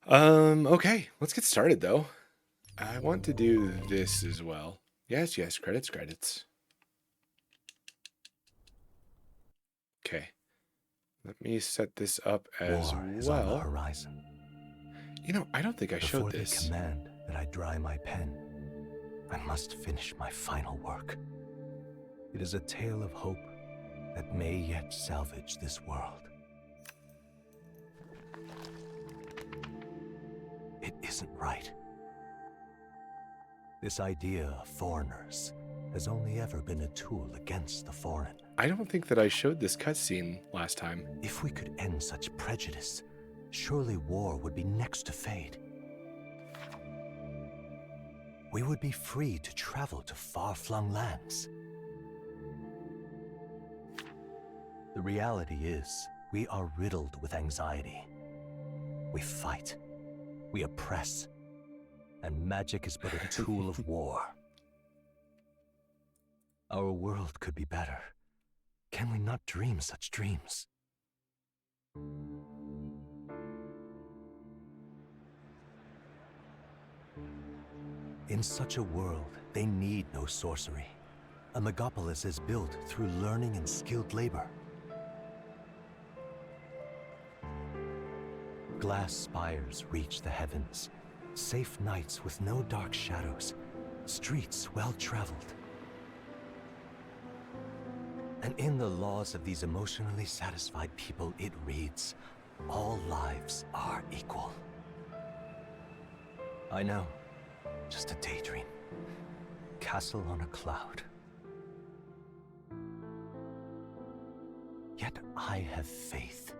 Okay, let's get started though. I want to do this as well. Yes, yes, credits. Okay, let me set this up as War is on the well. horizon. I don't think I showed Before they this. command that I dry my pen, I must finish my final work. It is a tale of hope that may yet salvage this world. It isn't right. This idea of foreigners has only ever been a tool against the foreign. I don't think that I showed this cutscene last time. If we could end such prejudice, surely war would be next to fade. We would be free to travel to far-flung lands. The reality is, we are riddled with anxiety. We fight, we oppress, and magic is but a tool of war. Our world could be better. Can we not dream such dreams? In such a world, they need no sorcery. A megapolis is built through learning and skilled labor. Glass spires reach the heavens, safe nights with no dark shadows, streets well-traveled. And in the laws of these emotionally satisfied people, it reads, all lives are equal. I know, just a daydream. Castle on a cloud. Yet I have faith.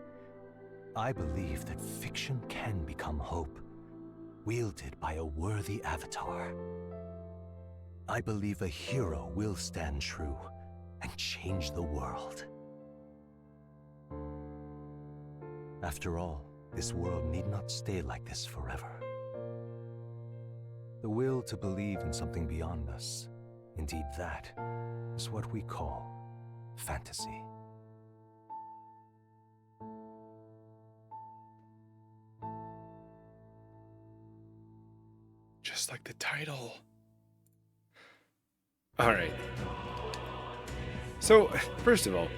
I believe that fiction can become hope, wielded by a worthy avatar. I believe a hero will stand true and change the world. After all, this world need not stay like this forever. The will to believe in something beyond us, indeed that, is what we call fantasy. Just like the title. All right. So, first of all,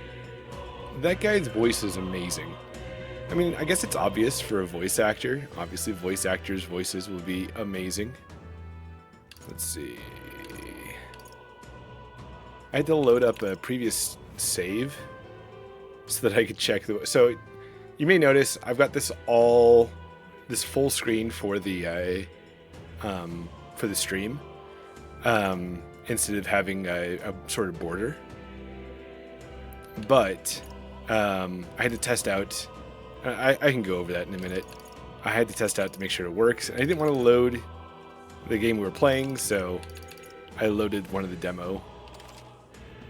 that guy's voice is amazing. I mean, I guess it's obvious for a voice actor. Obviously, voice actors' voices will be amazing. Let's see. I had to load up a previous save so that I could check the. So, you may notice I've got this full screen for the stream, instead of having a sort of border. But I had to test out. I can go over that in a minute. I had to test out to make sure it works. And I didn't want to load the game we were playing, so I loaded one of the demo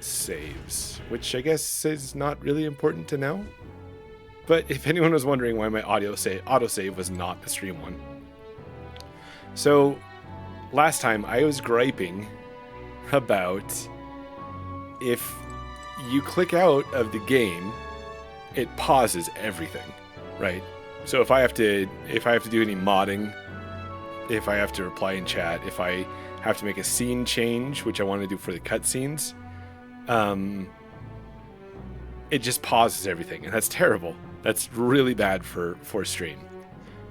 saves, which I guess is not really important to know. But if anyone was wondering why my autosave was not the stream one. So last time I was griping about if you click out of the game, it pauses everything, right? So if I have to do any modding, if I have to reply in chat, if I have to make a scene change, which I want to do for the cutscenes, it just pauses everything, and that's terrible. That's really bad for stream.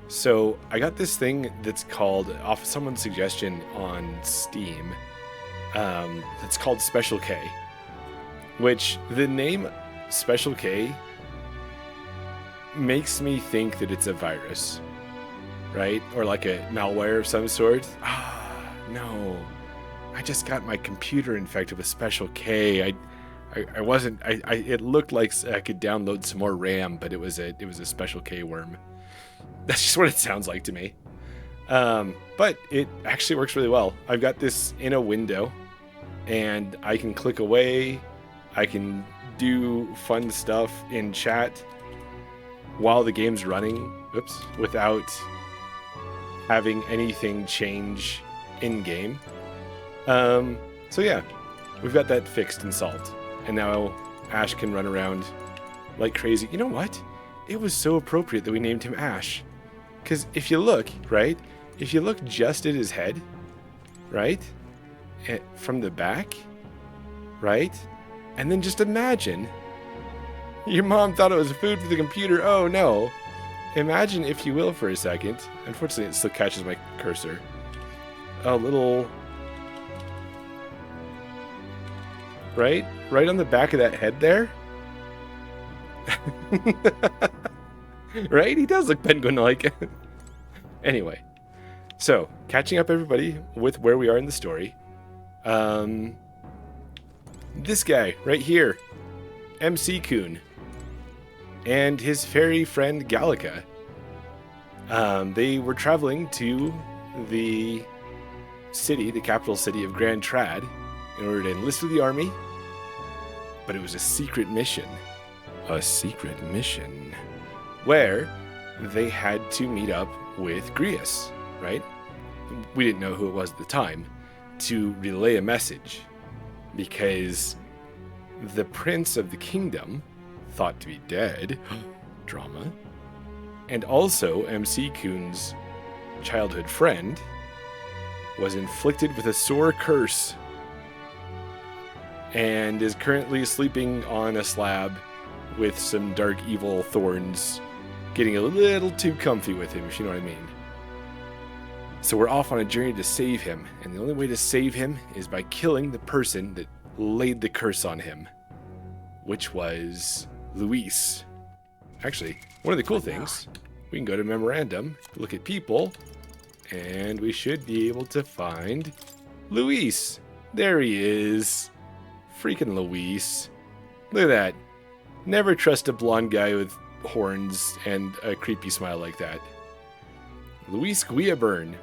So I got this thing that's called, off someone's suggestion on Steam, that's called Special K, which the name Special K makes me think that it's a virus, right? Or like a malware of some sort. No. I just got my computer infected with Special K. I wasn't. It looked like I could download some more RAM, but it was a Special K worm. That's just what it sounds like to me. But it actually works really well. I've got this in a window, and I can click away. I can do fun stuff in chat while the game's running. Oops, without having anything change in game. So yeah, we've got that fixed and solved. And now Ash can run around like crazy. You know what? It was so appropriate that we named him Ash. Because if you look, right? If you look just at his head, right? From the back, right? And then just imagine your mom thought it was food for the computer. Oh no. Imagine, if you will, for a second. Unfortunately, it still catches my cursor. A little... Right? Right on the back of that head there? Right? He does look penguin-like. Anyway. So, catching up everybody with where we are in the story. This guy, right here. MC Kun. And his fairy friend Gallica. They were traveling to the city, the capital city of Grand Trad, in order to enlist with the army. But it was a secret mission. A secret mission. Where they had to meet up with Grius, right? We didn't know who it was at the time. To relay a message. Because the prince of the kingdom, thought to be dead, drama, and also MC Kun's childhood friend, was inflicted with a sore curse and is currently sleeping on a slab with some dark evil thorns, getting a little too comfy with him, if you know what I mean. So we're off on a journey to save him, and the only way to save him is by killing the person that laid the curse on him, which was Luis. Actually, one of the cool things, we can go to Memorandum, look at people, and we should be able to find Luis. There he is. Freaking Luis. Look at that. Never trust a blonde guy with horns and a creepy smile like that. Luis Guillaburn,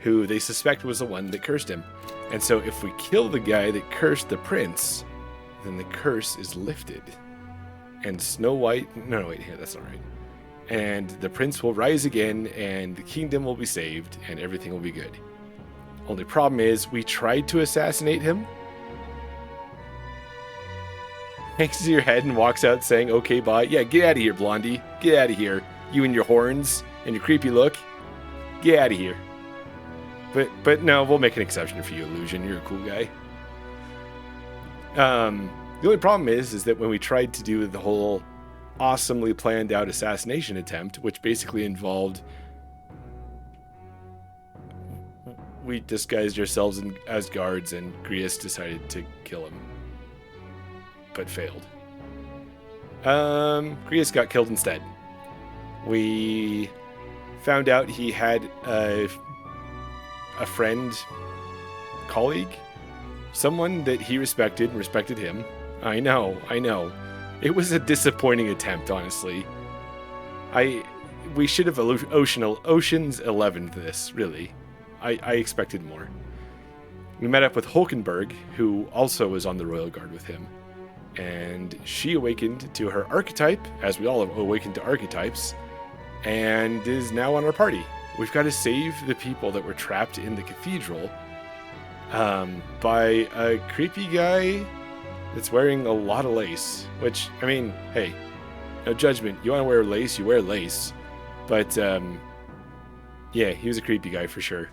who they suspect was the one that cursed him. And so if we kill the guy that cursed the prince, then the curse is lifted. And Snow White... No, wait, here, that's not right. And the prince will rise again, and the kingdom will be saved, and everything will be good. Only problem is, we tried to assassinate him. Hangs your head and walks out saying, okay, bye. Yeah, get out of here, Blondie. Get out of here. You and your horns and your creepy look. Get out of here. But no, we'll make an exception for you, Illusion. You're a cool guy. The only problem is that when we tried to do the whole awesomely planned out assassination attempt, which basically involved... We disguised ourselves as guards, and Grius decided to kill him. But failed. Grius got killed instead. We found out he had a friend, colleague, someone that he respected and respected him. I know. It was a disappointing attempt, honestly. We should have Ocean's 11'd this, really. I expected more. We met up with Hulkenberg, who also was on the Royal Guard with him. And she awakened to her archetype, as we all have awakened to archetypes, and is now on our party. We've got to save the people that were trapped in the cathedral by a creepy guy that's wearing a lot of lace. Which, I mean, hey, no judgment. You want to wear lace, you wear lace. But, yeah, he was a creepy guy for sure.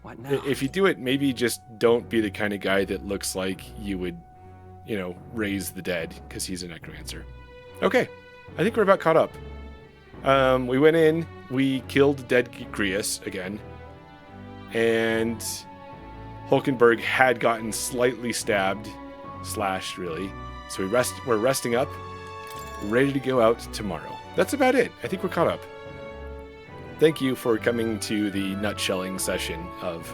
What now? If you do it, maybe just don't be the kind of guy that looks like you would, you know, raise the dead, because he's a necromancer. Okay, I think we're about caught up. We went in, we killed dead Grius again, and Hulkenberg had gotten slightly stabbed, slashed really, so we're resting up, ready to go out tomorrow. That's about it. I think we're caught up. Thank you for coming to the nutshelling session of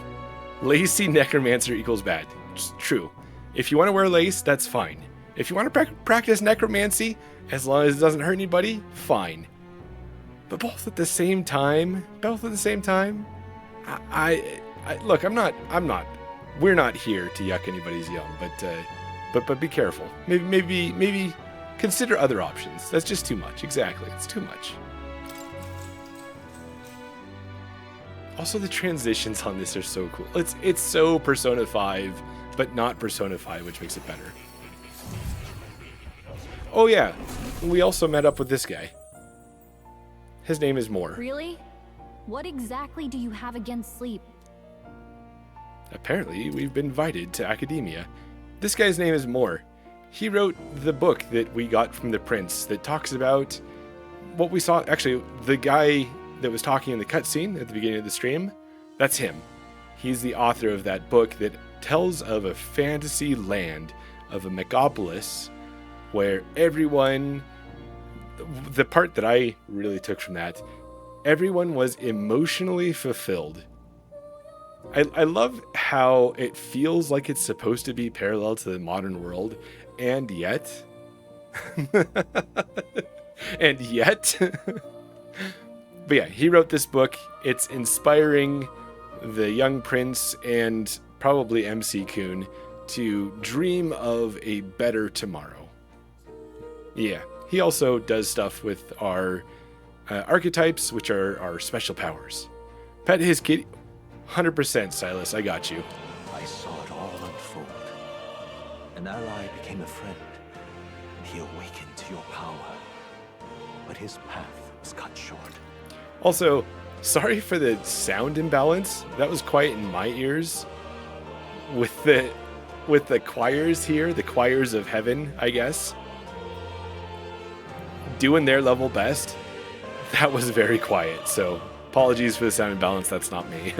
lacy necromancer equals bad. It's true. If you want to wear lace, that's fine. If you want to practice necromancy, as long as it doesn't hurt anybody, fine. But both at the same time, I look, we're not here to yuck anybody's yum, but be careful. Maybe consider other options. That's just too much. Exactly. It's too much. Also, the transitions on this are so cool. It's so Persona 5, but not Persona 5, which makes it better. Oh yeah, we also met up with this guy. His name is Moore. Really? What exactly do you have against sleep? Apparently, we've been invited to academia. This guy's name is Moore. He wrote the book that we got from the prince that talks about what we saw. Actually, the guy that was talking in the cutscene at the beginning of the stream, that's him. He's the author of that book that tells of a fantasy land, of a megapolis, where everyone, the part that I really took from that, everyone was emotionally fulfilled. I love how it feels like it's supposed to be parallel to the modern world, and yet, and yet, but yeah, he wrote this book. It's inspiring the young prince and probably MC Kun to dream of a better tomorrow. Yeah, he also does stuff with our archetypes, which are our special powers. Pet his kitty. 100% Silas, I got you. I saw it all unfold. An ally became a friend, and he awakened to your power. But his path was cut short. Also, sorry for the sound imbalance. That was quiet in my ears. With the choirs here, the choirs of heaven, I guess, doing their level best, that was very quiet. So apologies for the sound imbalance. That's not me.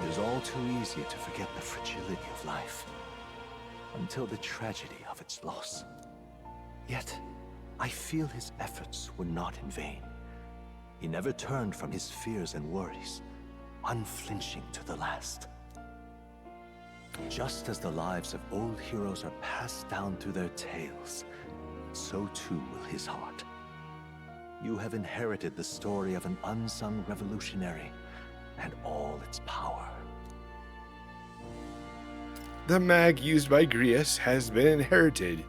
It is all too easy to forget the fragility of life until the tragedy of its loss. Yet, I feel his efforts were not in vain. He never turned from his fears and worries, unflinching to the last. Just as the lives of old heroes are passed down through their tales, so too will his heart. You have inherited the story of an unsung revolutionary and all its power. The mag used by Grius has been inherited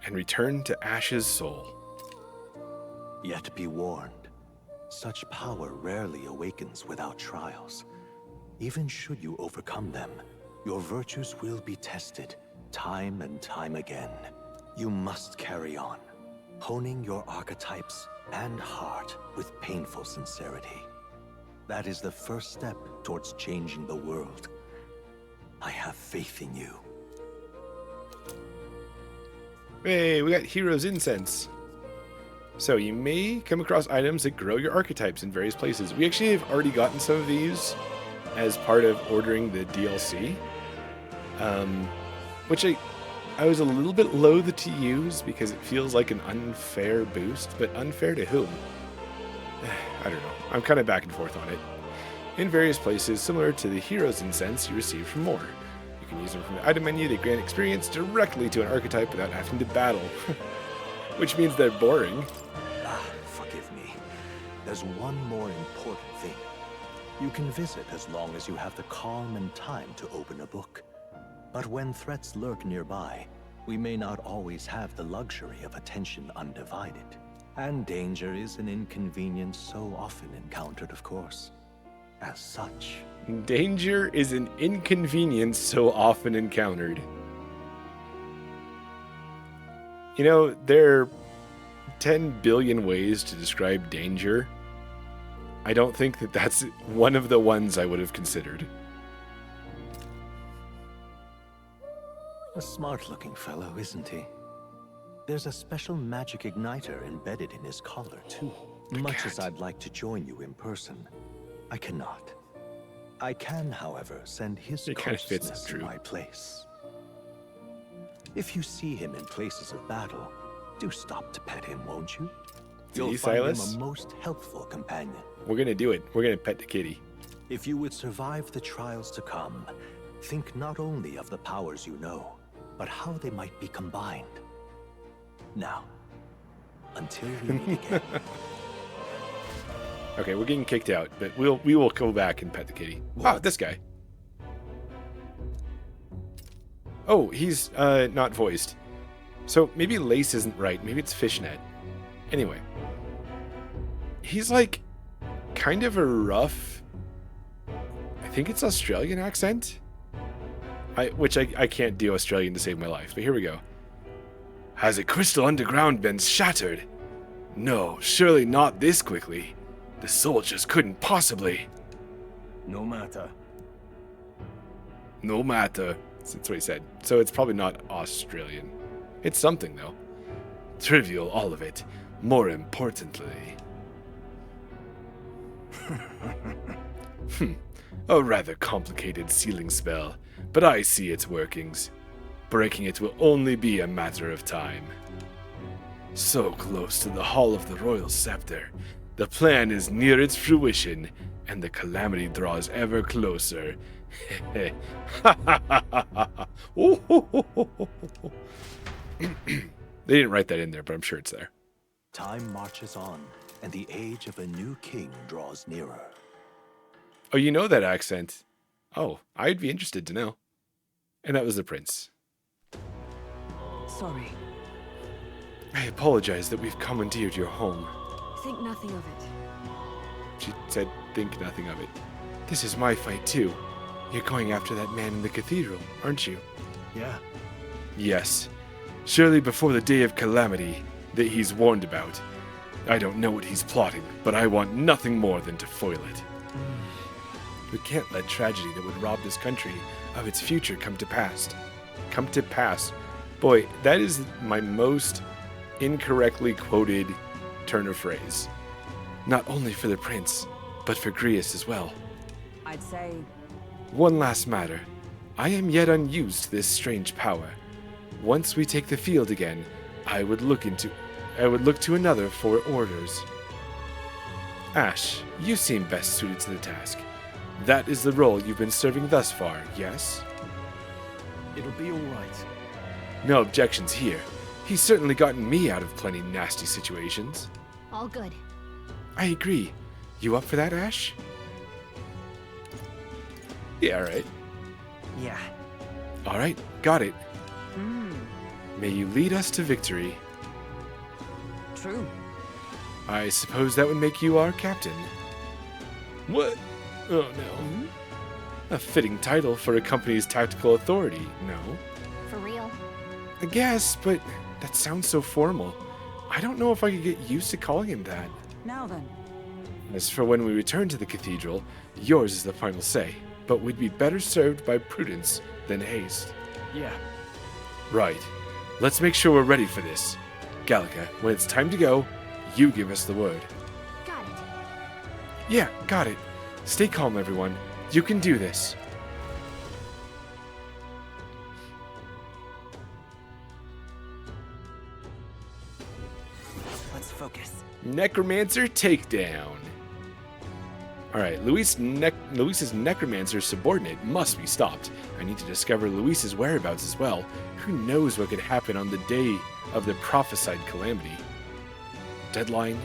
and returned to Ash's soul. Yet be warned, such power rarely awakens without trials. Even should you overcome them, your virtues will be tested time and time again. You must carry on, honing your archetypes and heart with painful sincerity. That is the first step towards changing the world. I have faith in you. Hey, we got Heroes Incense. So you may come across items that grow your archetypes in various places. We actually have already gotten some of these as part of ordering the DLC, which I was a little bit loath to use because it feels like an unfair boost, but unfair to whom? I don't know. I'm kind of back and forth on it. In various places, similar to the Heroes Incense you receive from Moore. You can use them from the item menu to grant experience directly to an archetype without having to battle. Which means they're boring. Forgive me. There's one more important thing. You can visit as long as you have the calm and time to open a book. But when threats lurk nearby, we may not always have the luxury of attention undivided. And danger is an inconvenience so often encountered, of course. As such, Danger is an inconvenience so often encountered. You know, there are 10 billion ways to describe danger. I don't think that that's one of the ones I would have considered. a smart-looking fellow, isn't he? There's a special magic igniter embedded in his collar, too. Much as I'd like to join you in person, I cannot. I can, however, send his consciousness in my place. If you see him in places of battle, do stop to pet him, won't you? You'll find him a most helpful companion. We're gonna do it. We're gonna pet the kitty. If you would survive the trials to come, think not only of the powers you know, but how they might be combined. Now, until we meet again. Okay, we're getting kicked out, but we will go back and pet the kitty. Ah, this guy. Oh, he's not voiced. So maybe lace isn't right. Maybe it's fishnet. Anyway. He's like kind of a rough, I think it's Australian accent. Which I can't do Australian to save my life, but here we go. Has a crystal underground been shattered? No, surely not this quickly. The soldiers couldn't possibly. No matter. No matter. That's what he said. So it's probably not Australian. It's something, though. Trivial, all of it. More importantly. A rather complicated sealing spell, but I see its workings. Breaking it will only be a matter of time. So close to the Hall of the Royal Scepter. The plan is near its fruition, and the calamity draws ever closer. They didn't write that in there, but I'm sure it's there. Time marches on, and the age of a new king draws nearer. Oh, you know that accent. Oh, I'd be interested to know. And that was the prince. Sorry. I apologize that we've commandeered your home. Think nothing of it. She said, think nothing of it. This is my fight, too. You're going after that man in the cathedral, aren't you? Yeah. Yes. Surely before the day of calamity that he's warned about. I don't know what he's plotting, but I want nothing more than to foil it. We can't let tragedy that would rob this country of its future come to pass. Come to pass. Boy, that is my most incorrectly quoted turn of phrase. Not only for the prince, but for Grius as well. I'd say One last matter. I am yet unused to this strange power. Once we take the field again, I would look to another for orders. Ash, you seem best suited to the task. That is the role you've been serving thus far, yes? It'll be all right. No objections here. He's certainly gotten me out of plenty nasty situations. All good. I agree. You up for that, Ash? Yeah, alright. yeah. Alright, got it. May you lead us to victory. True. I suppose that would make you our captain. What? Oh no. A fitting title for a company's tactical authority, no? For real. I guess, but that sounds so formal. I don't know if I could get used to calling him that. Now then. As for when we return to the cathedral, yours is the final say, but we'd be better served by prudence than haste. Yeah. Right. Let's make sure we're ready for this. Gallica, when it's time to go, you give us the word. Got it. Yeah, got it. Stay calm, everyone. You can do this. Let's focus. Necromancer takedown. Alright, Luis's necromancer subordinate must be stopped. I need to discover Luis's whereabouts as well. Who knows what could happen on the day of the prophesied calamity? Deadline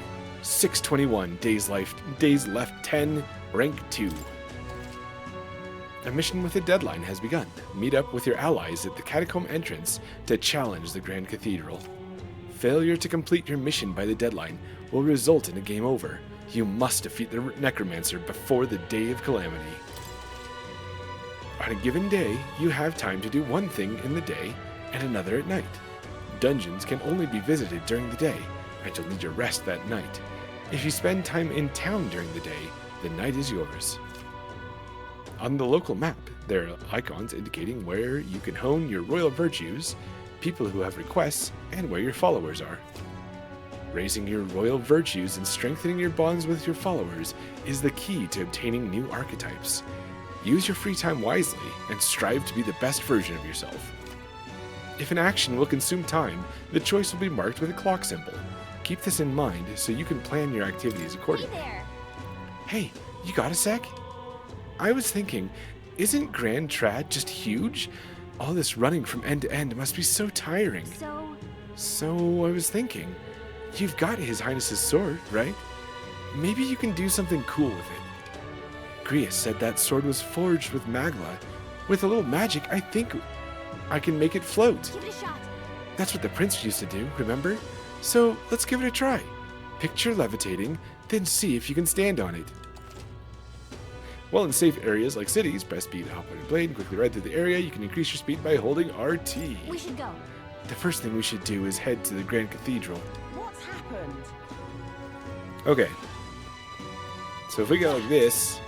6:21, days left 10, rank 2. A mission with a deadline has begun. Meet up with your allies at the catacomb entrance to challenge the Grand Cathedral. Failure to complete your mission by the deadline will result in a game over. You must defeat the necromancer before the day of calamity. On a given day, you have time to do one thing in the day and another at night. Dungeons can only be visited during the day, and you'll need your rest that night. If you spend time in town during the day, the night is yours. On the local map, there are icons indicating where you can hone your royal virtues, people who have requests, and where your followers are. Raising your royal virtues and strengthening your bonds with your followers is the key to obtaining new archetypes. Use your free time wisely and strive to be the best version of yourself. If an action will consume time, the choice will be marked with a clock symbol. Keep this in mind so you can plan your activities Hey accordingly. there. Hey, you got a sec? I was thinking, isn't Grand Trad just huge? All this running from end to end must be so tiring. So I was thinking, you've got His Highness's sword, right? Maybe you can do something cool with it. Grius said that sword was forged with magla. With a little magic, I think I can make it float. Give it a shot. That's what the prince used to do, remember? So let's give it a try. Picture levitating, then see if you can stand on it. While in safe areas like cities, press B to hop on your blade and quickly ride through the area. You can increase your speed by holding RT. We should go. The first thing we should do is head to the Grand Cathedral. What's happened? Okay. So if we go like this,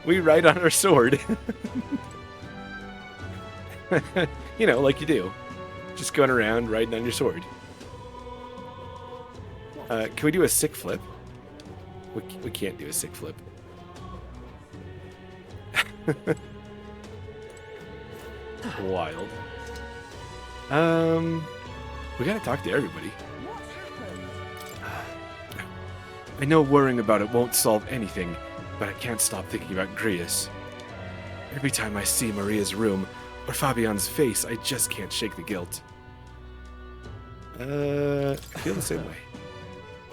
we ride on our sword. You know, like you do. Just going around riding on your sword. Can we do a sick flip? We can't do a sick flip. Wild. We gotta talk to everybody. I know worrying about it won't solve anything, but I can't stop thinking about Grius. Every time I see Maria's room or Fabian's face, I just can't shake the guilt. I feel the same way.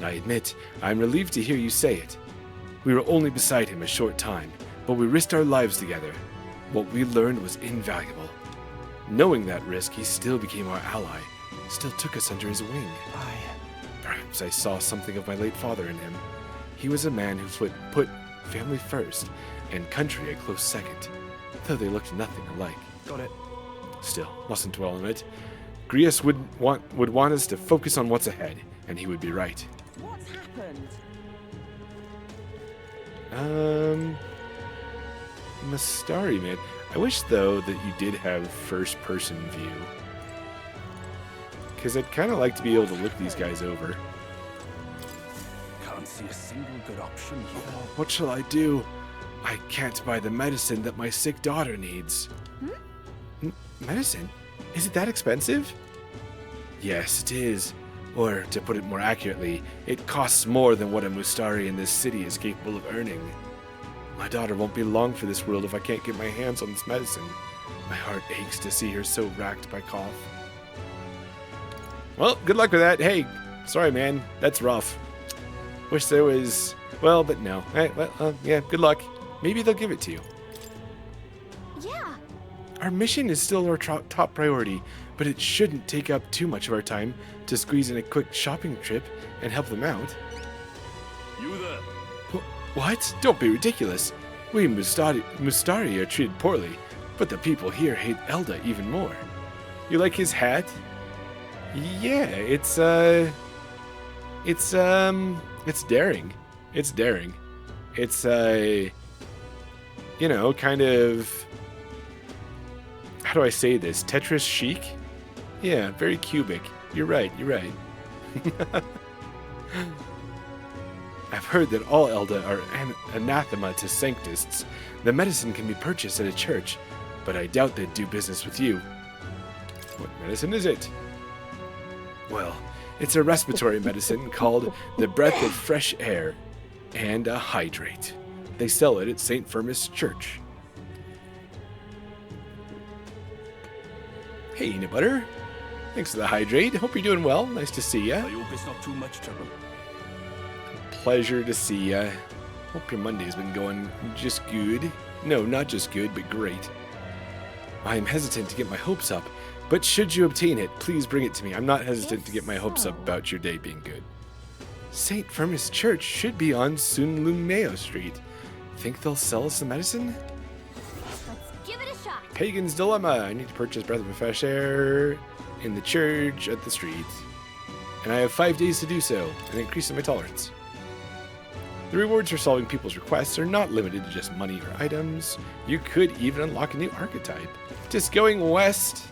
I admit, I'm relieved to hear you say it. We were only beside him a short time, but we risked our lives together. What we learned was invaluable. Knowing that risk, he still became our ally, still took us under his wing. Perhaps I saw something of my late father in him. He was a man who put family first and country a close second, though they looked nothing alike. Got it. Still, mustn't dwell on it. Grius would want us to focus on what's ahead, and he would be right. What's happened? Mastari, man. I wish, though, that you did have first-person view. Because I'd kind of like to be able to look these guys over. Can't see a single good option here. What shall I do? I can't buy the medicine that my sick daughter needs. Medicine? Is it that expensive? Yes, it is. Or, to put it more accurately, it costs more than what a Mustari in this city is capable of earning. My daughter won't be long for this world if I can't get my hands on this medicine. My heart aches to see her so racked by cough. Well, good luck with that. Hey, sorry, man. That's rough. Wish there was... Well, but no. Yeah, good luck. Maybe they'll give it to you. Yeah. Our mission is still our top priority, but it shouldn't take up too much of our time to squeeze in a quick shopping trip and help them out. You there? What? Don't be ridiculous. We Mustari are treated poorly, but the people here hate Elda even more. You like his hat? Yeah, it's daring. It's daring. It's you know, kind of, how do I say this? Tetris chic? Yeah, very cubic. You're right. I've heard that all Elda are anathema to sanctists. The medicine can be purchased at a church, but I doubt they'd do business with you. What medicine is it? Well, it's a respiratory medicine called the Breath of Fresh Air and a Hydrate. They sell it at St. Firmus Church. Hey, Peanut Butter. Thanks for the hydrate. Hope you're doing well. Nice to see ya. I hope it's not too much trouble. Pleasure to see ya. Hope your Monday's been going just good. No, not just good, but great. I am hesitant to get my hopes up, but should you obtain it, please bring it to me. I'm not hesitant to get my hopes up about your day being good. St. Firmus Church should be on Sunlumneo Street. Think they'll sell us the medicine? Let's give it a shot. Pagan's Dilemma. I need to purchase Breath of Fresh Air in the church at the street. And I have 5 days to do so, and increasing my tolerance. The rewards for solving people's requests are not limited to just money or items. You could even unlock a new archetype. Just going west,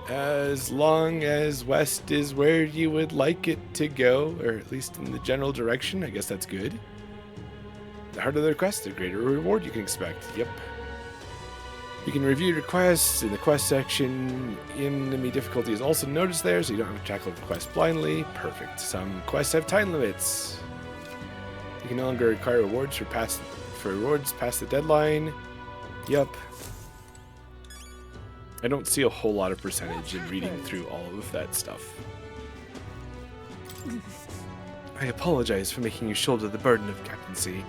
as long as west is where you would like it to go, or at least in the general direction. I guess that's good. The harder the request, the greater reward you can expect. Yep. You can review requests in the quest section. Enemy difficulty is also noticed there, so you don't have to tackle the quest blindly. Perfect. Some quests have time limits. You can no longer require rewards for rewards past the deadline. Yep. I don't see a whole lot of percentage in reading through all of that stuff. I apologize for making you shoulder the burden of captaincy,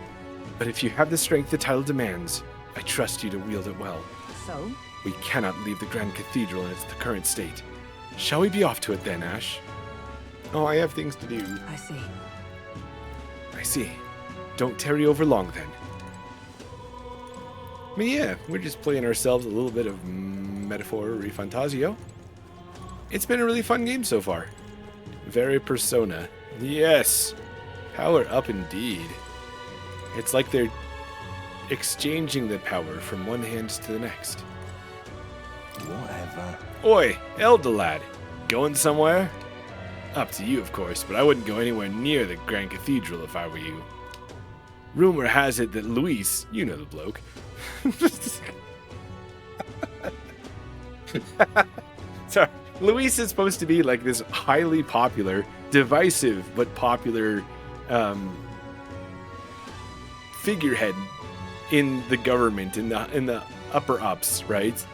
but if you have the strength the title demands, I trust you to wield it well. So? We cannot leave the Grand Cathedral in its current state. Shall we be off to it then, Ash? Oh, I have things to do. I see. I see. Don't tarry over long then. But yeah, we're just playing ourselves a little bit of Metaphor ReFantazio. It's been a really fun game so far. Very Persona Yes. Power up indeed. It's like they're exchanging the power from one hand to the next. Whatever. Oi, elder lad. Going somewhere? Up to you, of course, but I wouldn't go anywhere near the Grand Cathedral if I were you. Rumor has it that Luis, you know the bloke. Sorry, Luis is supposed to be like this highly popular, divisive but popular figurehead in the government, in the upper ups, right?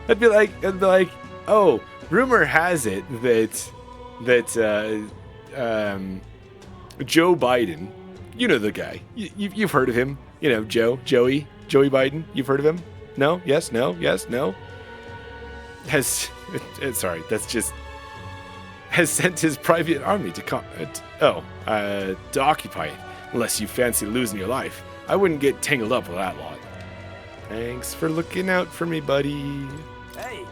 I'd be like, oh, rumor has it that Joe Biden, you know the guy, you've heard of him, you know, Joey Biden, you've heard of him? No? Yes? No? Yes? No? Has sent his private army to occupy it, unless you fancy losing your life. I wouldn't get tangled up with that lot. Thanks for looking out for me, buddy. Hey!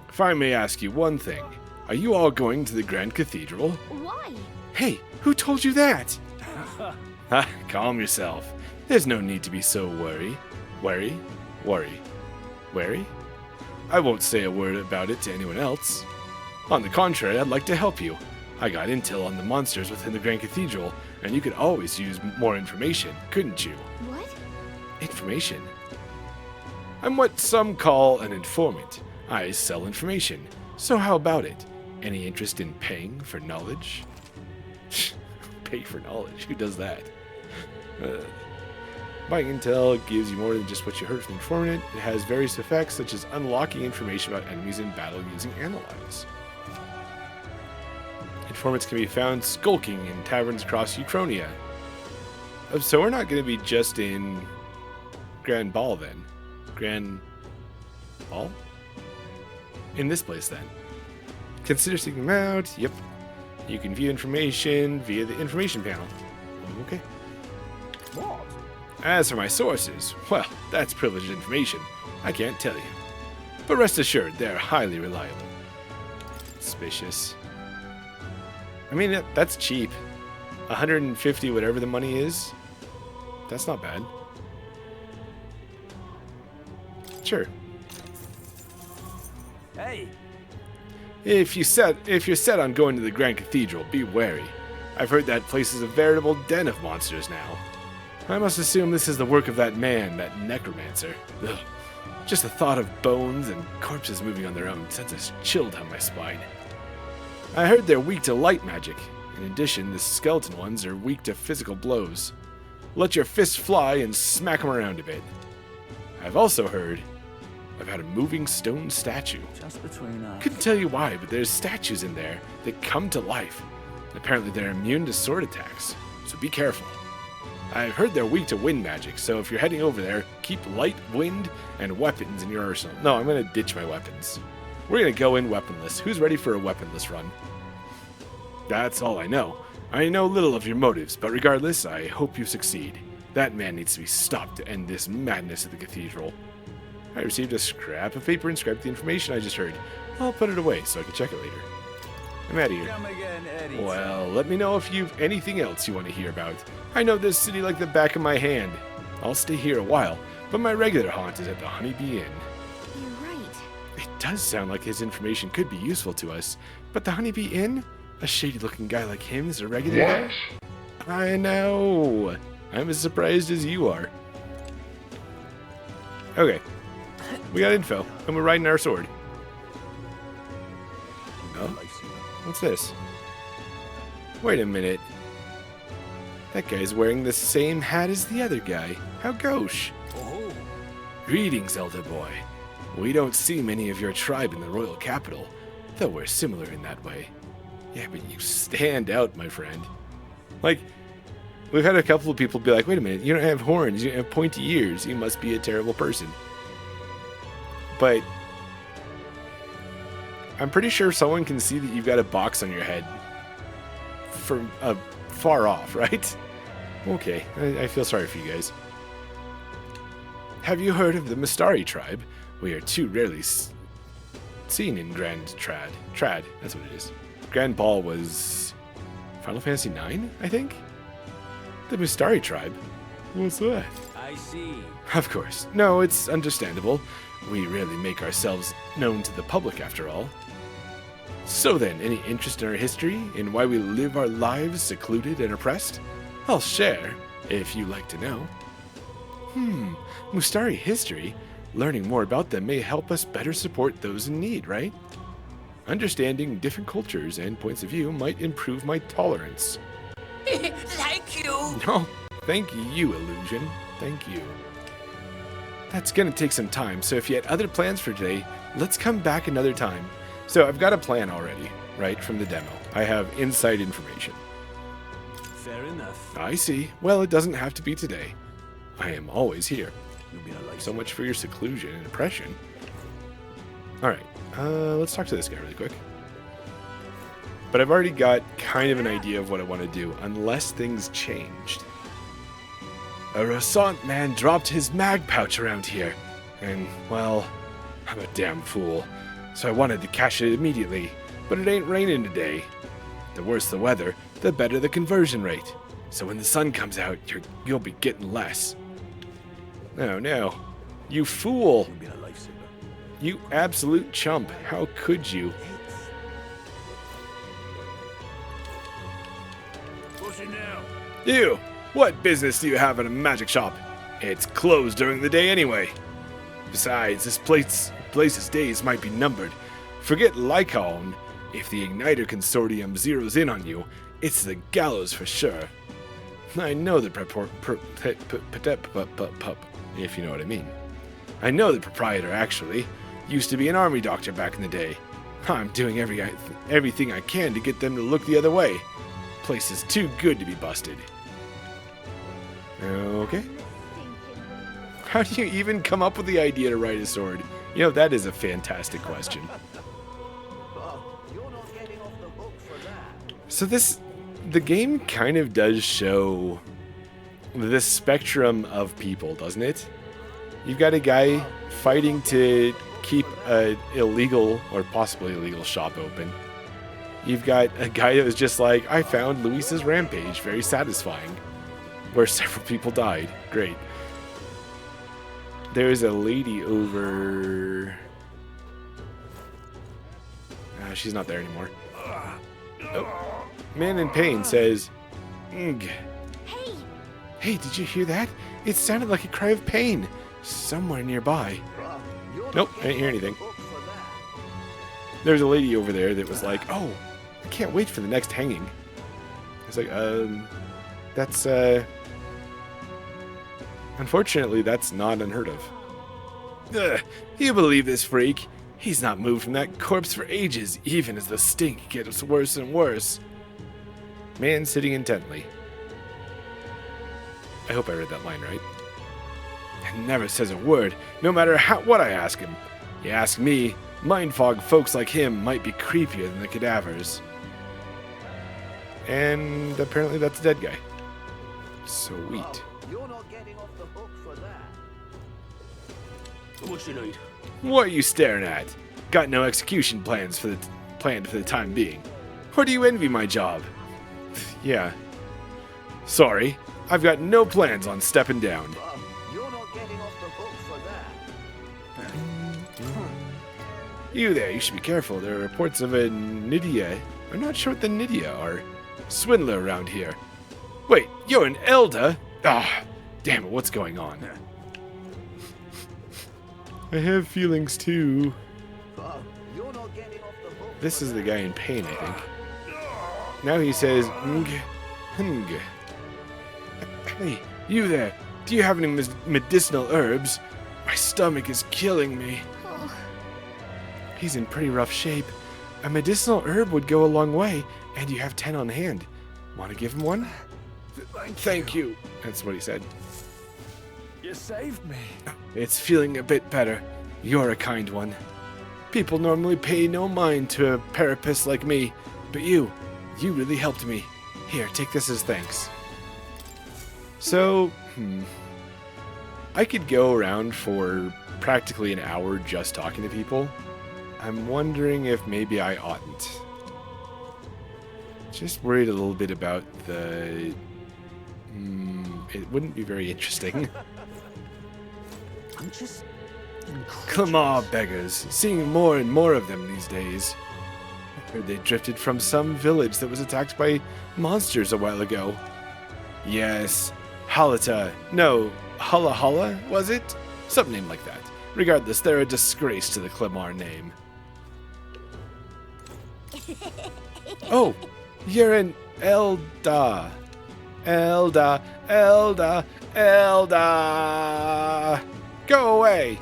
If I may ask you one thing, are you all going to the Grand Cathedral? Why? Hey, who told you that? Calm yourself. There's no need to be so wary. I won't say a word about it to anyone else. On the contrary, I'd like to help you. I got intel on the monsters within the Grand Cathedral, and you could always use more information, couldn't you? What? Information? I'm what some call an informant. I sell information. So how about it? Any interest in paying for knowledge? Pay for knowledge? Who does that? Buying intel gives you more than just what you heard from the informant. It has various effects, such as unlocking information about enemies in battle using Analyze. Informants can be found skulking in taverns across Eutronia. So we're not going to be just in Grand Ball then. Grand Ball? In this place then. Consider seeking them out. Yep. You can view information via the information panel. Okay. What? As for my sources, well, that's privileged information. I can't tell you. But rest assured, they're highly reliable. Suspicious. I mean, that's cheap. 150 whatever the money is. That's not bad. Sure. Hey! If you're set on going to the Grand Cathedral, be wary. I've heard that place is a veritable den of monsters now. I must assume this is the work of that man, that necromancer. Ugh. Just the thought of bones and corpses moving on their own sends a chill down my spine. I heard they're weak to light magic. In addition, the skeleton ones are weak to physical blows. Let your fists fly and smack them around a bit. I've also heard about a moving stone statue. Just between us. Couldn't tell you why, but there's statues in there that come to life. Apparently they're immune to sword attacks, so be careful. I've heard they're weak to wind magic, so if you're heading over there, keep light wind and weapons in your arsenal. No, I'm going to ditch my weapons. We're going to go in weaponless. Who's ready for a weaponless run? That's all I know. I know little of your motives, but regardless, I hope you succeed. That man needs to be stopped to end this madness at the cathedral. I received a scrap of paper inscribed with the information I just heard. I'll put it away so I can check it later. I'm out of here. Come again, Eddie. Well, let me know if you've anything else you want to hear about. I know this city like the back of my hand. I'll stay here a while, but my regular haunt is at the Honeybee Inn. You're right. It does sound like his information could be useful to us, but the Honeybee Inn? A shady-looking guy like him is a regular there? I know. I'm as surprised as you are. Okay. We got info, and we're riding our sword. Oh? What's this? Wait a minute. That guy's wearing the same hat as the other guy. How gauche. Oh. Greetings, elder boy. We don't see many of your tribe in the royal capital, though we're similar in that way. Yeah, but you stand out, my friend. Like, we've had a couple of people be like, wait a minute, you don't have horns, you don't have pointy ears, you must be a terrible person. But I'm pretty sure someone can see that you've got a box on your head from far off, right? Okay, I feel sorry for you guys. Have you heard of the Mistari tribe? We are too rarely scene in Grand Trad, that's what it is. Grand Ball was Final Fantasy IX, I think? The Mustari tribe. What's that? I see. Of course. No, it's understandable. We rarely make ourselves known to the public, after all. So then, any interest in our history, in why we live our lives secluded and oppressed? I'll share, if you like to know. Mustari history? Learning more about them may help us better support those in need, right? Understanding different cultures and points of view might improve my tolerance. Thank you. No, thank you, Illusion. Thank you. That's gonna take some time, so if you had other plans for today, let's come back another time. So I've got a plan already, right, from the demo. I have inside information. Fair enough. I see. Well, it doesn't have to be today. I am always here. You'll be a light. So much for your seclusion and oppression. Alright, let's talk to this guy really quick. But I've already got kind of an idea of what I want to do, unless things changed. A Ressant man dropped his mag pouch around here, and, well, I'm a damn fool, so I wanted to cash it immediately, but it ain't raining today. The worse the weather, the better the conversion rate, so when the sun comes out, you'll be getting less. Oh no, you fool! You'll be a lifesaver. You absolute chump, how could you? What's it now? You! What business do you have at a magic shop? It's closed during the day anyway. Besides, this place's days might be numbered. Forget Lycaon. If the Igniter Consortium zeroes in on you, it's the gallows for sure. I know the if you know what I mean. I know the proprietor, actually. Used to be an army doctor back in the day. I'm doing everything I can to get them to look the other way. Place is too good to be busted. Okay. How do you even come up with the idea to ride a sword? You know, that is a fantastic question. So the game kind of does show this spectrum of people, doesn't it? You've got a guy fighting to keep an illegal or possibly illegal shop open. You've got a guy that was just like, I found Luis's rampage very satisfying, where several people died. Great. There's a lady over... she's not there anymore. Oh. Man in pain says, Ugh. Hey! Hey, did you hear that? It sounded like a cry of pain. Somewhere nearby. Nope, I didn't hear anything. There's a lady over there that was like, oh, I can't wait for the next hanging. It's like, that's, unfortunately, that's not unheard of. Ugh, you believe this freak? He's not moved from that corpse for ages, even as the stink gets worse and worse. Man sitting intently. I hope I read that line right. And never says a word, no matter what I ask him. You ask me, mind fog folks like him might be creepier than the cadavers. And apparently that's a dead guy. Sweet. You're not getting off the hook for that. What you need? What are you staring at? Got no execution planned for the time being. Or do you envy my job? Yeah. Sorry, I've got no plans on stepping down. You're not getting off the hook for that. You there, you should be careful. There are reports of a Nydia. I'm not sure what the Nydia are. Swindler around here. Wait, you're an elder? Ah, damn it, what's going on? I have feelings too. You're not getting off the hook. This is the guy in pain, I think. Now he says, Hey, you there. Do you have any medicinal herbs? My stomach is killing me. Oh, He's in pretty rough shape. A medicinal herb would go a long way, and you have 10 on hand. Want to give him one? Thank you. That's what he said. You saved me. It's feeling a bit better. You're a kind one. People normally pay no mind to a parapist like me, but you really helped me. Here, take this as thanks. So, I could go around for practically an hour just talking to people. I'm wondering if maybe I oughtn't. Just worried a little bit about the... it wouldn't be very interesting. I'm just Come on, beggars. Seeing more and more of them these days. I heard they drifted from some village that was attacked by monsters a while ago. Yes, Halata. No, Hala Hala, was it? Some name like that. Regardless, they're a disgrace to the Clemar name. Oh, you're an Elda. Elda, Elda, Elda. Go away.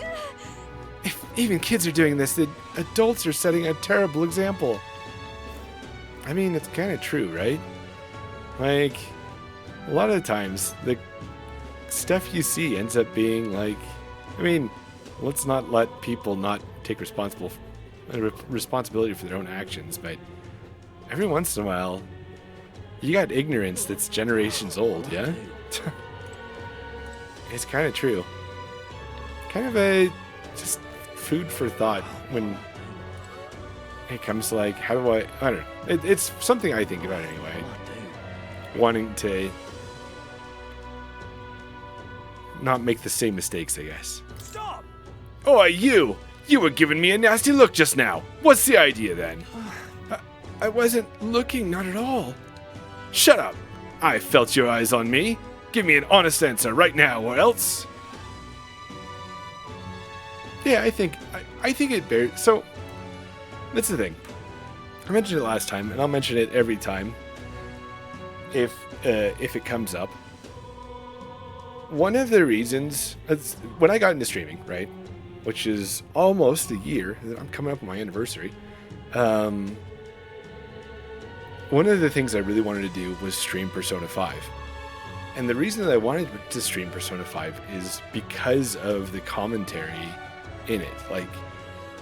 If even kids are doing this, the adults are setting a terrible example. I mean, it's kind of true, right? Like, a lot of the times, the stuff you see ends up being like, I mean, let's not let people not take responsibility for their own actions, but every once in a while, you got ignorance that's generations old, yeah? It's kind of true. Kind of a just food for thought when it comes to like, how do I don't know. It's something I think about anyway. Wanting to not make the same mistakes, I guess. Stop! Oh, you! You were giving me a nasty look just now. What's the idea then? I wasn't looking, not at all. Shut up! I felt your eyes on me. Give me an honest answer right now, or else. Yeah, I think it bears. So that's the thing. I mentioned it last time, and I'll mention it every time if it comes up. One of the reasons when I got into streaming, right, which is almost a year. I'm coming up on my anniversary. One of the things I really wanted to do was stream Persona 5. And the reason that I wanted to stream Persona 5 is because of the commentary in it. Like,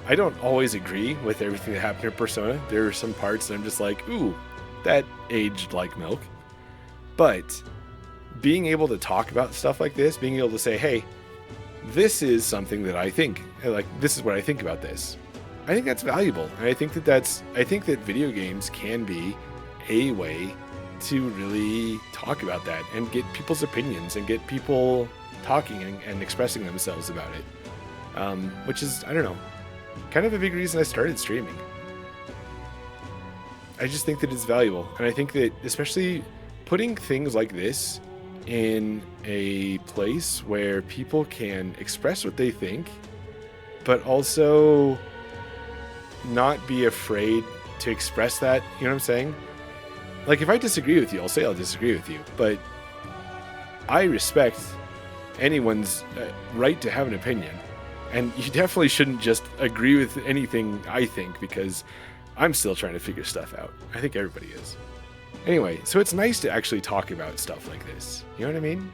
I don't always agree with everything that happened in Persona. There are some parts that I'm just like, ooh, that aged like milk. But being able to talk about stuff like this, being able to say, hey, this is something that I think, like, this is what I think about this. I think that's valuable. And I think that video games can be a way to really talk about that and get people's opinions and get people talking and expressing themselves about it. Which is, I don't know, kind of a big reason I started streaming. I just think that it's valuable. And I think that especially putting things like this in a place where people can express what they think, but also not be afraid to express that, you know what I'm saying? Like, if I disagree with you, I'll say I'll disagree with you, but I respect anyone's right to have an opinion. And you definitely shouldn't just agree with anything I think, because I'm still trying to figure stuff out. I think everybody is. Anyway, so it's nice to actually talk about stuff like this. You know what I mean?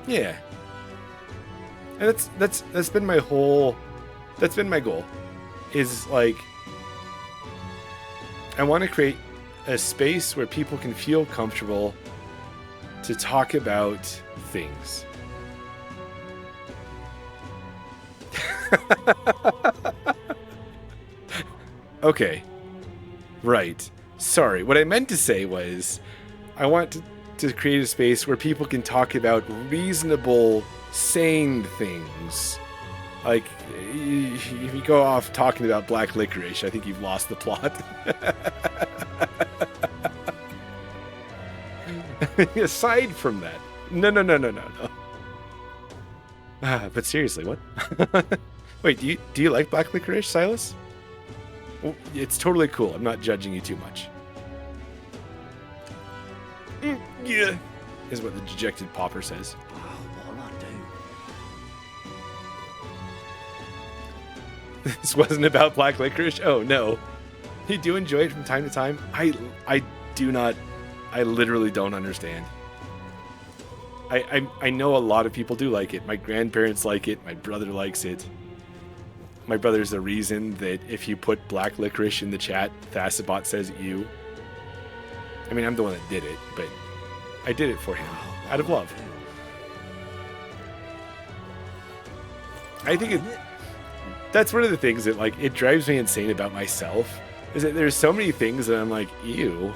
Yeah. And that's been my goal. Is like, I want to create a space where people can feel comfortable to talk about things. Okay. Right. Sorry. What I meant to say was, I want to create a space where people can talk about reasonable, sane things. Like, if you go off talking about black licorice, I think you've lost the plot. Aside from that, no. But seriously, what? Wait, do you like black licorice, Silas? Well, it's totally cool. I'm not judging you too much. Yeah, is what the dejected pauper says. This wasn't about black licorice? Oh, no. You do enjoy it from time to time? I do not. I literally don't understand. I know a lot of people do like it. My grandparents like it. My brother likes it. My brother's the reason that if you put black licorice in the chat, Thasabot says ew. I mean, I'm the one that did it, but I did it for him out of love. I think it... That's one of the things that, like, it drives me insane about myself, is that there's so many things that I'm like, ew.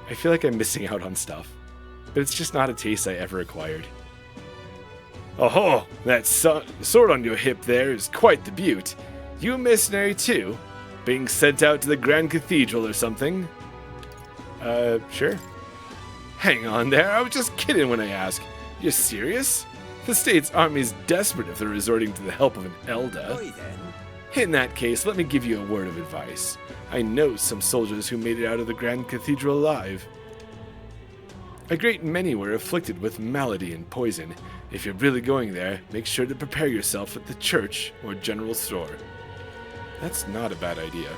I feel like I'm missing out on stuff. But it's just not a taste I ever acquired. Oh, that sword on your hip there is quite the beaut. You a mercenary too? Being sent out to the Grand Cathedral or something? Sure. Hang on there, I was just kidding when I asked. You're serious? The state's army's desperate if they're resorting to the help of an elder. Oi then. In that case, let me give you a word of advice. I know some soldiers who made it out of the Grand Cathedral alive. A great many were afflicted with malady and poison. If you're really going there, make sure to prepare yourself at the church or general store. That's not a bad idea.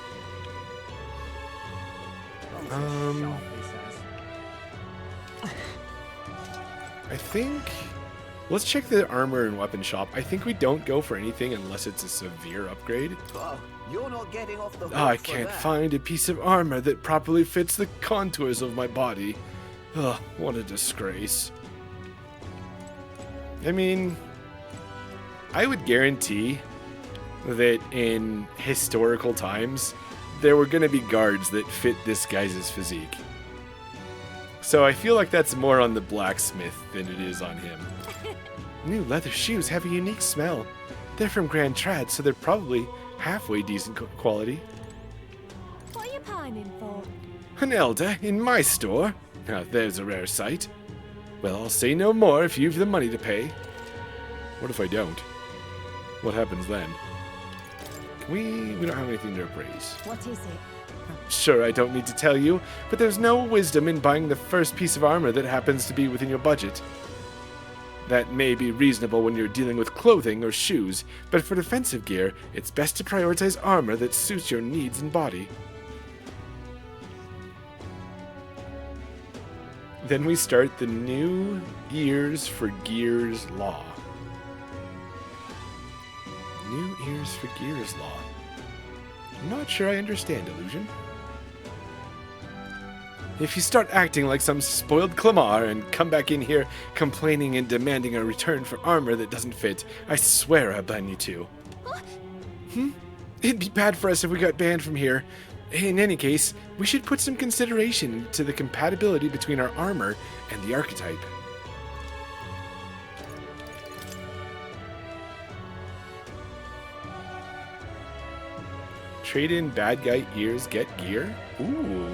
I think... Let's check the armor and weapon shop. I think we don't go for anything unless it's a severe upgrade. Oh, you're not getting off the hook I for can't that. find a piece of armor that properly fits the contours of my body. Ugh, what a disgrace. I mean, I would guarantee that in historical times, there were going to be guards that fit this guy's physique. So I feel like that's more on the blacksmith than it is on him. New leather shoes have a unique smell. They're from Grand Trad, so they're probably halfway decent quality. What are you pining for? An elder in my store? Now there's a rare sight. Well, I'll say no more if you've the money to pay. What if I don't? What happens then? We don't have anything to appraise. What is it? Sure, I don't need to tell you, but there's no wisdom in buying the first piece of armor that happens to be within your budget. That may be reasonable when you're dealing with clothing or shoes, but for defensive gear, it's best to prioritize armor that suits your needs and body. Then we start the new Ears for Gears law. New Ears for Gears law. I'm not sure I understand, Illusion. If you start acting like some spoiled Clamar and come back in here complaining and demanding a return for armor that doesn't fit, I swear I'll ban you too. It'd be bad for us if we got banned from here. In any case, we should put some consideration to the compatibility between our armor and the archetype. Trade in bad guy ears, get gear? Ooh.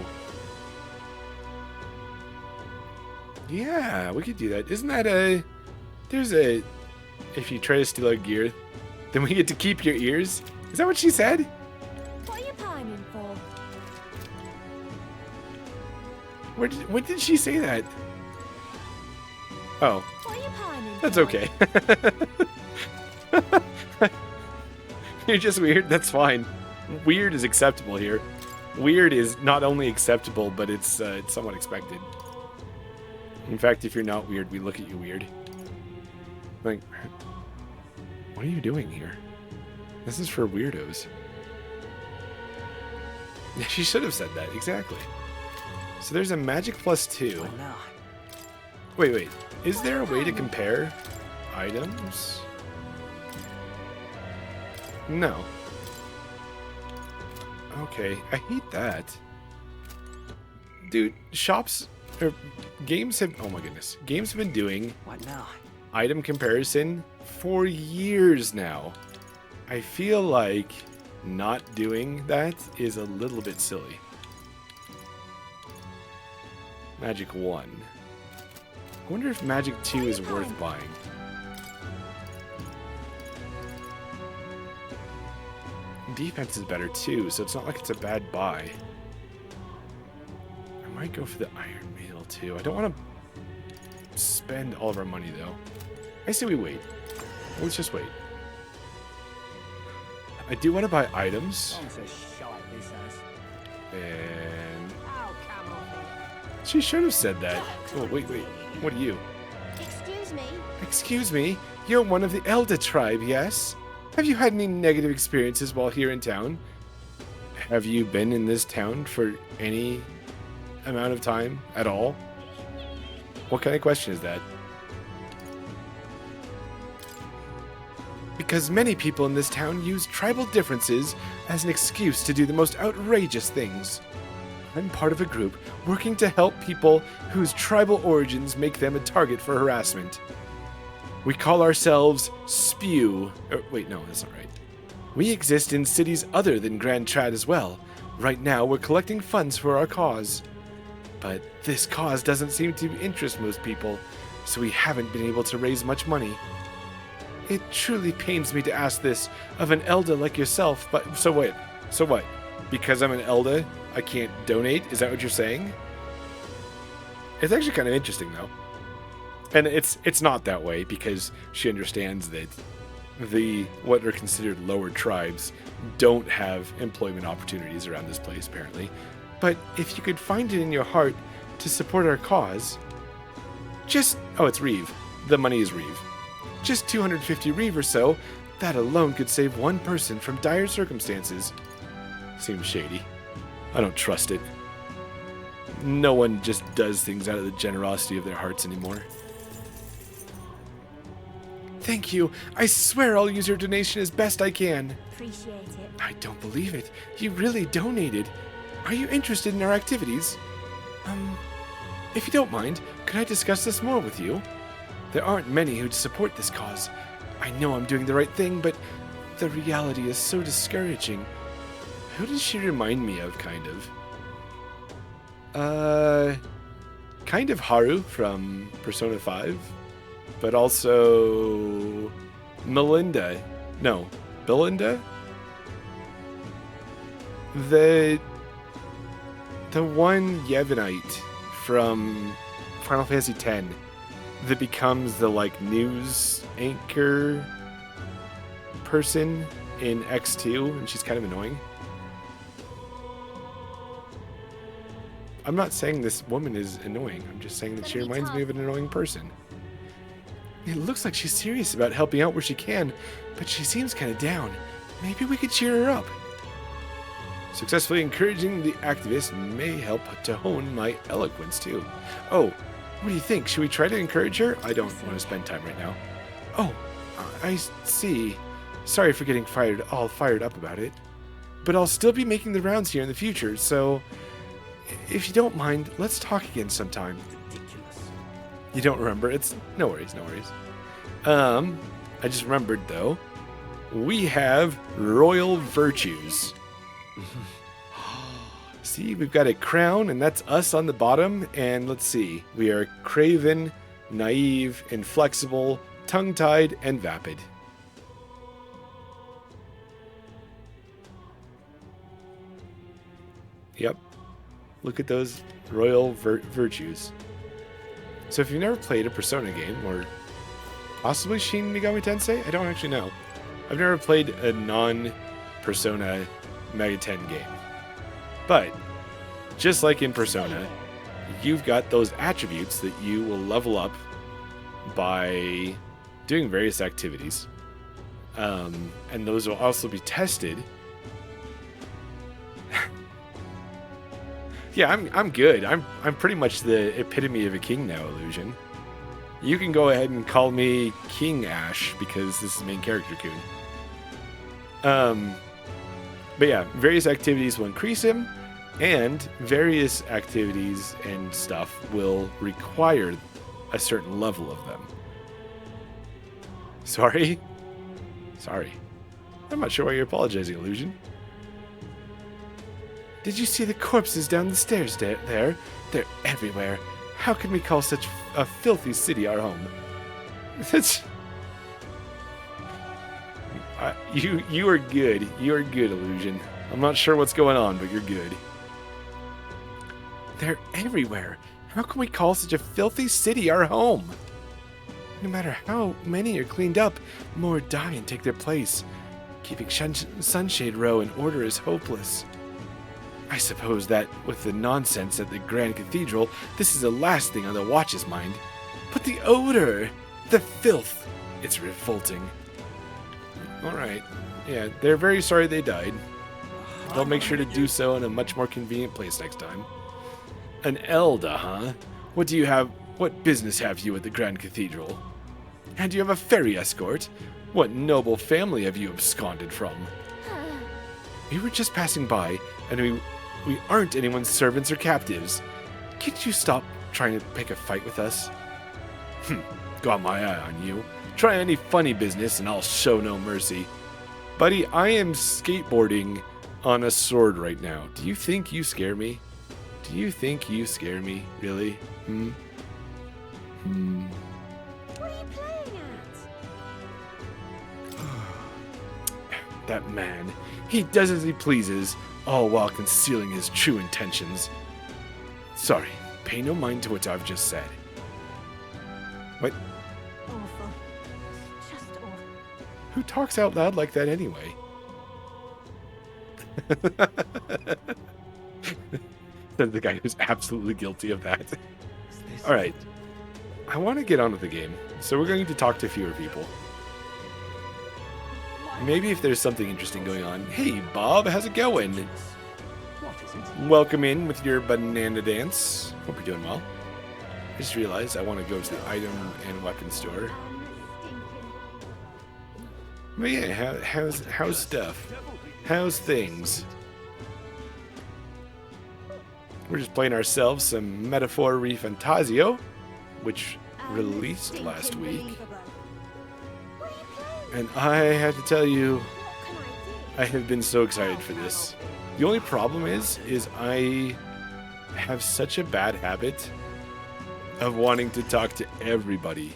Yeah, we could do that. Isn't that a... There's a... If you try to steal our gear, then we get to keep your ears? Is that what she said? What are you pining for? When did she say that? Oh, What are you pining that's for? okay. You're just weird, that's fine. Weird is acceptable here. Weird is not only acceptable, but it's somewhat expected. In fact, if you're not weird, we look at you weird. Like, what are you doing here? This is for weirdos. Yeah, she should have said that, exactly. So there's a magic +2. What now? Wait. Is there a way to compare items? No. Okay, I hate that. Dude, shops or games have, oh my goodness. Games have been doing What now? item comparison for years now. I feel like not doing that is a little bit silly. Magic 1. I wonder if Magic 2 is worth buying. Defense is better too, so it's not like it's a bad buy. I might go for the Iron Mail too. I don't want to spend all of our money though. I say we wait. Let's just wait. I do want to buy items. Songs are shite, this ass. And Oh, come on. she should have said that. Oh, wait. What are you? Excuse me? Excuse me, you're one of the Elder tribe, yes? Have you had any negative experiences while here in town? Have you been in this town for any amount of time at all? What kind of question is that? because many people in this town use tribal differences as an excuse to do the most outrageous things. I'm part of a group working to help people whose tribal origins make them a target for harassment. We call ourselves Spew. Wait, no, that's not right. We exist in cities other than Grand Trad as well. Right now, we're collecting funds for our cause. But this cause doesn't seem to interest most people, so we haven't been able to raise much money. It truly pains me to ask this of an Elda like yourself, but so what? Because I'm an Elda, I can't donate? Is that what you're saying? It's actually kind of interesting, though. And it's not that way, because she understands that what are considered lower tribes don't have employment opportunities around this place, apparently. But if you could find it in your heart to support our cause, it's Reeve. The money is Reeve. Just 250 Reeve or so, that alone could save one person from dire circumstances. Seems shady. I don't trust it. No one just does things out of the generosity of their hearts anymore. Thank you. I swear I'll use your donation as best I can. Appreciate it. I don't believe it. You really donated. Are you interested in our activities? If you don't mind, could I discuss this more with you? There aren't many who support this cause. I know I'm doing the right thing, but the reality is so discouraging. Who does she remind me of, kind of? Kind of Haru from Persona 5, but also Melinda. No, Belinda? The one Yevonite from Final Fantasy X that becomes the, news anchor person in X2, and she's kind of annoying. I'm not saying this woman is annoying. I'm just saying that she reminds me of an annoying person. It looks like she's serious about helping out where she can, but she seems kind of down. Maybe we could cheer her up. Successfully encouraging the activist may help to hone my eloquence, too. Oh, what do you think? Should we try to encourage her? I don't want to spend time right now. Oh, I see. Sorry for getting all fired up about it. But I'll still be making the rounds here in the future, so if you don't mind, let's talk again sometime. You don't remember? It's no worries. I just remembered, though. We have royal virtues. See, we've got a crown, and that's us on the bottom. And let's see, we are craven, naive, inflexible, tongue-tied, and vapid. Yep. Look at those royal virtues. So if you've never played a Persona game, or possibly Shin Megami Tensei, I don't actually know. I've never played a non-Persona Mega 10 game. But, just like in Persona, you've got those attributes that you will level up by doing various activities. And those will also be tested. Yeah, I'm good. I'm pretty much the epitome of a king now, Illusion. You can go ahead and call me King Ash, because this is main character Kun. But yeah, various activities will increase him, and various activities and stuff will require a certain level of them. Sorry? Sorry. I'm not sure why you're apologizing, Illusion. Did you see the corpses down the stairs there? They're everywhere. How can we call such a filthy city our home? That's... You are good. You are good, Illusion. I'm not sure what's going on, but you're good. They're everywhere. How can we call such a filthy city our home? No matter how many are cleaned up, more die and take their place. Keeping Sunshade Row in order is hopeless. I suppose that, with the nonsense at the Grand Cathedral, this is the last thing on the Watch's mind. But the odor! The filth! It's revolting. Alright. Yeah, they're very sorry they died. They'll make sure to do so in a much more convenient place next time. An Elda, huh? What business have you at the Grand Cathedral? And you have a ferry escort? What noble family have you absconded from? We were just passing by, and we aren't anyone's servants or captives. Can't you stop trying to pick a fight with us? Got my eye on you. Try any funny business and I'll show no mercy. Buddy, I am skateboarding on a sword right now. Do you think you scare me? Do you think you scare me? Really? What are you playing at? That man. He does as he pleases, all while concealing his true intentions. Sorry, pay no mind to what I've just said. What? Awful. Just awful. Who talks out loud like that anyway? Says the guy who's absolutely guilty of that. Alright. I want to get on with the game, so we're going to talk to fewer people. Maybe if there's something interesting going on. Hey, Bob, how's it going? What is it? Welcome in with your banana dance. Hope you're doing well. I just realized I want to go to the item and weapon store. But yeah, how's stuff? How's things? We're just playing ourselves some Metaphor ReFantazio, which released last week. And I have to tell you, I have been so excited for this. The only problem is I have such a bad habit of wanting to talk to everybody.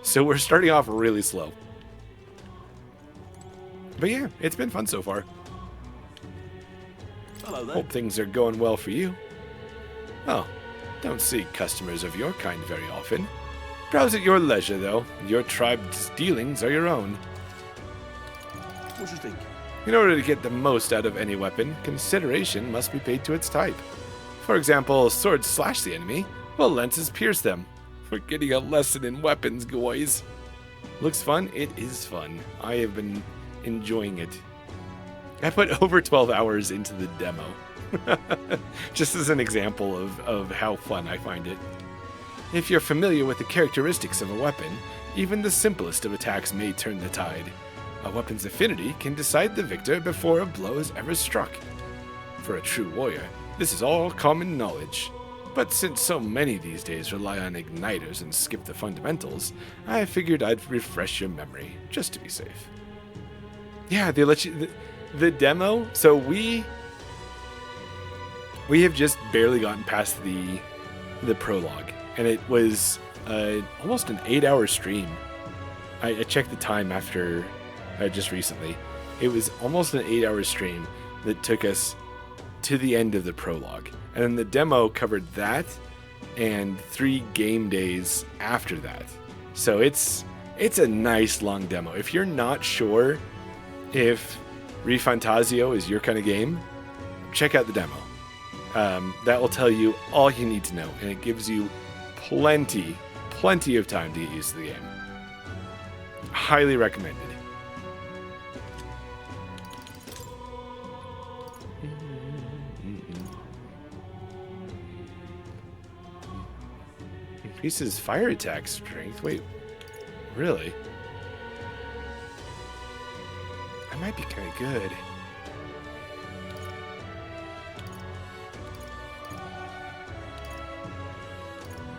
So we're starting off really slow. But yeah, it's been fun so far. Hello there. Hope things are going well for you. Oh, don't see customers of your kind very often. Browse at your leisure, though. Your tribe's dealings are your own. What do you think? In order to get the most out of any weapon, consideration must be paid to its type. For example, swords slash the enemy, while lances pierce them. We're getting a lesson in weapons, guys. Looks fun? It is fun. I have been enjoying it. I put over 12 hours into the demo. Just as an example of how fun I find it. If you're familiar with the characteristics of a weapon, even the simplest of attacks may turn the tide. A weapon's affinity can decide the victor before a blow is ever struck. For a true warrior, this is all common knowledge. But since so many these days rely on igniters and skip the fundamentals, I figured I'd refresh your memory, just to be safe. Yeah, they let you... The demo, so we have just barely gotten past the prologue, and it was almost an 8-hour stream. I checked the time after just recently. It was almost an 8-hour stream that took us to the end of the prologue, and then the demo covered that and 3 game days after that. So it's a nice long demo. If you're not sure if ReFantazio is your kind of game, check out the demo. That will tell you all you need to know, and it gives you plenty of time to get used to the game. Highly recommended. Increases fire attack strength. Wait, really? That might be kind of good.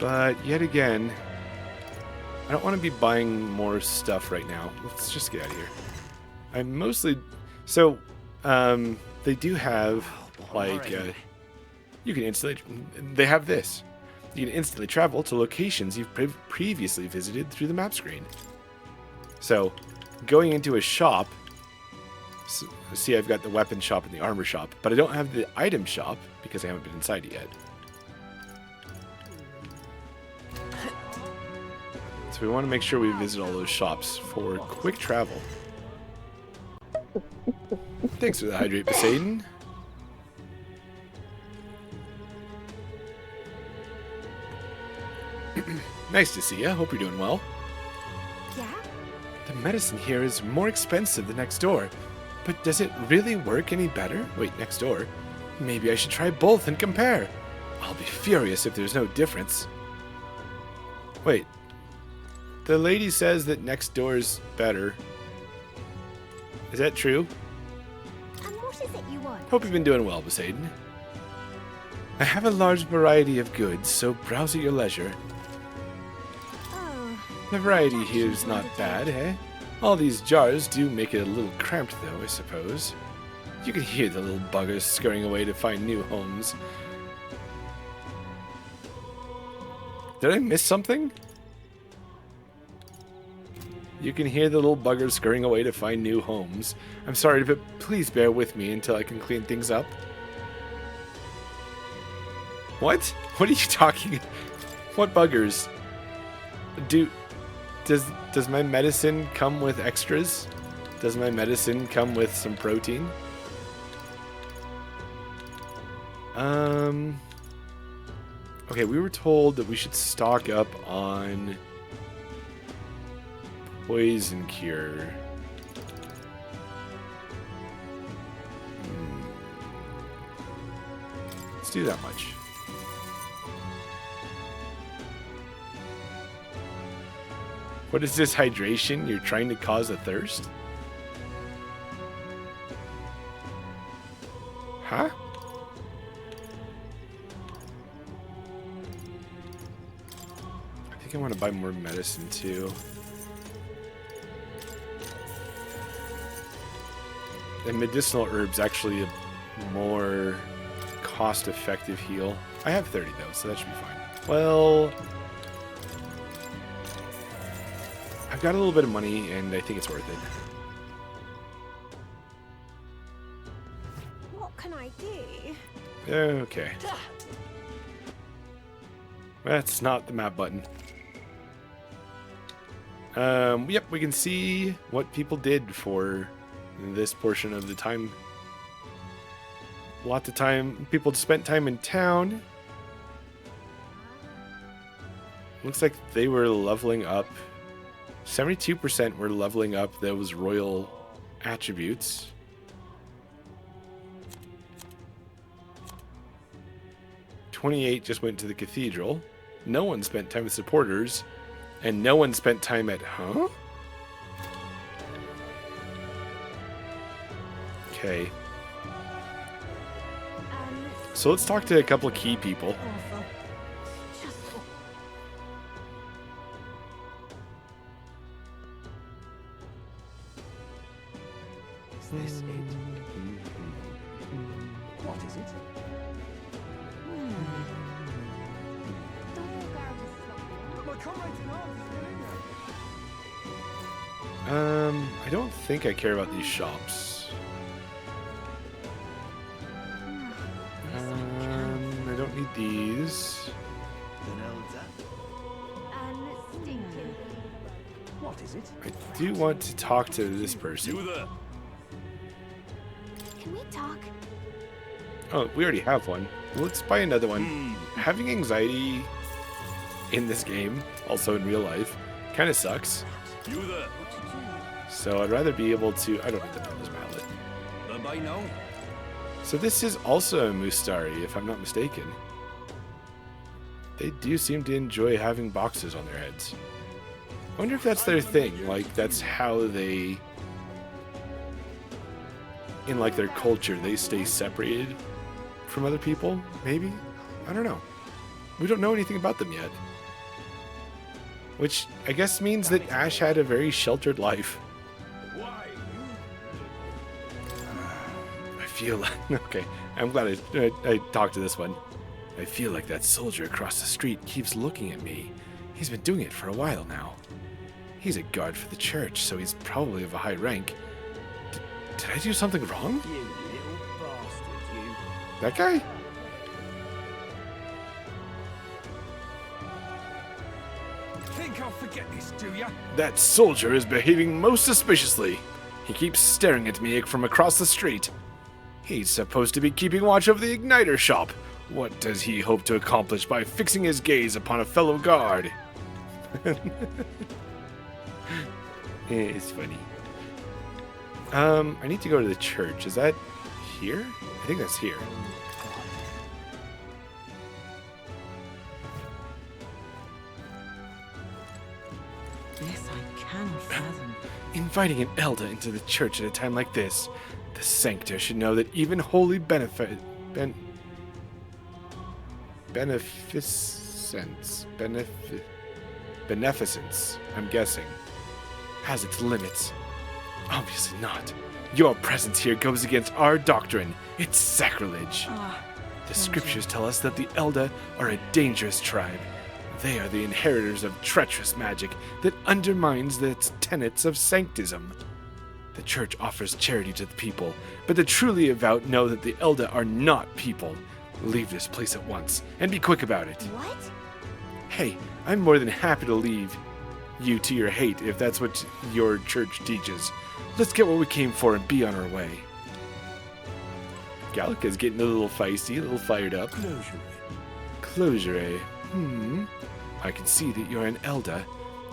But yet again, I don't want to be buying more stuff right now. Let's just get out of here. I'm mostly... So, they do have, like, you can instantly... They have this. You can instantly travel to locations you've previously visited through the map screen. So, going into a shop... See, I've got the weapon shop and the armor shop, but I don't have the item shop because I haven't been inside it yet. So we want to make sure we visit all those shops for quick travel. Thanks for the hydrate, Poseidon. Nice to see you. Hope you're doing well. Yeah? The medicine here is more expensive than next door. But does it really work any better? Wait, next door? Maybe I should try both and compare. I'll be furious if there's no difference. Wait. The lady says that next door's better. Is that true? And what is it you want? Hope you've been doing well, Poseidon. I have a large variety of goods, so browse at your leisure. Oh, The variety here is not bad, eh? All these jars do make it a little cramped, though, I suppose. You can hear the little buggers scurrying away to find new homes. Did I miss something? You can hear the little buggers scurrying away to find new homes. I'm sorry, but please bear with me until I can clean things up. What? What are you talking? What buggers? Does my medicine come with extras? Does my medicine come with some protein? Okay, we were told that we should stock up on poison cure. Let's do that much. What is this hydration? You're trying to cause a thirst? Huh? I think I want to buy more medicine too. And medicinal herbs actually a more cost-effective heal. I have 30 though, so that should be fine. Well, I've got a little bit of money, and I think it's worth it. what can I do? Okay. That's not the map button. Yep, we can see what people did for this portion of the time. Lots of time. People spent time in town. Looks like they were leveling up. 72% were leveling up those royal attributes. $28 just went to the cathedral. No one spent time with supporters. And no one spent time at... Huh? Okay. So let's talk to a couple of key people. Awful. Just awful. Is this it? What is it? But my comrades in arms are still in there. I don't think I care about these shops. I don't need these. Unstinking. What is it? I do want to talk to this person. Can we talk? Oh, we already have one. Let's buy another one. Having anxiety in this game, also in real life, kind of sucks. So I'd rather be able to... I don't need the Brothers Mallet. So this is also a Mustari, if I'm not mistaken. They do seem to enjoy having boxes on their heads. I wonder if that's their thing. Like, that's how they... In, like, their culture, they stay separated from other people, maybe? I don't know. We don't know anything about them yet. Which, I guess, means that Ash had a very sheltered life. I feel like... Okay, I'm glad I talked to this one. I feel like that soldier across the street keeps looking at me. He's been doing it for a while now. He's a guard for the church, so he's probably of a high rank. Did I do something wrong? You little bastard, you. That guy? Think I'll forget this, do ya? That soldier is behaving most suspiciously. He keeps staring at me from across the street. He's supposed to be keeping watch over the igniter shop. What does he hope to accomplish by fixing his gaze upon a fellow guard? It's funny. I need to go to the church. Is that here? I think that's here. This I cannot fathom. Inviting an elder into the church at a time like this, the sanctor should know that even holy beneficence, I'm guessing, has its limits. Obviously not. Your presence here goes against our doctrine. It's sacrilege. The scriptures tell us that the Elder are a dangerous tribe. They are the inheritors of treacherous magic that undermines the tenets of sanctism. The church offers charity to the people, but the truly devout know that the Elder are not people. Leave this place at once, and be quick about it. What? Hey, I'm more than happy to leave you to your hate if that's what your church teaches. Let's get what we came for and be on our way. Gallica's getting a little feisty, a little fired up. Closure, eh? I can see that you're an elder.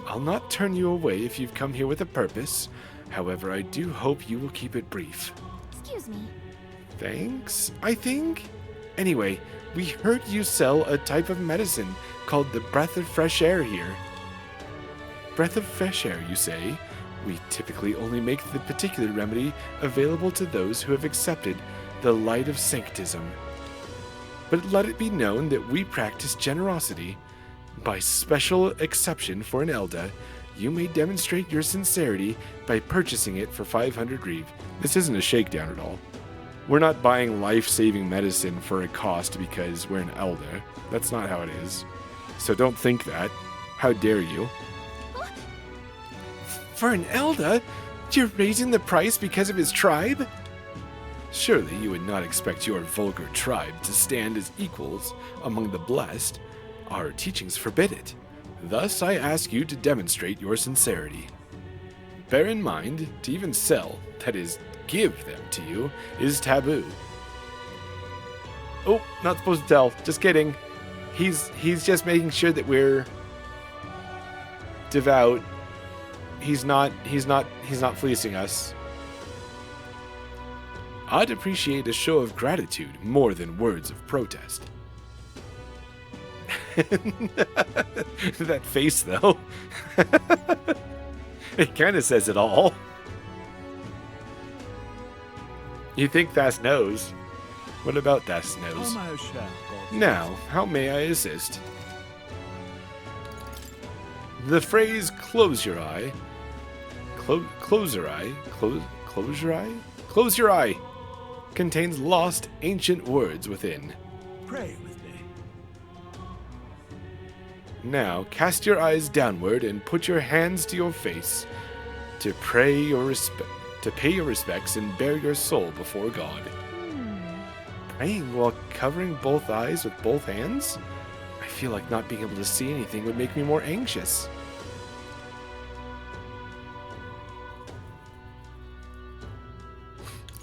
I'll not turn you away if you've come here with a purpose. However, I do hope you will keep it brief. Excuse me. Thanks, I think? Anyway, we heard you sell a type of medicine called the breath of fresh air here. Breath of fresh air, you say? We typically only make the particular remedy available to those who have accepted the light of sanctism. But let it be known that we practice generosity. By special exception for an elder, you may demonstrate your sincerity by purchasing it for 500 reeve. This isn't a shakedown at all. We're not buying life-saving medicine for a cost because we're an elder. That's not how it is. So don't think that. How dare you? For an elder? You're raising the price because of his tribe? Surely you would not expect your vulgar tribe to stand as equals among the blessed. Our teachings forbid it. Thus I ask you to demonstrate your sincerity. Bear in mind, to even sell, that is, give them to you, is taboo. Oh, not supposed to tell. Just kidding. He's just making sure that we're devout. He's not fleecing us. I'd appreciate a show of gratitude more than words of protest. That face, though. It kind of says it all. You think that's nose? What about that's nose? Now, how may I assist? The phrase "close your eye," close your eye, contains lost ancient words within. Pray with me. Now cast your eyes downward and put your hands to your face to pay your respects and bare your soul before God. Praying while covering both eyes with both hands? I feel like not being able to see anything would make me more anxious.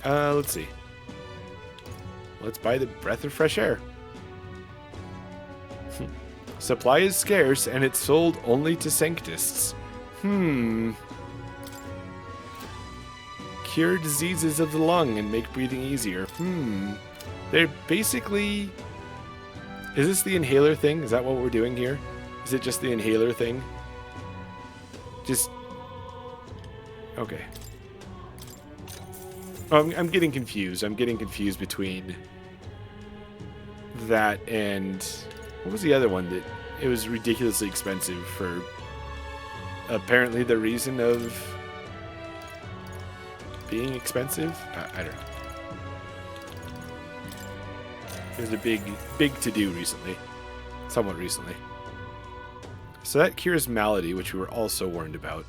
Let's see. Let's buy the breath of fresh air. Supply is scarce and it's sold only to sanctists. Cure diseases of the lung and make breathing easier. They're basically... Is this the inhaler thing? Is that what we're doing here? Is it just the inhaler thing? Just... Okay. Oh, I'm getting confused. I'm getting confused between that and... What was the other one that... It was ridiculously expensive for... Apparently the reason of... being expensive? I don't know. It was a big to-do recently. Somewhat recently. So that cures malady, which we were also warned about.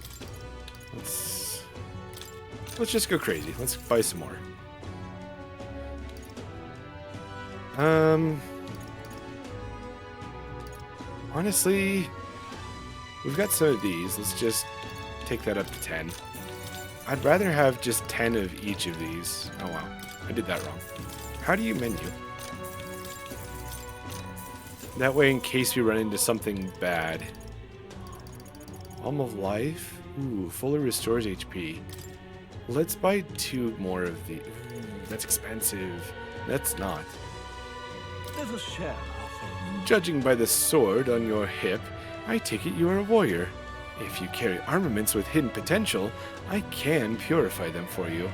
Let's just go crazy. Let's buy some more. Honestly, we've got some of these. Let's just take that up to 10. I'd rather have just 10 of each of these. Oh wow, I did that wrong. How do you menu? That way, in case we run into something bad. Balm of Life? Ooh, fully restores HP. Let's buy 2 more of the... That's expensive. That's not. Let us share our thing. Judging by the sword on your hip, I take it you are a warrior. If you carry armaments with hidden potential, I can purify them for you.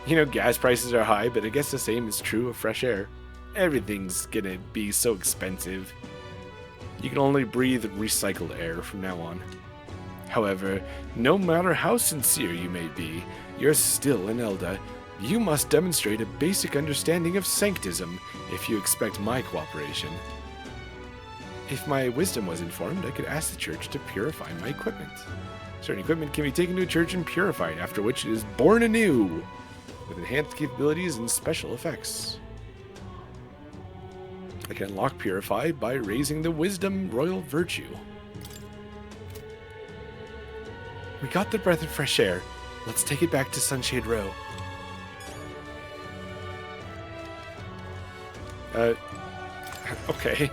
You know, gas prices are high, but I guess the same is true of fresh air. Everything's gonna be so expensive. You can only breathe recycled air from now on. However, no matter how sincere you may be, you're still an Elder. You must demonstrate a basic understanding of sanctism if you expect my cooperation. If my wisdom was informed, I could ask the church to purify my equipment. Certain equipment can be taken to a church and purified, after which it is born anew, with enhanced capabilities and special effects. I can unlock Purify by raising the Wisdom Royal Virtue. We got the breath of fresh air. Let's take it back to Sunshade Row. Okay.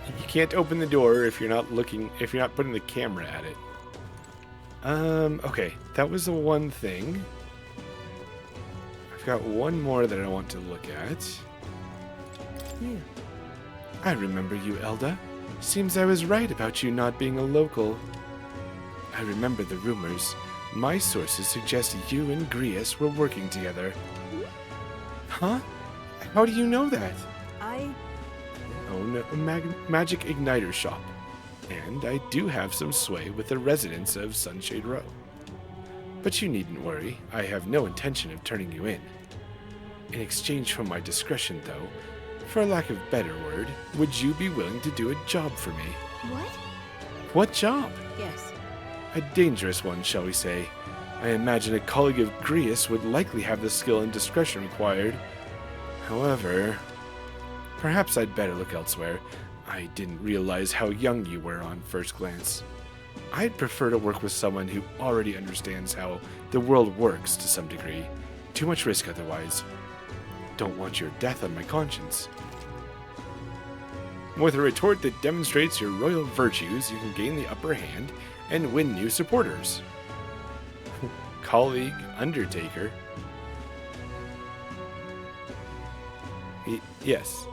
You can't open the door if you're not putting the camera at it. Okay, that was the one thing. I've got one more that I want to look at. Yeah. I remember you, Elda. Seems I was right about you not being a local. I remember the rumors. My sources suggest you and Grius were working together. Huh? How do you know that? I own a magic igniter shop, and I do have some sway with the residents of Sunshade Row. But you needn't worry, I have no intention of turning you in. In exchange for my discretion, though, for lack of better word, would you be willing to do a job for me? What? What job? Yes. A dangerous one, shall we say. I imagine a colleague of Grius would likely have the skill and discretion required. However, perhaps I'd better look elsewhere. I didn't realize how young you were on first glance. I'd prefer to work with someone who already understands how the world works to some degree. Too much risk otherwise. Don't want your death on my conscience. With a retort that demonstrates your royal virtues, you can gain the upper hand and win new supporters. Colleague Undertaker. Yes.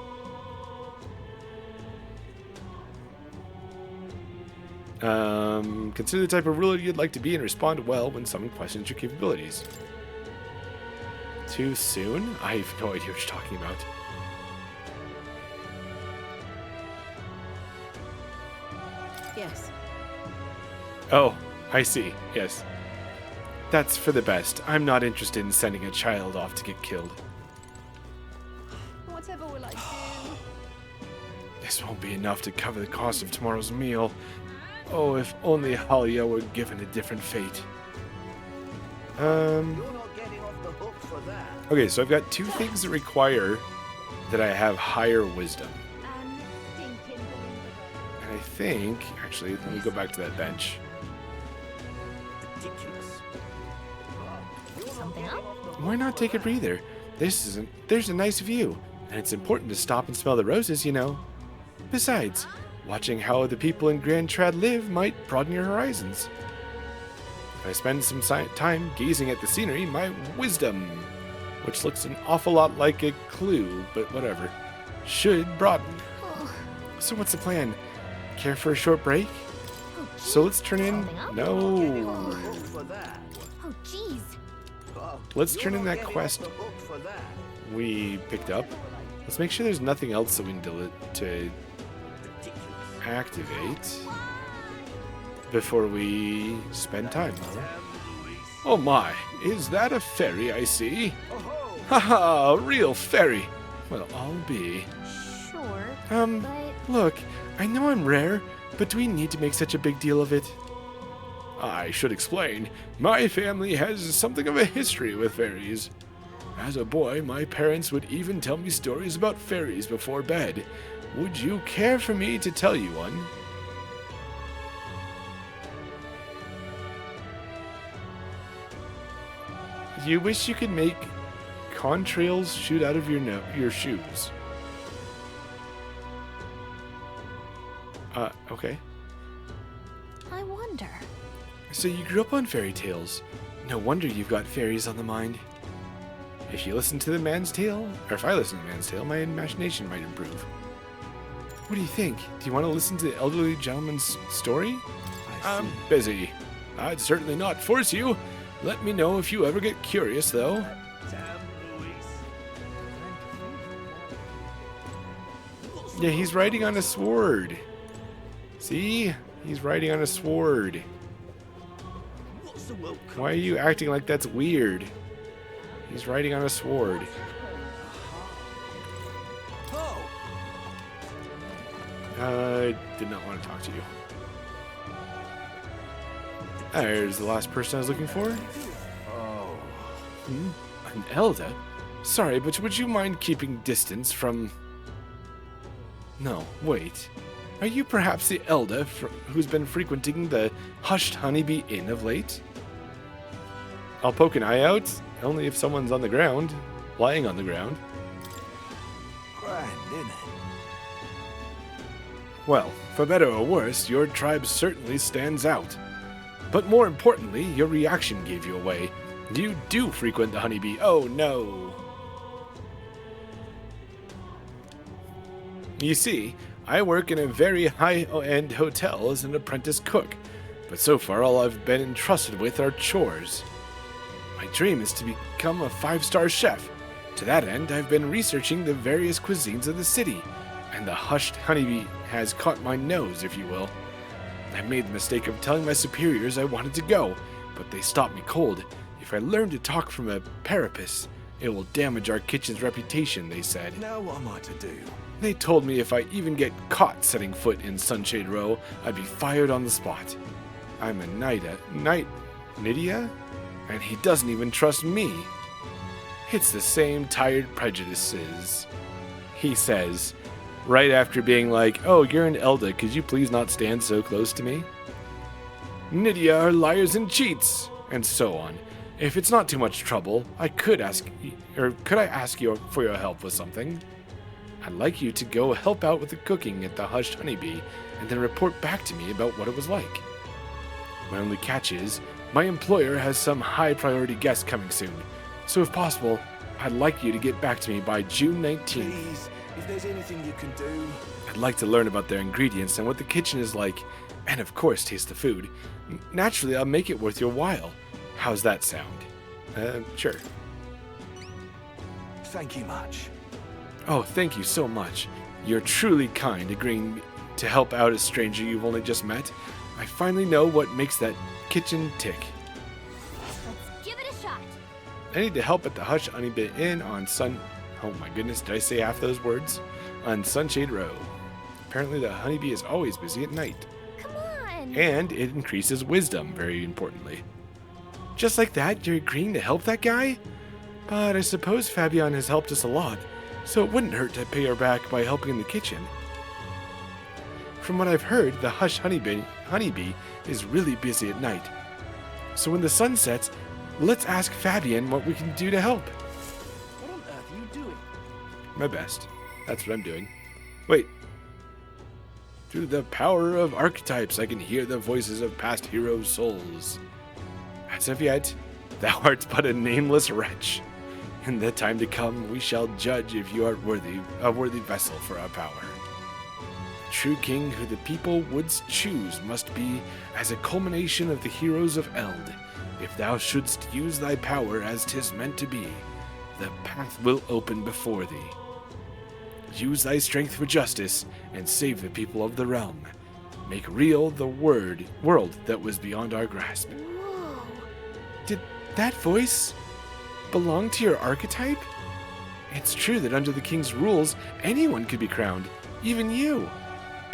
Consider the type of ruler you'd like to be and respond well when someone questions your capabilities. Too soon? I have no idea what you're talking about. Yes. Oh, I see. Yes. That's for the best. I'm not interested in sending a child off to get killed. Whatever will I do? This won't be enough to cover the cost of tomorrow's meal. Oh, if only Halia were given a different fate. You're not getting off the hook for that. Okay, so I've got two things that require that I have higher wisdom. Stinking And I think, actually, let me go back to that bench. Ridiculous. Something up? Why not take a breather? There's a nice view, and it's important to stop and smell the roses, you know. Besides, watching how the people in Grand Trad live might broaden your horizons. If I spend some time gazing at the scenery, my wisdom, which looks an awful lot like a clue, but whatever, should broaden. So what's the plan? Care for a short break? So let's turn in... No. For that. Oh, jeez. Let's You're turn in not that getting quest off the hook for that. we picked up. Let's make sure there's nothing else that we can to Ridiculous. activate before we spend time. Oh my, is that a ferry I see? Oh-ho. Haha, a real ferry. Well, I'll be. Sure. Um, But look, I know I'm rare, but do we need to make such a big deal of it? I should explain. My family has something of a history with fairies. As a boy, my parents would even tell me stories about fairies before bed. Would you care for me to tell you one? You wish you could make contrails shoot out of your shoes. Okay. I wonder. So you grew up on fairy tales. No wonder you've got fairies on the mind. If you listen to the man's tale, or if I listen to the man's tale, my imagination might improve. What do you think? Do you want to listen to the elderly gentleman's story? I I'm see. busy. I'd certainly not force you. Let me know if you ever get curious, though. Damn Louise. Yeah, he's riding on a sword. See? He's riding on a sword. What's the world Why are you acting like that's weird? He's riding on a sword. Oh, Did not want to talk to you. There's the last person I was looking for. oh. An Elda? Sorry, but would you mind keeping distance from... No, wait. Are you perhaps the Elda who's been frequenting the Hushed Honeybee Inn of late? I'll poke an eye out, only if someone's on the ground, lying on the ground. Grand, isn't it? Well, for better or worse, your tribe certainly stands out. But more importantly, your reaction gave you away. You do frequent the honeybee. Oh no. You see, I work in a very high-end hotel as an apprentice cook, but so far all I've been entrusted with are chores. My dream is to become a 5-star chef. To that end, I've been researching the various cuisines of the city, and the Hushed Honeybee has caught my nose, if you will. I made the mistake of telling my superiors I wanted to go, but they stopped me cold. If I learn to talk from a parapet, it will damage our kitchen's reputation, they said. Now what am I to do? They told me if I even get caught setting foot in Sunshade Row, I'd be fired on the spot. I'm a Nydia? And he doesn't even trust me. It's the same tired prejudices, he says, right after being like, oh, you're an Elda, could you please not stand so close to me? Nydia are liars and cheats, and so on. If it's not too much trouble, could I ask you for your help with something? I'd like you to go help out with the cooking at the Hushed Honeybee, and then report back to me about what it was like. My only catch is, my employer has some high-priority guests coming soon, so if possible, I'd like you to get back to me by June 19th. Please, if there's anything you can do. I'd like to learn about their ingredients and what the kitchen is like, and of course taste the food. Naturally, I'll make it worth your while. How's that sound? Sure. Thank you much. Oh, thank you so much. You're truly kind, agreeing to help out a stranger you've only just met. I finally know what makes that kitchen tick. Let's give it a shot. I need to help at the Hushed Honeybee Inn on Oh my goodness, did I say half those words? On Sunshade Row. Apparently the honeybee is always busy at night. Come on. And it increases wisdom, very importantly. Just like that, you're agreeing to help that guy? But I suppose Fabian has helped us a lot, so it wouldn't hurt to pay her back by helping in the kitchen. From what I've heard, the Hushed Honeybee is really busy at night. So when the sun sets, let's ask Fabian what we can do to help. What on earth are you doing? My best. That's what I'm doing. Wait. Through the power of archetypes, I can hear the voices of past heroes' souls. As of yet, thou art but a nameless wretch. In the time to come, we shall judge if you are a worthy vessel for our power. The true king who the people would choose must be as a culmination of the heroes of Eld. If thou shouldst use thy power as 'tis meant to be, the path will open before thee. Use thy strength for justice and save the people of the realm. Make real the world that was beyond our grasp. Whoa. Did that voice belong to your archetype? It's true that under the king's rules, anyone could be crowned, even you.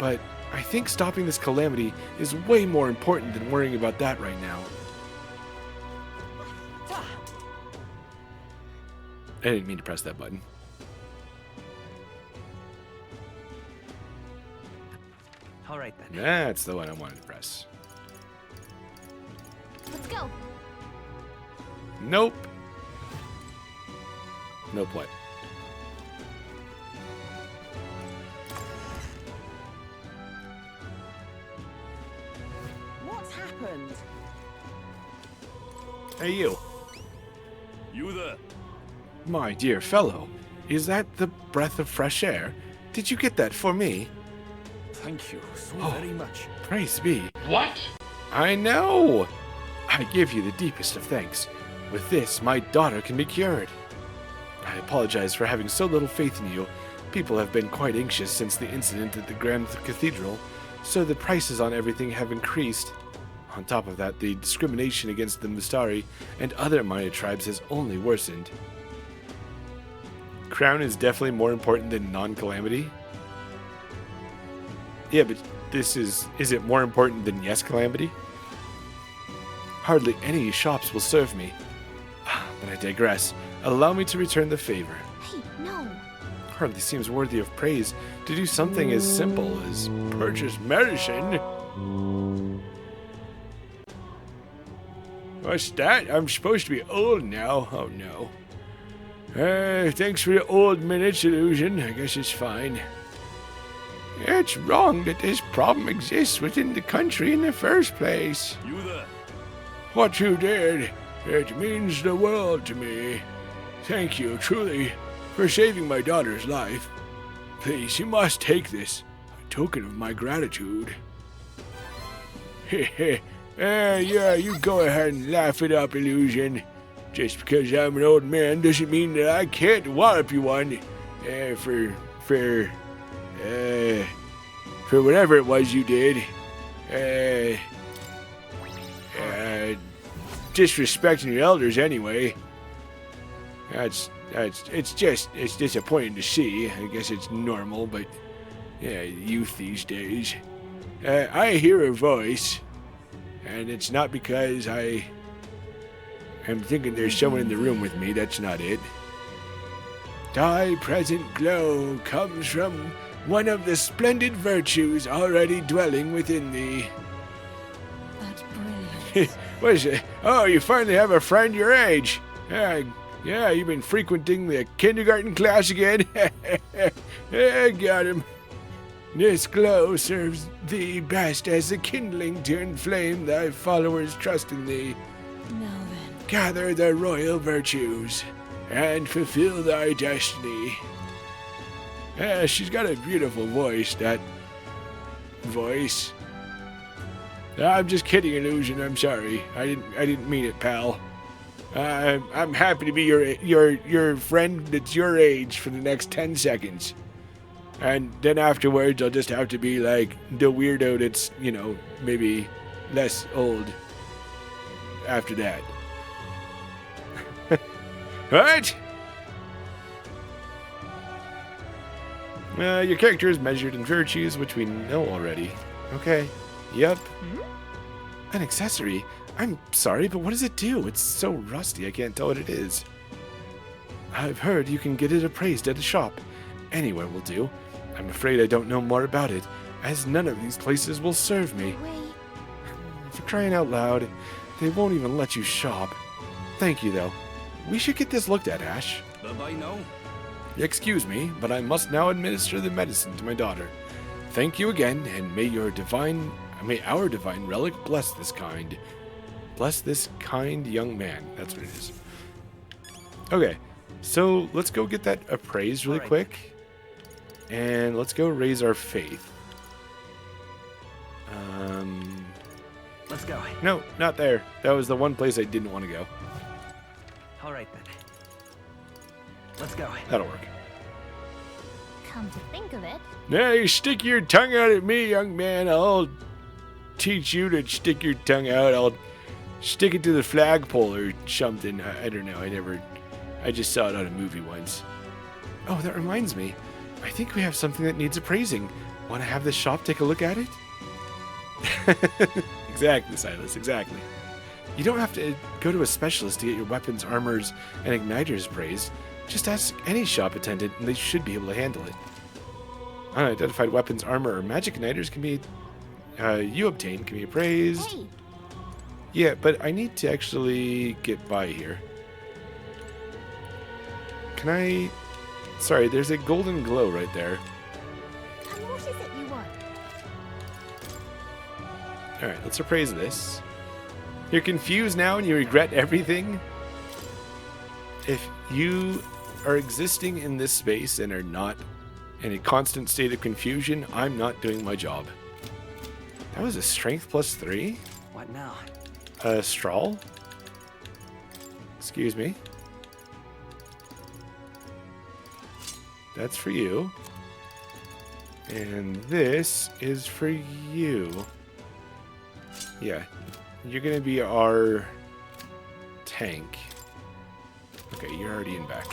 But I think stopping this calamity is way more important than worrying about that right now. I didn't mean to press that button. All right then. That's the one I wanted to press. Let's go. Nope. Nope what? What's happened? Hey you. You there? My dear fellow, is that the breath of fresh air? Did you get that for me? Thank you so Oh. very much. Praise be. What? I know! I give you the deepest of thanks. With this, my daughter can be cured. I apologize for having so little faith in you. People have been quite anxious since the incident at the Grand Cathedral, so the prices on everything have increased. On top of that, the discrimination against the Mustari and other minor tribes has only worsened. Crown is definitely more important than non-calamity. Yeah, but this is it more important than yes calamity? Hardly any shops will serve me. But I digress. Allow me to return the favor. Hey, no. Hardly seems worthy of praise to do something as simple as purchase medicine. What's that? I'm supposed to be old now. Oh no. Thanks for the old minutes, Illusion. I guess it's fine. It's wrong that this problem exists within the country in the first place. You there? What you did, it means the world to me. Thank you, truly, for saving my daughter's life. Please, you must take this, a token of my gratitude. Yeah, you go ahead and laugh it up, Illusion. Just because I'm an old man doesn't mean that I can't wallop you one. For whatever it was you did. Disrespecting your elders anyway. It's disappointing to see. I guess it's normal, but yeah, youth these days. I hear a voice, and it's not because I'm thinking there's someone in the room with me. That's not it. Thy present glow comes from one of the splendid virtues already dwelling within thee. That's brilliant. What is it? Oh, you finally have a friend your age. Yeah, you've been frequenting the kindergarten class again. I got him. This glow serves thee best as a kindling to inflame thy followers' trust in thee. Now then. Gather the royal virtues and fulfill thy destiny. She's got a beautiful voice, that voice. I'm just kidding, Illusion. I'm sorry. I didn't mean it, pal. I'm happy to be your friend that's your age for the next 10 seconds. And then afterwards, I'll just have to be like the weirdo that's, maybe less old after that. What? Your character is measured in virtues, which we know already. Okay. Yep. An accessory? I'm sorry, but what does it do? It's so rusty, I can't tell what it is. I've heard you can get it appraised at a shop. Anywhere will do. I'm afraid I don't know more about it, as none of these places will serve me. Wait. For crying out loud, they won't even let you shop. Thank you, though. We should get this looked at, Ash. Bye-bye now. Excuse me, but I must now administer the medicine to my daughter. Thank you again, and may our divine relic bless this kind young man. That's what it is. Okay, so let's go get that appraised really quick, and let's go raise our faith. Let's go. No, not there. That was the one place I didn't want to go. All right then. Let's go. That'll work. Come to think of it, Now you stick your tongue out at me, young man. I'll teach you to stick your tongue out. I'll stick it to the flagpole or something. I don't know. I just saw it on a movie once. Oh, that reminds me. I think we have something that needs appraising. Want to have the shop take a look at it? Exactly, Silas, exactly. You don't have to go to a specialist to get your weapons, armors, and igniters appraised. Just ask any shop attendant and they should be able to handle it. Unidentified weapons, armor, or magic igniters can be can be appraised. hey, Yeah, but I need to actually get by here. Can I... Sorry, there's a golden glow right there. and what is it you want? Alright, let's appraise this. You're confused now and you regret everything? If you are existing in this space and are not in a constant state of confusion, I'm not doing my job. That was a strength +3? What now? Strahl? Excuse me. That's for you. And this is for you. Yeah. You're gonna be our tank. Okay, you're already in back.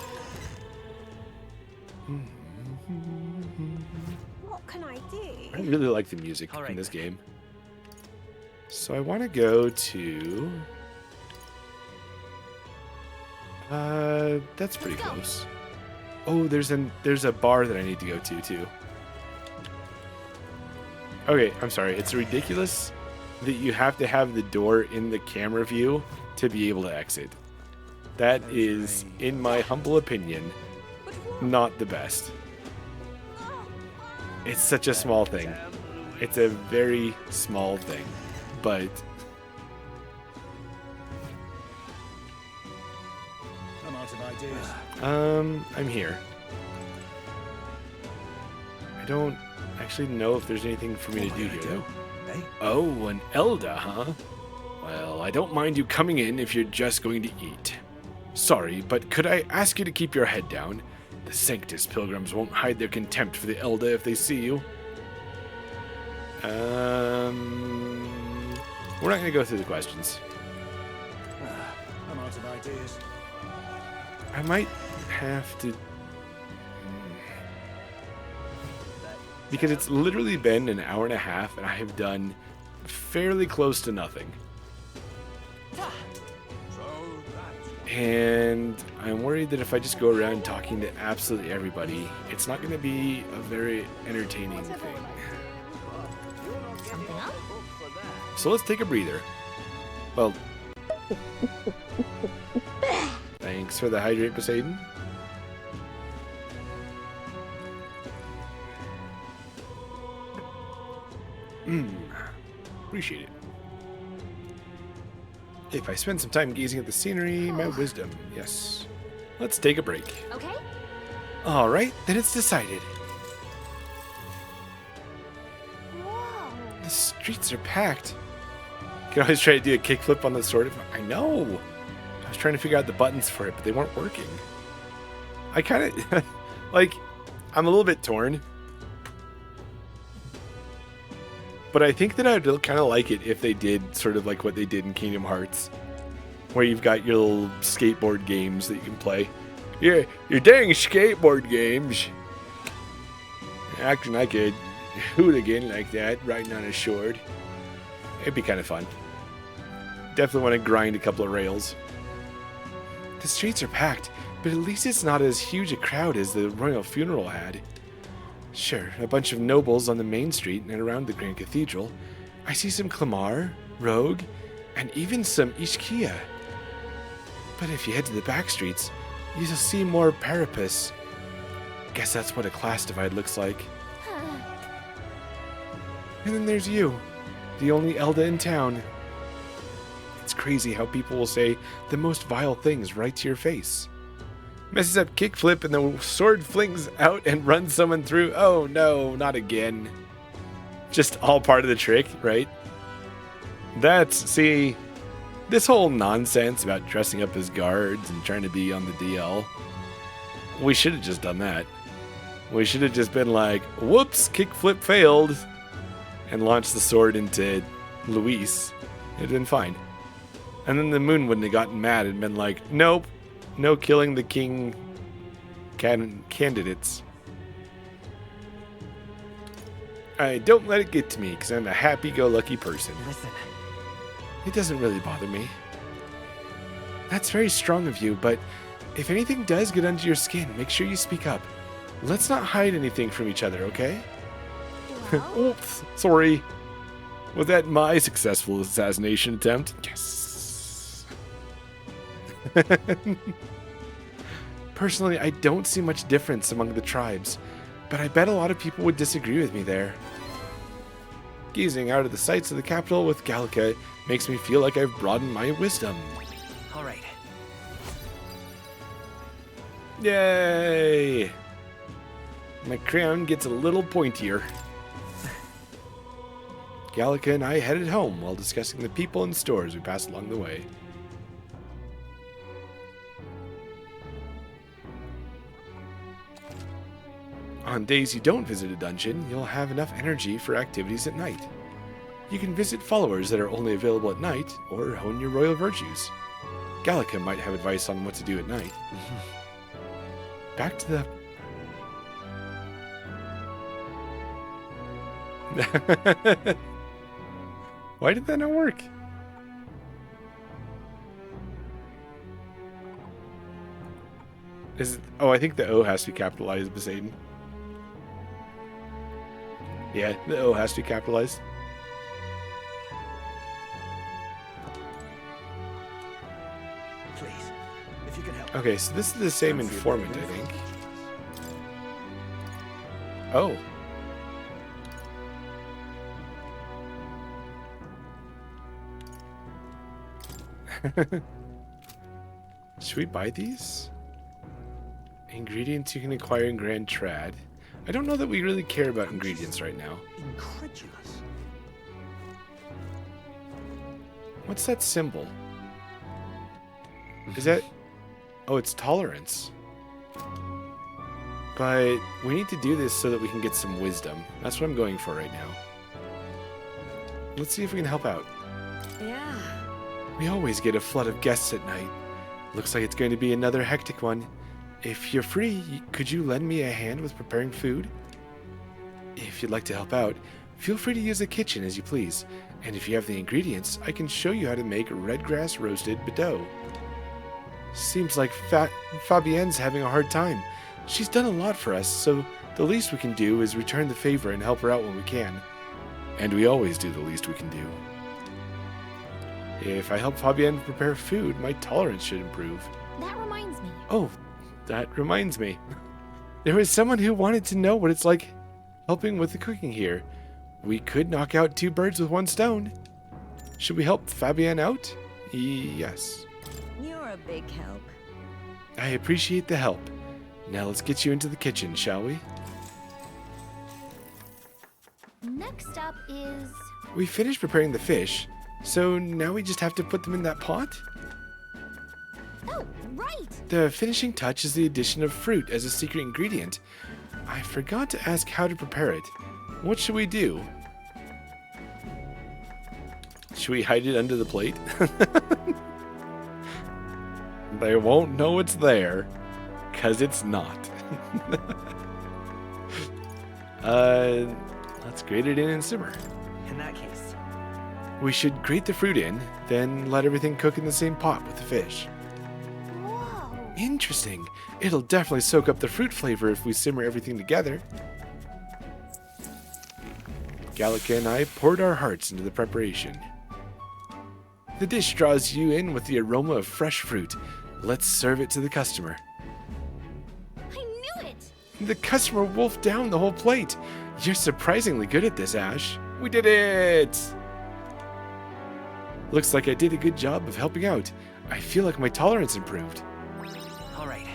What can I do? I really like the music in this game. So I want to go to... that's pretty close. Oh, there's a bar that I need to go to, too. Okay, I'm sorry. It's ridiculous that you have to have the door in the camera view to be able to exit. That is, in my humble opinion, not the best. It's such a small thing. It's a very small thing, but I'm out of ideas. I'm here. I don't actually know if there's anything for me to do here, though. Oh, an Elda, huh? Well, I don't mind you coming in if you're just going to eat. Sorry, but could I ask you to keep your head down? The Sanctus pilgrims won't hide their contempt for the Elda if they see you. We're not going to go through the questions. I'm out of ideas. I might have to... Because it's literally been an hour and a half, and I have done fairly close to nothing. And I'm worried that if I just go around talking to absolutely everybody, it's not going to be a very entertaining thing. Something up? So let's take a breather. Well, thanks for the hydrate, Poseidon. Appreciate it. If I spend some time gazing at the scenery, my wisdom, yes. Let's take a break. Okay? Alright, then it's decided. Whoa. The streets are packed. You can always try to do a kickflip on the sword. I know. I was trying to figure out the buttons for it, but they weren't working. I kind of, like, I'm a little bit torn. But I think that I'd kind of like it if they did sort of like what they did in Kingdom Hearts, where you've got your little skateboard games that you can play. Your dang skateboard games. Acting like a hooligan like that, riding on a sword. It'd be kind of fun. Definitely want to grind a couple of rails. The streets are packed, but at least it's not as huge a crowd as the royal funeral had. Sure, a bunch of nobles on the main street and around the Grand Cathedral. I see some Clamar, Rogue, and even some Ishkia. But if you head to the back streets, you'll see more Parapus. Guess that's what a class divide looks like. And then there's you, the only Elda in town. It's crazy how people will say the most vile things right to your face. Messes up kickflip and the sword flings out and runs someone through. Oh no, not again. Just all part of the trick, right? See, this whole nonsense about dressing up as guards and trying to be on the DL. We should have just done that. We should have just been like, whoops, kickflip failed. And launched the sword into Luis. It'd been fine. And then the moon wouldn't have gotten mad and been like, nope. No killing the king candidates. Don't let it get to me, because I'm a happy-go-lucky person. Listen. It doesn't really bother me. That's very strong of you, but if anything does get under your skin, make sure you speak up. Let's not hide anything from each other, okay? Well, Oops, sorry. Was that my successful assassination attempt? Yes. Personally, I don't see much difference among the tribes, but I bet a lot of people would disagree with me there. Gazing out of the sights of the capital with Gallica makes me feel like I've broadened my wisdom. All right. Yay! My that crown gets a little pointier. Gallica and I headed home while discussing the people and stores we passed along the way. On days you don't visit a dungeon, you'll have enough energy for activities at night. You can visit followers that are only available at night, or hone your royal virtues. Gallica might have advice on what to do at night. Back to the... Why did that not work? Oh, I think the O has to be capitalized, Poseidon. Yeah, the O has to be capitalized. Please, if you can help. Okay, so this is the same informant, I think. Oh. Should we buy these? Ingredients you can acquire in Grand Trad. I don't know that we really care about ingredients right now. Incredulous. What's that symbol? Is that... Oh, it's tolerance. But we need to do this so that we can get some wisdom. That's what I'm going for right now. Let's see if we can help out. Yeah. We always get a flood of guests at night. Looks like it's going to be another hectic one. If you're free, could you lend me a hand with preparing food? If you'd like to help out, feel free to use the kitchen as you please. And if you have the ingredients, I can show you how to make red grass roasted bedeau. Seems like Fabienne's having a hard time. She's done a lot for us, so the least we can do is return the favor and help her out when we can. And we always do the least we can do. If I help Fabienne prepare food, my tolerance should improve. That reminds me. Oh, that reminds me. There was someone who wanted to know what it's like helping with the cooking here. We could knock out 2 birds with 1 stone. Should we help Fabienne out? Yes. You're a big help. I appreciate the help. Now let's get you into the kitchen, shall we? Next up is... We finished preparing the fish, so now we just have to put them in that pot? Oh, right! The finishing touch is the addition of fruit as a secret ingredient. I forgot to ask how to prepare it. What should we do? Should we hide it under the plate? They won't know it's there, 'cause it's not. Let's grate it in and simmer. In that case, We should grate the fruit in, then let everything cook in the same pot with the fish. Whoa. Interesting. It'll definitely soak up the fruit flavor if we simmer everything together. Gallica and I poured our hearts into the preparation. The dish draws you in with the aroma of fresh fruit. Let's serve it to the customer. I knew it! The customer wolfed down the whole plate. You're surprisingly good at this, Ash. We did it! Looks like I did a good job of helping out. I feel like my tolerance improved. all right.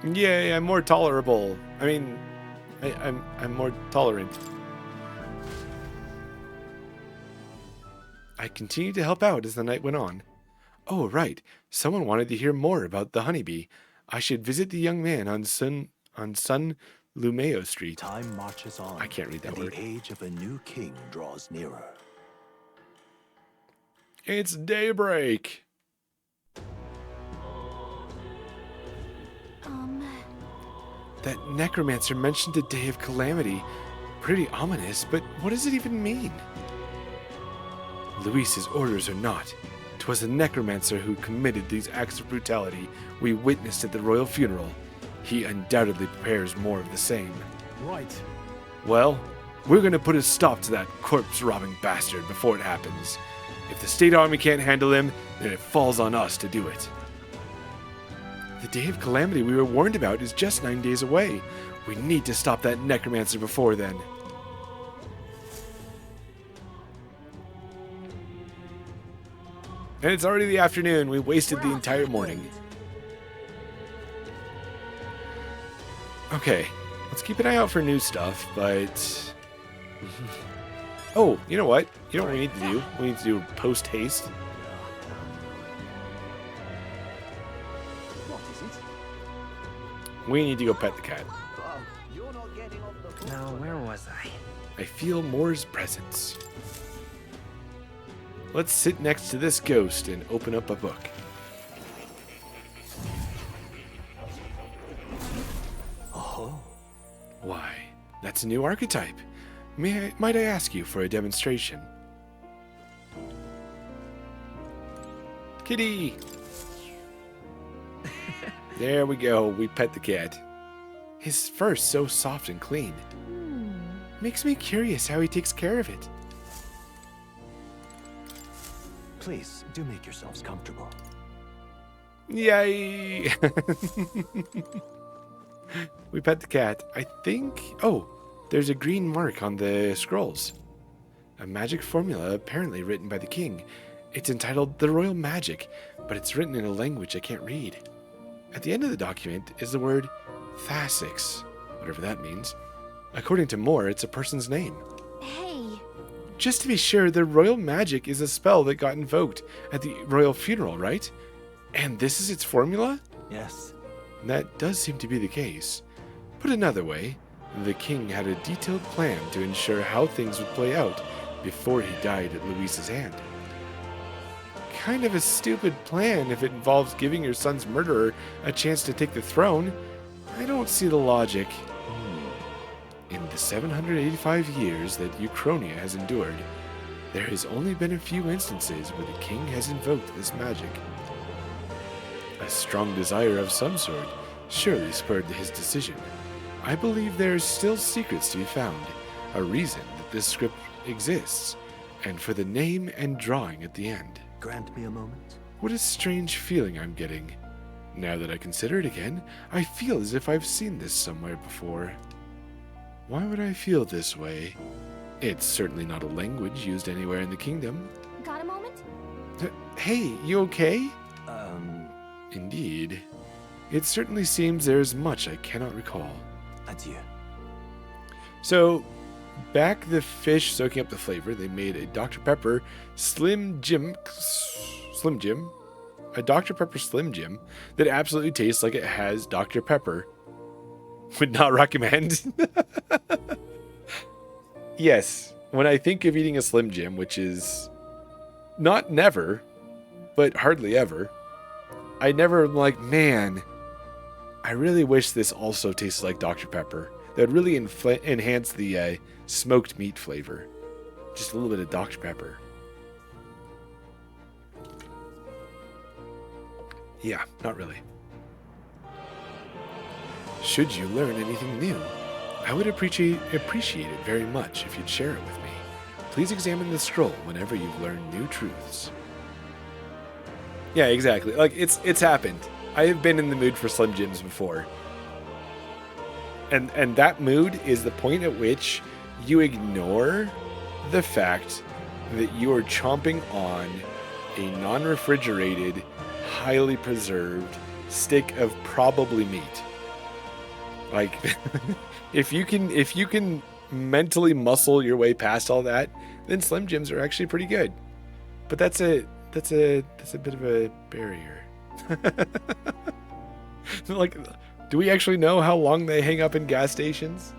Yay, I'm more tolerable. I mean, I'm more tolerant. I continued to help out as the night went on. Oh, right. Someone wanted to hear more about the honeybee. I should visit the young man on Sun Lumeo Street. Time marches on. I can't read that and word. the age of a new king draws nearer. It's daybreak. That necromancer mentioned a day of calamity. Pretty ominous, but what does it even mean? Luis's orders or not, 'twas the necromancer who committed these acts of brutality we witnessed at the royal funeral. He undoubtedly prepares more of the same. Right. Well, we're gonna put a stop to that corpse-robbing bastard before it happens. If the state army can't handle him, then it falls on us to do it. The day of calamity we were warned about is just 9 days away. We need to stop that necromancer before then. And it's already the afternoon. We wasted the entire morning. Okay, let's keep an eye out for new stuff, but... Oh, you know what? You know what we need to do? We need to do post-haste. What is it? We need to go pet the cat. Oh, you're not getting off the hook. Now, for where that. was I? I feel Moore's presence. Let's sit next to this ghost and open up a book. Oh, Why, that's a new archetype. Might I ask you for a demonstration? Kitty! There we go, we pet the cat. His fur's so soft and clean. Makes me curious how he takes care of it. please do make yourselves comfortable. Yay! We pet the cat. I think... Oh, there's a green mark on the scrolls. A magic formula apparently written by the king. It's entitled The Royal Magic, but it's written in a language I can't read. At the end of the document is the word Thasix, whatever that means. According to Moore, it's a person's name. Hey, Just to be sure, the Royal Magic is a spell that got invoked at the royal funeral, right? And this is its formula? Yes. That does seem to be the case. Put another way, the king had a detailed plan to ensure how things would play out before he died at Louise's hand. Kind of a stupid plan if it involves giving your son's murderer a chance to take the throne. I don't see the logic. In the 785 years that Uchronia has endured, there has only been a few instances where the king has invoked this magic. A strong desire of some sort surely spurred his decision. I believe there are still secrets to be found, a reason that this script exists, and for the name and drawing at the end. Grant me a moment. What a strange feeling I'm getting. Now that I consider it again, I feel as if I've seen this somewhere before. Why would I feel this way? It's certainly not a language used anywhere in the kingdom. got a moment? Hey, you okay? Indeed. It certainly seems there's much I cannot recall. Adieu. So, back the fish soaking up the flavor, they made a Dr. Pepper Slim Jim, a Dr. Pepper Slim Jim that absolutely tastes like it has Dr. Pepper. Would not recommend. Yes, when I think of eating a Slim Jim, which is not never, but hardly ever, I never am like, man, I really wish this also tasted like Dr. Pepper. That would really enhance the smoked meat flavor. Just a little bit of Dr. Pepper. Yeah, not really. Should you learn anything new, I would appreciate it very much if you'd share it with me. Please examine the scroll whenever you've learned new truths. Yeah, exactly. Like, it's happened. I have been in the mood for Slim Jims before. And that mood is the point at which you ignore the fact that you are chomping on a non-refrigerated, highly preserved stick of probably meat. Like, if you can mentally muscle your way past all that, then Slim Jims are actually pretty good. But that's a bit of a barrier. Like, do we actually know how long they hang up in gas stations?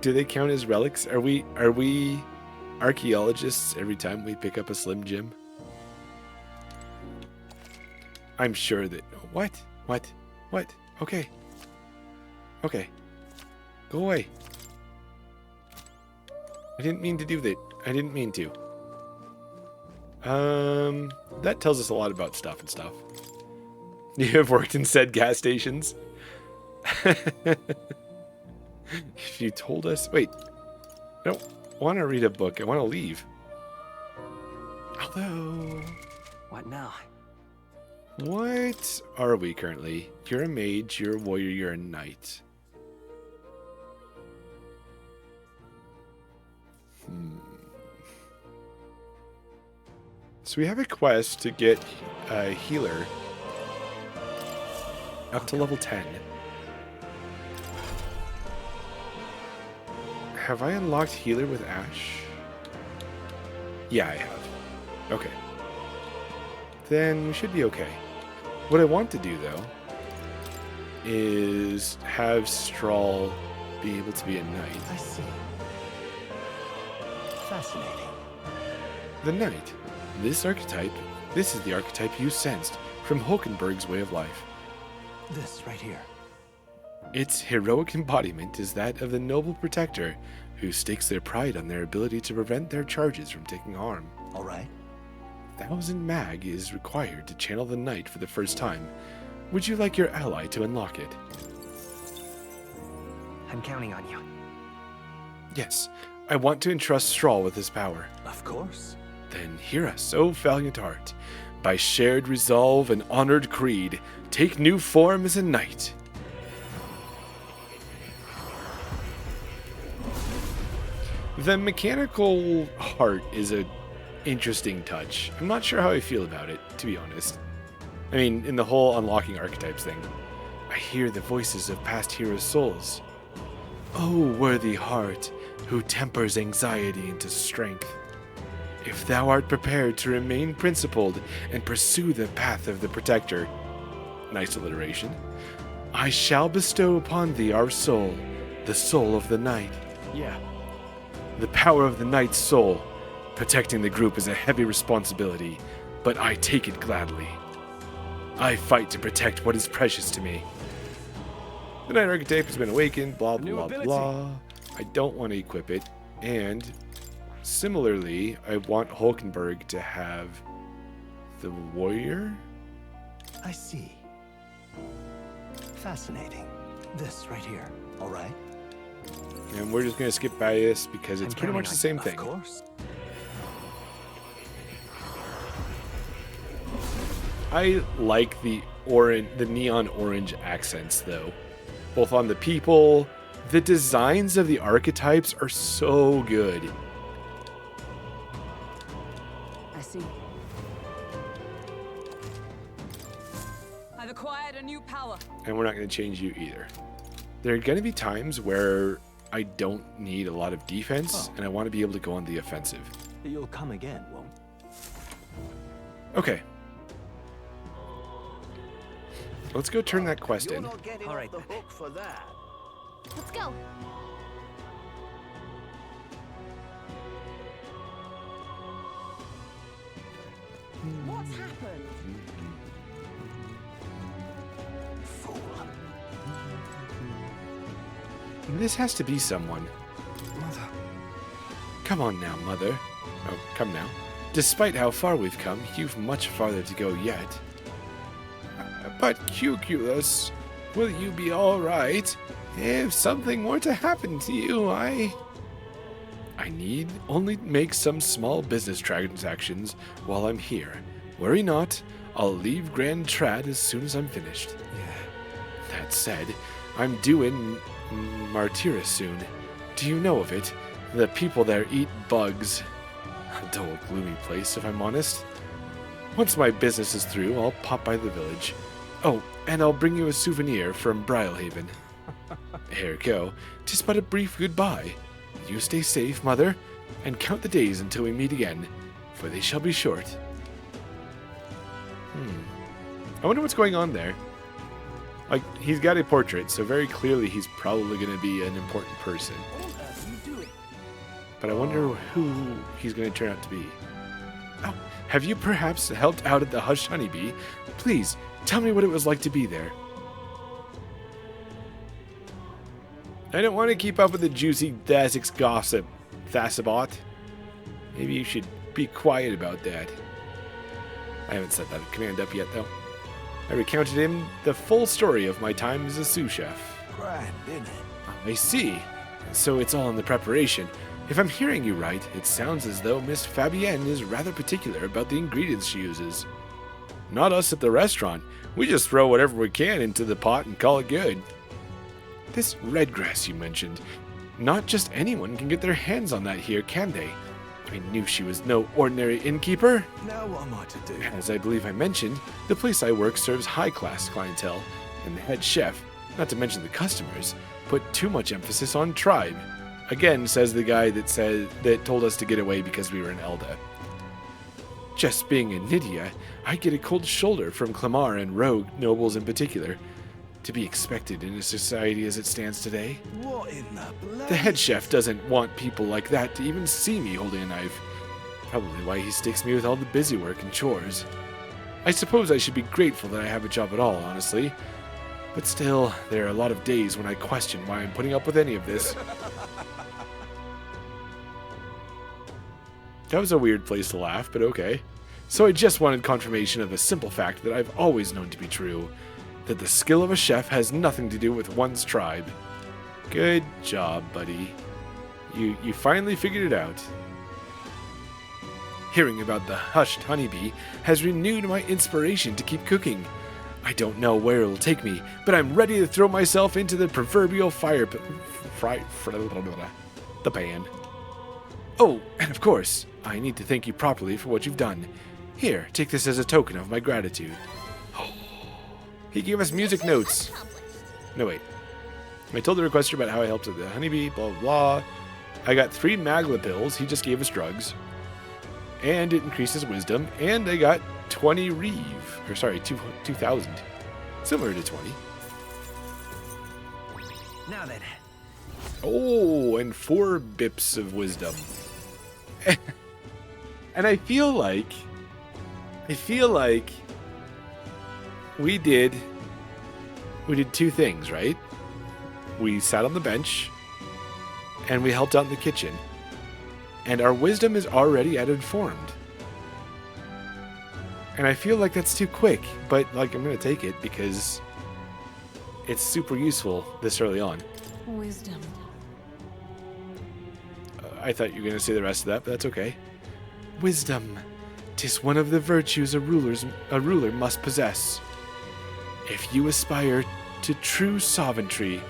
Do they count as relics? Are we archaeologists every time we pick up a Slim Jim? I'm sure that... What? Okay. Go away. I didn't mean to do that. I didn't mean to. That tells us a lot about stuff and stuff. You have worked in said gas stations? If you told us... Wait. I don't want to read a book. I want to leave. Although... What now? What are we currently? You're a mage, you're a warrior, you're a knight. So we have a quest to get a healer up to level 10. Have I unlocked healer with Ash? Yeah, I have. Okay. Then we should be okay. What I want to do, though, is have Strahl be able to be a knight. I see. Fascinating. The knight. This is the archetype you sensed from Hulkenberg's way of life. This right here. Its heroic embodiment is that of the noble protector who stakes their pride on their ability to prevent their charges from taking harm. All right. 1000 mag is required to channel the knight for the first time. Would you like your ally to unlock it? I'm counting on you. Yes, I want to entrust Strahl with this power. Of course. Then hear us, O valiant heart. By shared resolve and honored creed, take new form as a knight. The mechanical heart is a interesting touch. I'm not sure how I feel about it, to be honest. I mean, in the whole unlocking archetypes thing, I hear the voices of past heroes' souls. O worthy heart, who tempers anxiety into strength. If thou art prepared to remain principled and pursue the path of the protector, nice alliteration, I shall bestow upon thee our soul, the soul of the knight. Yeah. The power of the knight's soul. Protecting the group is a heavy responsibility, but I take it gladly. I fight to protect what is precious to me. The knight archetype has been awakened, blah, blah, blah. I don't want to equip it, and similarly, I want Hulkenberg to have the warrior? I see. Fascinating. This right here. All right. And we're just going to skip by this because it's pretty much the same thing. Of course. I like the neon orange accents, though. Both on the people, the designs of the archetypes are so good. I see. I've acquired a new power. And we're not going to change you either. There are going to be times where I don't need a lot of defense, and I want to be able to go on the offensive. You'll come again, won't? Okay. Let's go turn that quest You're in. not getting All off right, the then. hook for that. Let's go. What's happened? Fool. This has to be someone. Mother. Come on now, Mother. Oh, come now. Despite how far we've come, you've much farther to go yet. But Cuculus, will you be all right? If something were to happen to you, I need only make some small business transactions while I'm here. Worry not, I'll leave Grand Trad as soon as I'm finished. Yeah. That said, I'm due in Martyra soon. Do you know of it? The people there eat bugs. A dull, gloomy place, if I'm honest. Once my business is through, I'll pop by the village. Oh, and I'll bring you a souvenir from Brylehaven. Ergo, 'tis but a brief goodbye. You stay safe, Mother, and count the days until we meet again, for they shall be short. I wonder what's going on there. Like, he's got a portrait, so very clearly he's probably going to be an important person. What on earth are you doing? But I wonder who he's going to turn out to be. Oh, have you perhaps helped out at the Hushed Honeybee? Please, tell me what it was like to be there. I don't want to keep up with the juicy Thasic's gossip, Thasabot. Maybe you should be quiet about that. I haven't set that command up yet, though. I recounted him the full story of my time as a sous chef. Grand, isn't it? I see. So it's all in the preparation. If I'm hearing you right, it sounds as though Miss Fabienne is rather particular about the ingredients she uses. Not us at the restaurant. We just throw whatever we can into the pot and call it good. This red grass you mentioned, not just anyone can get their hands on that here, can they? I knew she was no ordinary innkeeper. Now what am I to do? As I believe I mentioned, the place I work serves high-class clientele, and the head chef, not to mention the customers, put too much emphasis on tribe. Again, says the guy that told us to get away because we were in Elda. Just being a Nydia, I get a cold shoulder from Clamar and rogue nobles in particular. To be expected in a society as it stands today. What in the bloody... The head chef doesn't want people like that to even see me holding a knife. Probably why he sticks me with all the busy work and chores. I suppose I should be grateful that I have a job at all, honestly. But still, there are a lot of days when I question why I'm putting up with any of this. That was a weird place to laugh, but okay. So I just wanted confirmation of a simple fact that I've always known to be true. That the skill of a chef has nothing to do with one's tribe. Good job, buddy. You finally figured it out. Hearing about the hushed honeybee has renewed my inspiration to keep cooking. I don't know where it'll take me, but I'm ready to throw myself into the proverbial fire the pan. Oh, and of course, I need to thank you properly for what you've done. Here, take this as a token of my gratitude. He gave us music notes. No, wait. I told the requester about how I helped with the honeybee, blah, blah, blah. I got 3 Magla pills. He just gave us drugs. And it increases wisdom. And I got 20 Reeve. Or sorry, 2,000. Similar to 20. Now then. Oh, and 4 bips of wisdom. And I feel like we did 2 things, right? We sat on the bench and we helped out in the kitchen. And our wisdom is already at informed. And I feel like that's too quick, but like I'm going to take it because it's super useful this early on. Wisdom. I thought you were going to say the rest of that, but that's okay. Wisdom. 'Tis one of the virtues a ruler must possess. If you aspire to true sovereignty,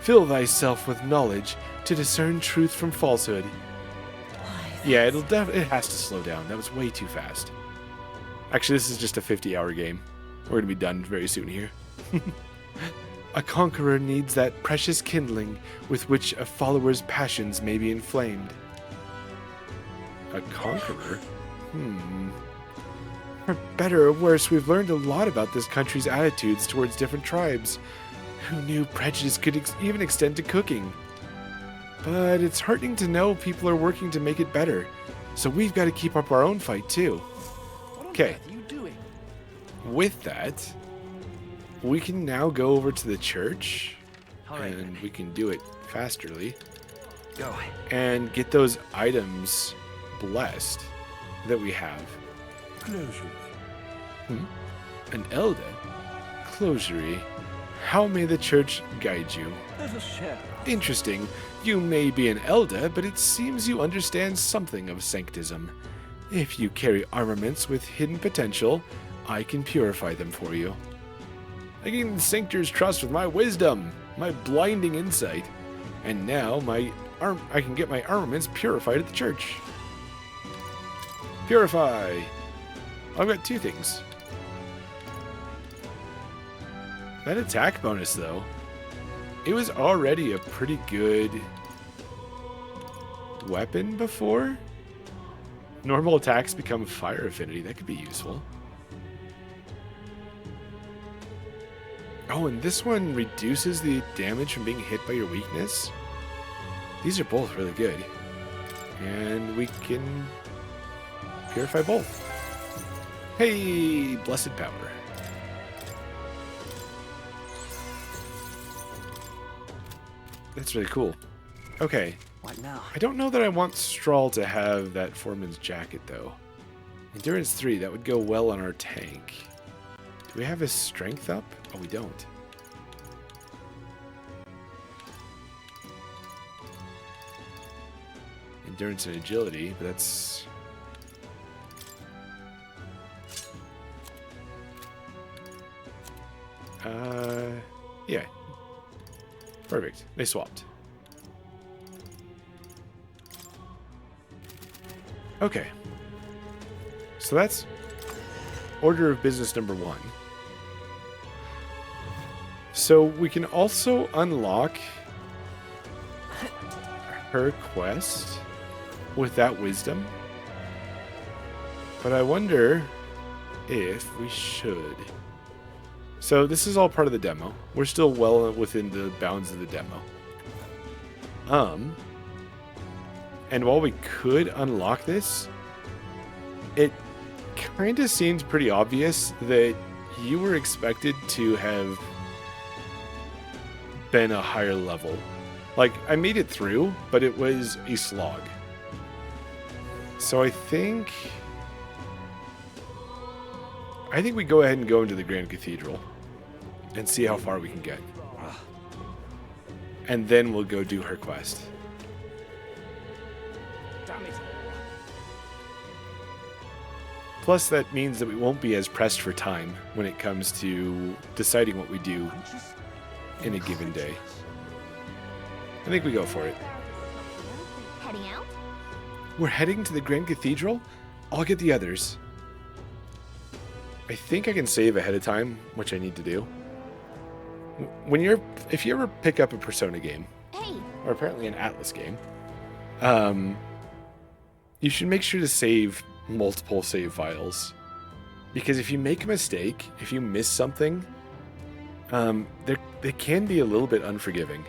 fill thyself with knowledge to discern truth from falsehood. Yeah, it has to slow down. That was way too fast. Actually, this is just a 50-hour game. We're going to be done very soon here. A conqueror needs that precious kindling with which a follower's passions may be inflamed. A conqueror? For better or worse, we've learned a lot about this country's attitudes towards different tribes. Who knew prejudice could even extend to cooking? But it's heartening to know people are working to make it better. So we've got to keep up our own fight too. Okay. With that, we can now go over to the church. Alright. And we can do it fasterly. Go. And get those items blessed that we have. An elder? Closery. How may the church guide you? Interesting. You may be an elder, but it seems you understand something of sanctism. If you carry armaments with hidden potential, I can purify them for you. I gain the Sanctor's trust with my wisdom, my blinding insight, and now I can get my armaments purified at the church. Purify! I've got 2 things. That attack bonus, though, it was already a pretty good weapon before. Normal attacks become fire affinity. That could be useful. Oh, and this one reduces the damage from being hit by your weakness. These are both really good. And we can purify both. Hey, blessed power. That's really cool. Okay. What now? I don't know that I want Strahl to have that foreman's jacket, though. Endurance 3, that would go well on our tank. Do we have his strength up? Oh, we don't. Endurance and agility, but that's... yeah. Perfect. They swapped. Okay. So that's order of business number 1. So we can also unlock her quest with that wisdom. But I wonder if we should. So this is all part of the demo. We're still well within the bounds of the demo. And while we could unlock this, it kind of seemed pretty obvious that you were expected to have been a higher level. Like, I made it through, but it was a slog. So I think we go ahead and go into the Grand Cathedral and see how far we can get. And then we'll go do her quest. Damn it all. Plus, that means that we won't be as pressed for time when it comes to deciding what we do in a given day. I think we go for it. Heading out? We're heading to the Grand Cathedral? I'll get the others. I think I can save ahead of time, which I need to do. If you ever pick up a Persona game, Hey, or apparently an Atlas game, you should make sure to save multiple save files. Because if you make a mistake, if you miss something, they can be a little bit unforgiving.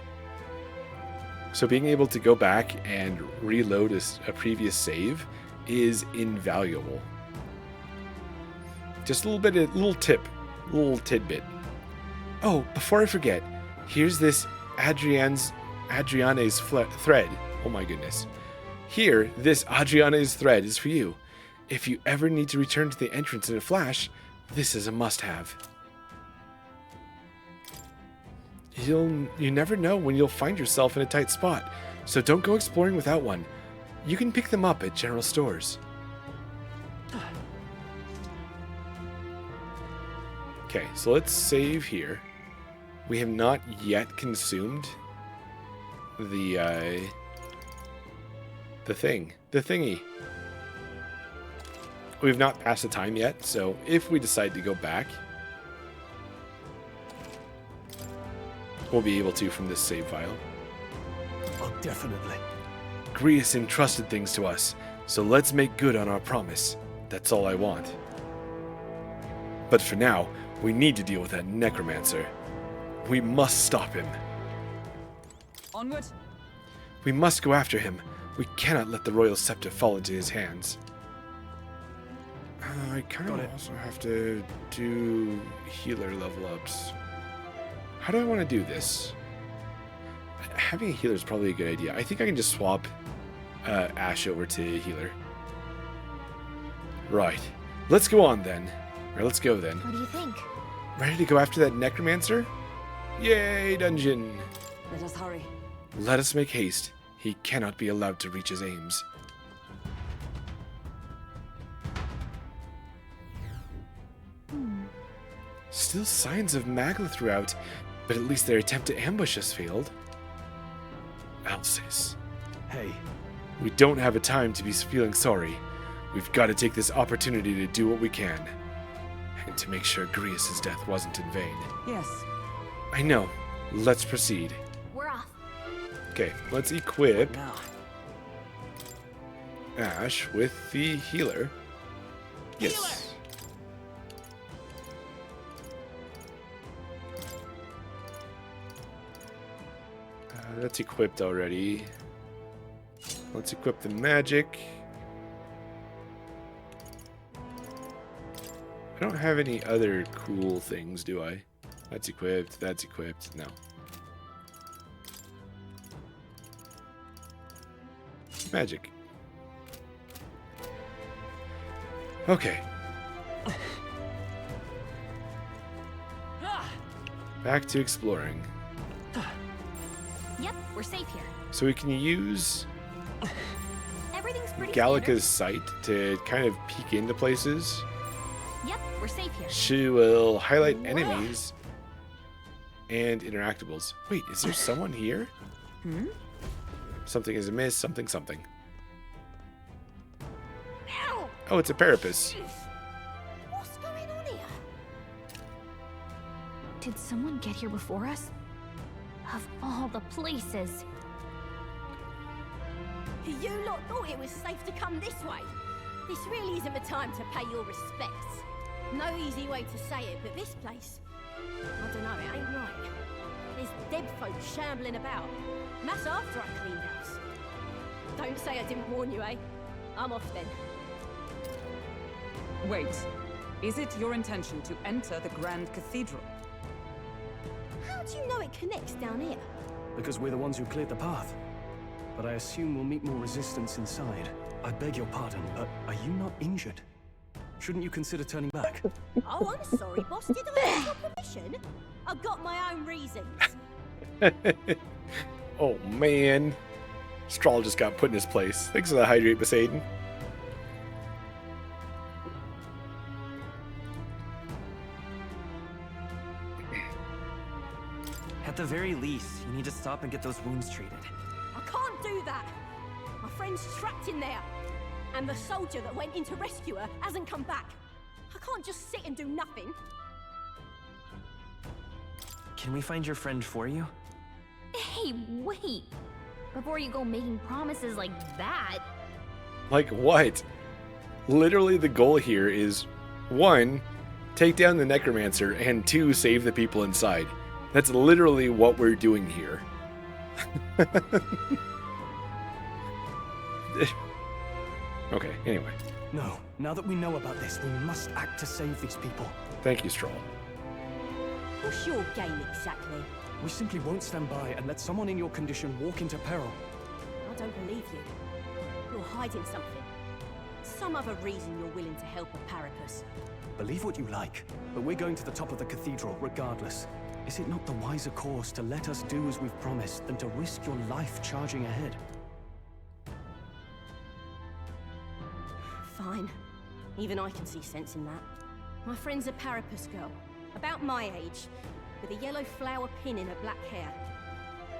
So being able to go back and reload a previous save is invaluable. Just a little tidbit. Oh, before I forget, here's this Adriane's thread. Oh my goodness. Here, this Adriane's thread is for you. If you ever need to return to the entrance in a flash, this is a must-have. You never know when you'll find yourself in a tight spot, so don't go exploring without one. You can pick them up at general stores. Okay, so let's save here. We have not yet consumed the thingy. We've not passed the time yet, so if we decide to go back, we'll be able to from this save file. Oh, definitely. Grius entrusted things to us, so let's make good on our promise. That's all I want. But for now, we need to deal with that necromancer. We must stop him. Onward. We must go after him. We cannot let the royal scepter fall into his hands. I kind of also have to do healer level ups. How do I want to do this? Having a healer is probably a good idea. I think I can just swap Ash over to healer. Right. Let's go on then. Or let's go then. what do you think? Ready to go after that necromancer? Yay, dungeon! Let us hurry. Let us make haste. He cannot be allowed to reach his aims. Still signs of Magla throughout, but at least their attempt to ambush us failed. Alcis, Hey, we don't have a time to be feeling sorry. We've got to take this opportunity to do what we can. And to make sure Grius' death wasn't in vain. Yes. I know. Let's proceed. We're off. Okay, let's equip Now. Ash with the healer. Yes. That's equipped already. Let's equip the magic. I don't have any other cool things, do I? That's equipped. That's equipped. No. Magic. Okay. Back to exploring. Yep, we're safe here. So we can use Everything's pretty Gallica's sight to kind of peek into places. standard. Yep, we're safe here. She will highlight enemies and interactables. Wait, is there someone here? Something is amiss, something. Oh, it's a Parapus. What's going on here? Did someone get here before us? Of all the places. You lot thought it was safe to come this way. This really isn't the time to pay your respects. No easy way to say it, but this place, I don't know, it ain't right. There's dead folk shambling about, and that's after I cleaned house. Don't say I didn't warn you, eh? I'm off then. Wait. Is it your intention to enter the Grand Cathedral? How do you know it connects down here? Because we're the ones who cleared the path. But I assume we'll meet more resistance inside. I beg your pardon, but are you not injured? Shouldn't you consider turning back? Oh, I'm sorry, boss. Did I ask your permission? I've got my own reasons. Oh, man. Strahl just got put in his place. Thanks for the hydrate, Poseidon. At the very least, you need to stop and get those wounds treated. I can't do that. My friend's trapped in there. And the soldier that went in to rescue her hasn't come back. I can't just sit and do nothing. Can we find your friend for you? Hey, wait! Before you go making promises like that. Like what? Literally the goal here is 1, take down the necromancer, and 2, save the people inside. That's literally what we're doing here. Okay, anyway. No. Now that we know about this, we must act to save these people. Thank you, Strahl. What's your game exactly? We simply won't stand by and let someone in your condition walk into peril. I don't believe you. You're hiding something. Some other reason you're willing to help a Parapus. Believe what you like, but we're going to the top of the cathedral regardless. Is it not the wiser course to let us do as we've promised than to risk your life charging ahead? Fine. Even I can see sense in that. My friend's a Parapus girl, about my age, with a yellow flower pin in her black hair.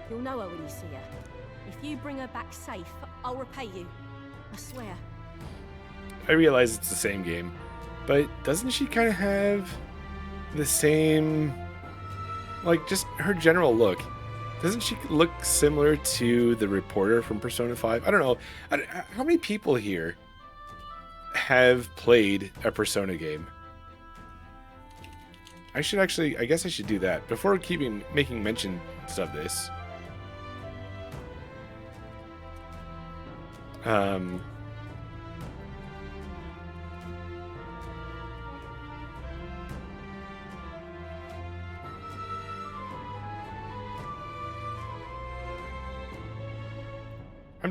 You'll know her when you see her. If you bring her back safe, I'll repay you. I swear. I realize it's the same game, but doesn't she kind of have the same, like, just her general look? Doesn't she look similar to the reporter from Persona 5? I don't know. How many people here have played a Persona game? I guess I should do that before making mention of this. I'm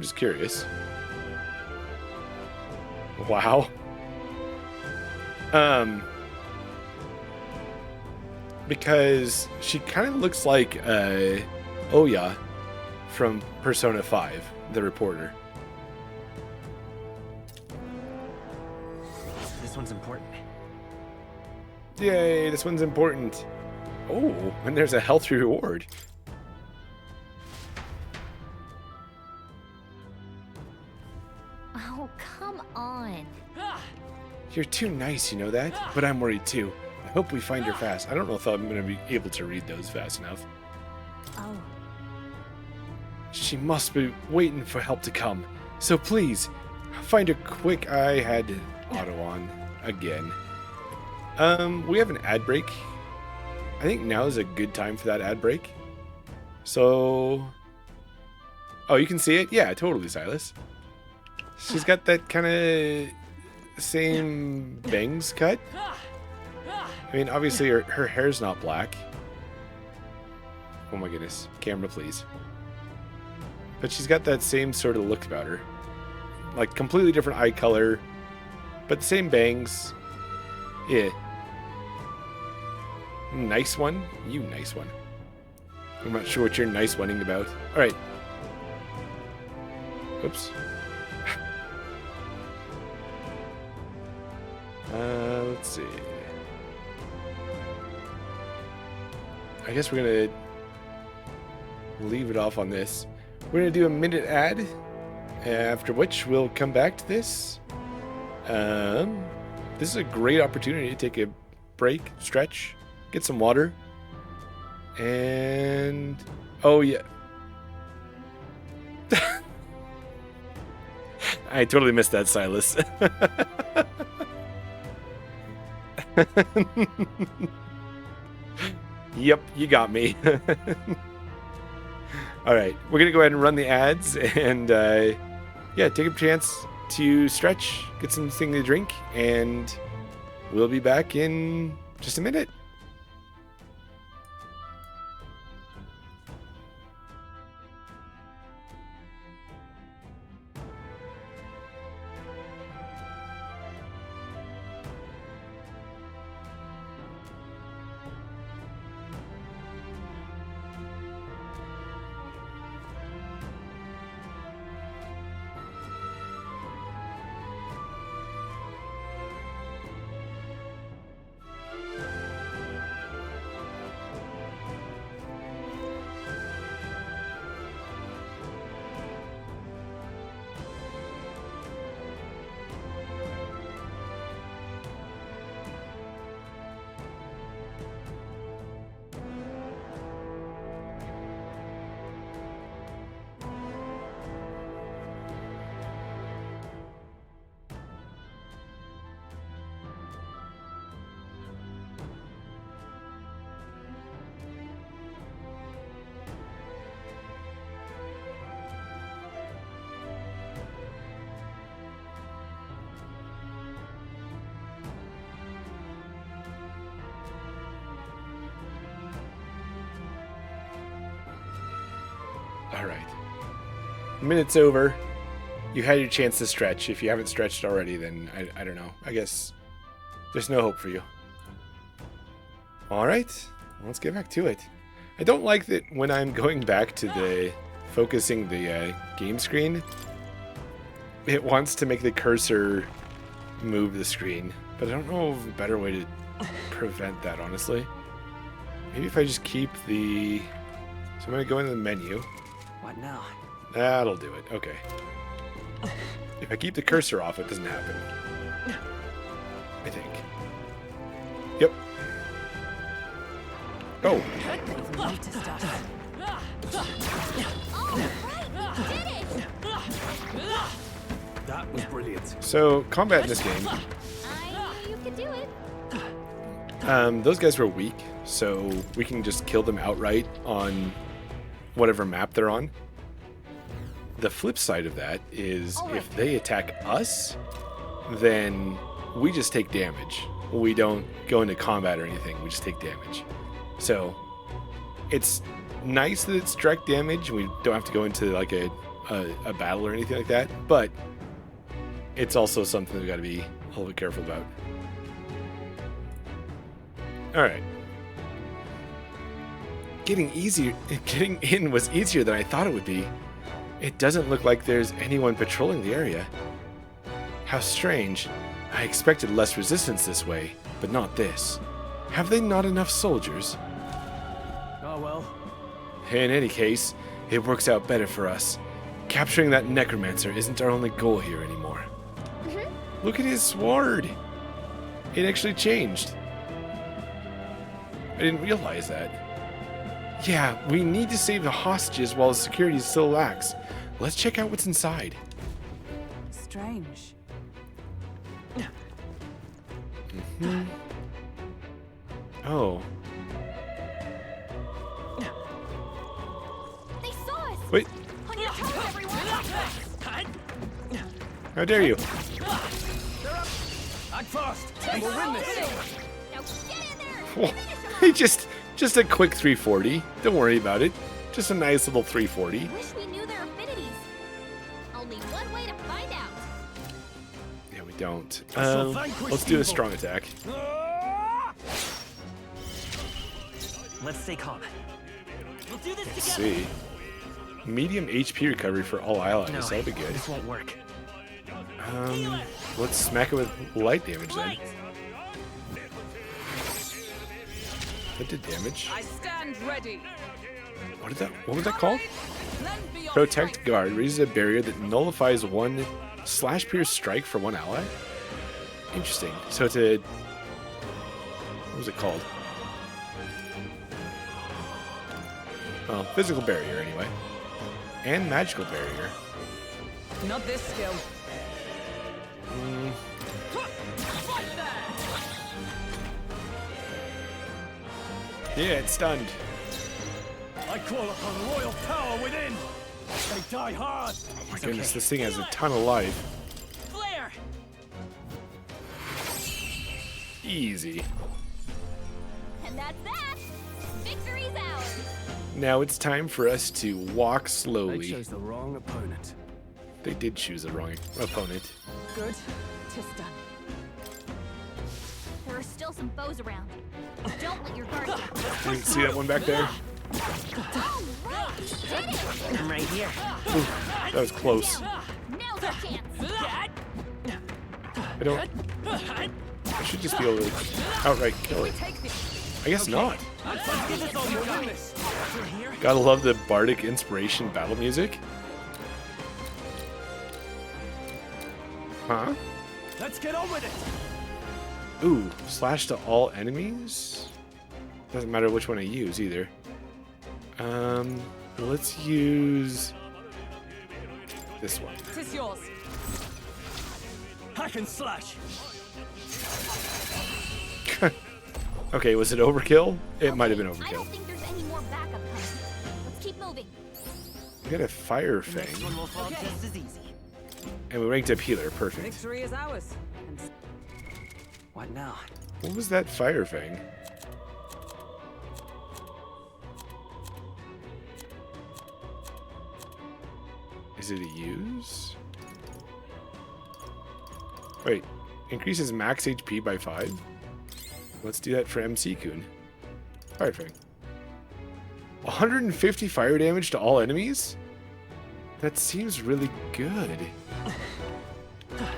just curious. Wow. Because she kind of looks like Oya from Persona 5, the reporter. This one's important. Yay, this one's important. Oh, and there's a health reward. Oh, come on. You're too nice, you know that? But I'm worried too. I hope we find her fast. I don't know if I'm going to be able to read those fast enough. Oh. She must be waiting for help to come. So please, find her quick. I had auto on again. We have an ad break. I think now is a good time for that ad break. So... Oh, you can see it? Yeah, totally, Silas. She's got that kind of same bangs cut. I mean, obviously her hair's not black. Oh my goodness. Camera, please. But she's got that same sort of look about her. Like, completely different eye color, but the same bangs. Yeah. Nice one? You nice one. I'm not sure what you're nice oneing about. Alright. Oops. Let's see. I guess we're gonna leave it off on this. We're gonna do a minute ad, after which we'll come back to this. This is a great opportunity to take a break, stretch, get some water, and oh yeah. I totally missed that, Silas. Yep, you got me. All right, we're going to go ahead and run the ads and, yeah, take a chance to stretch, get something to drink, and we'll be back in just a minute. All right. Minute's over. You had your chance to stretch. If you haven't stretched already, then I don't know. I guess there's no hope for you. All right. Let's get back to it. I don't like that when I'm going back to the focusing the game screen, it wants to make the cursor move the screen. But I don't know of a better way to prevent that, honestly. Maybe if I just keep the... So I'm going to go into the menu. What now? That'll do it. Okay. If I keep the cursor off, it doesn't happen. I think. Yep. Oh. That was brilliant. So, combat in this game. You could do it. Those guys were weak, so we can just kill them outright on whatever map they're on. The flip side of that is if they attack us, then we just take damage. We don't go into combat or anything. We just take damage. So it's nice that it's direct damage. We don't have to go into like a battle or anything like that. But it's also something we've got to be a little bit careful about. All right. Getting in was easier than I thought it would be. It doesn't look like there's anyone patrolling the area. How strange. I expected less resistance this way, but not this. Have they not enough soldiers? Oh well. In any case, it works out better for us. Capturing that necromancer isn't our only goal here anymore. Look at his sword. It actually changed. I didn't realize that. Yeah, we need to save the hostages while the security still lax. Let's check out what's inside. Strange. Oh. They saw us! Wait. On your toes, everyone! How dare you? Act fast, and we'll win this. Now get in there! Oh, he just a quick 340. Don't worry about it. Just a nice little 340. Wish we knew their affinities. Only one way to find out. Yeah, we don't. shall vanquish Let's do a evil. strong attack. Let's stay calm. We'll do this Let's together. see. Medium HP recovery for all allies. No, That'll be good. this won't work. Let's smack it with light damage then. That did damage. I stand ready. What was that called? Lend me your Protect strength. guard raises a barrier that nullifies one slash pierce strike for one ally. Interesting. So it's a what was it called? Well, physical barrier anyway, and magical barrier. Not this skill. Yeah, it's stunned. I call upon royal power within. They die hard. Oh my goodness, this thing has a ton of life. Flare! Easy. And that's that! Victory's ours! Now it's time for us to walk They slowly. chose the wrong opponent. They did choose the wrong opponent. Good. Tis done. There are still some foes around. Don't let your guard down. You see that one back there? Oh, right! You did it! I'm right here. Ooh, that was close. Now's our chance! I don't... I should just be able to outright kill it. I guess not. Gotta love the bardic inspiration battle music. Huh? Let's get on with it. Ooh, slash to all enemies? Doesn't matter which one I use either. Let's use this one. Tis yours. Hack and slash. Okay, was it overkill? It might have been I don't overkill. think there's any more backup coming. Let's keep moving. We got a fire Next fang, one will fall just as easy. and we ranked up healer. Perfect. Victory is ours. And What now? What was that fire fang? Is it a use? Wait, increases max HP by 5? Let's do that for MC Kun. Fire fang. 150 fire damage to all enemies? That seems really good.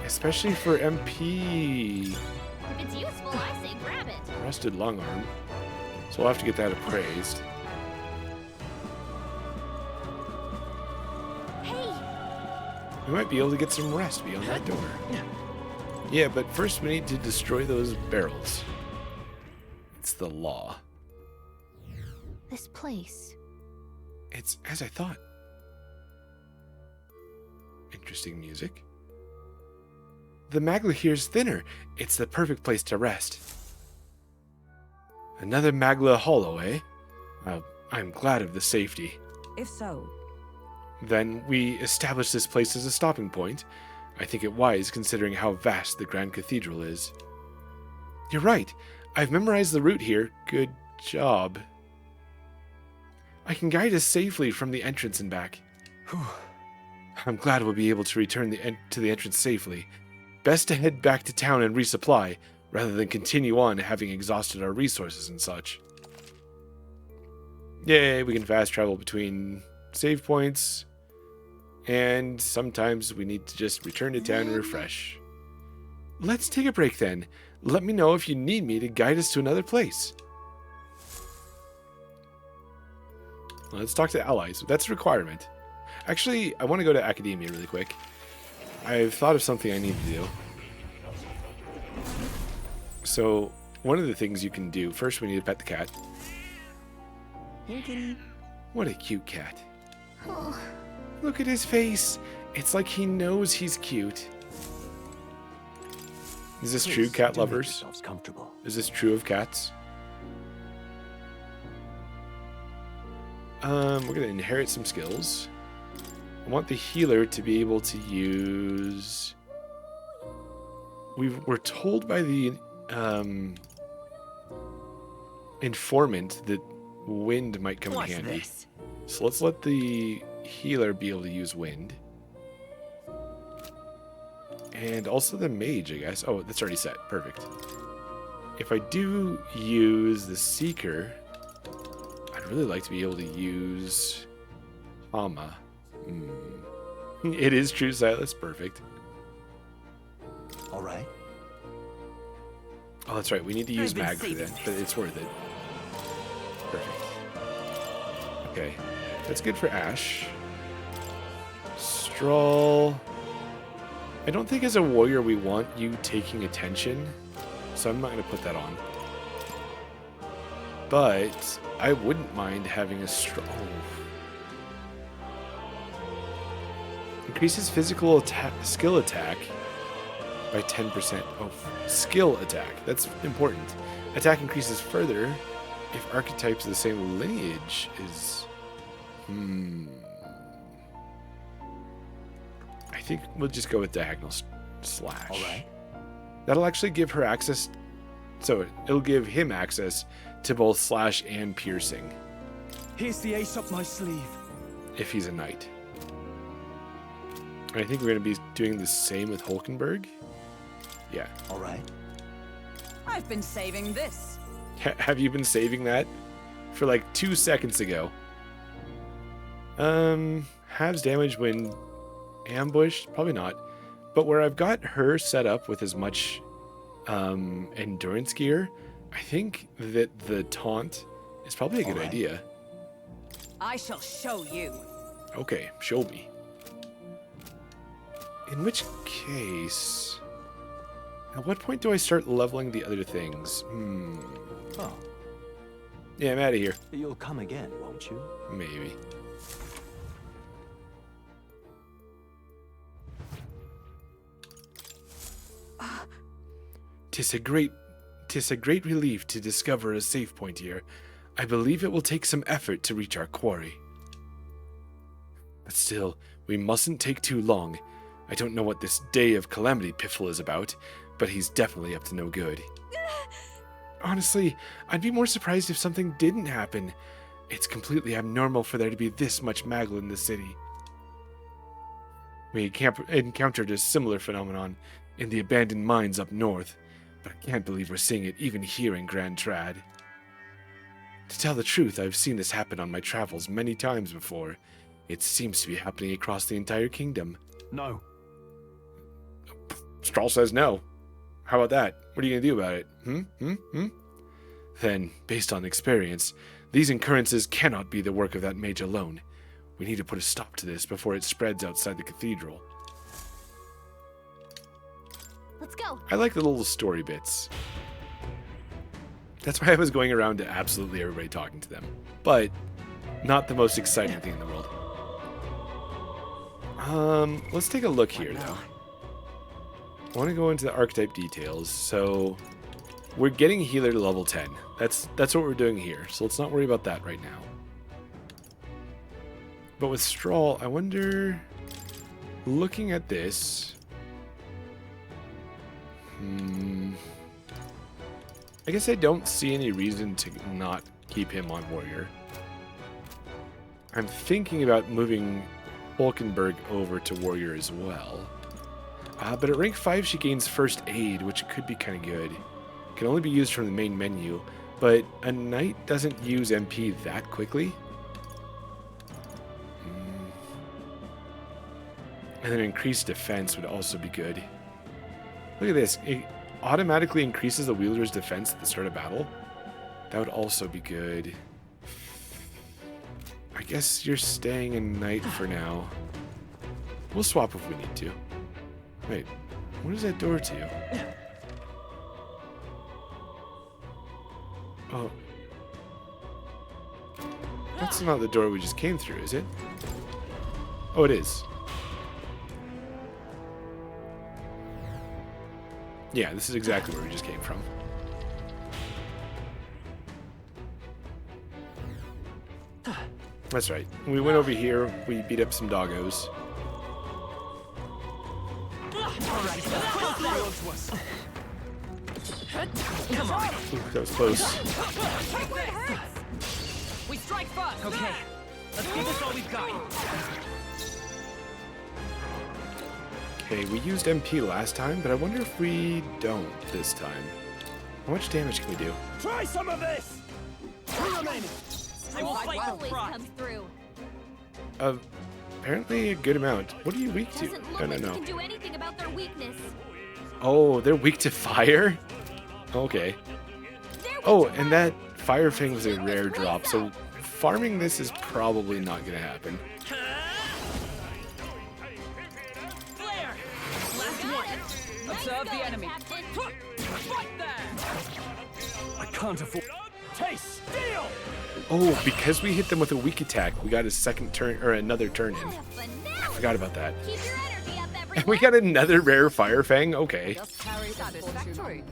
Especially for MP. If it's useful, I say grab it. Rusted long arm. So we'll have to get that appraised. Hey, We might be able to get some rest beyond that door. Yeah, but first we need to destroy those barrels. It's the law. this place. It's as I thought. Interesting music. The magla here's thinner. It's the perfect place to rest. Another magla hollow, eh? I'm glad of the safety. if so, Then we establish this place as a stopping point. I think it wise considering how vast the Grand Cathedral is. You're right. I've memorized the route here. Good job. I can guide us safely from the entrance and back. I'm glad we'll be able to return to the entrance safely. Best to head back to town and resupply, rather than continue on having exhausted our resources and such. Yay, we can fast travel between save points, and sometimes we need to just return to town and refresh. Let's take a break then. Let me know if you need me to guide us to another place. Let's talk to allies. That's a requirement. Actually, I want to go to academia really quick. I've thought of something I need to do. So, one of the things you can do, first we need to pet the cat. Here, kitty. What a cute cat. Look at his face. It's like he knows he's cute. Is this true, Please, cat do make lovers? yourselves comfortable. Is this true of cats? We're going to inherit some skills. I want the healer to be able to use... We're told by the informant that wind might come in Watch handy. this. So let's let the healer be able to use wind. And also the mage, I guess. Oh, that's already set. Perfect. If I do use the seeker, I'd really like to be able to use Hama. It is true, Silas. Perfect. All right. Oh, that's right. We need to use I've been mag for saving that, but it's worth it. Perfect. Okay. That's good for Ash. Stroll. I don't think as a warrior we want you taking attention, so I'm not going to put that on. But I wouldn't mind having a stroll. Increases physical skill attack by 10%. Oh, skill attack. That's important. Attack increases further if archetypes of the same lineage is... I think we'll just go with diagonal slash. All right. That'll actually give her access... So it'll give him access to both slash and piercing. Here's the ace up my sleeve. If he's a knight. And I think we're going to be doing the same with Hulkenberg. Yeah. All right. I've been saving this. Have you been saving that? For like 2 seconds ago. Halves damage when ambushed? Probably not. But where I've got her set up with as much endurance gear, I think that the taunt is probably a good idea. I shall show you. Okay, show me. In which case... At what point do I start leveling the other things? Oh, Yeah, I'm out of here. you'll come again, won't you? Maybe. Tis a great relief to discover a safe point here. I believe it will take some effort to reach our quarry. But still, we mustn't take too long. I don't know what this day of calamity Piffle is about, but he's definitely up to no good. Honestly, I'd be more surprised if something didn't happen. It's completely abnormal for there to be this much Maggle in the city. We encountered a similar phenomenon in the abandoned mines up north, but I can't believe we're seeing it even here in Grand Trad. To tell the truth, I've seen this happen on my travels many times before. It seems to be happening across the entire kingdom. No. Strahl says no. How about that? What are you going to do about it? Then, based on experience, these occurrences cannot be the work of that mage alone. We need to put a stop to this before it spreads outside the cathedral. Let's go. I like the little story bits. That's why I was going around to absolutely everybody talking to them. But not the most exciting thing in the world. Let's take a look here, though. I want to go into the archetype details. So we're getting healer to level 10. That's what we're doing here. So let's not worry about that right now. But with Strahl, I wonder, looking at this, I guess I don't see any reason to not keep him on warrior. I'm thinking about moving Hulkenberg over to warrior as well. But at rank 5, she gains first aid, which could be kind of good. Can only be used from the main menu, but a knight doesn't use MP that quickly. And then increased defense would also be good. Look at this. It automatically increases the wielder's defense at the start of battle. That would also be good. I guess you're staying in knight for now. We'll swap if we need to. Wait, what is that door to? Oh. That's not the door we just came through, is it? Oh, it is. Yeah, this is exactly where we just came from. That's right. We went over here, we beat up some doggos. Come on. Ooh, that was close. We strike first. Okay, let's give this all we've got. Okay, we used MP last time, but I wonder if we don't this time. How much damage can we do? Try some of this! Who remaining? I will fight for Always pride. comes through. Apparently a good amount. What are you weak to? Doesn't look No, like we no. can do anything about their weakness. Oh, they're weak to fire? Okay. Oh, and that fire thing was a rare drop, so farming this is probably not going to happen. Flare. Last one. Observe the enemy. Fight there. I can't afford. Taste steel! Oh, because we hit them with a weak attack, we got a second turn, or another turn in. What a finale. I forgot about that. Keep your energy up, And we got another rare Fire Fang. Okay. Just carry satisfactory.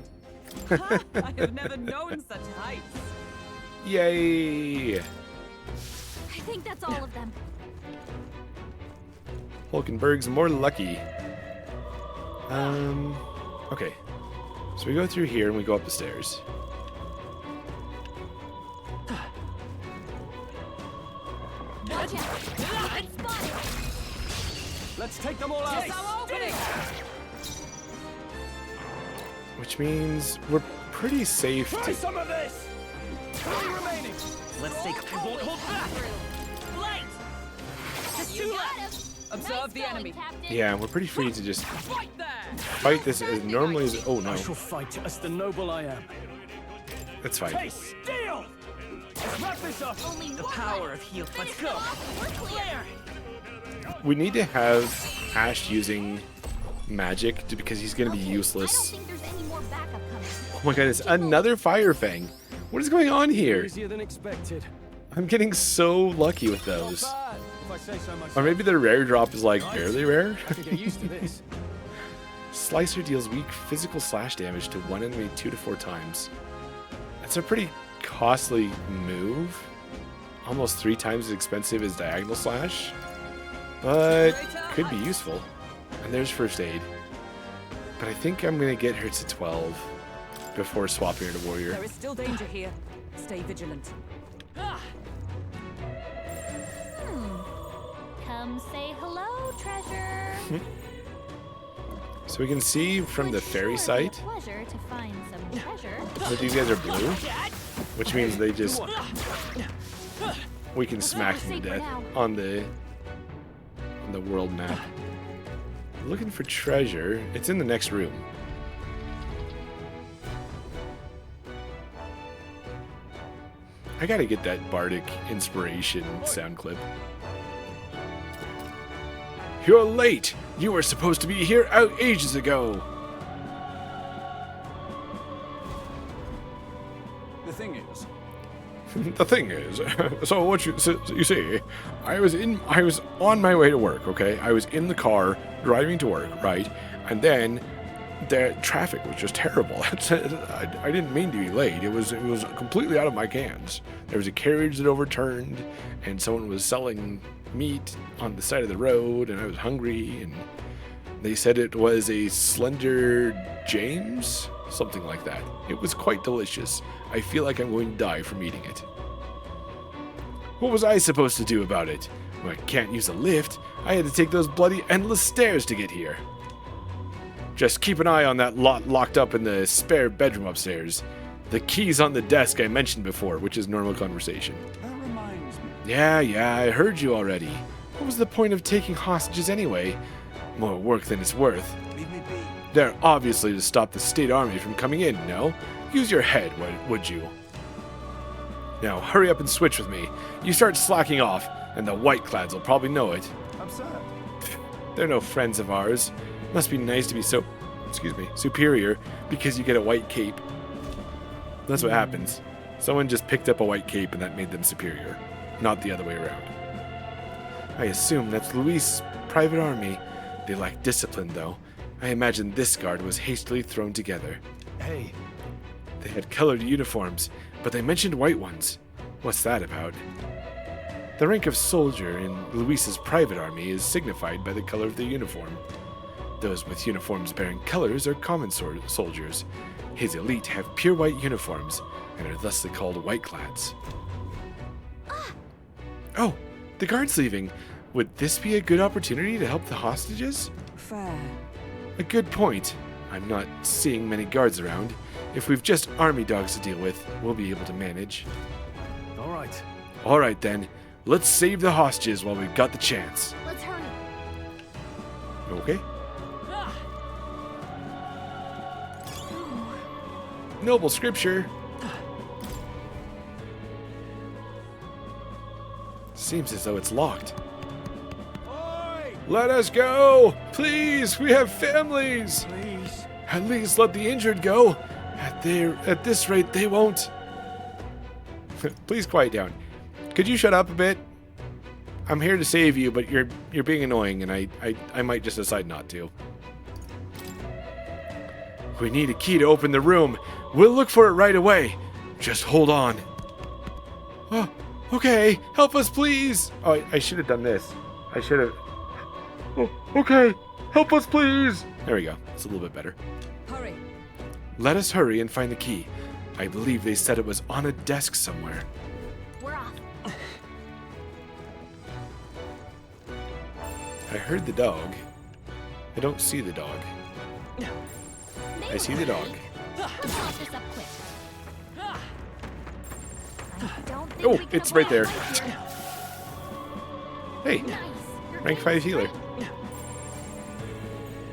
I have never known such heights. Yay! I think that's all of them. Hulkenberg's more lucky. Okay. So we go through here and we go up the stairs. Watch out. It's spotted. Let's take them all out. Which means we're pretty safe Try to... some of this! 3 remaining! Let's take. Hold back! You got him. Observe the Nice going, enemy. Captain. Yeah, we're pretty free to just Right there. fight this as normally as... Oh, no. I shall fight as the noble I am. That's fine. Hey, steal! Let's wrap this up! Only The one. power of heal. Let's Finish go. off. We're clear. We need to have Ash using magic because he's going to be Okay, useless. I don't think there's any more backup coming. Oh my goodness, another Fire Fang. What is going on here? Easier than expected. I'm getting so lucky with those. Bad, if I say so myself. Or maybe the rare drop is like barely rare. I can get used to this. Slicer deals weak physical slash damage to one enemy 2 to 4 times. That's a pretty costly move. Almost 3 times as expensive as diagonal slash. But could be useful. And there's first aid. But I think I'm going to get her to 12 before swapping her to warrior. There is still danger here. Stay vigilant. Come say hello, treasure. So we can see from the fairy Sure, it'd be site a pleasure to find some treasure. that these guys are blue, which means they just... We can smack them to death on the world map. Looking for treasure. It's in the next room. I gotta get that bardic inspiration sound clip. You're late! You were supposed to be here out ages ago! The thing is, The thing is, so what you see, I was on my way to work, okay? I was in the car driving to work, right? And then the traffic was just terrible. I didn't mean to be late. It was completely out of my hands. There was a carriage that overturned, and someone was selling meat on the side of the road, and I was hungry, and they said it was a Slender James, something like that. It was quite delicious. I feel like I'm going to die from eating it. What was I supposed to do about it? Well, I can't use a lift. I had to take those bloody endless stairs to get here. Just keep an eye on that lot locked up in the spare bedroom upstairs. The key's on the desk I mentioned before, which is normal conversation. that reminds me. Yeah, I heard you already. What was the point of taking hostages anyway? More work than it's worth. Leave me be. They're obviously to stop the state army from coming in, no? Use your head, would you? Now, hurry up and switch with me. You start slacking off, and the Whiteclads will probably know it. Absurd. They're no friends of ours. Must be nice to be so, superior because you get a white cape. That's what happens. Someone just picked up a white cape and that made them superior, not the other way around. I assume that's Luis' private army. They lack discipline, though. I imagine this guard was hastily thrown together. Hey, They had colored uniforms, but they mentioned white ones. What's that about? The rank of soldier in Luis's private army is signified by the color of the uniform. Those with uniforms bearing colors are common soldiers. His elite have pure white uniforms and are thusly called Whiteclads. Oh, the guard's leaving. Would this be a good opportunity to help the hostages? Fair. A good point. I'm not seeing many guards around. If we've just army dogs to deal with, we'll be able to manage. all right. All right then, let's save the hostages while we've got the chance. Let's hurry. Okay? Noble scripture. Seems as though it's locked. Oi! Let us go! Please, we have families! Please. At least let the injured go. At this rate, they won't. Please quiet down. Could you shut up a bit? I'm here to save you, but you're being annoying, and I might just decide not to. We need a key to open the room. We'll look for it right away. Just hold on. Oh, okay. Help us, please. Oh, I should have done this. I should have... Oh, okay. Help us, please. There we go. It's a little bit better. Hurry. Let us hurry and find the key. I believe they said it was on a desk somewhere. We're off. I heard the dog. I don't see the dog. I see the dog. Let's lock this up quick. I don't think Oh, we can it's right there. avoid it. Hey, Nice. You're rank getting 5 healer. strength.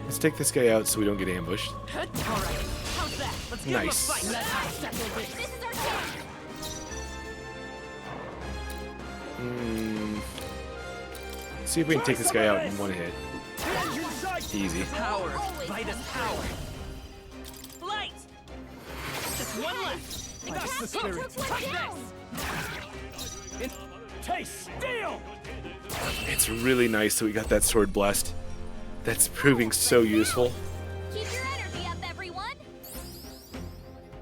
Let's take this guy out so we don't get ambushed. Alright, how's that? Let's give Nice. him a fight. This is our chance. See if we can take this guy out in one hit. Easy. Power. Always Vitus power. Light. Just one left. That's the spirit. Took one down. Taste steel! It's really nice that we got that sword blessed. That's proving so useful. Keep your energy up, everyone.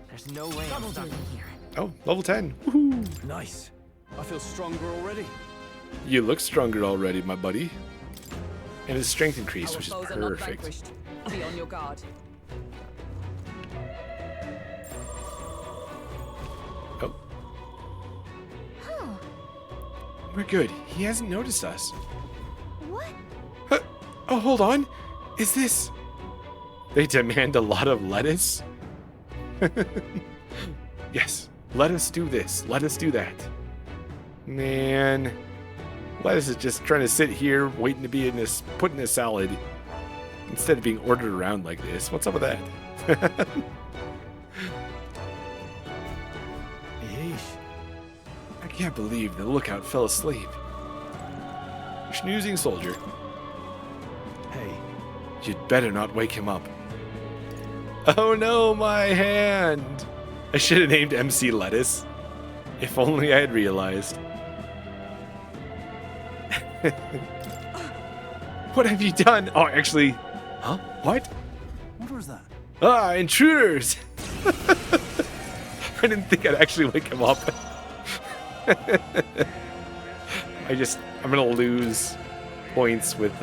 There's no way I'm stuck in here. Oh, level 10. Woohoo. Nice. I feel stronger already. You look stronger already, my buddy. And his strength increased, Our which is foes are not perfect. vanquished. Be on your guard. Oh. We're good. He hasn't noticed us. What? Huh. Oh, hold on. Is this... They demand a lot of lettuce? Yes. Let us do this. Let us do that. Man. Lettuce is just trying to sit here, waiting to be put in a salad. Instead of being ordered around like this. What's up with that? Yeesh. I can't believe the lookout fell asleep. Snoozing soldier. Hey, You'd better not wake him up. Oh no, my hand! I should have named MC Lettuce. If only I had realized. What have you done? Oh, actually... Huh? What? what was that? Ah, intruders! I didn't think I'd actually wake him up. I'm gonna lose points with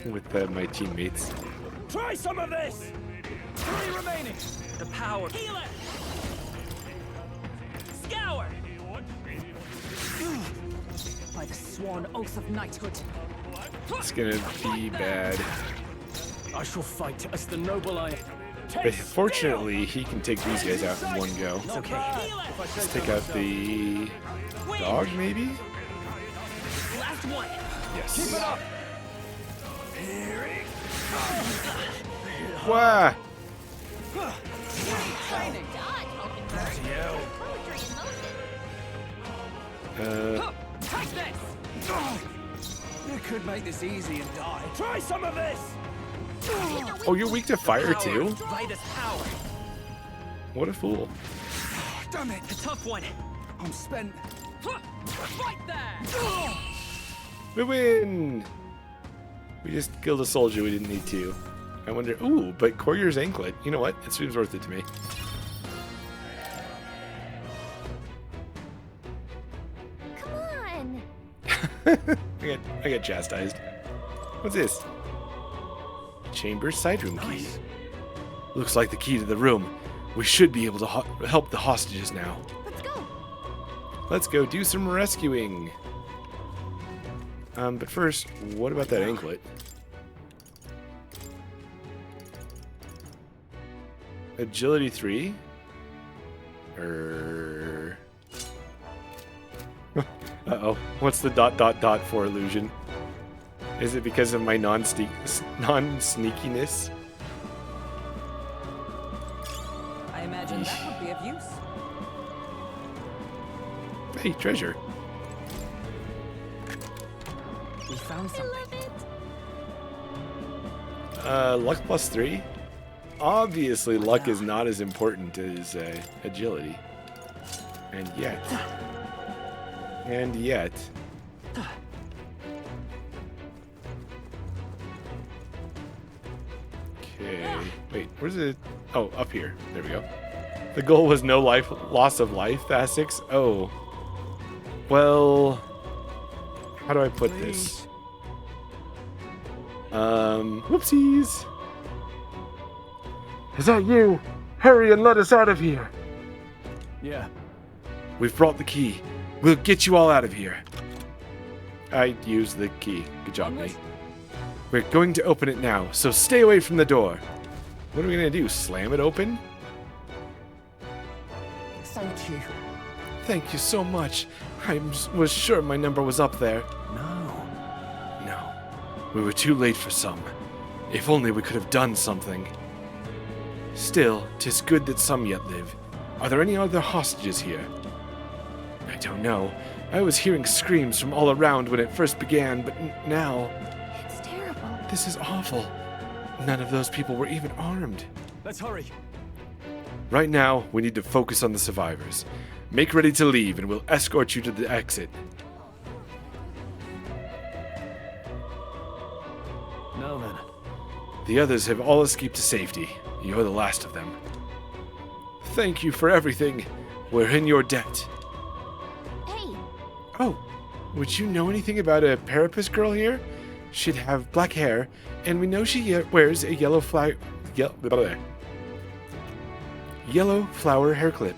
my teammates. Try some of this! 3 remaining! The power. Healer. Scour. By the sworn oath of knighthood. It's gonna be bad. I shall fight as the noble I am. But fortunately, he can take these guys out in one go. It's okay. Let's take out the dog, maybe? Last one. Yes. Keep it up! Wah! Training. Dodge, Hulk and Bird. Poetry in motion. Take this! You could make this easy and die. Try some of this! Oh, you're weak to fire too? Vitus power. What a fool. Damn it! A tough one. I'm spent. Right there! We win! We just killed a soldier we didn't need to. I wonder... Ooh, but Courier's anklet. You know what? It seems worth it to me. Come on. I got chastised. What's this? Chamber side room key. Looks like the key to the room. We should be able to help the hostages now. Let's go. Let's go do some rescuing. But first, what about that anklet? Agility 3? Uh-oh. What's the ... for illusion? Is it because of my non-sneakiness? I imagine that would be of use. Hey, treasure. We found I something. love it. Luck plus 3? Obviously, luck is not as important as agility. And yet... And yet... Okay. Wait, where's it? Oh, up here. There we go. The goal was no loss of life, the Essex. Oh. Well... How do I put this? Whoopsies. Is that you? Hurry and let us out of here. Yeah. We've brought the key. We'll get you all out of here. I used the key. Good job, mate. We're going to open it now, so stay away from the door. What are we going to do? Slam it open? Thank you. Thank you so much. I was sure my number was up there. No. We were too late for some. If only we could have done something. Still, 'tis good that some yet live. Are there any other hostages here? I don't know. I was hearing screams from all around when it first began, but now... It's terrible. This is awful. None of those people were even armed. Let's hurry. Right now, we need to focus on the survivors. Make ready to leave, and we'll escort you to the exit. Now then. The others have all escaped to safety. You're the last of them. Thank you for everything. We're in your debt. Hey, Oh, would you know anything about a Parapus girl here? She'd have black hair, and we know she wears a yellow flower hair clip.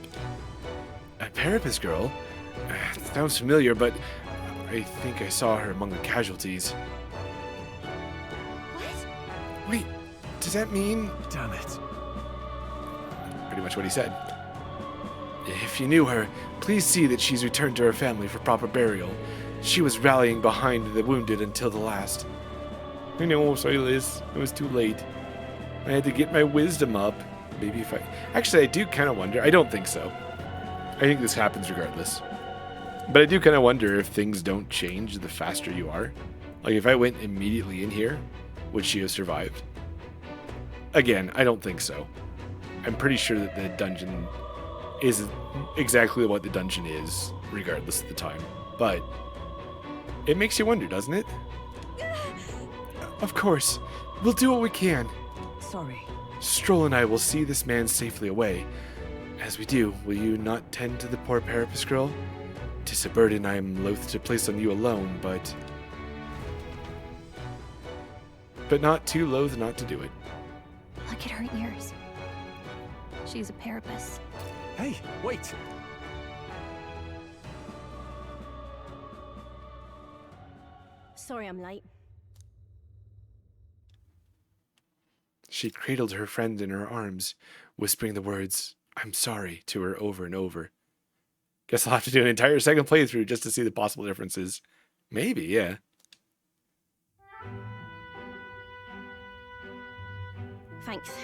A Parapus girl? Sounds familiar, but I think I saw her among the casualties. what? Wait, does that mean... Damn it. Pretty much what he said. If you knew her, please see that she's returned to her family for proper burial. She was rallying behind the wounded until the last. I know, sorry Liz, it was too late. I had to get my wisdom up. Maybe if I... Actually, I do kind of wonder. I don't think so. I think this happens regardless. But I do kind of wonder if things don't change the faster you are. Like, if I went immediately in here, would she have survived? Again, I don't think so. I'm pretty sure that the dungeon is exactly what the dungeon is, regardless of the time. But it makes you wonder, doesn't it? Of course. We'll do what we can. Sorry. Stroll and I will see this man safely away. As we do, will you not tend to the poor Parapus girl? 'Tis a burden I am loath to place on you alone, but not too loath not to do it. Look at her ears. She's a Parapus. Hey, wait. Sorry I'm late. She cradled her friend in her arms, whispering the words, "I'm sorry," to her over and over. Guess I'll have to do an entire second playthrough just to see the possible differences. Maybe, yeah. Thanks.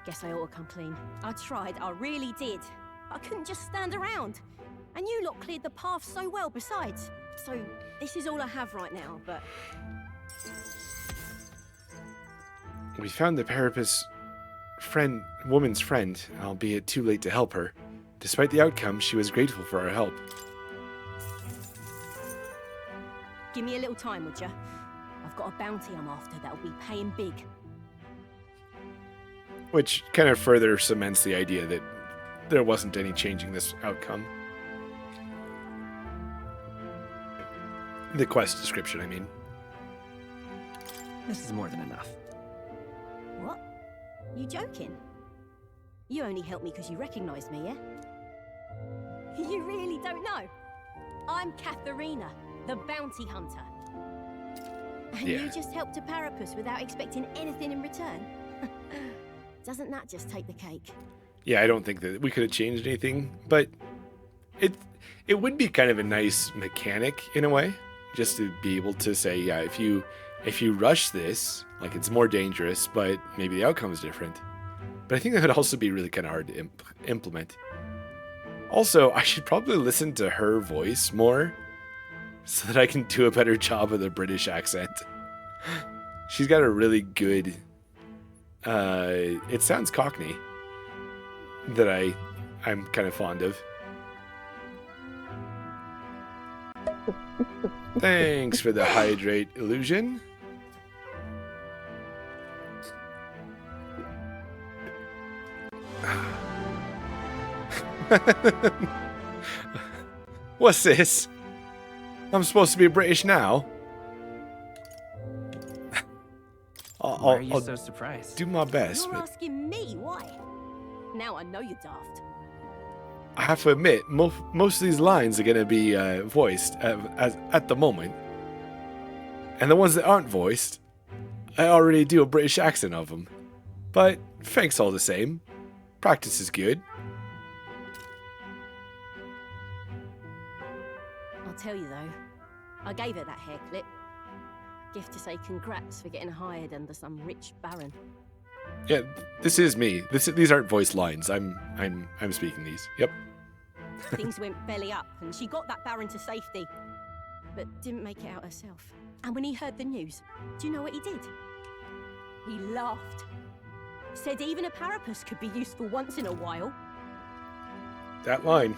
Guess I ought to come clean. I tried, I really did. I couldn't just stand around. And you lot cleared the path so well besides. So, this is all I have right now, but... We found the Parapus woman's friend, albeit too late to help her. Despite the outcome, she was grateful for our help. Give me a little time, would ya? I've got a bounty I'm after that'll be paying big. Which kind of further cements the idea that there wasn't any changing this outcome. The quest description, I mean. This is more than enough. What? You joking? You only helped me because you recognized me, yeah? You really don't know? I'm Katharina, the bounty hunter. And Yeah. you just helped a Parapus without expecting anything in return? Doesn't that just take the cake? Yeah, I don't think that we could have changed anything, but it would be kind of a nice mechanic in a way, just to be able to say, yeah, if you rush this, like, it's more dangerous, but maybe the outcome is different. But I think that would also be really kind of hard to implement. Also, I should probably listen to her voice more so that I can do a better job of the British accent. She's got a really good... it sounds Cockney that I'm kind of fond of. Thanks for the hydrate illusion. What's this? I'm supposed to be British now? Why are you so surprised? Do my best. You're But asking me why? Now I know you're daft. I have to admit, most of these lines are going to be voiced at the moment. And the ones that aren't voiced, I already do a British accent of them. But thanks all the same. Practice is good. I'll tell you though, I gave her that hair clip. Gift to say congrats for getting hired under some rich baron. Yeah, this is me. These aren't voiced lines. I'm speaking these. Yep. Things went belly up and she got that baron to safety, but didn't make it out herself. And when he heard the news, do you know what he did? He laughed. Said even a parapus could be useful once in a while. That line.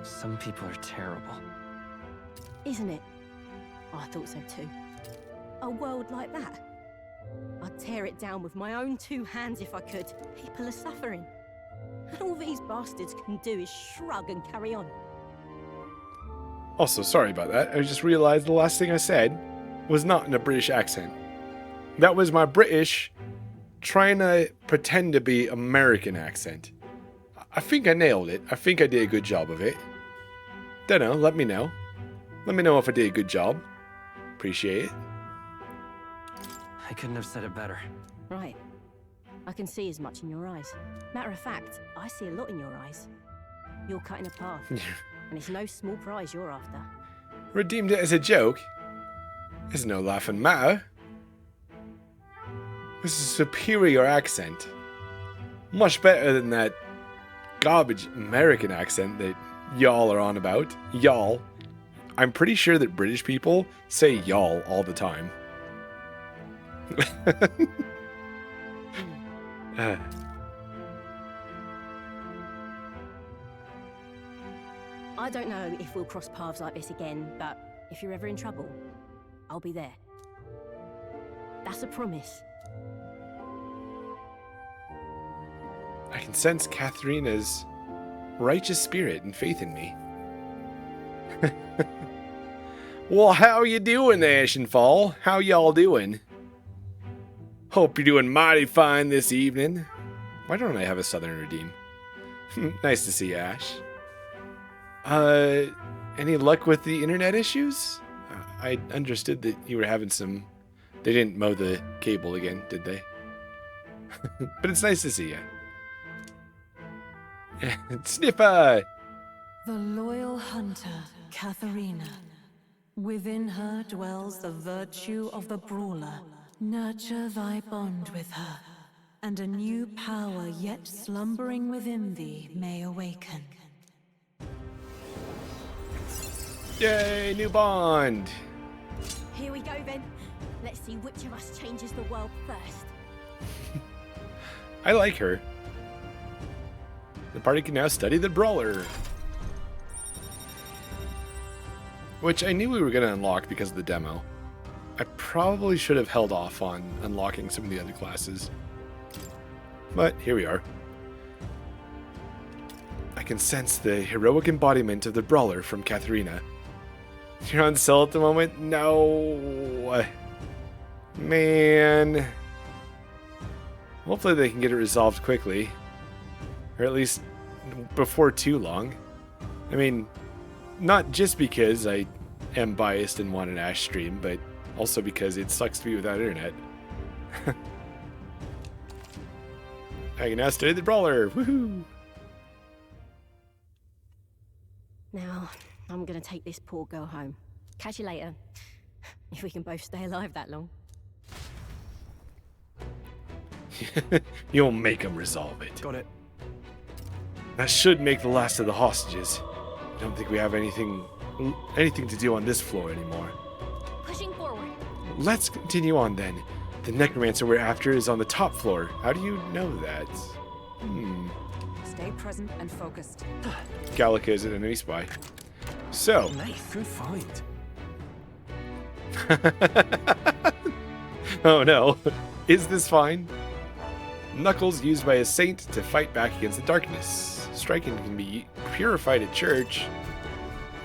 Some people are terrible. Isn't it? Oh, I thought so too. A world like that. I'd tear it down with my own two hands if I could. People are suffering. And all these bastards can do is shrug and carry on. Also, sorry about that. I just realized the last thing I said was not in a British accent. That was my British trying to pretend to be American accent. I think I nailed it. I think I did a good job of it. Dunno, let me know. Let me know if I did a good job. Appreciate it. I couldn't have said it better. Right. I can see as much in your eyes. Matter of fact, I see a lot in your eyes. You're cutting a path. And it's no small prize you're after. Redeemed it as a joke. It's no laughing matter. This is a superior accent. Much better than that garbage American accent that y'all are on about. Y'all. I'm pretty sure that British people say y'all all the time. I don't know if we'll cross paths like this again, but if you're ever in trouble, I'll be there. That's a promise. I can sense Katharina's righteous spirit and faith in me. Well, how you doing there, Ashenfall? How y'all doing? Hope you're doing mighty fine this evening. Why don't I have a Southern redeem? Nice to see you, Ash. Any luck with the internet issues? I understood that you were having some... They didn't mow the cable again, did they? But it's nice to see you. Sniffer! The loyal hunter, Katharina. Within her dwells the virtue of the brawler. Nurture thy bond with her, and a new power yet slumbering within thee may awaken. Yay, new bond! Here we go then. Let's see which of us changes the world first. I like her. The party can now study the brawler. Which I knew we were going to unlock because of the demo. I probably should have held off on unlocking some of the other classes. But here we are. I can sense the heroic embodiment of the brawler from Katharina. You're on sale at the moment? No. Man. Hopefully they can get it resolved quickly. Or at least before too long. I mean, not just because I am biased and want an Ash stream, but also because it sucks to be without internet. I can now study the brawler. Woohoo! Now, I'm gonna take this poor girl home. Catch you later. If we can both stay alive that long. You'll make them resolve it. Got it. That should make the last of the hostages. I don't think we have anything to do on this floor anymore. Pushing forward. Let's continue on then. The necromancer we're after is on the top floor. How do you know that? Stay present and focused. Gallica is an enemy spy. So. Nice. Good find. Oh no. Is this fine? Knuckles used by a saint to fight back against the darkness. Striking can be purified at church.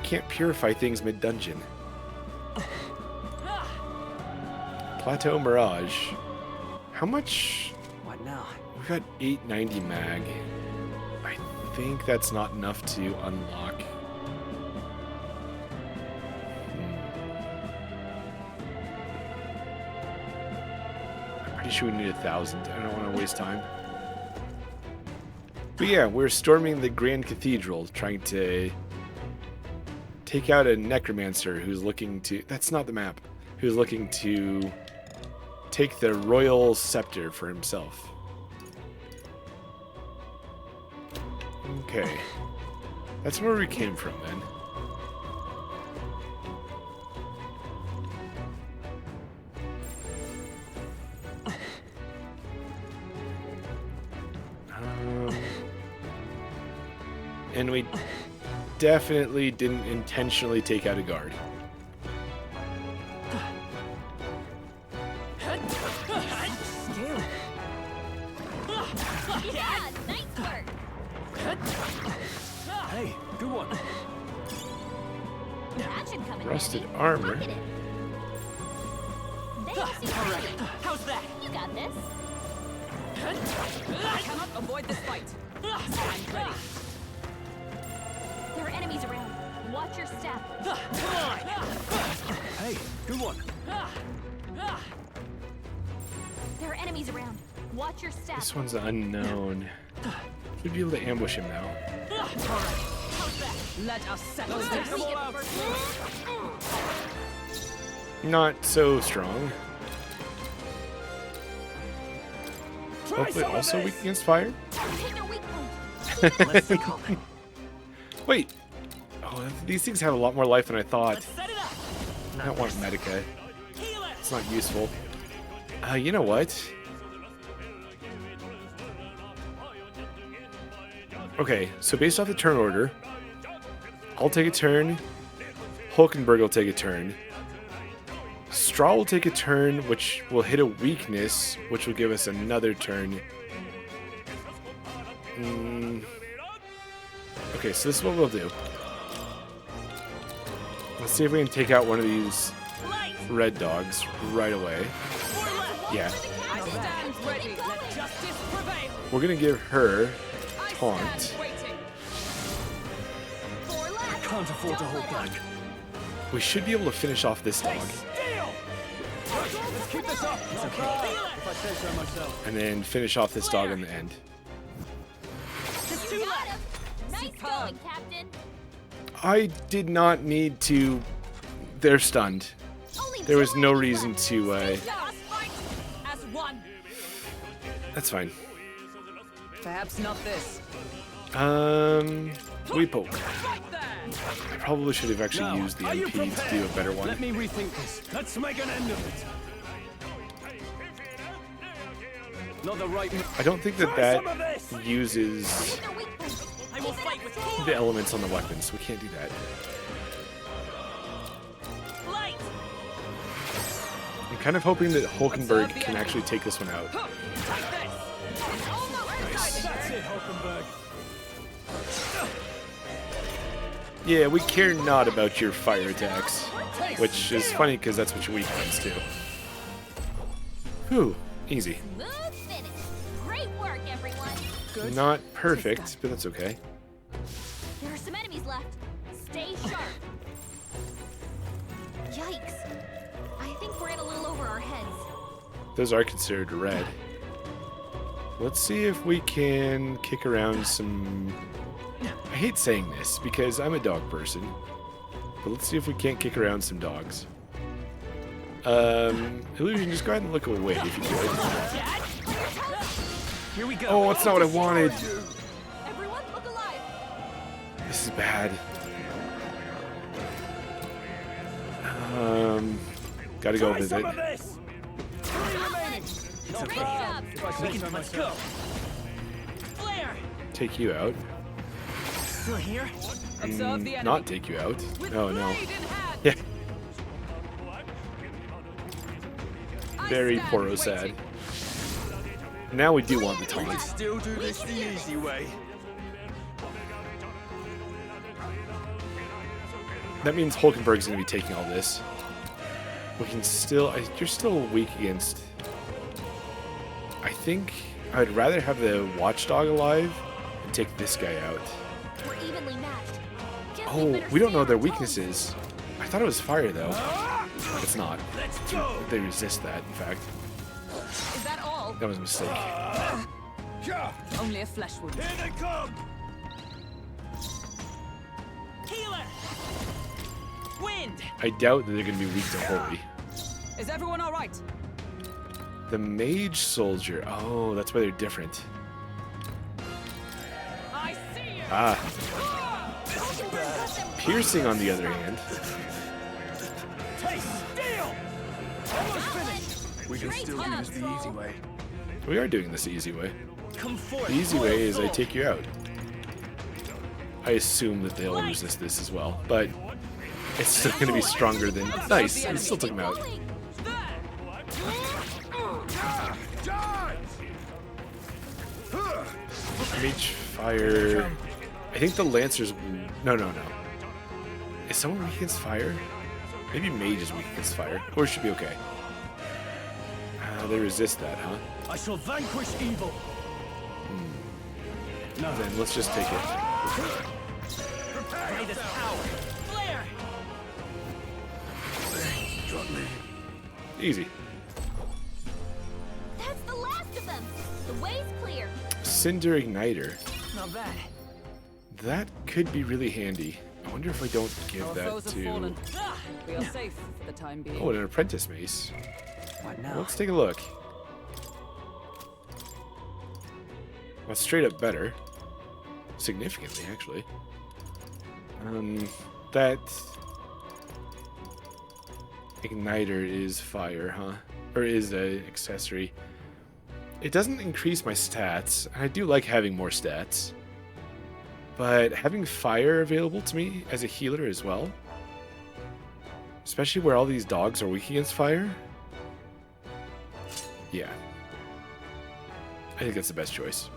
Can't purify things mid-dungeon. Plateau Mirage. How much? What now? We got 890 mag. I think that's not enough to unlock. I'm pretty sure we need 1,000. I don't want to waste time. But yeah, we're storming the Grand Cathedral, trying to take out a necromancer who's looking to... That's not the map. Who's looking to take the royal scepter for himself. Okay. That's where we came from then. And we definitely didn't intentionally take out a guard. Yeah, nice work. Hey, good one. That should come in Rusted handy. armor. Pocket it. They seem ready. How's that? You got this. I cannot avoid this fight. I'm ready. There are enemies around. Watch your step. Hey, good one. There are enemies around. Watch your step. This one's unknown. We'd be able to ambush him now. Let us settle this. Not so strong. Hopefully also weak against fire. Hit their weak point. Let's see coming. Wait. Oh, these things have a lot more life than I thought. I don't want Medica. It's not useful. You know what? Okay, so based off the turn order, I'll take a turn. Hulkenberg will take a turn. Straw will take a turn, which will hit a weakness, which will give us another turn. Okay, so this is what we'll do. Let's see if we can take out one of these red dogs right away. Yeah. I stand ready. Let justice prevail. We're gonna give her taunt. Stand waiting. Can't afford to hold back. We should be able to finish off this dog. Let's keep this up. It's okay. If I say so myself. And then finish off this dog in the end. You got him. Nice going, Captain. I did not need to... They're stunned. Only There was two no enemies reason left. to... Let us fight as one. That's fine. Perhaps not this. We poke. Right there. I probably should have actually Now, used the are you MP to prepared? do a better one. Let me rethink this. Let's make an end of it. Not the right. I don't think that uses Hit their weak point. I will fight with the elements on the weapons, so we can't do that. light. I'm kind of hoping that Hulkenberg can actually take this one out. Nice. That's it, Hulkenberg. Yeah, we care not about your fire attacks. Which is funny because that's what your weak ones do. Whew, easy. Smooth finish. Great work, everyone. Not perfect, but that's okay. There are some enemies left. Stay sharp. Yikes. I think we're in a little over our heads. Those are considered red. Let's see if we can kick around some... I hate saying this because I'm a dog person. But let's see if we can't kick around some dogs. Illusion, just go ahead and look away if you could. Here we go. Oh, that's not what I wanted. Everyone, look alive. This is bad. Gotta go with it. Got this. It's Great okay. job. Let's go. Flare! Take you out. Still here? Observe the enemy. Not take you out. With Oh no. blade in hand. Yeah. I Very stand Poro sad. waiting. Now we do want the taunt. Still do this the easy way. That means Hulkenberg's going to be taking all this. We can still... You're still weak against... I think I'd rather have the Watchdog alive and take this guy out. We're evenly matched. Guess Oh, better we don't stay know on their our toes. weaknesses. I thought it was fire, though. It's not. Let's go. They resist that, in fact. Is that all? That was a mistake. Yeah. Only a flesh wound. Here they come. Healer! Wind! I doubt that they're going to be weak to Holy. Is everyone all right? The Mage Soldier. Oh, that's why they're different. I see you. Ah. Piercing, on the other hand. Taste steel. Almost finished. We can still do this the easy way. We are doing this the easy way. Come forth. The easy Royal way is I Soul. take you out. I assume that they'll resist this as well, but it's still going to be stronger than... Nice, I still took him out. Mage Fire... I think the Lancer's... No. Is someone weak against fire? Maybe Mage is weak against fire. Or it should be okay. They resist that, huh? I shall vanquish evil. No, then let's just take it. Greatest power. Flare! Easy. That's the last of them. The way's clear. Cinder Igniter. Not bad. That could be really handy. I wonder if I don't give Our that foes have to... fallen. We are safe for the time being. Oh, an Apprentice Mace. What now? Let's take a look. Well, it's straight up better. Significantly, actually. That... Igniter is fire, huh? Or is an accessory. It doesn't increase my stats, and I do like having more stats. But having fire available to me as a healer as well, especially where all these dogs are weak against fire, yeah. I think that's the best choice.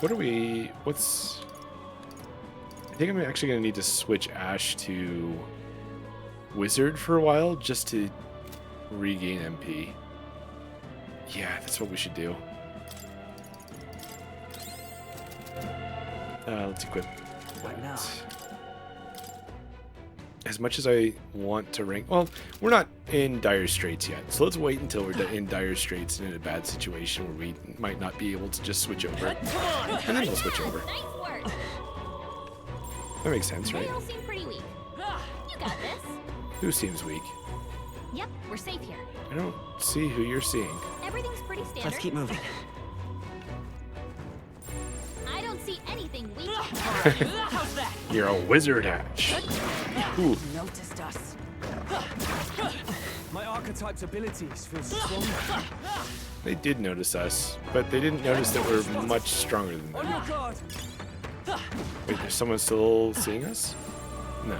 What are we... What's... I think I'm actually going to need to switch Ash to Wizard for a while just to regain MP. Yeah, that's what we should do. Let's equip What now? that. As much as I want to rank... Well, we're not in dire straits yet, so let's wait until we're in dire straits and in a bad situation where we might not be able to just switch over. And then we'll switch over. Nice work. That makes sense, They right? all seem pretty weak. You got this. Who seems weak? Yep, we're safe here. I don't see who you're seeing. Everything's pretty standard. Let's keep moving. I don't see anything weak. How's that? You're a wizard, Ash. Ooh, Noticed us. My archetype's abilities feel stronger. they did notice us, but they didn't notice that we're much stronger than On them. your guard. Wait, is someone still seeing us? No.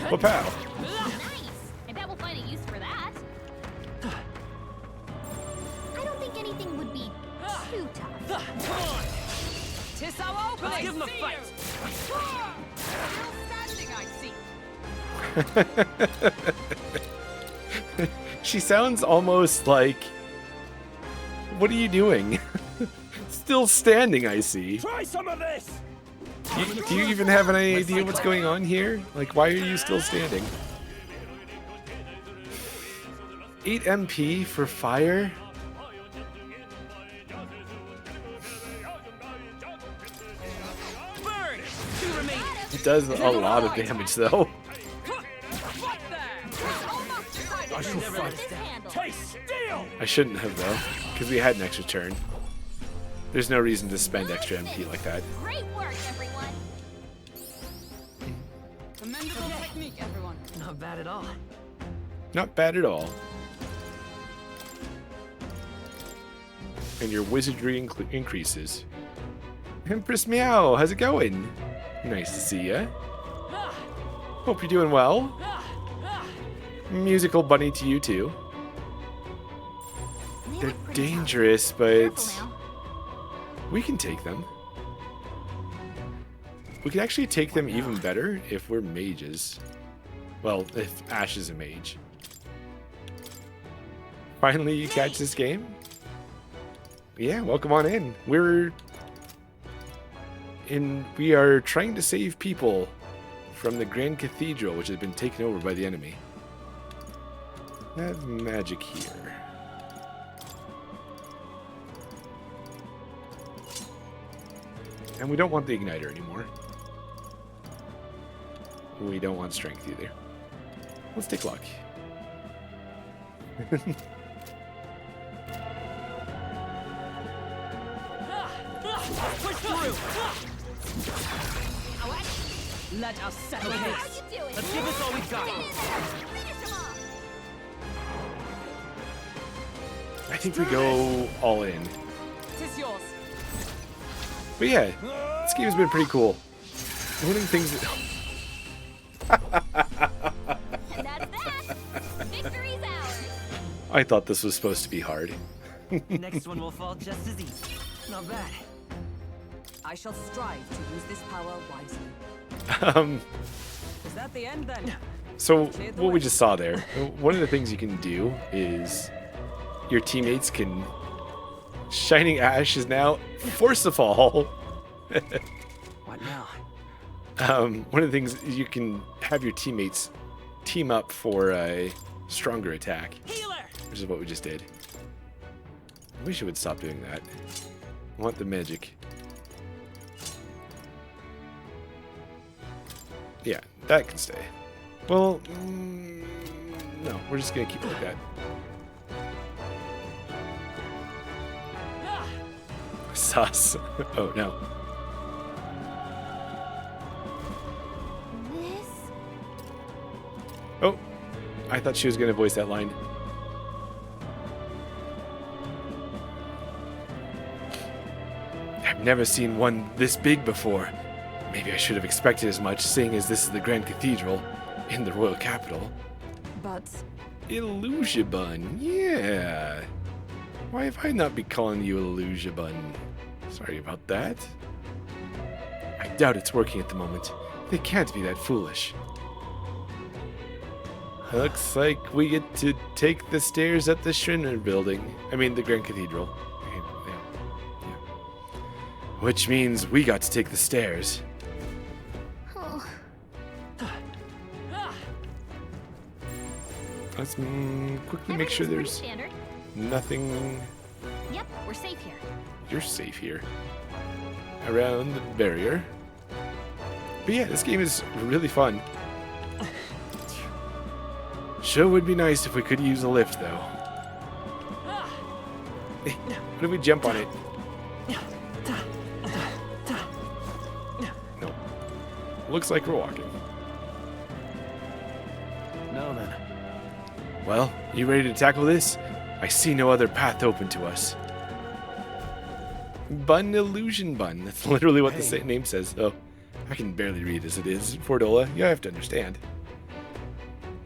Well, pow. Nice. I bet we'll find a use for that. I don't think anything would be too tough. Tis our opening. Let's give him a See fight. you. Still standing, I see. She sounds almost like... What are you doing? Still standing, I see. Try some of this. Do you even have any idea what's going on here? Like, why are you still standing? 8 MP for fire? Burn! 2 remaining. It does a lot of damage, though. What there? Almost decided I shall to fight. this handle. Taste steel. I shouldn't have, though, because we had an extra turn. There's no reason to spend extra MP like that. Great work, everyone. Commendable technique, everyone. Not bad at all. Not bad at all. And your wizardry increases. Empress Meow, how's it going? Nice to see ya. Hope you're doing well. Musical bunny to you too. They're dangerous, but we can take them. We can actually take them even better if we're mages. Well, if Ash is a mage. Finally, you catch this game? Yeah, welcome on in. We are trying to save people from the Grand Cathedral, which has been taken over by the enemy. I have magic here. And we don't want the igniter anymore. We don't want strength either. Let's take luck. Push through! Let us settle this. Let's give this all we've got. I think we go all in. Tis yours. But yeah, this game has been pretty cool. One of the things that... And that's that. Victory's ours. I thought this was supposed to be hard. Next one will fall just as easy. Not bad. I shall strive to use this power wisely. Is that the end then? So what we just saw there, one of the things you can do is your teammates can... Shining Ash is now Force of Fall. What now? One of the things you can have your teammates team up for a stronger attack, which is what we just did. I wish I would stop doing that. I want the magic. Yeah, that can stay. Well, no, we're just gonna keep it like that. Sus. Oh no. This? Oh, I thought she was gonna voice that line. I've never seen one this big before. Maybe I should have expected as much, seeing as this is the Grand Cathedral in the royal capital. But Illusiobun, yeah. Why have I not been calling you Illusiobun? Sorry about that. I doubt it's working at the moment. They can't be that foolish. Looks like we get to take the stairs at the Schrinner building. I mean, the Grand Cathedral. Yeah. Which means we got to take the stairs. Let's quickly make sure there's nothing. Yep, we're safe here. You're safe here. Around the barrier. But yeah, this game is really fun. Sure would be nice if we could use a lift, though. What if we jump on it? No. Looks like we're walking. Now then. Well, you ready to tackle this? I see no other path open to us. Bun Illusion Bun. That's literally what the name says, though. I can barely read as it is. Fordola, you have to understand.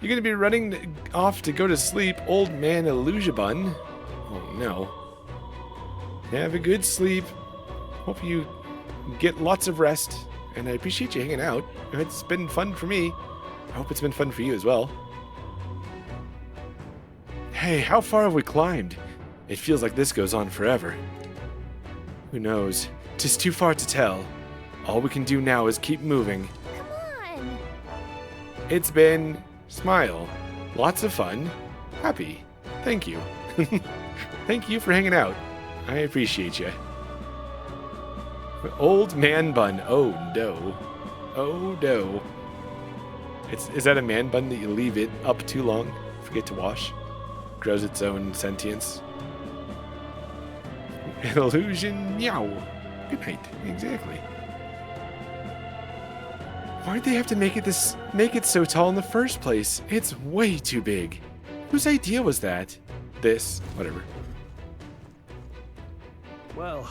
You're gonna be running off to go to sleep, old man Illusion Bun. Oh no. Have a good sleep. Hope you get lots of rest. And I appreciate you hanging out. It's been fun for me. I hope it's been fun for you as well. Hey, how far have we climbed? It feels like this goes on forever. Who knows? 'Tis too far to tell. All we can do now is keep moving. Come on. It's been... Smile. Lots of fun. Happy. Thank you. Thank you for hanging out. I appreciate you. Old man bun. Oh no. Oh no. Is that a man bun that you leave it up too long? Forget to wash? Grows its own sentience. An illusion, meow. Good night. Exactly. Why'd they have to make it so tall in the first place? It's way too big. Whose idea was that? Whatever. Well,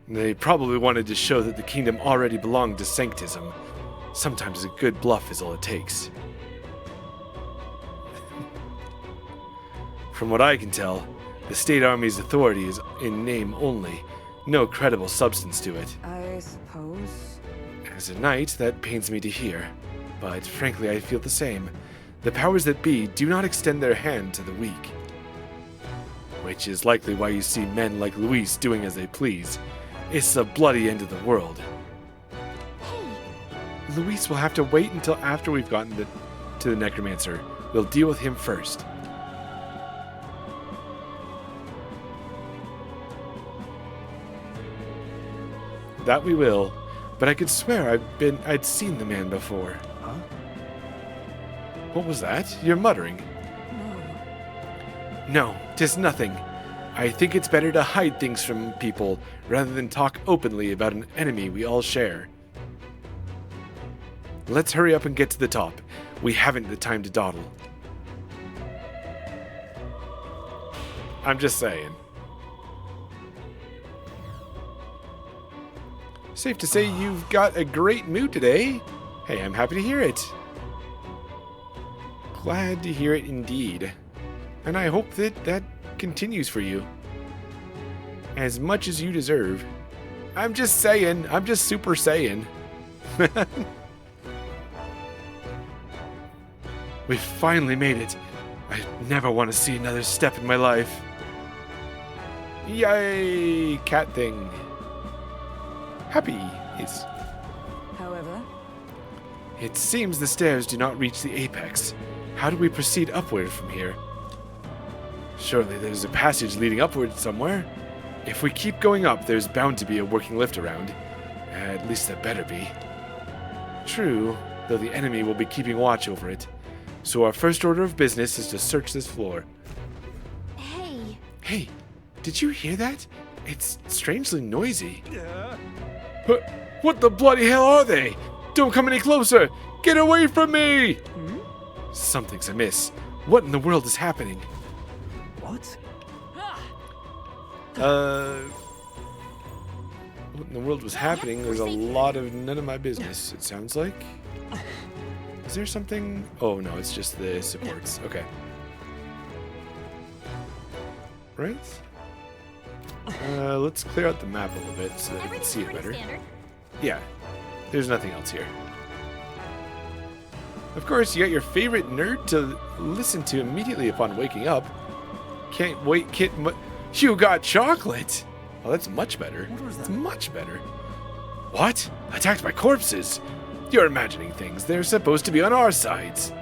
They probably wanted to show that the kingdom already belonged to Sanctism. Sometimes a good bluff is all it takes. From what I can tell, the State Army's authority is in name only, no credible substance to it. I suppose. As a knight, that pains me to hear, but frankly I feel the same. The powers that be do not extend their hand to the weak. Which is likely why you see men like Luis doing as they please. It's the bloody end of the world. Hey, Luis will have to wait until after we've gotten to the Necromancer. We'll deal with him first. That we will, but I could swear I'd seen the man before. huh? What was that? You're muttering. No, 'tis nothing. I think it's better to hide things from people rather than talk openly about an enemy we all share. Let's hurry up and get to the top. We haven't the time to dawdle. I'm just saying. Safe to say you've got a great mood today. Hey, I'm happy to hear it. Glad to hear it indeed. And I hope that continues for you. As much as you deserve. I'm just saying. I'm just super saying. We've finally made it. I never want to see another step in my life. Yay! Cat thing. Happy is. However, It seems the stairs do not reach the apex. How do we proceed upward from here? Surely there's a passage leading upward somewhere. If we keep going up, there's bound to be a working lift around. At least there better be. True, though the enemy will be keeping watch over it. So our first order of business is to search this floor. hey. Hey, did you hear that? It's strangely noisy. What the bloody hell are they? Don't come any closer! Get away from me! Something's amiss. What in the world is happening? What? What in the world was happening? There's a lot of none of my business, it sounds like. Is there something? Oh no, it's just the supports. Okay. Right? Let's clear out the map a little bit so that we can see it better. Standard. Yeah, there's nothing else here. Of course, you got your favorite nerd to listen to immediately upon waking up. Can't wait, kid. You got chocolate! Oh, that's much better. It's much better. What? Attacked by corpses? You're imagining things. They're supposed to be on our sides.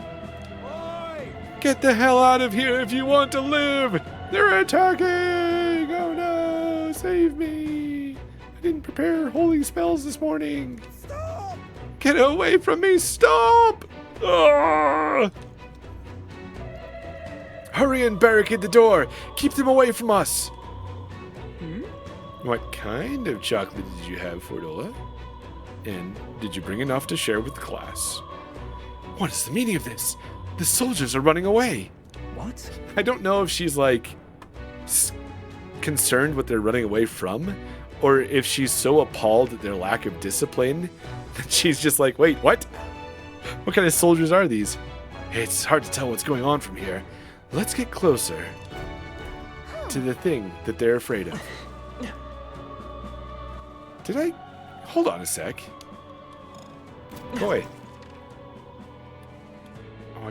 Get the hell out of here if you want to live! They're attacking! Oh no! Save me! I didn't prepare holy spells this morning. Stop! Get away from me! Stop! Ah! Hurry and barricade the door! Keep them away from us! What kind of chocolate did you have, Fordola? And did you bring enough to share with the class? What is the meaning of this? The soldiers are running away. What? I don't know if she's like concerned what they're running away from, or if she's so appalled at their lack of discipline that she's just like, wait, what? What kind of soldiers are these? It's hard to tell what's going on from here. Let's get closer to the thing that they're afraid of. Did I? Hold on a sec. Go away. Oh,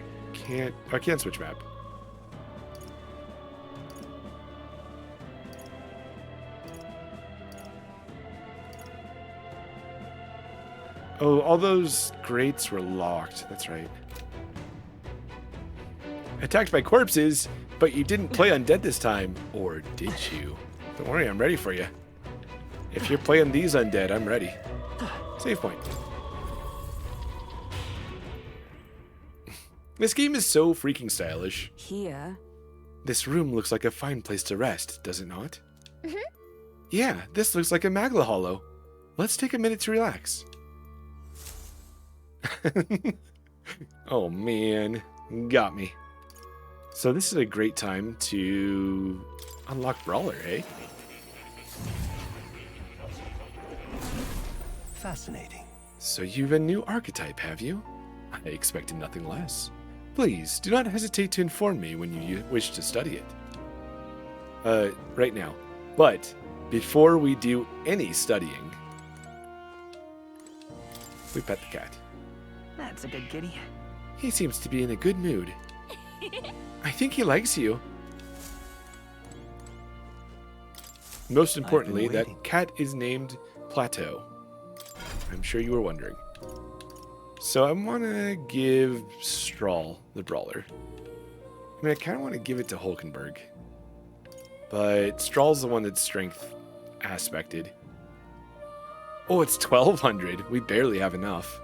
I can't switch map. Oh, all those grates were locked. That's right. Attacked by corpses, but you didn't play undead this time. Or did you? Don't worry, I'm ready for you. If you're playing these undead, I'm ready. Save point. This game is so freaking stylish. here. This room looks like a fine place to rest, does it not? Yeah, this looks like a Magla Hollow. Let's take a minute to relax. Oh man, got me. So this is a great time to unlock Brawler, eh? Fascinating. So you've a new archetype, have you? I expected nothing less. Please, do not hesitate to inform me when you wish to study it. Right now. But, before we do any studying, we pet the cat. That's a good kitty. He seems to be in a good mood. I think he likes you. Most importantly, that cat is named Plateau. I'm sure you were wondering. So I want to give Strahl the Brawler. I mean, I kind of want to give it to Hulkenberg. But Strahl's the one that's strength aspected. Oh, it's 1,200. We barely have enough.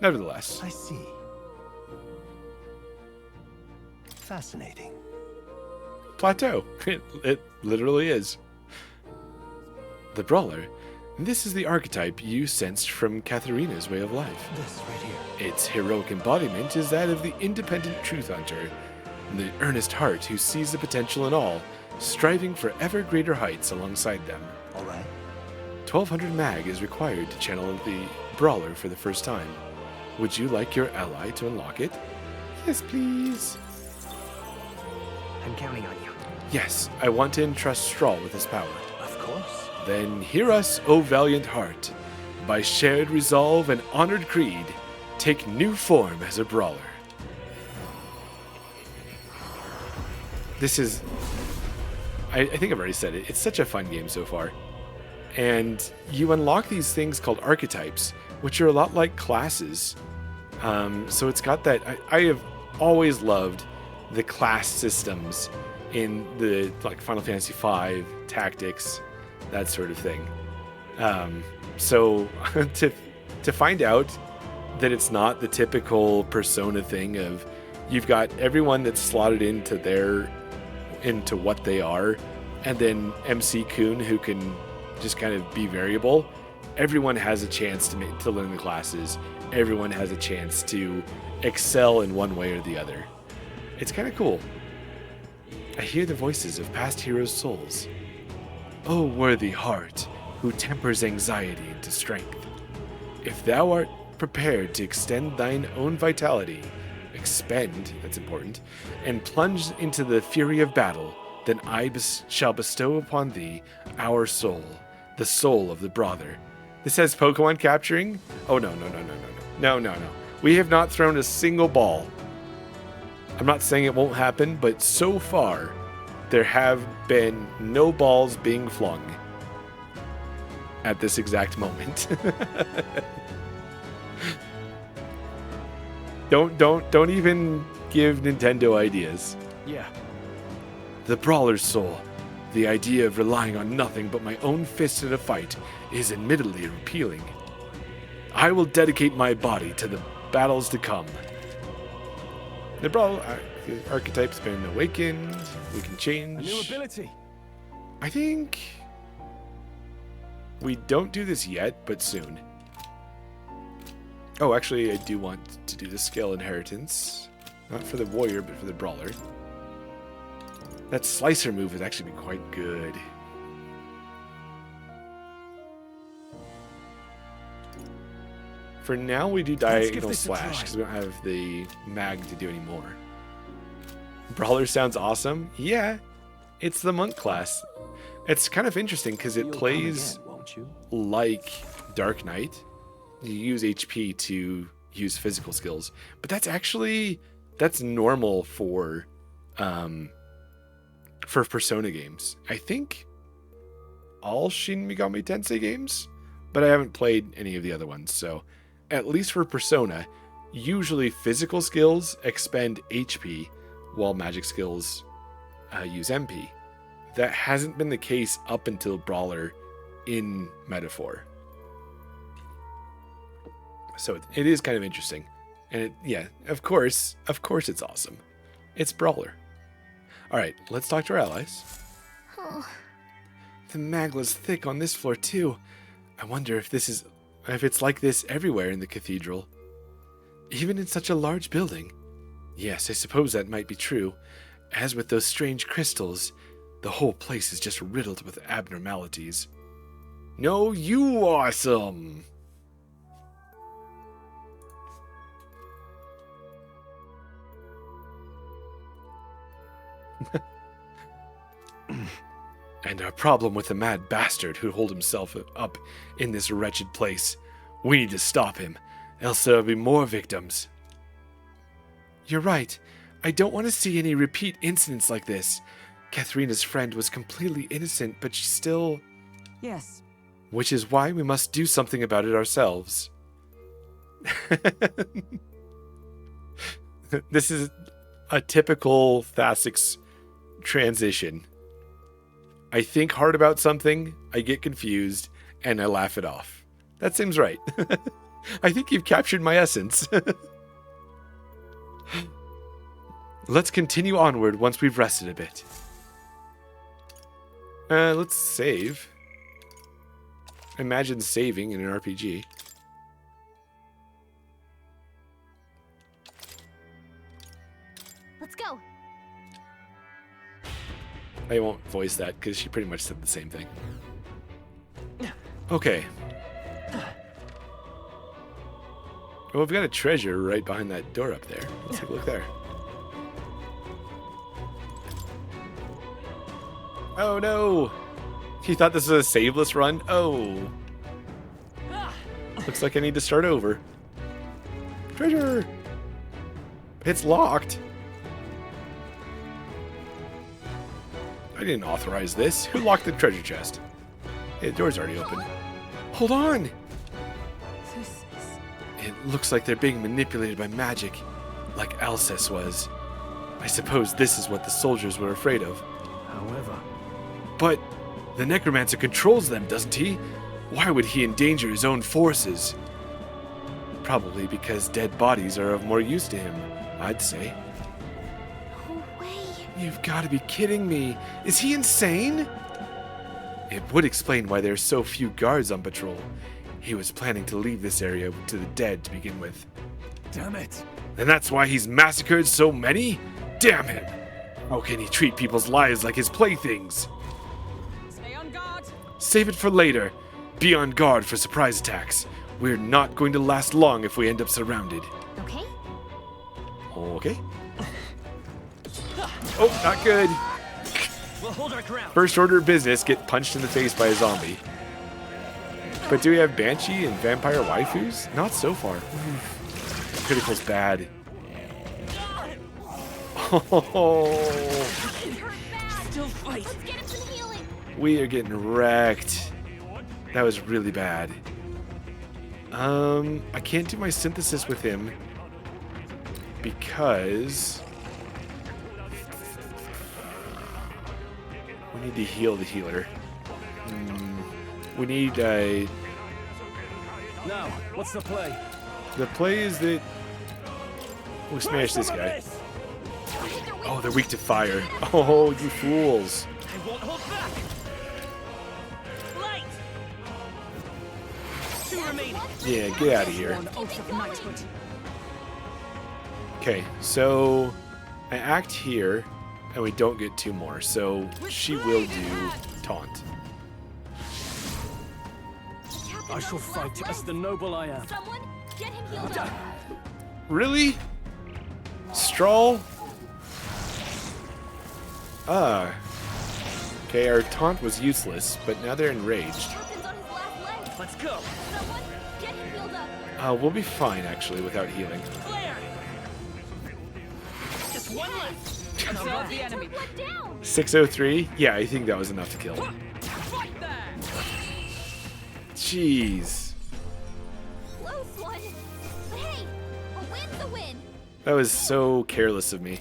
Nevertheless. I see. Fascinating. Plateau. It literally is. The Brawler. This is the archetype you sensed from Katharina's way of life. This right here. Its heroic embodiment is that of the independent truth hunter, the earnest heart who sees the potential in all, striving for ever greater heights alongside them. All right. 1,200 mag is required to channel the Brawler for the first time. Would you like your ally to unlock it? Yes, please. I'm counting on you. Yes, I want to entrust Strahl with his power. Of course. Then hear us, O valiant heart. By shared resolve and honored creed, take new form as a Brawler. This is... I think I've already said it. It's such a fun game so far. And you unlock these things called archetypes, which are a lot like classes. So it's got that... I have always loved the class systems in the like Final Fantasy V, Tactics, that sort of thing. So to find out that it's not the typical Persona thing of you've got everyone that's slotted into what they are, and then MC Kun who can just kind of be variable. Everyone has a chance to learn the classes. Everyone has a chance to excel in one way or the other. It's kind of cool. I hear the voices of past heroes' souls. O worthy heart, who tempers anxiety into strength. If thou art prepared to extend thine own vitality, expend, that's important, and plunge into the fury of battle, then I shall bestow upon thee our soul, the soul of the Brawler. This says Pokemon capturing? Oh, no. No. We have not thrown a single ball. I'm not saying it won't happen, but so far, there have been no balls being flung at this exact moment. Don't even give Nintendo ideas. Yeah. The Brawler's soul. The idea of relying on nothing but my own fist in a fight is admittedly appealing. I will dedicate my body to the battles to come. The Brawler archetype's been awakened. We can change. A new ability. I think we don't do this yet, but soon. Oh, actually, I do want to do the skill inheritance. Not for the warrior, but for the Brawler. That slicer move would actually be quite good. For now, we do diagonal slash because we don't have the mag to do anymore. Brawler sounds awesome. Yeah, it's the monk class. It's kind of interesting because it plays like Dark Knight. You use HP to use physical skills, but that's normal for Persona games. I think all Shin Megami Tensei games, but I haven't played any of the other ones, so at least for Persona, usually physical skills expend HP while magic skills use MP. That hasn't been the case up until Brawler in Metaphor. So it is kind of interesting. And of course it's awesome. It's Brawler. Alright, let's talk to our allies. Oh. The Magla's thick on this floor too. I wonder if this is... if it's like this everywhere in the cathedral. Even in such a large building. Yes, I suppose that might be true. As with those strange crystals, the whole place is just riddled with abnormalities. No, you awesome! And our problem with the mad bastard who holed himself up in this wretched place. We need to stop him, else there'll be more victims. You're right. I don't want to see any repeat incidents like this. Katharina's friend was completely innocent, but she still... Yes. Which is why we must do something about it ourselves. This is a typical Thasic's transition. I think hard about something, I get confused, and I laugh it off. That seems right. I think you've captured my essence. Let's continue onward once we've rested a bit. Let's save. Imagine saving in an RPG. Let's go. I won't voice that because she pretty much said the same thing. Okay. Well, we've got a treasure right behind that door up there. Let's take a look there. Oh no! You thought this was a saveless run? Oh. Looks like I need to start over. Treasure! It's locked. I didn't authorize this. Who locked the treasure chest? Hey, the door's already open. Hold on! It looks like they're being manipulated by magic, like Alcest was. I suppose this is what the soldiers were afraid of. However... But the necromancer controls them, doesn't he? Why would he endanger his own forces? Probably because dead bodies are of more use to him, I'd say. No way. You've got to be kidding me. Is he insane? It would explain why there's so few guards on patrol. He was planning to leave this area to the dead to begin with. Damn it. And that's why he's massacred so many? Damn him! How can he treat people's lives like his playthings? Stay on guard. Save it for later. Be on guard for surprise attacks. We're not going to last long if we end up surrounded. Okay. Okay. Oh, not good. We'll hold our ground. First order of business, get punched in the face by a zombie. But do we have Banshee and Vampire waifus? Not so far. Critical's bad. Oh, Still fight. Let's get him some healing. we are getting wrecked. That was really bad. I can't do my synthesis with him because we need to heal the healer. We need Now, what's the play? the play is that we smash this guy. Oh, they're weak to fire. Oh, you fools. I won't hold back. Light. 2 remaining. Yeah, get out of here. One oath of knighthood. Okay, so I act here, and we don't get 2 more, so she will do taunt. I shall fight as the noble I am. Someone get him healed up. Really? Stroll? Okay, our taunt was useless, but now they're enraged. Captain's on his last leg. Let's go. Someone get him healed up. We'll be fine, actually, without healing. Flare. Just one left. Observe the enemy. Took one down. 603? Yeah, I think that was enough to kill him. Fight there. Jeez. Close one. But hey, a win's a win. That was so careless of me.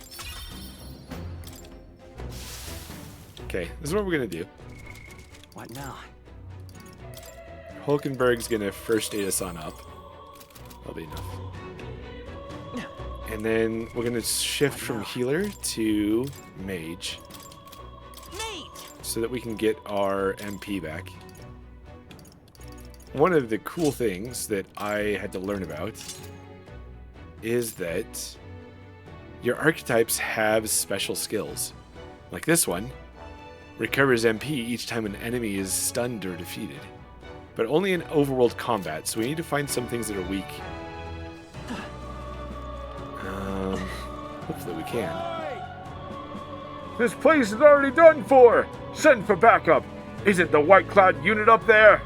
Okay, this is what we're gonna do. What now? Hulkenberg's gonna first aid us on up. That'll be enough. And then we're gonna shift from healer to mage so that we can get our MP back. one of the cool things that I had to learn about is that your archetypes have special skills. Like this one, recovers MP each time an enemy is stunned or defeated. But only in overworld combat, so we need to find some things that are weak. Hopefully we can. This place is already done for! Send for backup! Isn't the white-clad unit up there?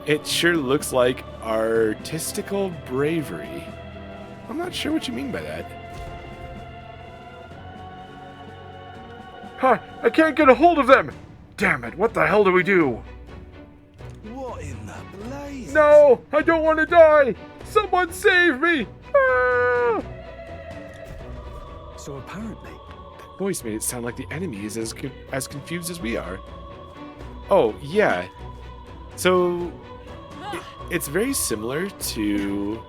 It sure looks like artistical bravery. I'm not sure what you mean by that. Huh, I can't get a hold of them! Damn it, what the hell do we do? What in the blaze? No, I don't want to die! Someone save me! Ah! So apparently, That voice made it sound like the enemy is as confused as we are. Oh, yeah. So, it's very similar to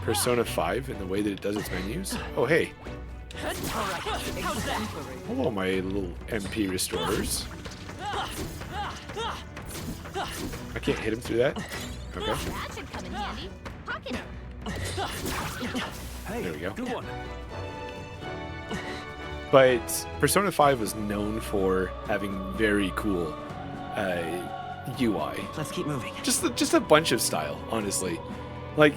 Persona 5 in the way that it does its menus. Oh, hey. Hello, my little MP restorers. I can't hit him through that? Okay. That should come in handy. Pocket it. hey, There we go. good one. But Persona 5 was known for having very cool UI. Let's keep moving. Just a bunch of style, honestly. Like,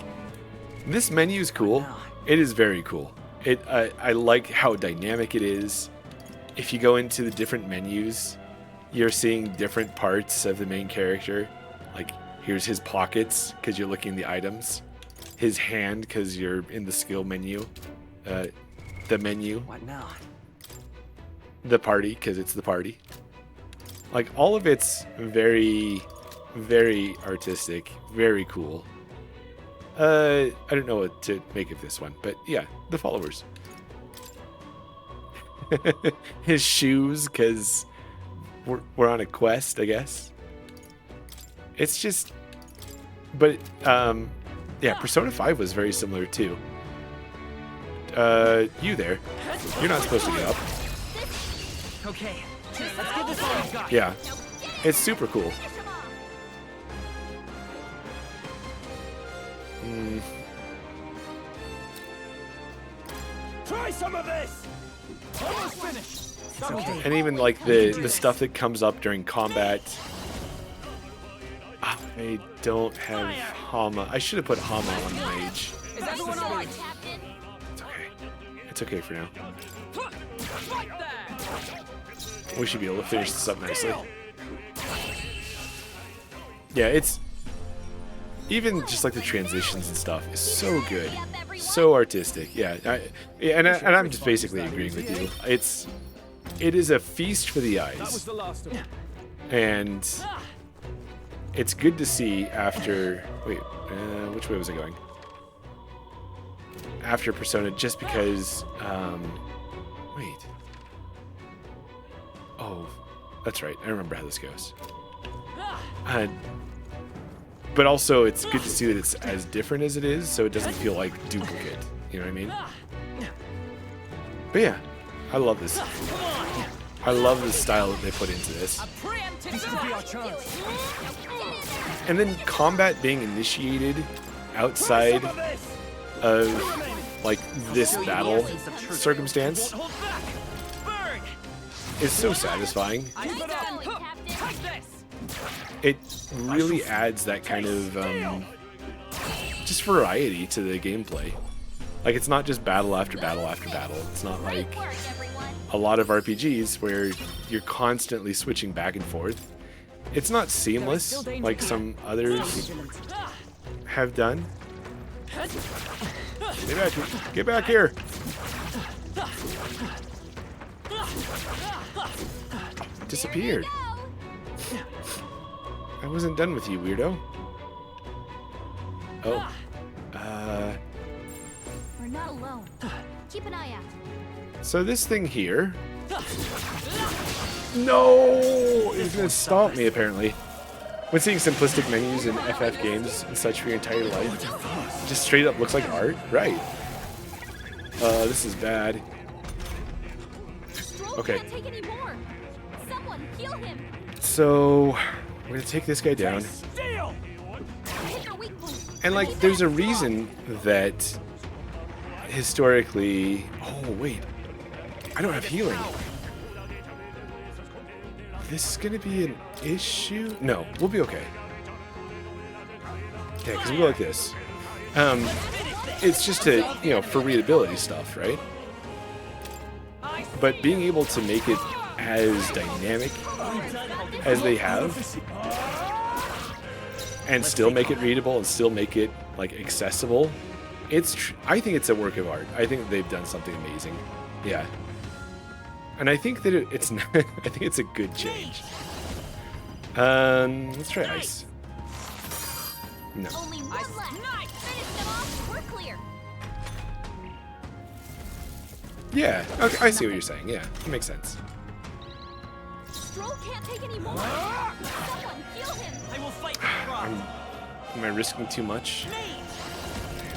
this menu is cool. It is very cool. I like how dynamic it is. If you go into the different menus, you're seeing different parts of the main character. Like, here's his pockets, because you're looking at the items. His hand, because you're in the skill menu. The menu. What now? The party, because it's the party. Like, all of it's very, very artistic, very cool. I don't know what to make of this one, but yeah, the followers. His shoes, because we're on a quest, I guess. It's just... But, yeah, Persona 5 was very similar, too. You there. You're not supposed to get up. Okay, let's get this all we've got. Yeah, it's super cool. Try some of this! Almost finished! Okay. And even like the stuff that comes up during combat. I don't have Hama. I should have put Hama on Mage. Is everyone all right, Captain? It's okay. It's okay for now. Right there! We should be able to finish this up nicely. Yeah, it's... Even just like the transitions and stuff is so good. So artistic. Yeah, and I'm just basically agreeing with you. It is a feast for the That was eyes. the last of them. And it's good to see after... Wait, which way was I going? After Persona, just because... wait. Oh, that's right. I remember how this goes. But also, it's good to see that it's as different as it is, so it doesn't feel like duplicate. You know what I mean? But yeah, I love this. I love the style that they put into this. This could be our chance. And then combat being initiated outside of like this battle circumstance is so satisfying. Nice going, Captain. It really adds that kind of just variety to the gameplay. Like, it's not just battle after battle after battle. It's not like Great work, everyone. a lot of RPGs where you're constantly switching back and forth. It's not seamless like some others have done. Get back here. Disappeared. I wasn't done with you, weirdo. Oh. We're not alone. Keep an eye out. So this thing here... No! It's gonna stomp me, apparently. When seeing simplistic menus in FF games and such for your entire life, it just straight up looks like art? Right. This is bad. Stroll Okay. can't take any more. Someone heal him. So... We're gonna take this guy down. Steel! Hit your weak point. And like, there's a reason that historically. Oh wait, I don't have healing. This is gonna be an issue. No, we'll be okay. Yeah, because we go like this. It's just to, you know, for readability stuff, right? But being able to make it as dynamic as they have, and still make it readable and still make it like accessible, I think it's a work of art. I think they've done something amazing. Yeah. And I think that it's not, I think it's a good change. Let's try ice. No. Only one left. Finish them off. We're clear. Yeah, okay, I see what you're saying. Yeah, it makes sense. Stroll can't take any more. Someone heal him. I will fight. Am I risking too much?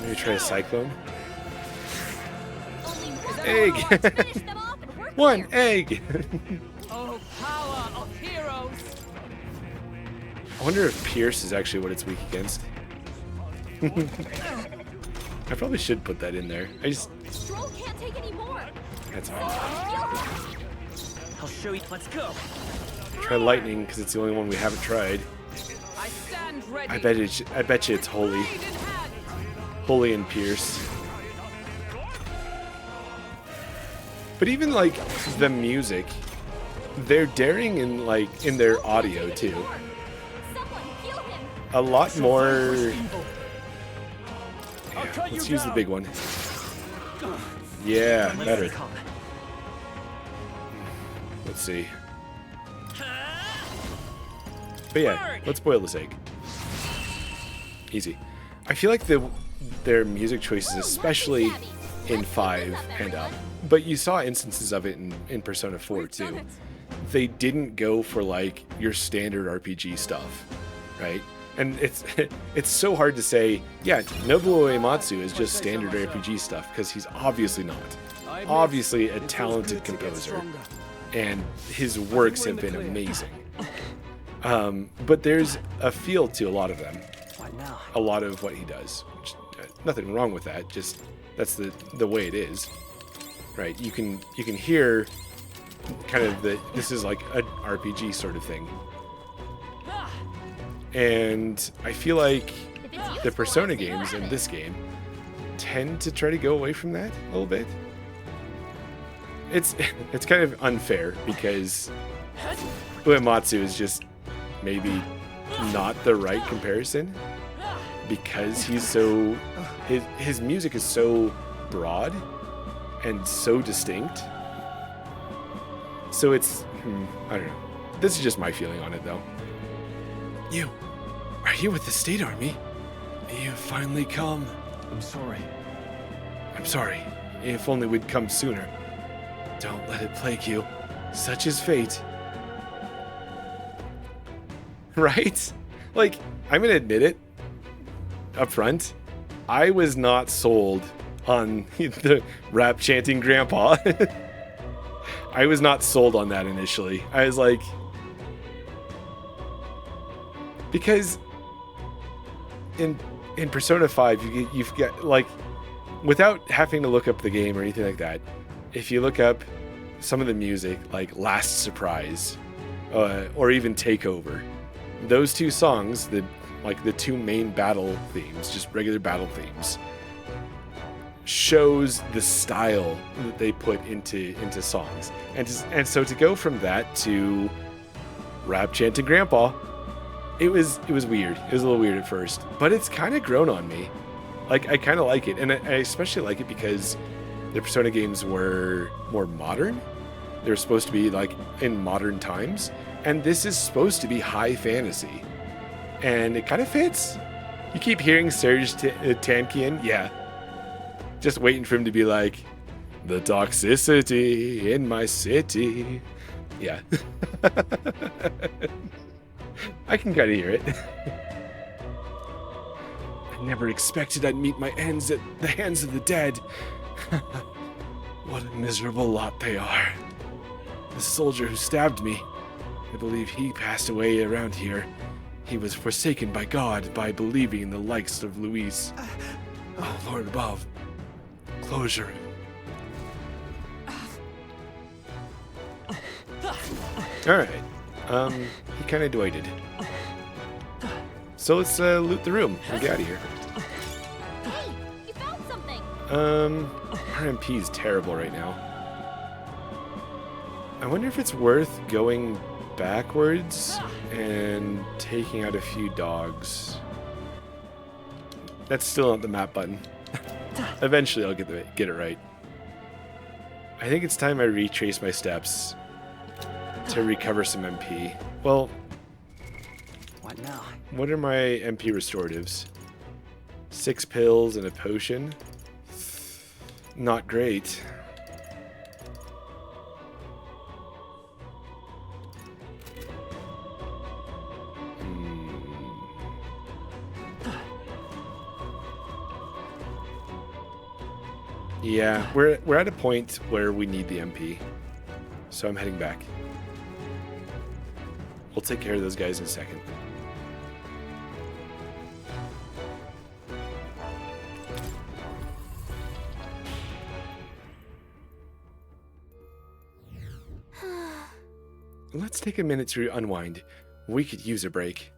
Maybe try a cyclone. Only one Egg. more. Finish them off and we're One clear. egg. Oh, power of heroes! I wonder if Pierce is actually what it's weak against. I probably should put that in there. Stroll can't take any more. That's fine. Heal him. I'll show you. Let's go. Try lightning because it's the only one we haven't tried. I stand ready. I bet you it's holy. Blade in hand. Holy and Pierce. But even like the music, they're daring in their audio too. Someone heal him. A lot more. Yeah, let's use the big one. Yeah, better. Let's see. But yeah, let's boil this egg. Easy. I feel like their music choices, especially in 5 and up, but you saw instances of it in Persona 4 too. They didn't go for like your standard RPG stuff, right? And it's so hard to say, yeah, Nobuo Uematsu is just standard RPG stuff, because he's obviously not. Obviously a talented composer, and his works have been amazing. But there's a feel to a lot of them. A lot of what he does. Which, nothing wrong with that, just that's the way it is. Right? You can hear kind of this is like an RPG sort of thing. And I feel like the Persona games and this game tend to try to go away from that a little bit. It's kind of unfair because Uematsu is just maybe not the right comparison, because he's so his music is so broad and so distinct. So it's I don't know. This is just my feeling on it though. Are you with the State Army? You've finally come. I'm sorry. I'm sorry. If only we'd come sooner. Don't let it plague you. Such is fate. Right? Like, I'm gonna admit it up front. I was not sold on the rap chanting grandpa. I was not sold on that initially. I was like, because in Persona 5, you've got, like, without having to look up the game or anything like that, if you look up some of the music, like Last Surprise, or even Takeover, those two songs, the two main battle themes, just regular battle themes, shows the style that they put into songs. And so to go from that to rap chanting grandpa, it was weird. It was a little weird at first, but it's kind of grown on me. Like, I kind of like it, and I especially like it because the Persona games were more modern. They were supposed to be like in modern times, and this is supposed to be high fantasy, and it kind of fits. You keep hearing Serge Tankian, yeah, just waiting for him to be like, the toxicity in my city. Yeah. I can kind of hear it. I never expected I'd meet my ends at the hands of the dead. What a miserable lot they are. The soldier who stabbed me, I believe he passed away around here. He was forsaken by God by believing in the likes of Luis. Oh, Lord above. Closure. Alright. He kind of dwighted. So let's loot the room and get out of here. Hey, you found something. RMP is terrible right now. I wonder if it's worth going backwards and taking out a few dogs. That's still not the map button. Eventually I'll get it right. I think it's time I retrace my steps to recover some MP. Well, What now? what are my MP restoratives? 6 pills and a potion. Not great. Yeah, we're at a point where we need the MP. So I'm heading back. We'll take care of those guys in a second. Let's take a minute to unwind. We could use a break.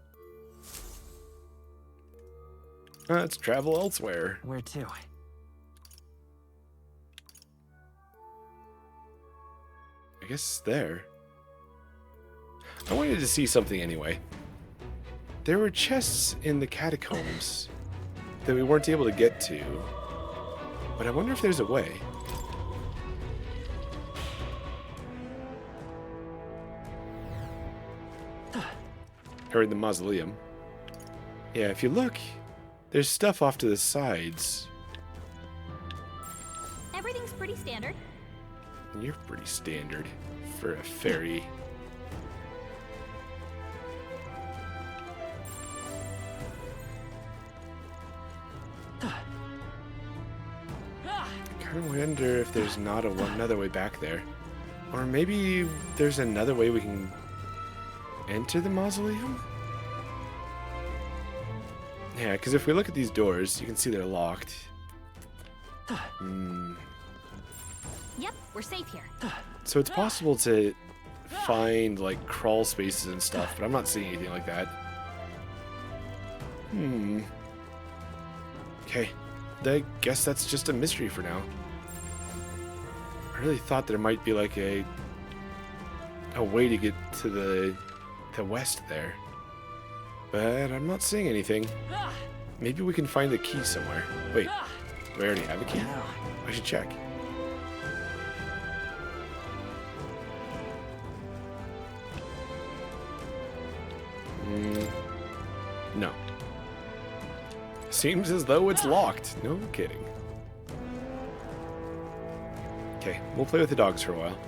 Let's travel elsewhere. Where to? I guess there. I wanted to see something anyway. There were chests in the catacombs that we weren't able to get to, but I wonder if there's a way. Or in the mausoleum. Yeah, if you look, there's stuff off to the sides. Everything's pretty standard. You're pretty standard for a fairy. I kind of wonder if there's not another way back there. Or maybe there's another way we can enter the mausoleum? Yeah, because if we look at these doors, you can see they're locked. Yep, we're safe here. So it's possible to find, like, crawl spaces and stuff, but I'm not seeing anything like that. Okay, I guess that's just a mystery for now. I really thought there might be, like, a way to get to the west there. But I'm not seeing anything. Maybe we can find a key somewhere. Wait, do I already have a key? I should check. No. Seems as though it's locked. No kidding. Okay, we'll play with the dogs for a while.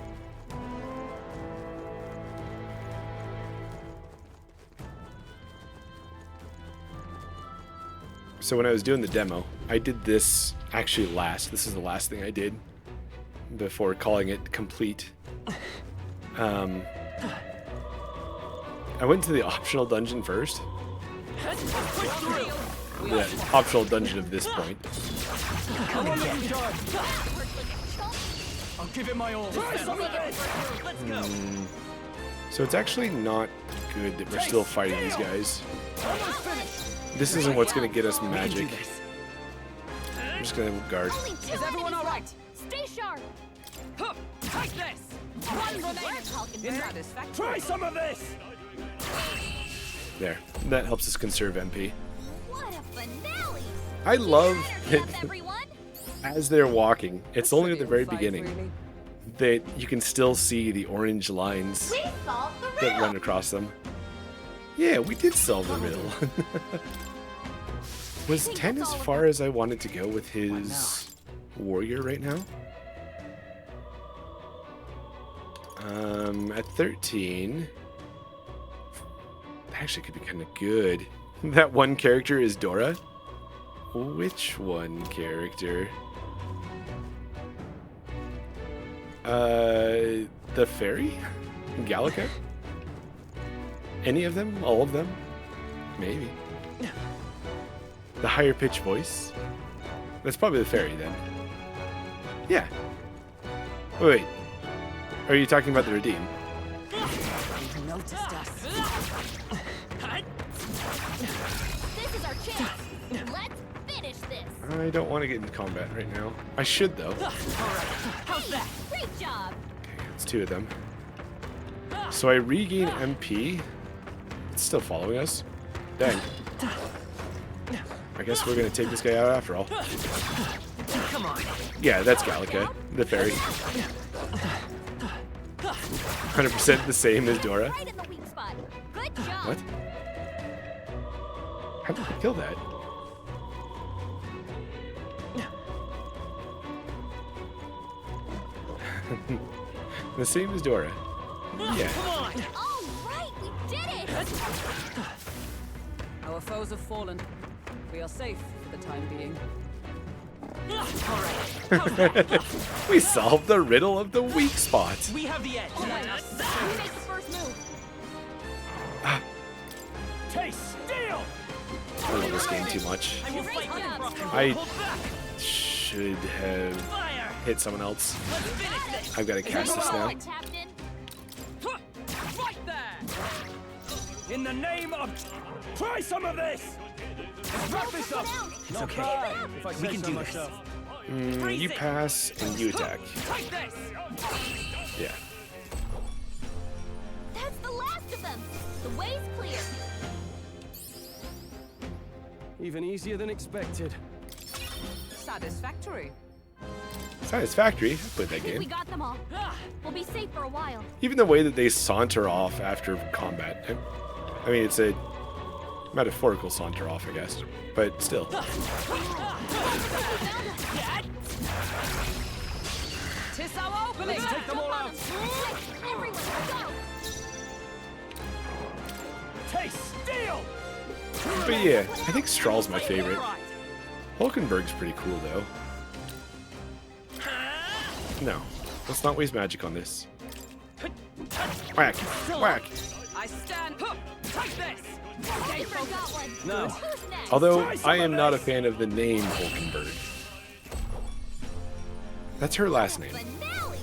So when I was doing the demo, I did this actually last. This is the last thing I did before calling it complete. I went to the optional dungeon first. The optional dungeon of this point. I'll give it my all. Let's go. So it's actually not good that we're still fighting these guys. This isn't what's going to get us magic. I'm just going to guard. Is everyone alright? Stay sharp. Take this! One remaining. Try some of this! There. That helps us conserve MP. What a finale! I love Up, that everyone. as they're walking, it's only at the very beginning that you can still see the orange lines We solved the that riddle. run across them. Yeah, we did solve the riddle. Was 10 as far as I wanted to go with his warrior right now? At 13, that actually could be kind of good. That one character is Dora. Which one character? The fairy? Gallica? Any of them? All of them? Maybe. The higher pitched voice? That's probably the fairy then. Yeah. Wait. Are you talking about the redeem? You've noticed us. This is our chance. Let's finish this. I don't want to get into combat right now. I should though. How's that? Great job. Okay, it's 2 of them. So I regain MP. It's still following us. Dang. I guess we're gonna take this guy out after all. Come on. Yeah, that's Gallica, the fairy. 100% the same as Dora. Right in the weak spot. Good job. What? How did we kill that? The same as Dora. Yeah. All right, we did it. Our foes have fallen. We are safe for the time being. We solved the riddle of the weak spot. We have the edge. Who makes the first move? Taste steel! I love this game too much. I will fight with job. Rock. I Pull back. should have Fire. hit someone else. Let's finish this. I've got to cast this now. Captain. Right there! In the name of... Try some of this! Let's wrap this up! It's okay. If I We say can so do myself. You pass and you attack. Take this! Yeah. That's the last of them. The way's clear. Even easier than expected. Satisfactory. Satisfactory. I played that I think we game. got them all. We'll be safe for a while. Even the way that they saunter off after combat. I mean, it's a metaphorical saunter off, I guess. But still. Tis our opening. Let's take them all out! Everyone, go! Taste steel! But yeah, I think Straw's my favorite. Hulkenberg's pretty cool, though. No. Let's not waste magic on this. Whack! Whack! I stand. Take this! Everyone got one. No. Who's next? Although, I am not a fan of the name Hulkenberg. That's her last name. Finale!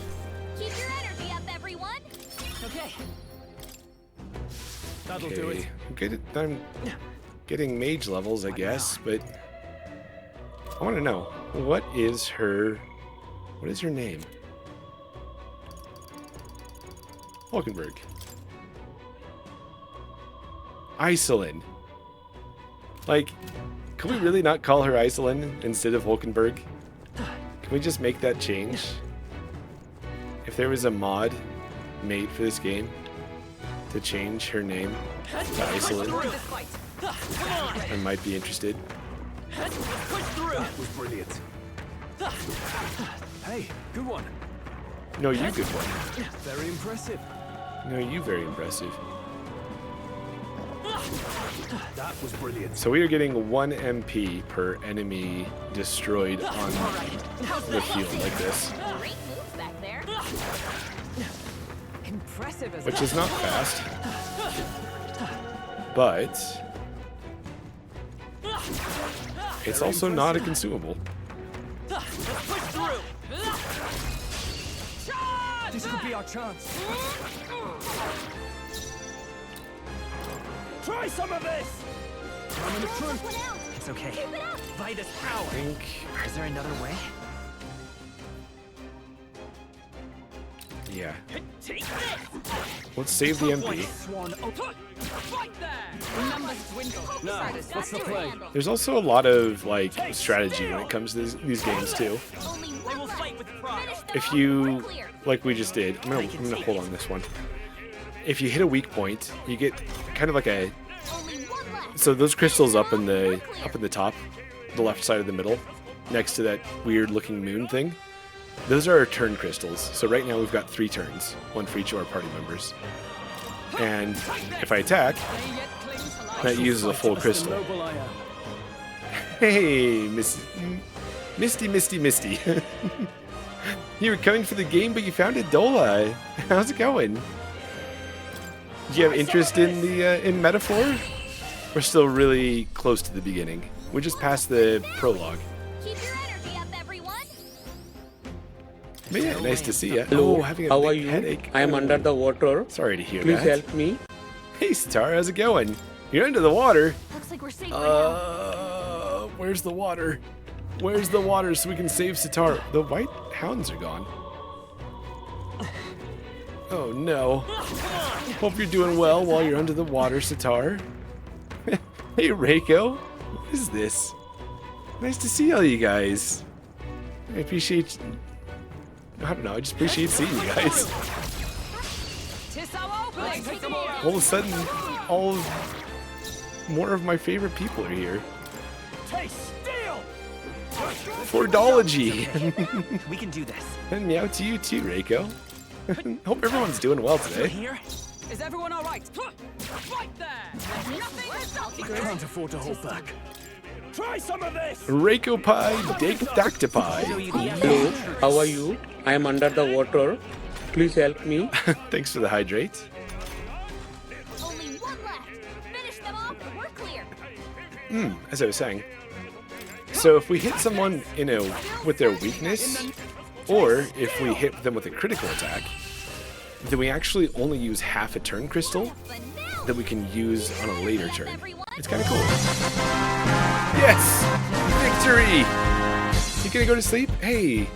Keep your energy up, everyone. Okay. That'll do Okay. it. I'm getting mage levels, I guess, but I want to know, what is her name? Hulkenberg. Iselin. Like, can we really not call her Iselin instead of Hulkenberg? Can we just make that change? If there was a mod made for this game to change her name to Iselin, I might be interested. That was brilliant. Hey, good one. No, you good one. Very impressive. No, you very impressive. That was brilliant. So we are getting 1 MP per enemy destroyed on the field like this, Great moves back there. Impressive as which is not fast, but it's also not a consumable. This could be our chance. Try some of this! I'm in the truth. One out. It's okay. Keep it up. By this I power. think Is there another way? yeah. Take this. Let's save the MP. Swan. Oh, right there! numbers dwindle. Now, what's the play? There's also a lot of like strategy when it comes to these games too. Only I one will left. fight with pride. Finish them If all. We're you, clear. like we just did, I'm gonna hold on this one. If you hit a weak point, you get kind of like a, Only one left. so those crystals up in the top, the left side of the middle, next to that weird looking moon thing, those are our turn crystals. So right now we've got 3 turns, 1 for each of our party members. And if I attack, They yet cling to life. that uses a full As the crystal. noble I am. Hey, Misty. You were coming for the game, but you found a Dola. How's it going? Do you have interest in the in metaphor? We're still really close to the beginning. We just passed the prologue. Keep your energy up, everyone. But yeah, nice to see you. Hello, Oh, having a how big are you? headache. I am under the water. Sorry to hear Please that. help me. Hey, Star, how's it going? You're under the water. Looks like we're safe for now. Where's the water? Where's the water so we can save Sitar? The white hounds are gone. Oh no. Hope you're doing well while you're under the water, Sitar. Hey, Reiko. What is this? Nice to see all you guys. I appreciate... I don't know, I just appreciate seeing you guys. All of a sudden, more of my favorite people are here. Fordology. We can do this. And meow to you too, Reiko. Hope everyone's doing well today. Here? Is everyone all right? Right there! Nothing will stop you. Can't afford to hold back. Try some of this! Reiko Pie, Dactipie. Hello, how are you? I am under the water. Please help me. Thanks for the hydrate. Only one left. Finish them off and we're clear. As I was saying. So if we hit someone with their weakness, or if we hit them with a critical attack, then we actually only use half a turn crystal that we can use on a later turn. It's kind of cool. Yes! Victory! You gonna go to sleep? Hey,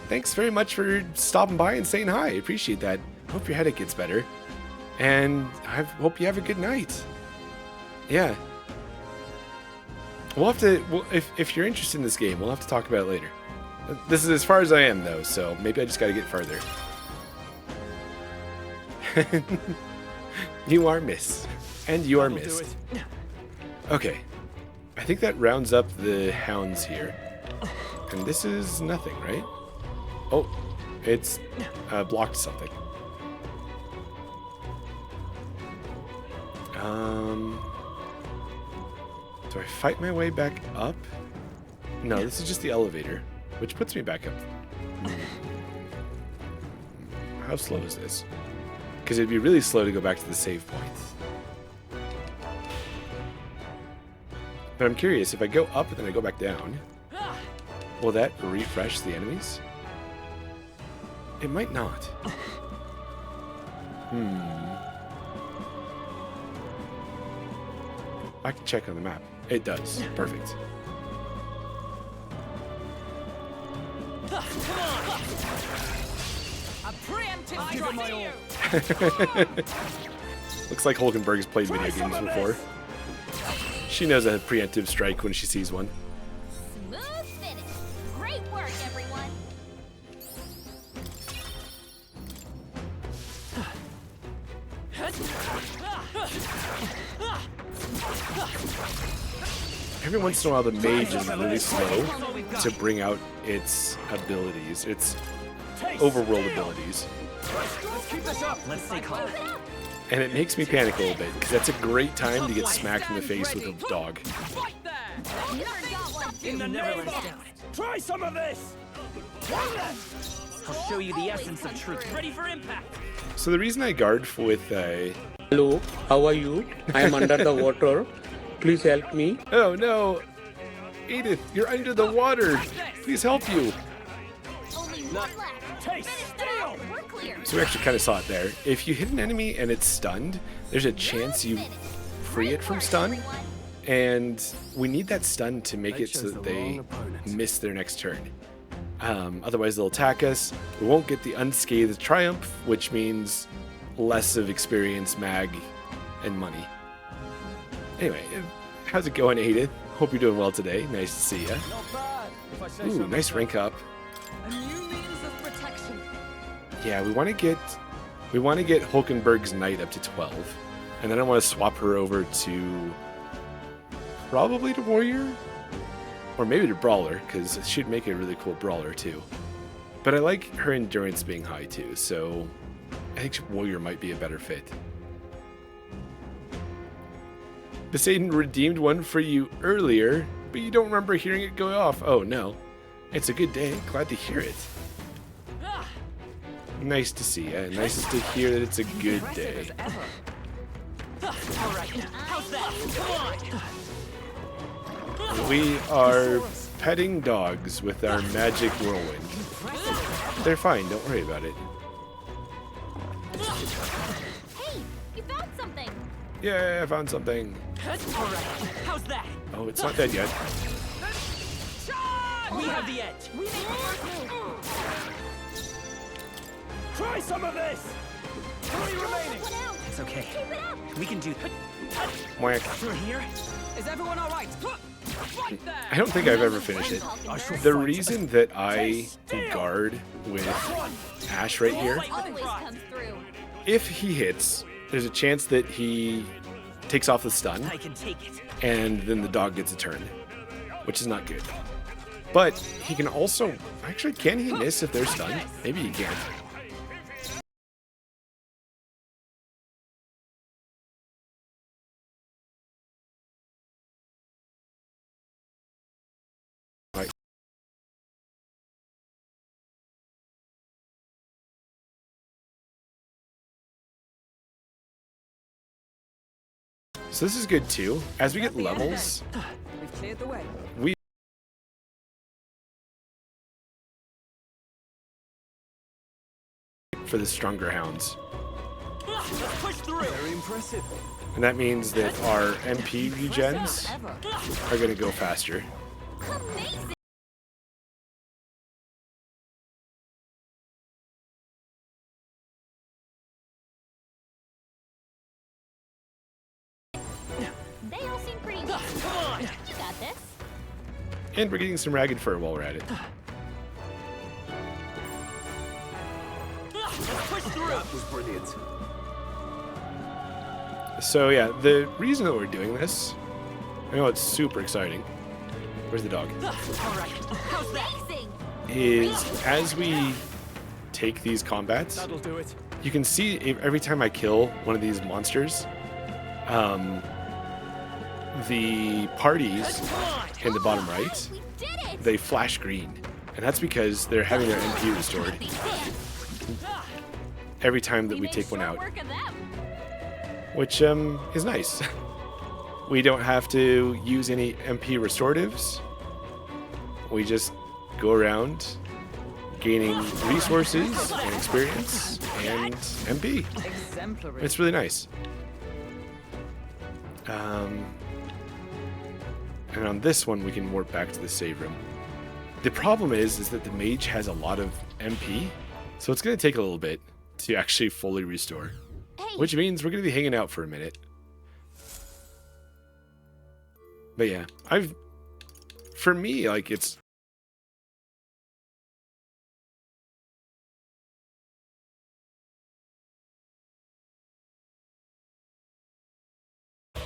thanks very much for stopping by and saying hi. I appreciate that. Hope your headache gets better. And I hope you have a good night. Yeah. We'll have to, if you're interested in this game, we'll have to talk about it later. This is as far as I am, though, so maybe I just gotta get farther. You are missed. And you are missed. Okay. I think that rounds up the hounds here. And this is nothing, right? Oh, it's blocked something. Do I fight my way back up? No, this is just the elevator, which puts me back up. How slow is this? Because it'd be really slow to go back to the save point. But I'm curious, if I go up and then I go back down, will that refresh the enemies? It might not. I can check on the map. It does. Perfect. Looks like Hulkenberg's played video games before. She knows a preemptive strike when she sees one. Smooth finish. Great work, everyone. Every once in a while, the mage is really slow to bring out its abilities, its overworld abilities. Let's keep this up. Let's stay calm. And it makes me panic a little bit, because that's a great time to get smacked in the face with a dog. Right there! Never got one. In the Never name let us of... down. Try some of this! I'll show you the essence of truth. Ready for impact! So the reason I guard with Hello, how are you? I am under the water. Please help me. Oh no! Edith, you're under the water! Please help you! Only one left. Taste Finish them off and we're clear. So we actually kind of saw it there. If you hit an enemy and it's stunned, there's a chance you free it from stun. And we need that stun to make it so that they miss their next turn. Otherwise they'll attack us. We won't get the unscathed triumph, which means less of experience, mag, and money. Anyway, how's it going, Edith? Hope you're doing well today. Nice to see you. Not bad, if I say Ooh, so nice myself. rank up. A new means of protection. Yeah, we want to get Hulkenberg's knight up to 12, and then I want to swap her over to probably to warrior, or maybe to brawler, because she'd make a really cool brawler too. But I like her endurance being high too, so I think warrior might be a better fit. Poseidon redeemed one for you earlier, but you don't remember hearing it go off. Oh no, it's a good day. Glad to hear it. Nice to see you. Nice to hear that it's a good day. Alright, how's that? Come on! We are petting dogs with our magic whirlwind. They're fine, don't worry about it. Hey, you found something. Yeah, I found something. Alright, how's that? Oh, it's not dead yet. We have the edge. We made the first move. Try some of this! 3 remaining! It's okay. Keep it up. We can do Whack. through here. Is everyone alright? Right there! I don't think I've ever finished it. The reason that I guard with Ash right here, Always comes through. if he hits, there's a chance that he takes off the stun, I can take it. and then the dog gets a turn, which is not good. But he can also... Actually, can he miss if they're stunned? Maybe he can't. Right. So this is good too. As we get levels, We've cleared the way. we for the stronger hounds. Let's push through! Very impressive. And that means that our MP regens are going to go faster. Amazing. They all seem pretty neat. Come on! You got this. And we're getting some ragged fur while we're at it. Let's push through! That was brilliant. So yeah, the reason that we're doing this, I know it's super exciting. Where's the dog? Alright, how's that? Amazing. Is as we take these combats, That'll do it. you can see every time I kill one of these monsters, the parties in the bottom right, We did it. they flash green. And that's because they're having their MP restored every time that we take one out, Work of them. which is nice. We don't have to use any MP restoratives. We just go around gaining resources and experience and MP. Exemplary. It's really nice. And on this one, we can warp back to the save room. The problem is that the mage has a lot of MP, so it's going to take a little bit to actually fully restore. Hey. Which means we're going to be hanging out for a minute. But yeah, for me, like, it's...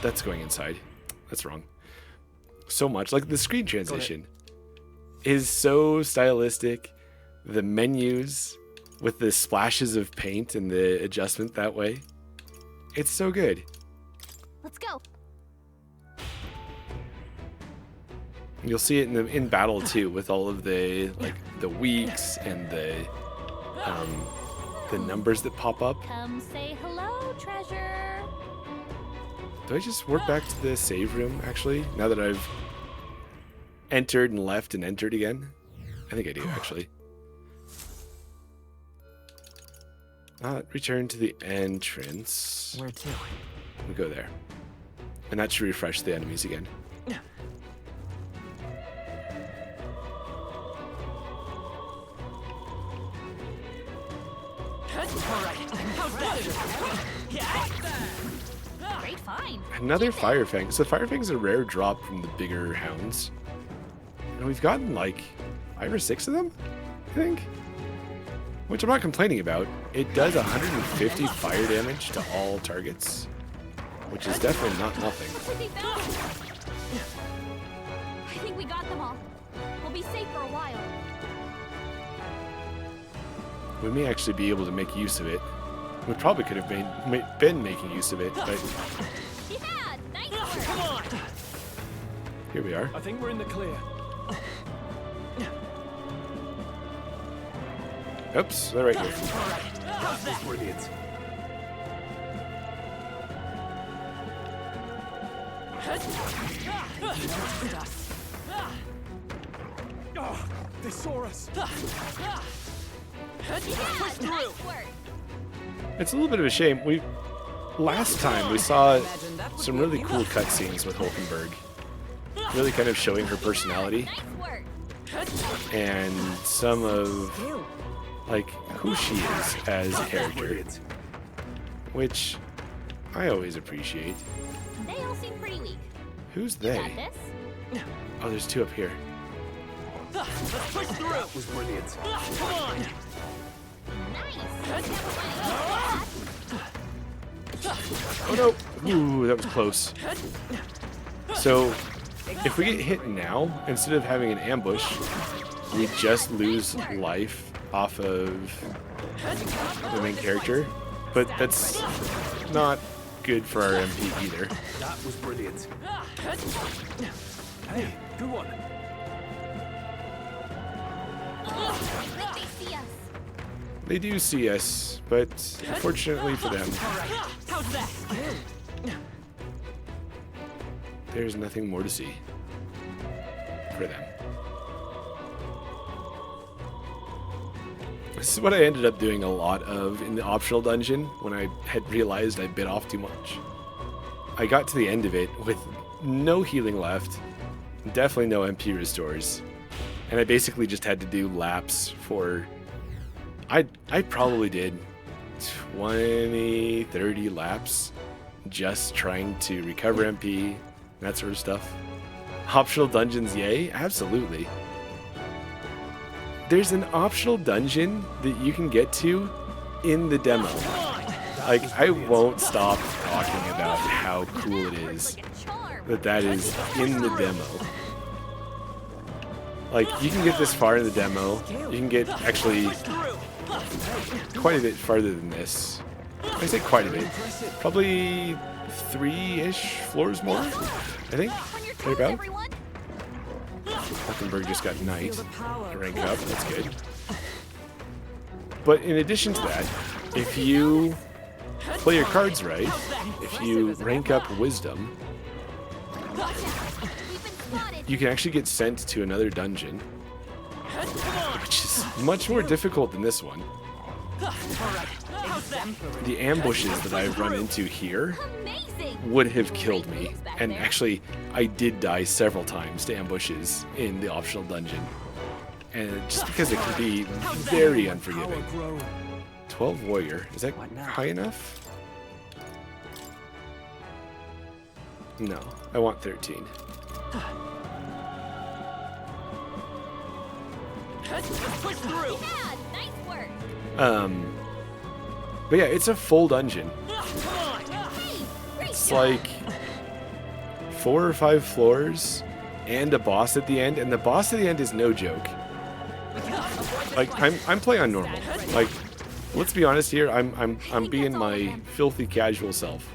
That's going inside. That's wrong. So much. Like, the screen transition is so stylistic. The menus with the splashes of paint and the adjustment that way. It's so good. Let's go. You'll see it in battle too, with all of the the weeks and the numbers that pop up. Come say hello, treasure. Do I just warp back to the save room actually? Now that I've entered and left and entered again? I think I do actually. Return to the entrance. Where to? We go there. And that should refresh the enemies again. Great find. Another Fire Fang. So Fire Fang's a rare drop from the bigger hounds. And we've gotten like 5 or 6 of them, I think. Which I'm not complaining about. It does 150 fire damage to all targets, which is definitely not nothing. I think we got them all. We'll be safe for a while. We may actually be able to make use of it. We probably could have been making use of it, but Yeah, nice work. Come on! here we are. I think we're in the clear. Oops, they're right here. That was brilliant. They saw us. It's a little bit of a shame. Last time we saw some really cool cutscenes with Hulkenberg, really kind of showing her personality and some of like who she is as a character, which I always appreciate. They all seem pretty weak. Who's Got they? this? Oh, there's two up here. Let's push through. That was brilliant. Come on. Nice. Oh no! Ooh, that was close. So, if we get hit now, instead of having an ambush, we just lose life off of the main character. But that's not good for our MP either. That was brilliant. Hey, good one. I think they see us. They do see us, but unfortunately for them, How's that? there's nothing more to see for them. This is what I ended up doing a lot of in the optional dungeon when I had realized I bit off too much. I got to the end of it with no healing left, definitely no MP restores, and I basically just had to do laps for... I probably did 20, 30 laps just trying to recover MP, that sort of stuff. Optional dungeons, yay? Absolutely. There's an optional dungeon that you can get to in the demo. Like, I won't stop talking about how cool it is that is in the demo. Like, you can get this far in the demo. You can get, actually, quite a bit farther than this. I say quite a bit. Probably 3-ish floors more, I think. Right about. Hulkenberg just got Knight. Rank up, that's good. But in addition to that, if you play your cards right, if you rank up Wisdom, you can actually get sent to another dungeon, which is much more difficult than this one. The ambushes that I've run into here would have killed me, and actually I did die several times to ambushes in the optional dungeon, and just because it can be very unforgiving. 12 warrior, is that high enough? No, I want 13. Push through. But yeah, it's a full dungeon. It's like 4 or 5 floors and a boss at the end, and the boss at the end is no joke. Like, I'm playing on normal. Like, let's be honest here, I'm being my filthy casual self,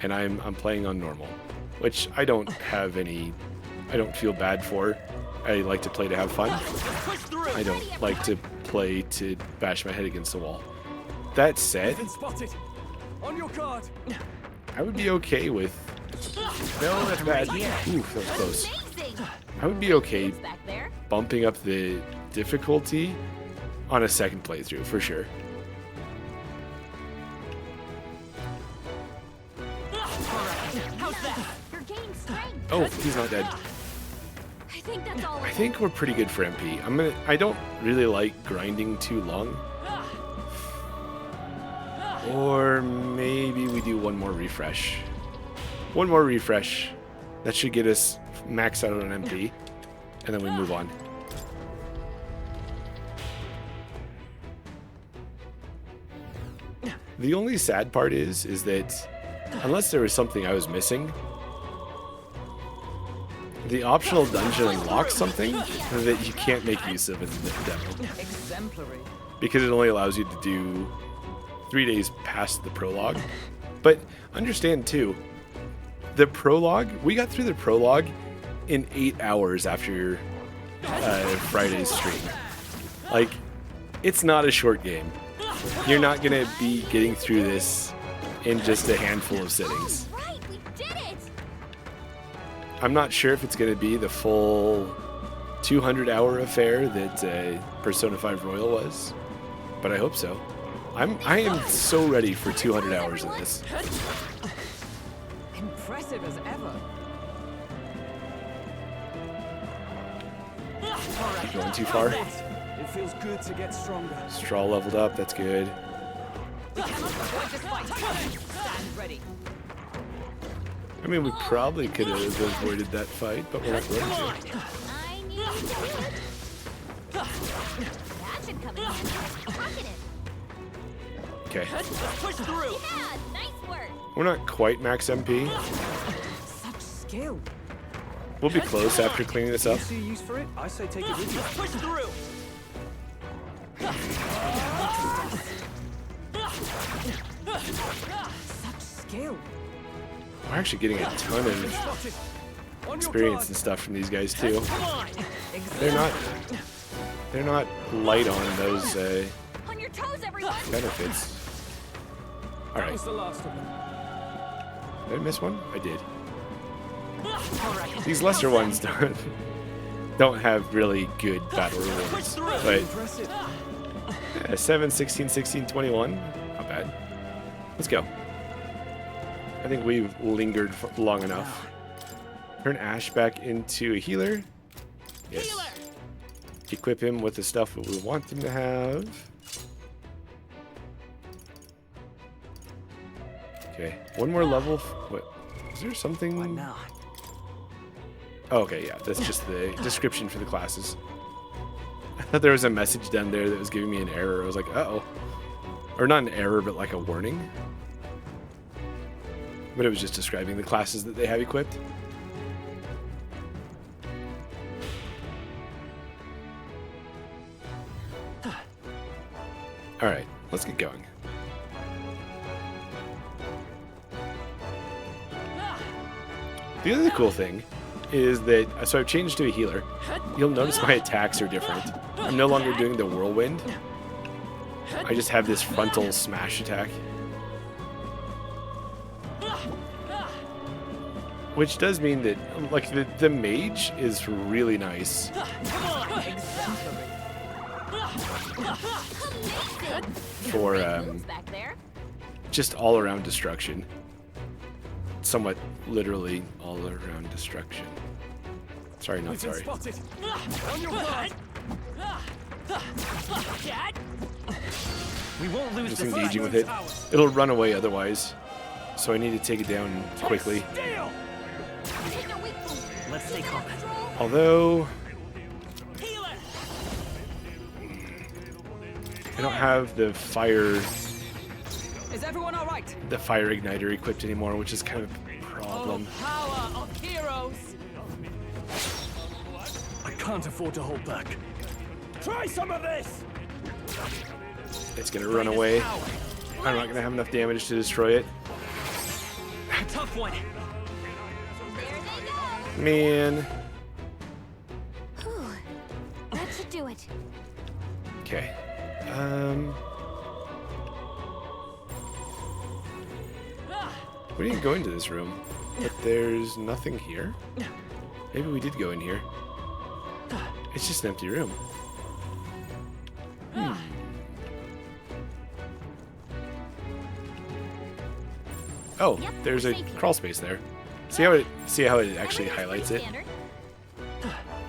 and I'm playing on normal, which I don't feel bad for. I like to play to have fun. I don't like to play to bash my head against the wall. That said, On your guard. I would be okay with... No, that's bad. Oof, that was close. I would be okay bumping up the difficulty on a second playthrough, for sure. Oh, he's not dead. I think we're pretty good for MP. I don't really like grinding too long. Or maybe we do one more refresh. One more refresh. That should get us max out on MP. And then we move on. The only sad part is that unless there was something I was missing, the optional dungeon unlocks something that you can't make use of in the demo. Exemplary. Because it only allows you to do 3 days past the prologue. But understand too, the prologue, we got through the prologue in 8 hours after Friday's stream. Like, it's not a short game. You're not gonna be getting through this in just a handful of sittings. I'm not sure if it's going to be the full 200-hour affair that Persona 5 Royal was, but I hope so. I am so ready for 200 hours of this. Impressive as ever. Going too far. It feels good to get stronger. Straw leveled up, that's good. We cannot avoid this fight. Stand ready. I mean, we probably could have avoided that fight, but we're not going to. I need to. That should come in handy. Rocket it. Okay. Push through. Yeah, nice work. We're not quite max MP. Such skill. We'll be close after cleaning this up. See a use for it? I say take it with you. Push through. Such skill. We're actually getting a ton of experience and stuff from these guys too. They're not light on those On your toes, everyone. benefits. All right. That was the last of them. Did I miss one? I did. These lesser ones don't have really good battle rewards, but Impressive. 7, 16, 16, 21, not bad. Let's go. I think we've lingered for long enough. Turn Ash back into a healer. Yes. Equip him with the stuff that we want him to have. Okay, one more level. What? Is there something? What now? Oh, okay, yeah, that's just the description for the classes. I thought there was a message down there that was giving me an error. I was like, uh-oh. Or not an error, but like a warning. But it was just describing the classes that they have equipped. Alright, let's get going. The other cool thing is that, so I've changed to a healer. You'll notice my attacks are different. I'm no longer doing the whirlwind. I just have this frontal smash attack. Which does mean that, like, the mage is really nice. For, just all-around destruction. Somewhat literally all-around destruction. Sorry, not sorry. We won't lose Just this engaging fight. with it. It'll run away otherwise. So I need to take it down quickly. Let's stay calm. Although I don't have the fire Is everyone all right? the fire igniter equipped anymore, which is kind of a problem. Power of heroes. I can't afford to hold back. Try some of this. It's gonna run away. I'm not gonna have enough damage to destroy it. Tough one. Man. That should do it. Okay. We didn't go into this room, but there's nothing here. Maybe we did go in here. It's just an empty room. Oh, there's a crawl space there. See how it actually highlights it,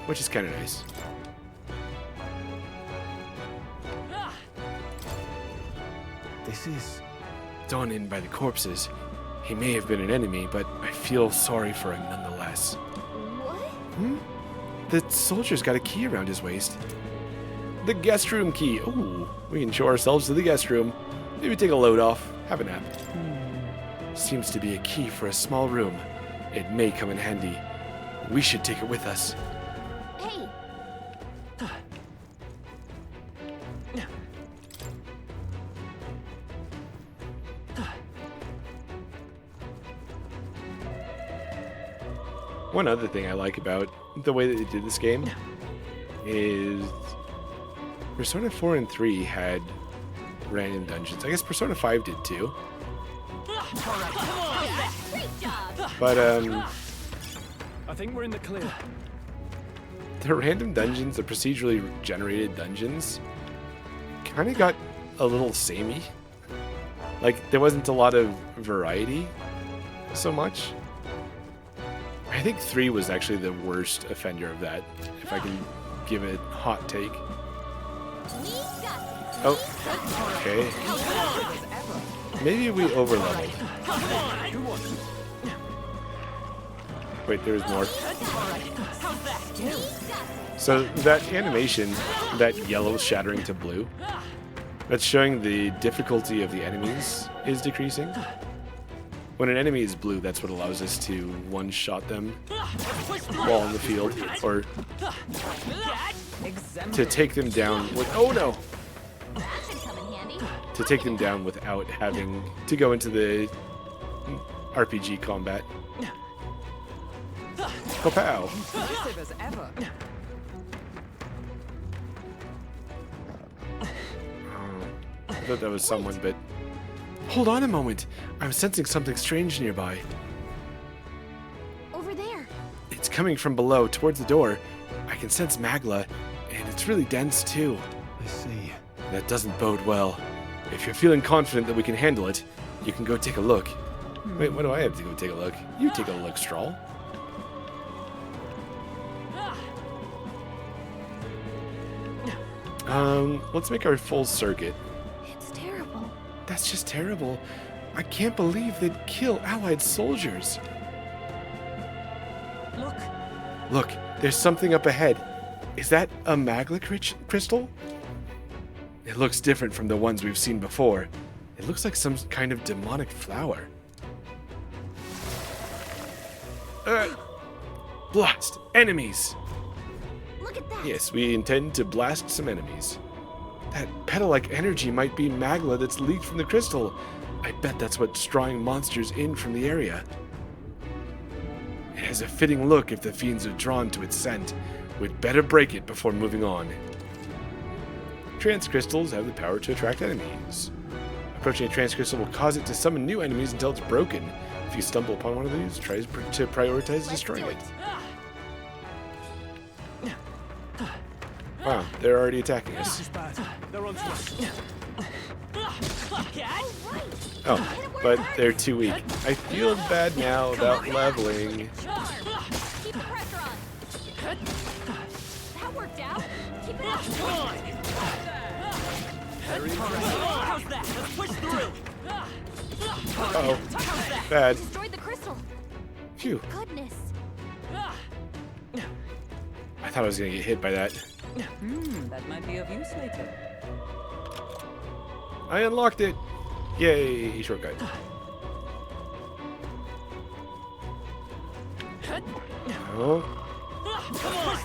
which is kind of nice. This is... Done in by the corpses. He may have been an enemy, but I feel sorry for him nonetheless. What? The soldier's got a key around his waist. The guest room key. Ooh, we can show ourselves to the guest room. Maybe take a load off, have a nap. Seems to be a key for a small room. It may come in handy. We should take it with us. Hey, One other thing I like about the way that they did this game is Persona 4 and 3 had random dungeons. I guess Persona 5 did too. great job. But I think we're in the clear. The random dungeons, the procedurally generated dungeons, kind of got a little samey. Like, there wasn't a lot of variety so much. I think 3 was actually the worst offender of that, if I can give a hot take. Oh, okay. Maybe we overleveled. Wait, there's more. So that animation, that yellow shattering to blue, that's showing the difficulty of the enemies is decreasing. When an enemy is blue, that's what allows us to one-shot them while in the field, or to take them down with, oh no! To take them down without having to go into the RPG combat. Pow! Impressive as ever. I thought that was someone, but hold on a moment. I'm sensing something strange nearby. Over there. It's coming from below towards the door. I can sense magla, and it's really dense too. I see. That doesn't bode well. If you're feeling confident that we can handle it, you can go take a look. Wait, what do I have to go take a look? You take a look, Strahl. Let's make our full circuit. It's terrible. That's just terrible. I can't believe they'd kill Allied soldiers. Look. Look, there's something up ahead. Is that a magla crystal? It looks different from the ones we've seen before. It looks like some kind of demonic flower. Blast! Enemies! Look at that. Yes, we intend to blast some enemies. That petal-like energy might be magla that's leaked from the crystal. I bet that's what's drawing monsters in from the area. It has a fitting look if the fiends are drawn to its scent. We'd better break it before moving on. Trance crystals have the power to attract enemies. Approaching a trance crystal will cause it to summon new enemies until it's broken. If you stumble upon one of these, try to prioritize destroying it. Wow, they're already attacking us. This is bad. They're on to us. Oh, but they're too weak. I feel bad now about leveling. Keep the pressure on. That worked out. Keep it up. How's that? Let's push through. Uh-oh. Bad. Destroyed the crystal. Phew. Goodness. I thought I was gonna get hit by that. That might be of use later. I unlocked it. Yay, shortcut. Oh.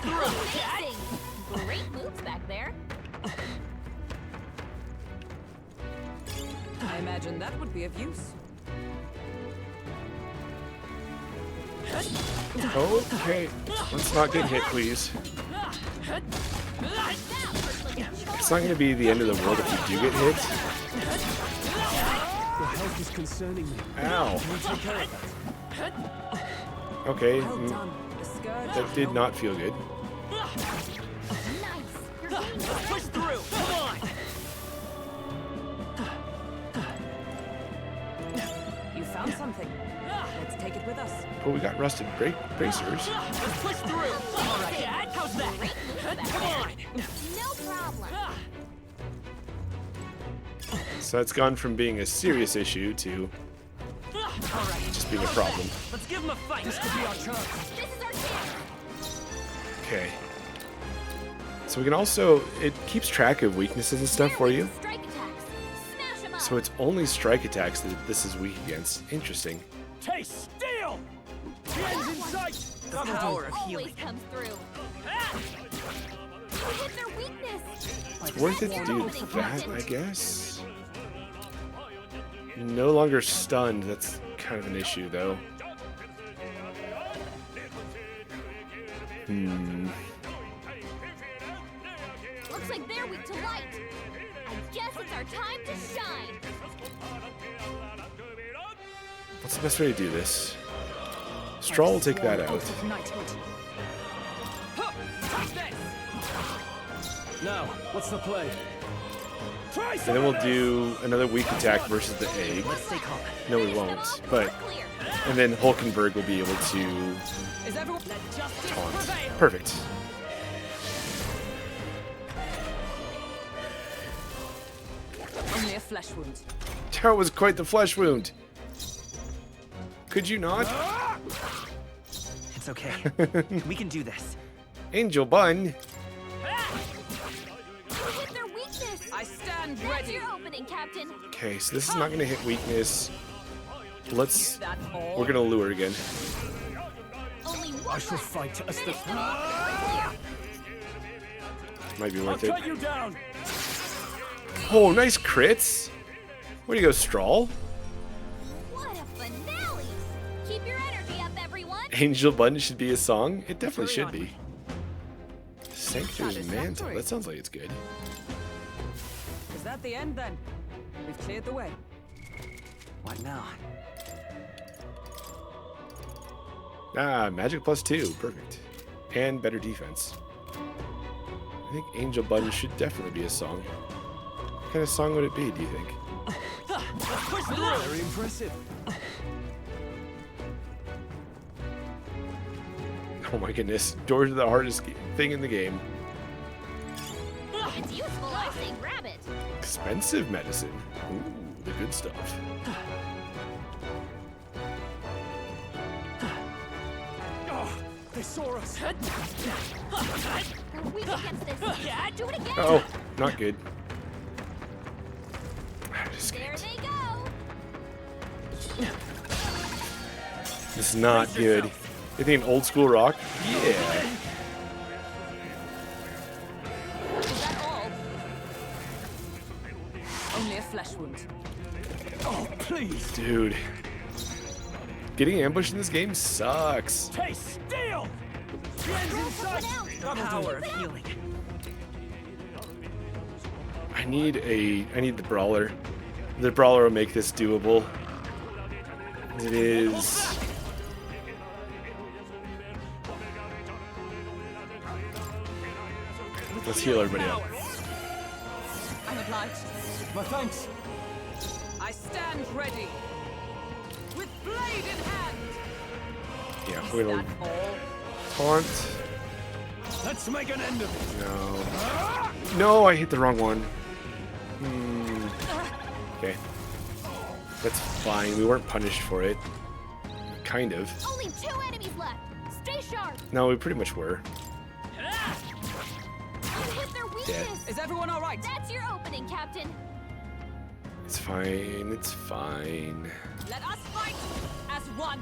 Amazing. Great moves back there. I imagine that would be of use. Okay. Let's not get hit, please. It's not gonna be the end of the world if we do get hit. Your health is concerning me. Ow. Can you take care of that? Okay. Well done. The scourge. That did not feel good. Let's push through. Come on. You found something. Let's take it with us. But we got rusted bracers. Let's push through. All right. How's that? Come on. No problem. So it's gone from being a serious issue to just being a problem. Let's give him a fight. This could be our chance. This is our chance. Okay. So we can also, it keeps track of weaknesses and stuff for you. Strike attacks. Smash 'em up. So it's only strike attacks that this is weak against. Interesting. Taste steel. The end's in sight. The power of Always healing. comes through. You hit their weakness. It's worth it to do that, I guess. No longer stunned. That's kind of an issue, though. Looks like they're weak to light. I guess it's our time to shine. What's the best way to do this? Straw will take that out. Now, what's the play? And then we'll do another weak attack versus the egg. No, we won't. But and then Hulkenberg will be able to taunt. Perfect. Only a flesh wound. That was quite the flesh wound. Could you not? It's okay. We can do this. Angel Bun. Their weakness. I stand That's ready. your opening, Captain. Okay, so this is not gonna hit weakness. Let's. That all. We're gonna lure again. Only one I shall left. fight as the. Finish them off. Might be I'll worth it. cut you down. Oh, nice crits. Way to go, Straw. What a finale! Keep your energy up, everyone. Angel Bun should be a song. It definitely should be. Sanctuary Mantle. Satisfactory. That sounds like it's good. Is that the end then? We've cleared the way. What now? Ah, magic +2. Perfect. And better defense. I think Angel Bun should definitely be a song. What kind of song would it be, do you think? Very impressive. Oh my goodness. Doors are the hardest thing in the game. It's useful, I say grab it. Expensive medicine. Ooh, the good stuff. Oh, they saw us. We're weak against this. Do it again. Oh, not good. There they go. This is not good. You think an old school rock? Yeah. Is that all? Only a flesh wound. Oh, please. Dude. Getting ambushed in this game sucks. Taste steel. The end's in sight. The power of healing. I need the brawler. The brawler will make this doable. It is. Let's heal everybody up. I'm obliged. My thanks. I stand ready. With blade in hand. Yeah, Is we're gonna that all? taunt. Let's make an end of it. No. No, I hit the wrong one. Okay. That's fine. We weren't punished for it. Kind of. Only 2 enemies left. Stay sharp. No, we pretty much were. You hit their weakness. Is everyone all right? That's your opening, Captain. It's fine. It's fine. Let us fight as one.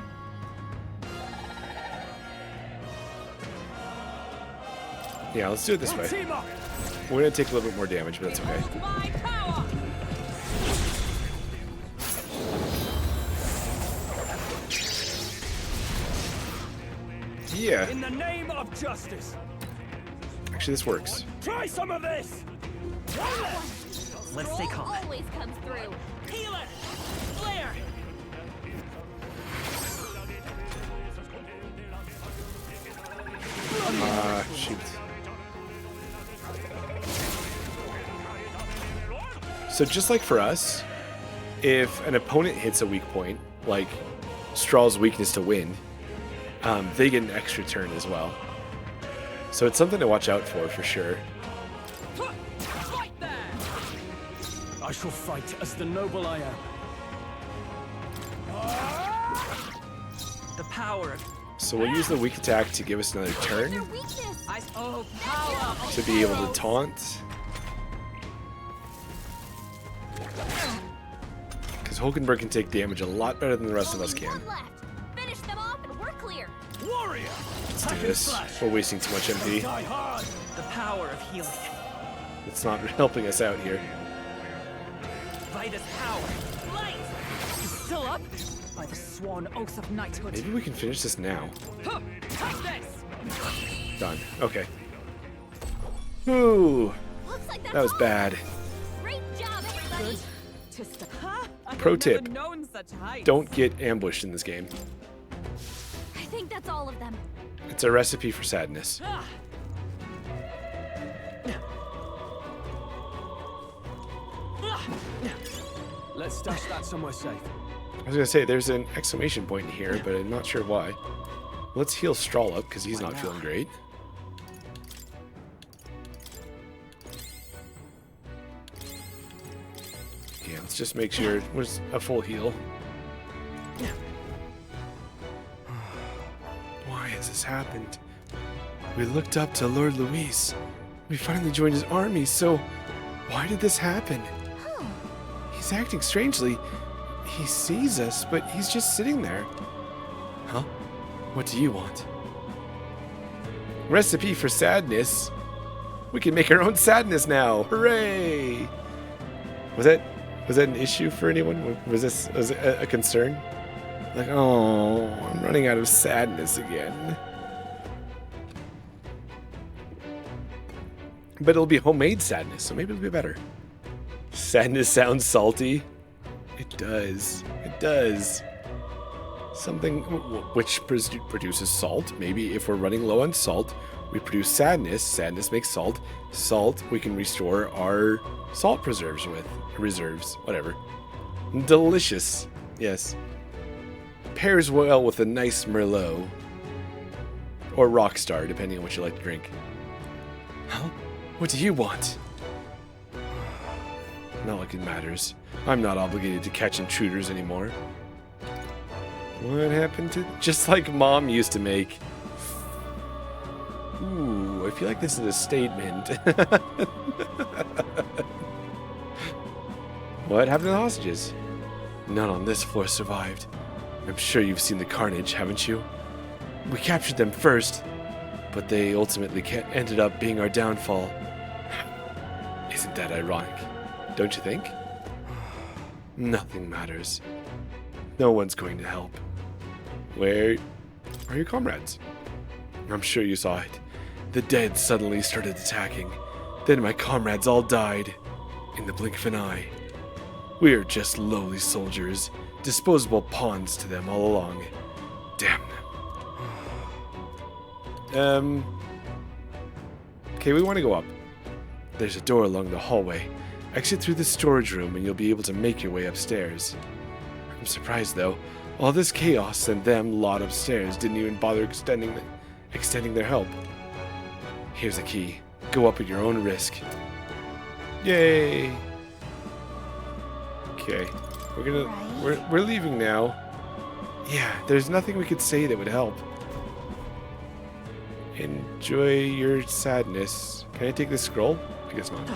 Yeah, let's do it this way. Team up. We're gonna take a little bit more damage, but that's okay. Behold my power. Yeah. In the name of justice. Actually, this works. Try some of this. Let's stay Scroll calm. always comes through. Heal it. Flare. Shoot. So just like for us, if an opponent hits a weak point, like Straw's weakness to wind, they get an extra turn as well. So it's something to watch out for sure. Fight there. I shall fight as the noble I am. The power of So we'll use the weak attack to give us another Their turn weakness. Oh, power. to be able to taunt. Because Hulkenberg can take damage a lot better than the rest of us Only can. one left. Finish them off and we're clear. Warrior. Let's do this. We're wasting too much MP. Die hard. the power of healing. It's not helping us out here. Vitus power. Light. He's still up. By the sworn oath of knighthood. Maybe we can finish this now. Take this. Done. Okay. Ooh, Looks like that's that was all. bad. Great job, everybody. Tista. Huh? I Pro have tip. Never known such heights. Don't get ambushed in this game. think that's all of them. It's a recipe for sadness. Let's stash that somewhere safe. I was gonna say there's an exclamation point in here, but I'm not sure why. Let's heal Strahl up because he's not feeling great. Yeah, let's just make sure it was a full heal. Why has this happened? We looked up to Lord Luis. We finally joined his army, so why did this happen? He's acting strangely. He sees us, but he's just sitting there. Huh? What do you want? Recipe for sadness. We can make our own sadness now. Hooray! Was that an issue for anyone? Was it a concern? Like, oh, I'm running out of sadness again. But it'll be homemade sadness, so maybe it'll be better. Sadness sounds salty. It does. It does. Something which produces salt. Maybe if we're running low on salt, we produce sadness. Sadness makes salt. Salt we can restore our salt preserves with. Reserves. Whatever. Delicious. Yes. Pairs well with a nice Merlot. Or Rockstar, depending on what you like to drink. Huh? What do you want? Not like it matters. I'm not obligated to catch intruders anymore. What happened to... Just like Mom used to make. Ooh, I feel like this is a statement. What happened to the hostages? None on this floor survived. I'm sure you've seen the carnage, haven't you? We captured them first, but they ultimately ended up being our downfall. Isn't that ironic? Don't you think? Nothing matters. No one's going to help. Where are your comrades? I'm sure you saw it. The dead suddenly started attacking. Then my comrades all died. In the blink of an eye. We are just lowly soldiers. Disposable pawns to them all along. Damn them. Okay, we want to go up. There's a door along the hallway. Exit through the storage room and you'll be able to make your way upstairs. I'm surprised though. All this chaos and them lot upstairs didn't even bother extending their help. Here's a key. Go up at your own risk. Yay! Okay. We're leaving now. Yeah, there's nothing we could say that would help. Enjoy your sadness. Can I take this scroll? I guess not.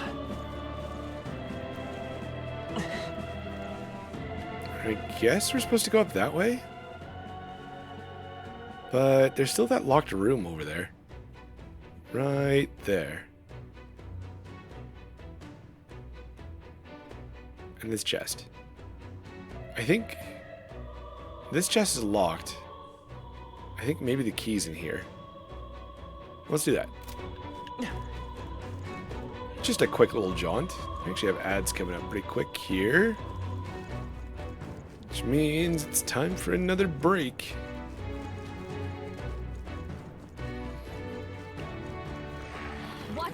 I guess we're supposed to go up that way? But there's still that locked room over there. Right there. And this chest. I think this chest is locked. I think maybe the key's in here. Let's do that. Just a quick little jaunt. I actually have ads coming up pretty quick here. Which means it's time for another break.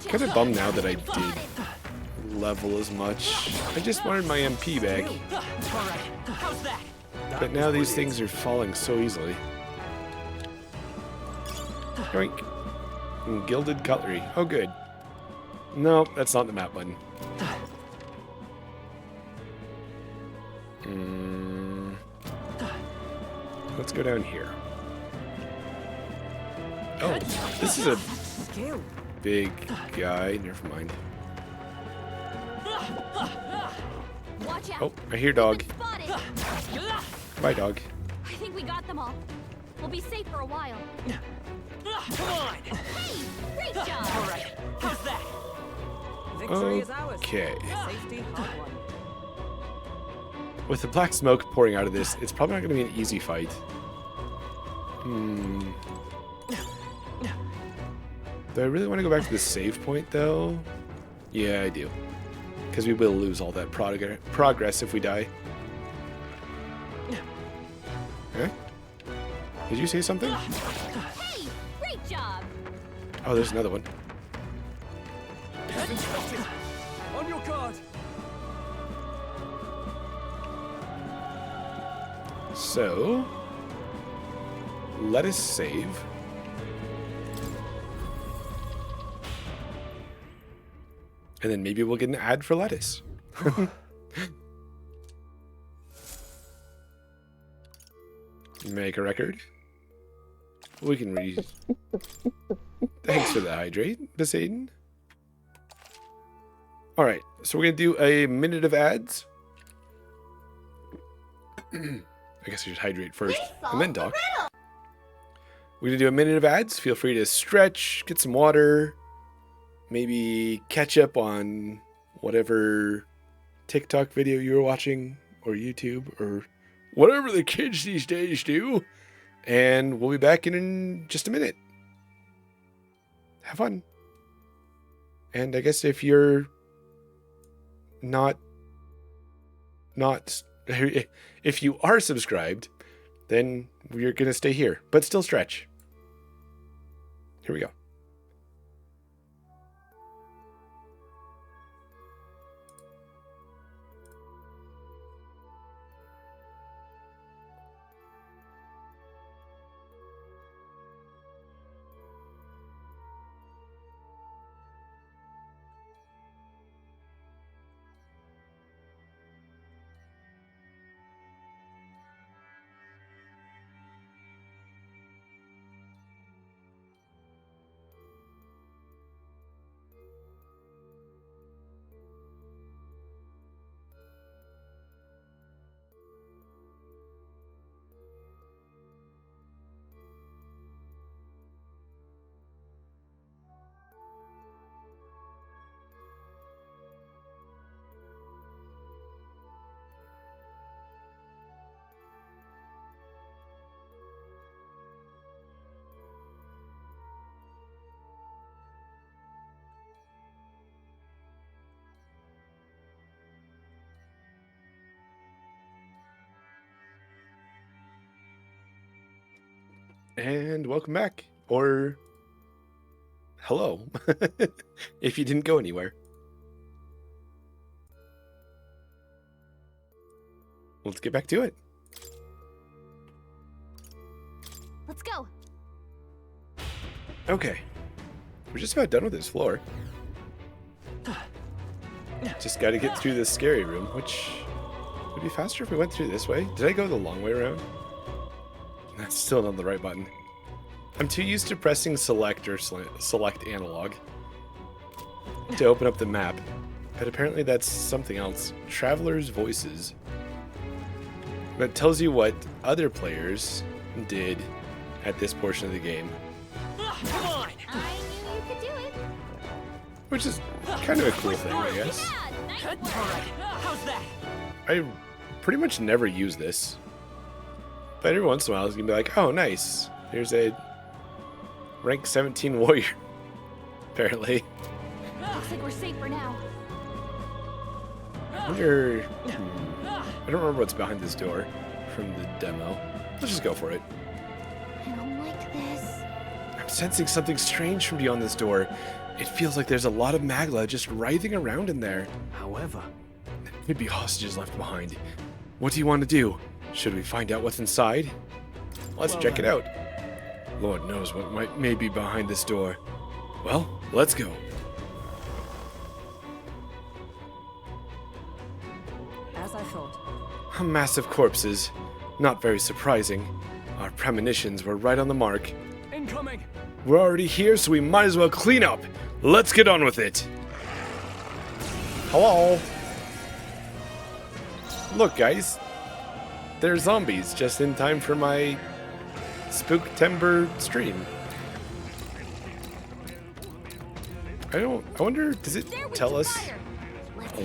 Kind of bummed now that I did level as much. I just wanted my MP back. But now these things are falling so easily. Yoink. And gilded cutlery. Oh, good. No, that's not the map button. Let's go down here. Oh, this is a big guy. Never mind. Oh, I hear dog. Bye, dog. I think we got them all. We'll be safe for a while. Come on! Hey, great job! All right, how's that? Victory is ours. Okay. Safety hot one. With the black smoke pouring out of this, it's probably not going to be an easy fight. Do I really want to go back to the save point, though? Yeah, I do. Because we will lose all that progress if we die. Okay. Did you say something? Hey, great job. Oh, there's another one. On your guard. So, let us save. And then maybe we'll get an ad for lettuce. Make a record. We can read. Thanks for the hydrate, Poseidon. Alright, so we're going to do a minute of ads. I guess I should hydrate first and then talk. We're going to do a minute of ads. Feel free to stretch, get some water, maybe catch up on whatever TikTok video you were watching, or YouTube, or whatever the kids these days do. And we'll be back in just a minute. Have fun. And I guess if you're not if you are subscribed, then we're going to stay here, but still stretch. Here we go. And welcome back, or hello, if you didn't go anywhere. Let's get back to it. Let's go. Okay, we're just about done with this floor. Just got to get through this scary room, which would be faster if we went through this way. Did I go the long way around? That's still not the right button. I'm too used to pressing select or select analog to open up the map, but apparently that's something else. Traveler's Voices. That tells you what other players did at this portion of the game. Come on! I knew you could do it. Which is kind of a cool thing, I guess. Yeah, nice Alright, work. how's that? I pretty much never use this. But every once in a while, it's going to be like, oh, nice. There's a rank 17 warrior, apparently. Looks like we're safe for now. I wonder... I don't remember what's behind this door from the demo. Let's just go for it. I don't like this. I'm sensing something strange from beyond this door. It feels like there's a lot of magla just writhing around in there. However, There could be hostages left behind. What do you want to do? Should we find out what's inside? Let's check it out. Lord knows what may be behind this door. Well, let's go. As I thought. Massive corpses. Not very surprising. Our premonitions were right on the mark. Incoming! We're already here, so we might as well clean up. Let's get on with it. Hello. Look, guys. They're zombies, just in time for my Spooktember stream. I wonder, does it tell us?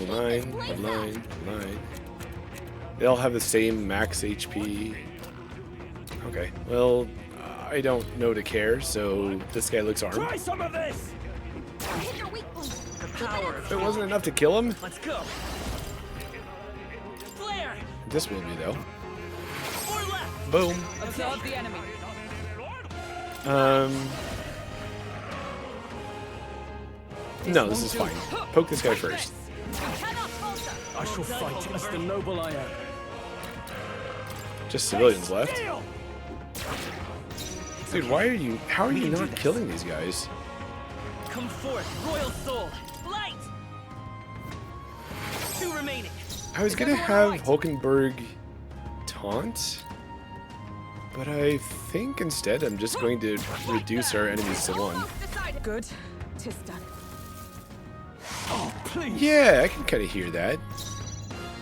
Line. They all have the same max HP. Okay, well, I don't know to care, so this guy looks armed. Try some of this! Hit your weak point. The power of It wasn't enough to kill him. Let's go! Flare! This will be, though. More left! Boom. Absorb the enemy. No, this is fine. Poke this guy first. I shall fight as the noble I am. Just civilians left. Dude, how are you not killing these guys? Come forth, royal soul. Light. 2 remaining. I was gonna have Hulkenberg taunt, but I think instead I'm just going to reduce our enemies to 1. Good. Tis done. Oh, please. Yeah, I can kind of hear that.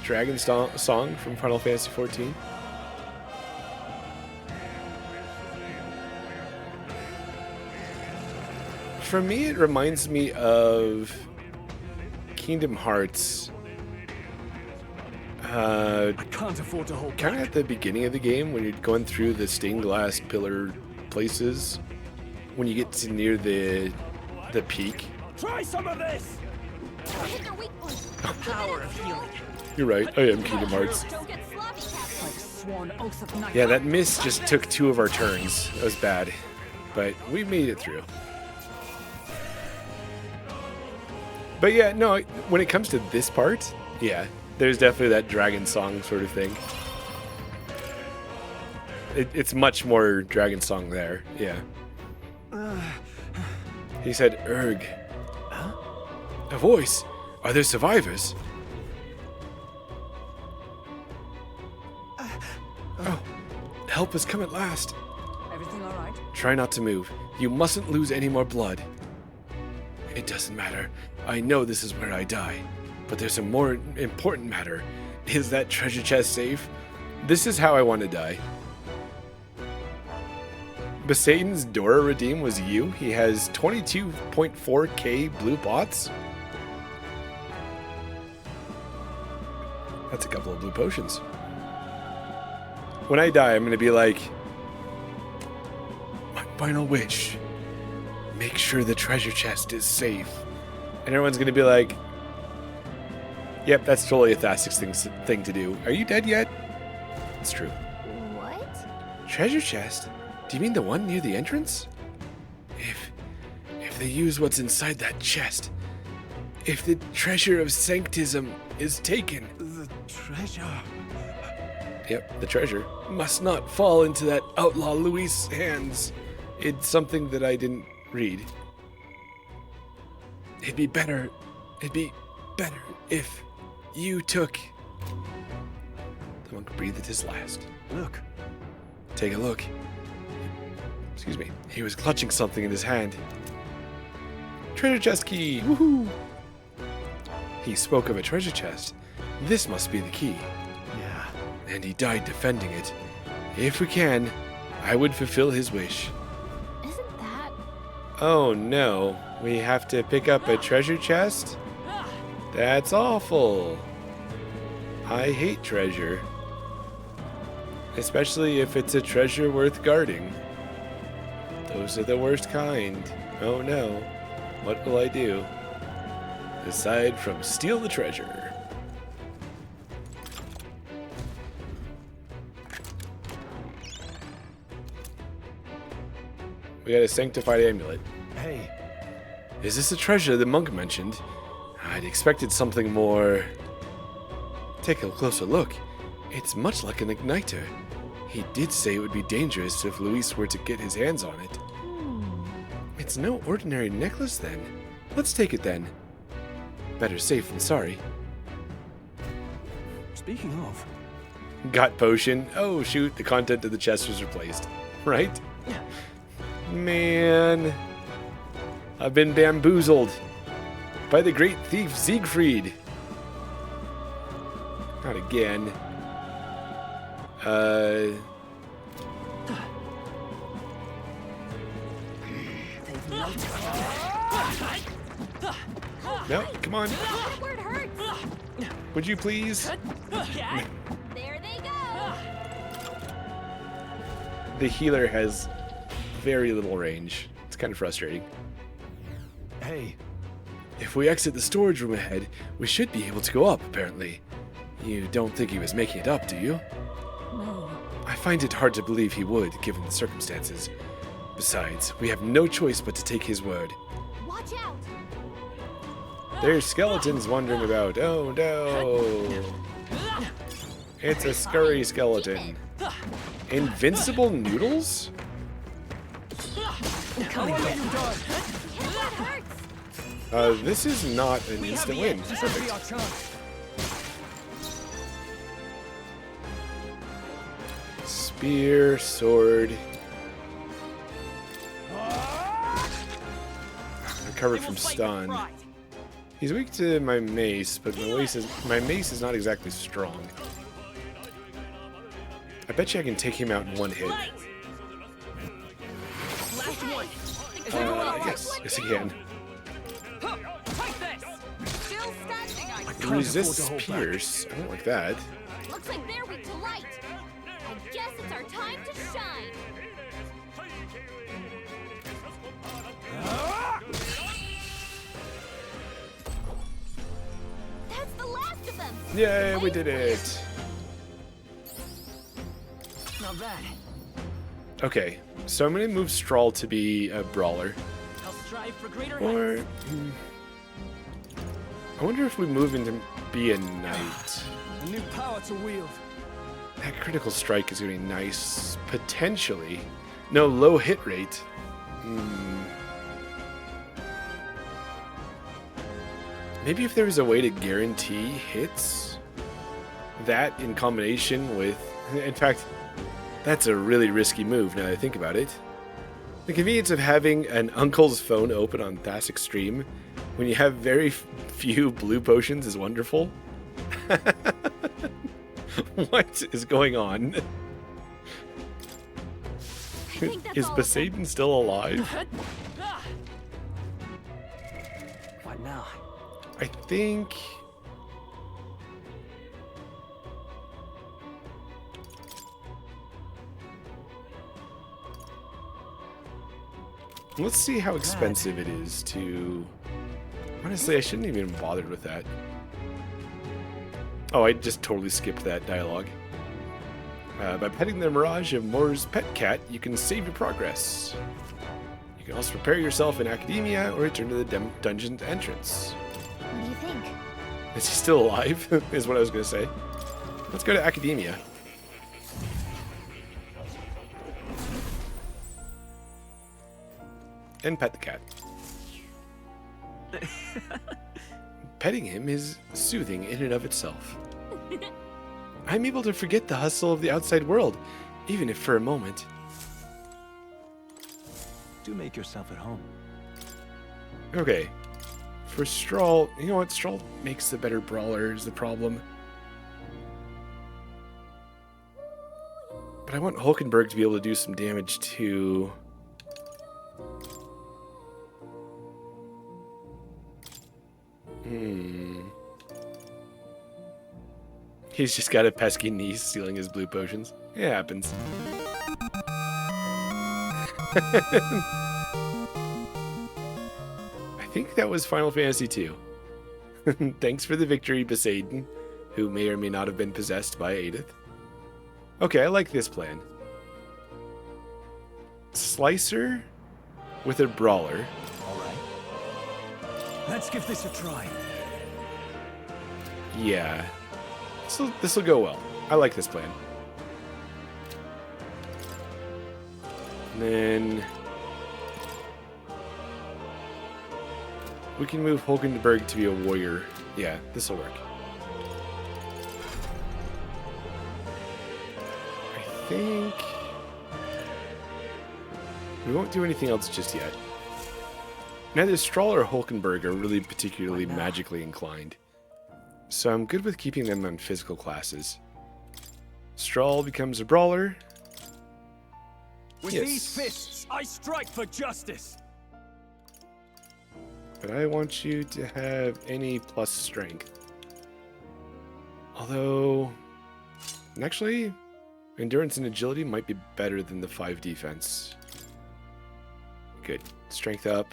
Dragon song from Final Fantasy XIV. For me, it reminds me of Kingdom Hearts. I can't afford to hold kind of at the beginning of the game when you're going through the stained glass pillar places. When you get to near the peak. Try some of this. Hit their weak point. Power of healing. You're right. I am Kingdom Hearts. Don't get sloppy, Captain. Like sworn oath of knight. Yeah, that miss just took 2 of our turns. That was bad, but we made it through. But yeah, no, when it comes to this part, yeah, there's definitely that dragon song sort of thing. It's much more dragon song there, yeah. He said, "Erg." Huh? A voice. Are there survivors? Oh, help has come at last. Everything all right? Try not to move. You mustn't lose any more blood. It doesn't matter. I know this is where I die. But there's a more important matter. Is that treasure chest safe? This is how I want to die. Besatan's Dora Redeem was you? He has 22.4k blue bots? That's a couple of blue potions. When I die, I'm going to be like, my final wish. Make sure the treasure chest is safe. And everyone's going to be like, yep, that's totally a Thastic's thing to do. Are you dead yet? It's true. What? Treasure chest? Do you mean the one near the entrance? If they use what's inside that chest, if the treasure of sanctism is taken... The treasure? Yep, the treasure must not fall into that outlaw Luis' hands. It's something that I didn't read. It'd be better if you took... The monk breathed his last. Look. Take a look. Excuse me. He was clutching something in his hand. Treasure chest key! Woohoo! He spoke of a treasure chest. This must be the key. Yeah. And he died defending it. If we can, I would fulfill his wish. Isn't that... Oh no. We have to pick up a treasure chest? That's awful. I hate treasure. Especially if it's a treasure worth guarding. Those are the worst kind. Oh no. What will I do? Aside from steal the treasure. We got a sanctified amulet. Hey. Is this the treasure the monk mentioned? I'd expected something more... Take a closer look. It's much like an igniter. He did say it would be dangerous if Luis were to get his hands on it. It's no ordinary necklace then. Let's take it then. Better safe than sorry. Speaking of... Got potion. Oh shoot, the content of the chest was replaced. Right? Man. I've been bamboozled by the great thief Siegfried. Not again. No, come on. Where it hurts. Would you please? There they go. The healer has very little range. It's kind of frustrating. Hey. If we exit the storage room ahead, we should be able to go up, apparently. You don't think he was making it up, do you? No. I find it hard to believe he would, given the circumstances. Besides, we have no choice but to take his word. Watch out! There's skeletons wandering about. Oh no! It's a scurry skeleton. Invincible noodles? This is not an instant win. Perfect. Spear, sword. Recovered from stun. He's weak to my mace, but my mace is not exactly strong. I bet you I can take him out in one hit. Yes, I can. Resists pierce. I don't like that. Looks like they're weak to light. I guess it's our time to shine. That's the last of them. Yay, we did it. Not bad. Okay, so I'm gonna move Strahl to be a brawler. I'll strive for greater Or heights. I wonder if we move him to be a knight. A new power to wield. That critical strike is gonna be nice. Potentially. No, low hit rate. Maybe if there was a way to guarantee hits, that in combination with, in fact, that's a really risky move now that I think about it. The convenience of having an uncle's phone open on Thasic's stream when you have very few blue potions is wonderful. What is going on? Is Poseidon still alive? What now? I think... Let's see how expensive it is to... Honestly, I shouldn't even have bothered with that. Oh, I just totally skipped that dialogue. By petting the Mirage of Moore's pet cat, you can save your progress. You can also prepare yourself in Academia or return to the dungeon's entrance. What do you think? Is he still alive? Is what I was going to say. Let's go to Academia. And pet the cat. Petting him is soothing in and of itself. I'm able to forget the hustle of the outside world, even if for a moment. Do make yourself at home. Okay. For Strahl, you know what? Strahl makes the better brawler is the problem. But I want Hulkenberg to be able to do some damage too. He's just got a pesky niece stealing his blue potions. It happens. I think that was Final Fantasy II. Thanks for the victory, Poseidon, who may or may not have been possessed by Edith. Okay, I like this plan. Slicer with a brawler. All right. Let's give this a try. Yeah. This will go well. I like this plan. And then we can move Hulkenberg to be a warrior. Yeah, this will work. I think we won't do anything else just yet. Neither Strahl or Hulkenberg are really particularly magically inclined. So I'm good with keeping them on physical classes. Strahl becomes a brawler. With these fists, I strike for justice. But I want you to have any plus strength. Although, actually, endurance and agility might be better than the 5 defense. Good. Strength up,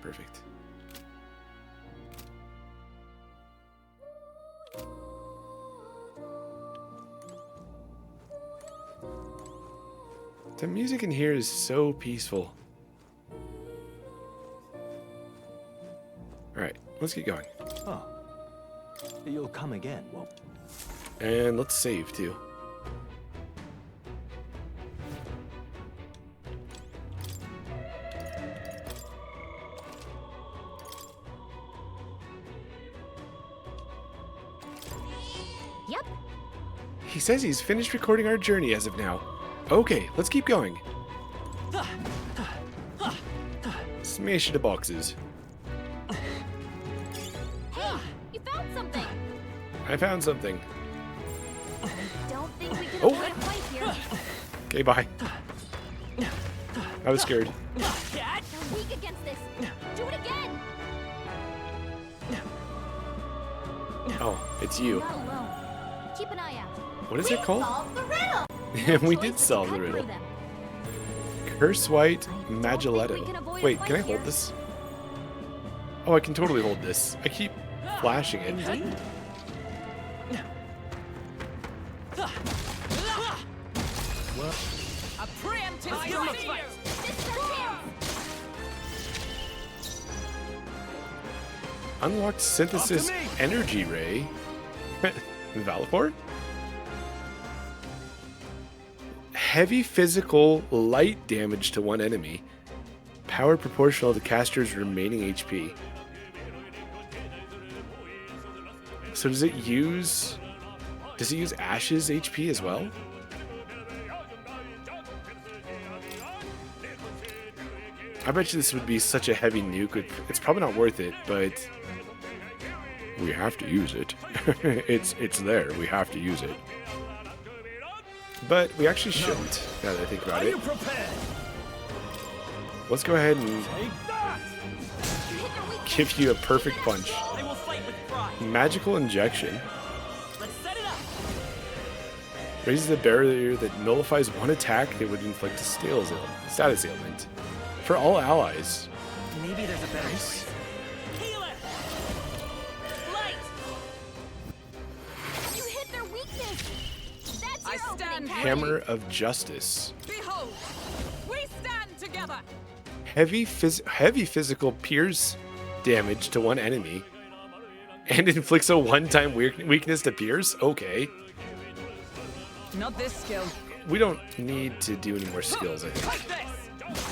perfect. The music in here is so peaceful. Alright, let's get going. Oh. You'll come again, won't you? And let's save too. Yep. He says he's finished recording our journey as of now. Okay, let's keep going. Smash the boxes. Hey, you found something. I found something. Don't think we can Oh. avoid a fight here. Okay, bye. I was scared. You're weak against this. Do it again. Oh, it's you. Not alone. Keep an eye out. What is it called? Solve the riddle. We did solve the riddle. Curse White Magelletto. Wait, can I hold this? Oh, I can totally hold this. I keep flashing it. A preemptive strike. Unlocked Synthesis Energy Ray. Valiport? Heavy physical light damage to one enemy. Power proportional to caster's remaining HP. So does it use Ash's HP as well? I bet you this would be such a heavy nuke. It's probably not worth it, but we have to use it. it's there. We have to use it. But we actually shouldn't, now that I think about it. Let's go ahead and give you a perfect punch. Magical Injection. Raises a barrier that nullifies one attack that would inflict a status ailment. For all allies. Maybe there's a better Nice. You hit their weakness. That's your opening. Hammer of Justice. Behold, we stand together. Heavy physical pierce damage to one enemy. And inflicts a one-time weakness to pierce? Okay. Not this skill. We don't need to do any more skills, I think. Like this.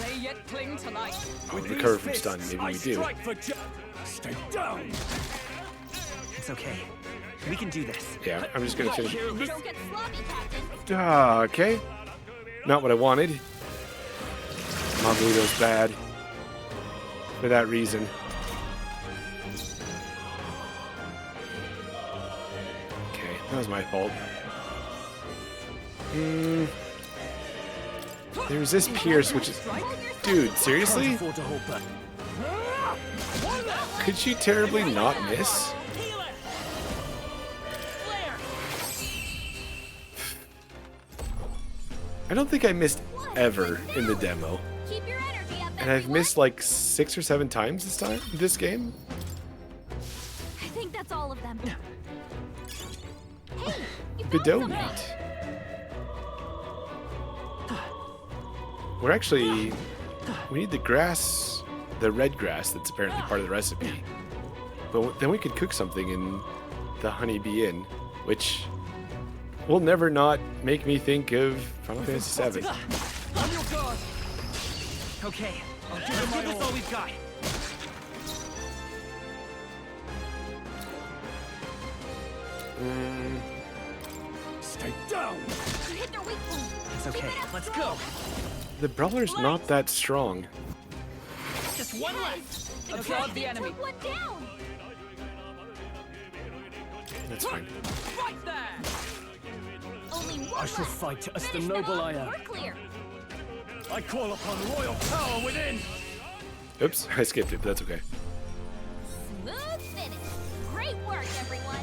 They yet cling to life. Oh, recover from stun. Maybe we do. Stay down. It's okay. We can do this. Yeah, I'm just gonna finish. Don't get sloppy, Captain. Okay. Not what I wanted. Maguido's bad. For that reason. Okay, that was my fault. There's this Pierce, which is... Dude, seriously? Could she terribly not miss? I don't think I missed ever in the demo. Keep your energy up, And I've missed like 6 or 7 times this game. I think that's all of them. Hey, you found Bidot something. meat. We're actually... We need the grass, the red grass that's apparently part of the recipe. But then we could cook something in the Honeybee Inn, which will never not make me think of Final Fantasy VII. On your guard. Okay, let's give this all we've got. Stay down. You hit their weak point. It's okay. Let's go. The Brawler's not that strong. Just one left. The Absorb Captain the enemy. took one down. That's fine. Right there. Only one I shall left. fight as the Finish them noble off. I am. We're clear. I call upon royal power within. Oops, I skipped it, but that's okay. Smooth finish. Great work, everyone.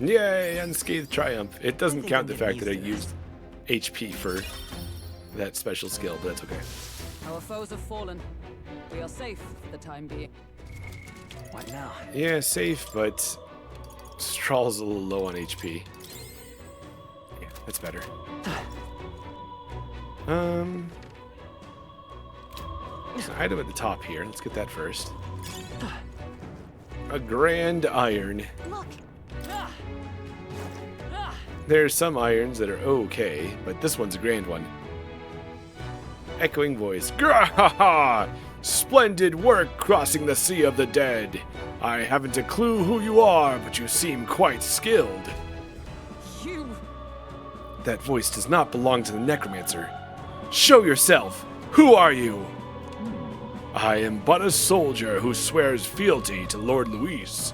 Yay, unscathed triumph. It doesn't think count I'm the getting fact that I used used HP for that special skill, but that's okay. Our foes have fallen. We are safe for the time being. What now? Yeah, safe, but Strawl's a little low on HP. Yeah, that's better. There's an item at the top here. Let's get that first. A grand iron. Look, There's some irons that are okay, but this one's a grand one. Echoing voice. Grahaha! Splendid work crossing the sea of the dead. I haven't a clue who you are, but you seem quite skilled. You. That voice does not belong to the necromancer. Show yourself! Who are you? I am but a soldier who swears fealty to Lord Luis.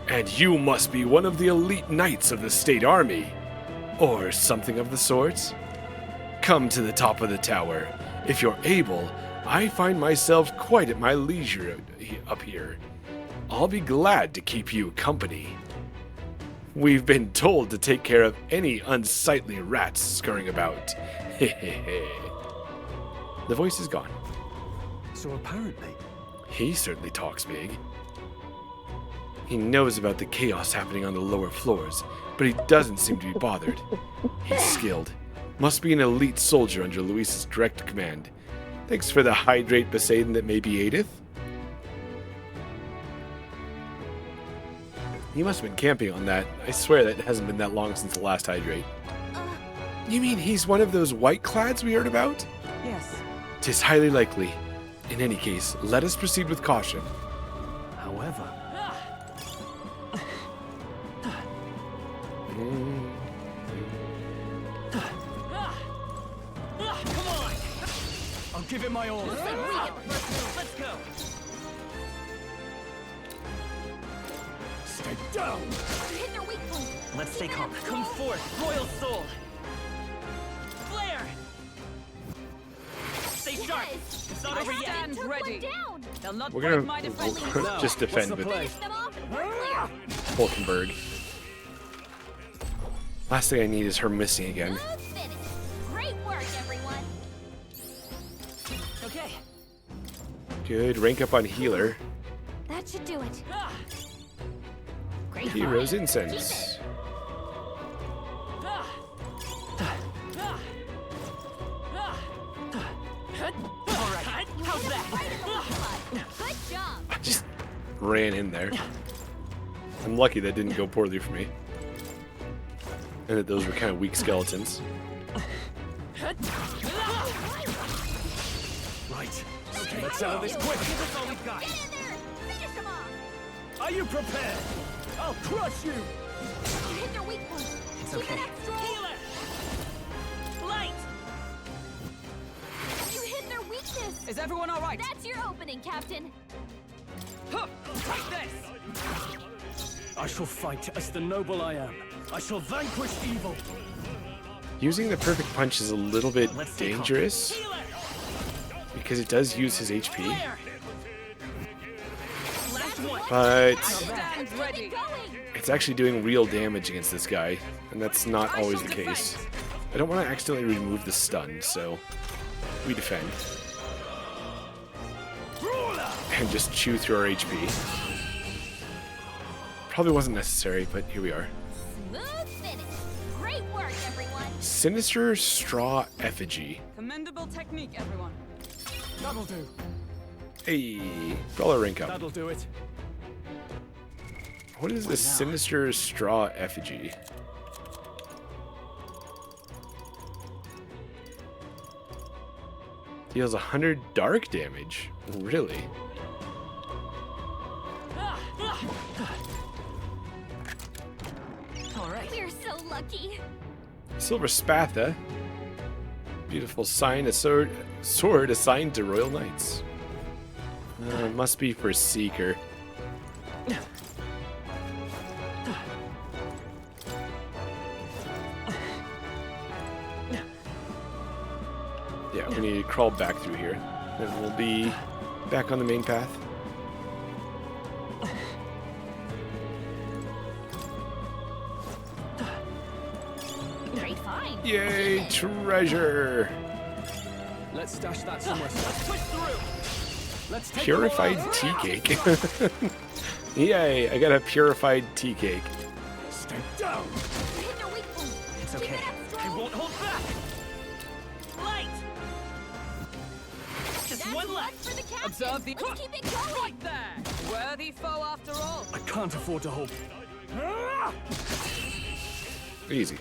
And you must be one of the elite knights of the state army. Or something of the sort. Come to the top of the tower. If you're able, I find myself quite at my leisure up here. I'll be glad to keep you company. We've been told to take care of any unsightly rats scurrying about. Hehehe. The voice is gone. So apparently... He certainly talks big. He knows about the chaos happening on the lower floors, but he doesn't seem to be bothered. He's skilled. Must be an elite soldier under Luis's direct command. Thanks for the hydrate, Poseidon, that maybe aideth. He must have been camping on that. I swear that it hasn't been that long since the last hydrate. You mean he's one of those white clads we heard about? Yes. 'Tis highly likely. In any case, let us proceed with caution. However... Come on! I'll give it my all. Let's go! Stay down! you hit their weak point. Let's stay calm. Come forth, Royal Soul! Flare! Stay sharp! Yes. It's not over yet! Stand Took ready. one down. They'll not We're break my gonna defense. just defend What's the with play? Finish them off and we're clear. Hulkenberg. Last thing I need is her missing again. Smooth finish. Great work, everyone. Okay. Good. Rank up on healer. That should do it. Great Hero's fight. incense. Alright, how's that? Right in the blood. Good job. I just ran in there. I'm lucky that didn't go poorly for me. And that those were kind of weak skeletons. Right. Okay, let's settle this quick. Give us all we've got. Get in there. Finish them off. Are you prepared? I'll crush you! You hit their weak point. It's Keep okay. it up strong. Healer! Light! You hit their weakness. Is everyone all right? That's your opening, Captain. Huh, take this! I shall fight as the noble I am. I shall vanquish evil. Using the perfect punch is a little bit Let's stay calm. dangerous Healer! because it does use his HP. Flare! Last one! But Stand ready. Keep it going. it's actually doing real damage against this guy, and that's not always the case. I don't want to accidentally remove the stun, so we defend. And just chew through our HP. Probably wasn't necessary, but here we are. Smooth finish. Great work, everyone. Sinister Straw Effigy. Commendable technique, everyone. That'll do. Hey, Brawler rank up. That'll do it. What is this Sinister Straw Effigy? Deals 100 dark damage. Really? Alright. We're so lucky. Silver Spatha. Beautiful sign, a sword assigned to Royal Knights. Must be for Seeker. Yeah, we need to crawl back through here. Then we'll be back on the main path. Great find. Yay, treasure! Let's stash that somewhere. Push through! Let's take Purified tea cake. Yay, I got a purified tea cake. Stay down. You hit their weak point. It's Keep okay. it up I strong. won't hold back! Light! one left. For the captain. Observe the. Let's keep it going. Right there. Worthy foe after all. I can't afford to hold. Easy.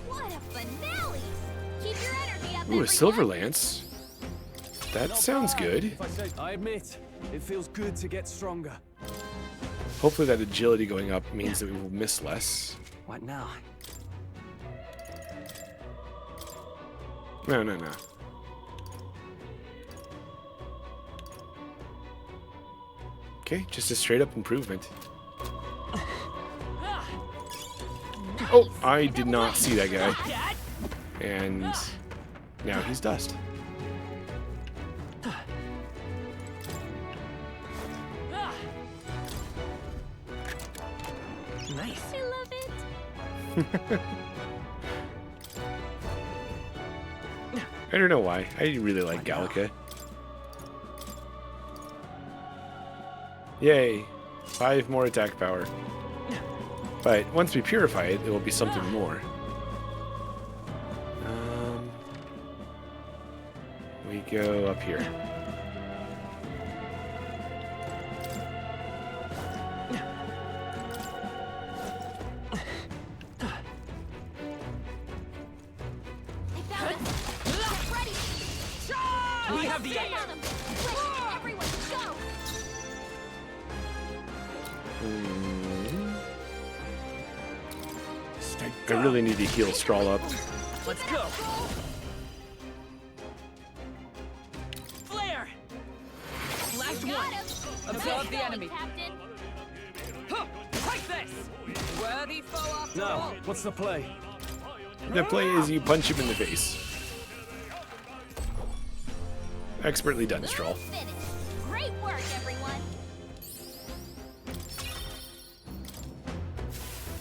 What a finale! Keep your energy up. Ooh, a silver lance. That sounds good. If I say, I admit, it feels good to get stronger. Hopefully that agility going up means that we will miss less. What now? No. Okay, just a straight up improvement. Oh, I did not see that guy. And now he's dust. Nice. I love it. I don't know why. I really like Gallica. Yay. 5 more attack power. But once we purify it, it will be something more. We go up here. We have the Stay on them. Quick, everyone, go. I really need to heal Strawl up. Let's go. Flare. Last one. Observe the enemy. Captain. Huh. Take this. Worthy foe after Now, all. what's the play? The play is you punch him in the face. Expertly done, Strawl. Finish. Great work, everyone.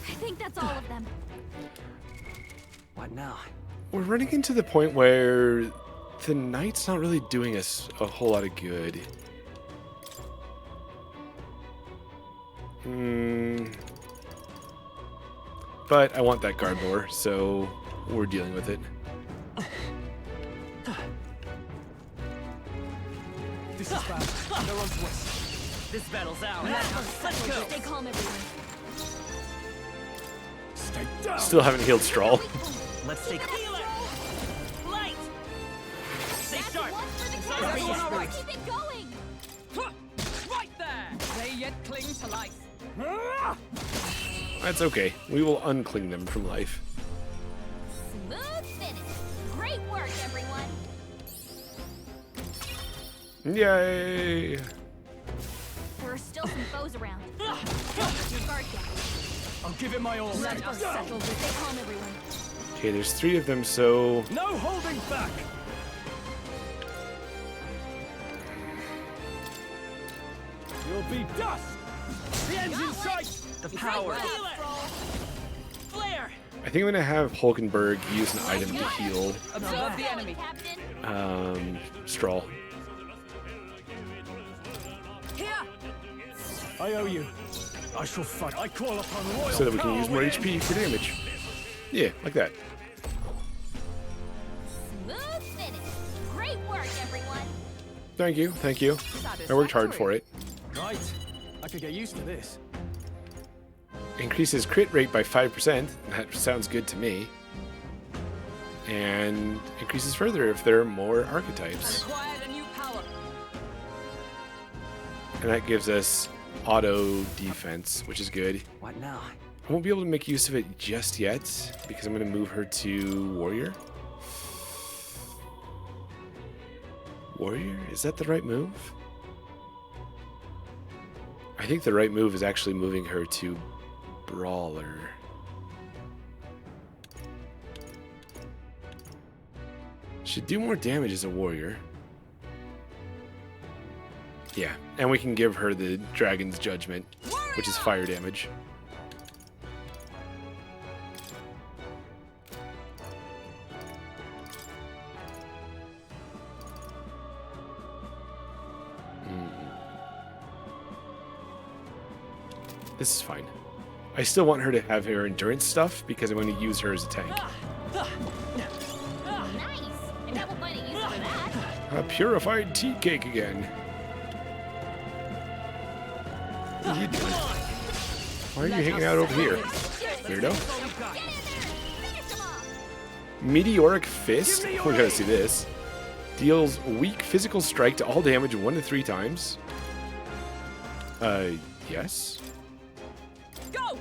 I think that's all of them. What now? We're running into the point where the knight's not really doing us a whole lot of good. But I want that guard lore, so we're dealing with it. This is bad. They're on to us. This battle's out. Let's go. Stay calm, everyone. Stay down. Still haven't healed Strawl. Let's take Heal it. Light. Stay sharp. One for the Is captain. everyone all right? Keep it going. Huh. Right there. They yet cling to life. That's okay. We will uncling them from life. Smooth finish. Great work, everyone. Yay! There are still some foes around. Guard down. I'll give it my all. Let us settle this. Stay calm, everyone. Okay, there's 3 of them, so No holding back. You'll be dust. The end's in sight. The power. Flare. I think I'm gonna have Hulkenberg use an item to heal Observe the enemy. Captain. Strawl. Here. I owe you. I shall fight. I call upon royal So that we can power use more within. HP for damage. Yeah, like that. Smooth finish. Great work, everyone. Thank you, thank you. I worked hard for it. Right. I could get used to this. Increases crit rate by 5%. That sounds good to me. And increases further if there are more archetypes. Acquired a new power. And that gives us auto defense, which is good. What now? I won't be able to make use of it just yet because I'm going to move her to warrior. Warrior? Is that the right move? I think the right move is actually moving her to brawler. Should do more damage as a warrior. Yeah, and we can give her the Dragon's Judgment, which is fire damage. This is fine. I still want her to have her endurance stuff because I'm going to use her as a tank. Nice. And double point of use for that. A purified tea cake again. What are you doing? Why are you hanging out over here? Weirdo. Meteoric Fist? We gotta see this. Deals weak physical strike to all damage 1 to 3 times. Yes. Go!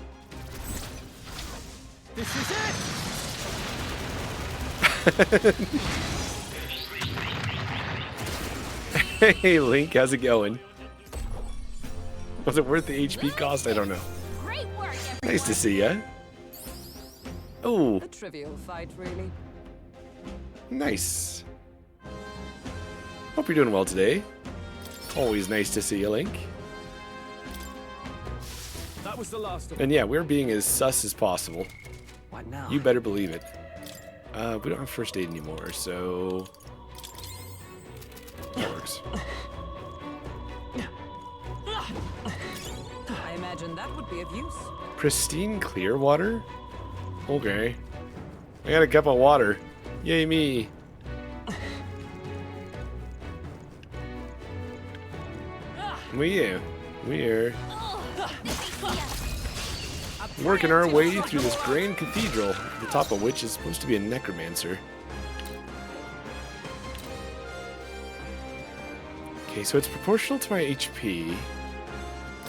This is it! Hey Link, how's it going? Was it worth the HP cost? I don't know. Great work, Nice to see ya. Oh, A trivial fight, really. nice. Hope you're doing well today. Always nice to see you, Link. That was the last of And yeah, we're being as sus as possible. What now? You better believe it. We don't have first aid anymore, so that works. I imagine that would be of use. Pristine clear water? Okay. I got a cup of water. Yay me. We're working our way through this grand cathedral, the top of which is supposed to be a necromancer. Okay, so it's proportional to my HP.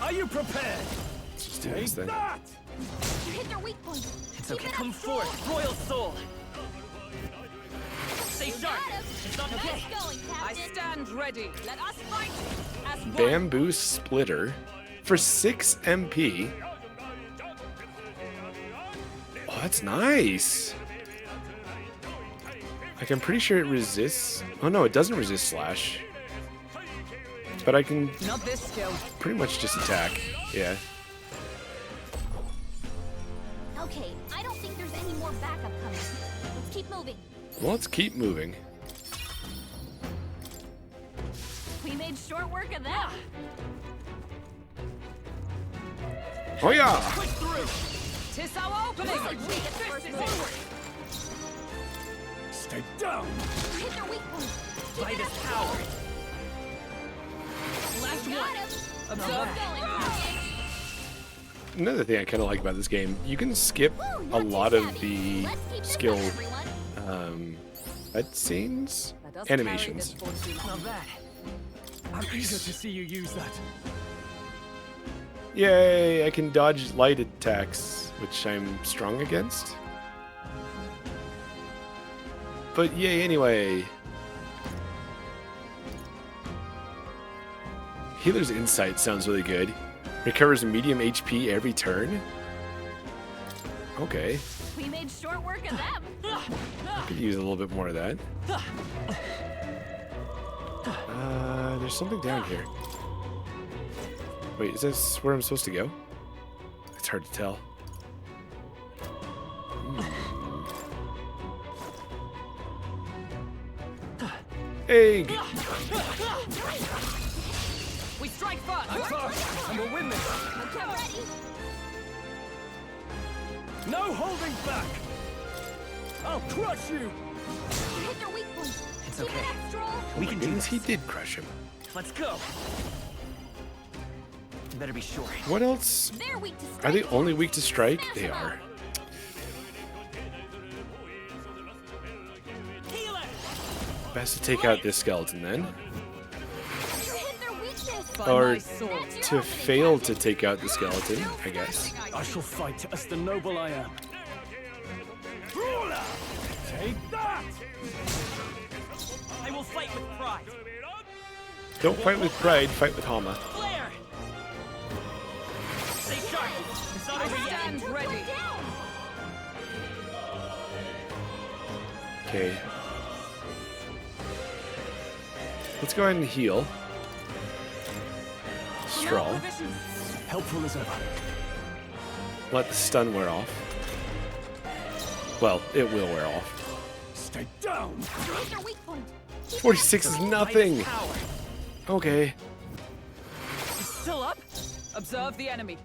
Are you prepared? Let's just do this then. That! You hit their weak point. It's okay. Come forth, royal soul. Stay sharp. It's not okay. Nice going, I Captain. stand ready. Let us fight as one. Bamboo splitter for 6 MP. Oh, that's nice. Like, I'm pretty sure it resists. Oh no, it doesn't resist slash. But I can Not this skill. pretty much just attack. Yeah. Okay, I don't think there's any more backup coming. Let's keep moving. Well, let's keep moving. We made short work of that. Oh yeah! Push through. Tis our opening. Stay down. You hit their weak point. Keep By it this up. power. Last one. Observe. Another thing I kind of like about this game, you can skip a lot of the skill cutscenes, Let us animations. carry this fortune. Not bad. I'm eager to see you use that. Yay! I can dodge light attacks, which I'm strong against. But yay anyway. Healer's Insight sounds really good. Recovers medium HP every turn. Okay, We made short work of them. I could use a little bit more of that. There's something down here. Wait, is this where I'm supposed to go? It's hard to tell. Hey! We strike first. I'm first, and we'll win this. Get ready. No holding back. I'll crush you. You hit their weak point. It's Keep okay. it up, Stroll. We can do Goodness, this. he did crush him. Let's go. You better be sure. What else? They're weak to strike. Are they only weak to strike? Smash They them are. up. Heal it. Best to take out this skeleton then. You hit their weakness. By Or my sword. That's your to opening, fail to Captain. take out the skeleton, I guess. I shall fight as the noble I am. Ruler! Take that! I will fight with pride. Don't fight with pride, fight with Hama. Flare! Stay sharp. It's not over yet. Stand ready. Down. Okay. Let's go ahead and heal. Straw. Helpful as ever. Let the stun wear off. Well, it will wear off. Stay down. You hit their weak point. 46 is nothing! Power. Okay. It's still up. Observe the enemy.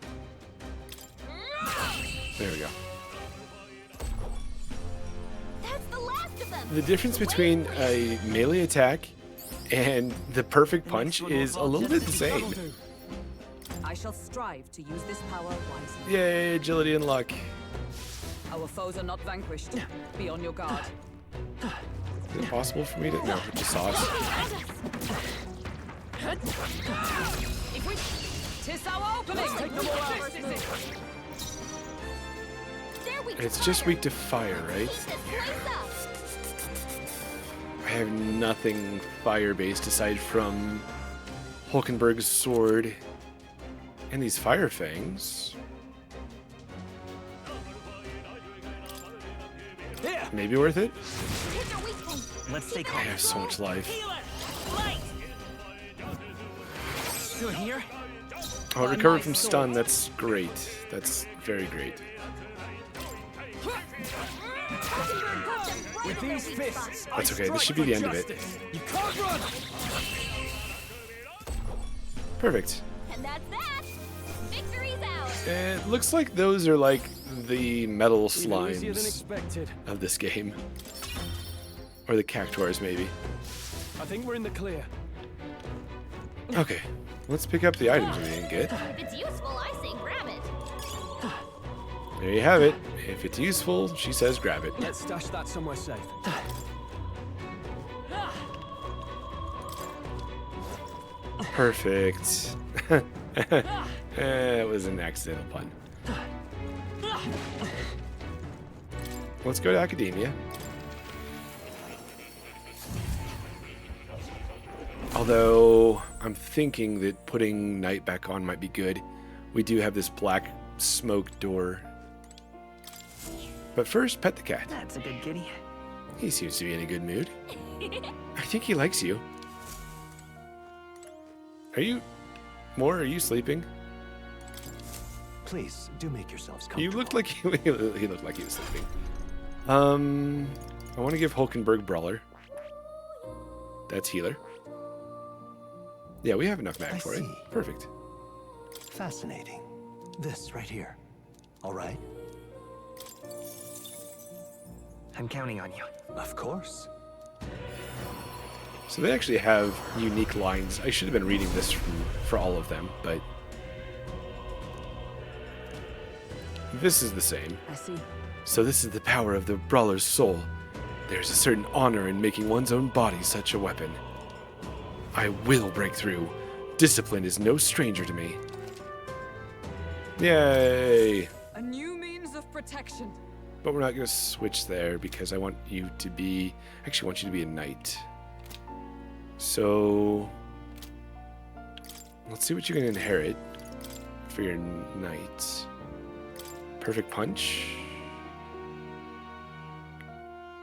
There we go. That's the last of them. The difference between a melee attack And the perfect punch is a little bit the same. I shall strive to use this power wisely. Yay, agility and luck. Our foes are not vanquished. Be on your guard. Is it possible for me to... No, with the sauce. If we... 'Tis our opening! Take them all out! They're weak And it's to just fire. weak to fire, right? Heat this place up. I have nothing fire-based aside from Hulkenberg's sword and these fire fangs. Maybe worth it? Here's our weak point. Let's take I have so much life. Still here? Oh, I recovered from stun. That's great. That's very great. With these fists, That's okay. This should be the end of it. you can't run. Perfect. And that's that. Victory's ours. It looks like those are like the metal Even easier than slimes expected. of this game. Or the cactuars, maybe. I think we're in the clear. Okay. Let's pick up the items we didn't get. If it's useful, I say grab it. There you have it. If it's useful, she says grab it. Let's stash that somewhere safe. Perfect. It was an accidental pun. Let's go to academia. Although I'm thinking that putting night back on might be good. We do have this black smoke door. But first, pet the cat. That's a good kitty. He seems to be in a good mood. I think he likes you. Are you sleeping? Please, do make yourselves comfortable. You looked like he looked like he was sleeping. I want to give Hulkenberg Brawler. That's healer. Yeah, we have enough mag I for it. see. Perfect. Fascinating. This right here. All right? I'm counting on you. Of course. So they actually have unique lines. I should have been reading this for all of them, but this is the same. I see. So this is the power of the brawler's soul. There's a certain honor in making one's own body such a weapon. I will break through. Discipline is no stranger to me. Yay! A new means of protection. But we're not going to switch there because I want you to be... Actually, I want you to be a knight. So... Let's see what you can inherit for your knight. Perfect punch.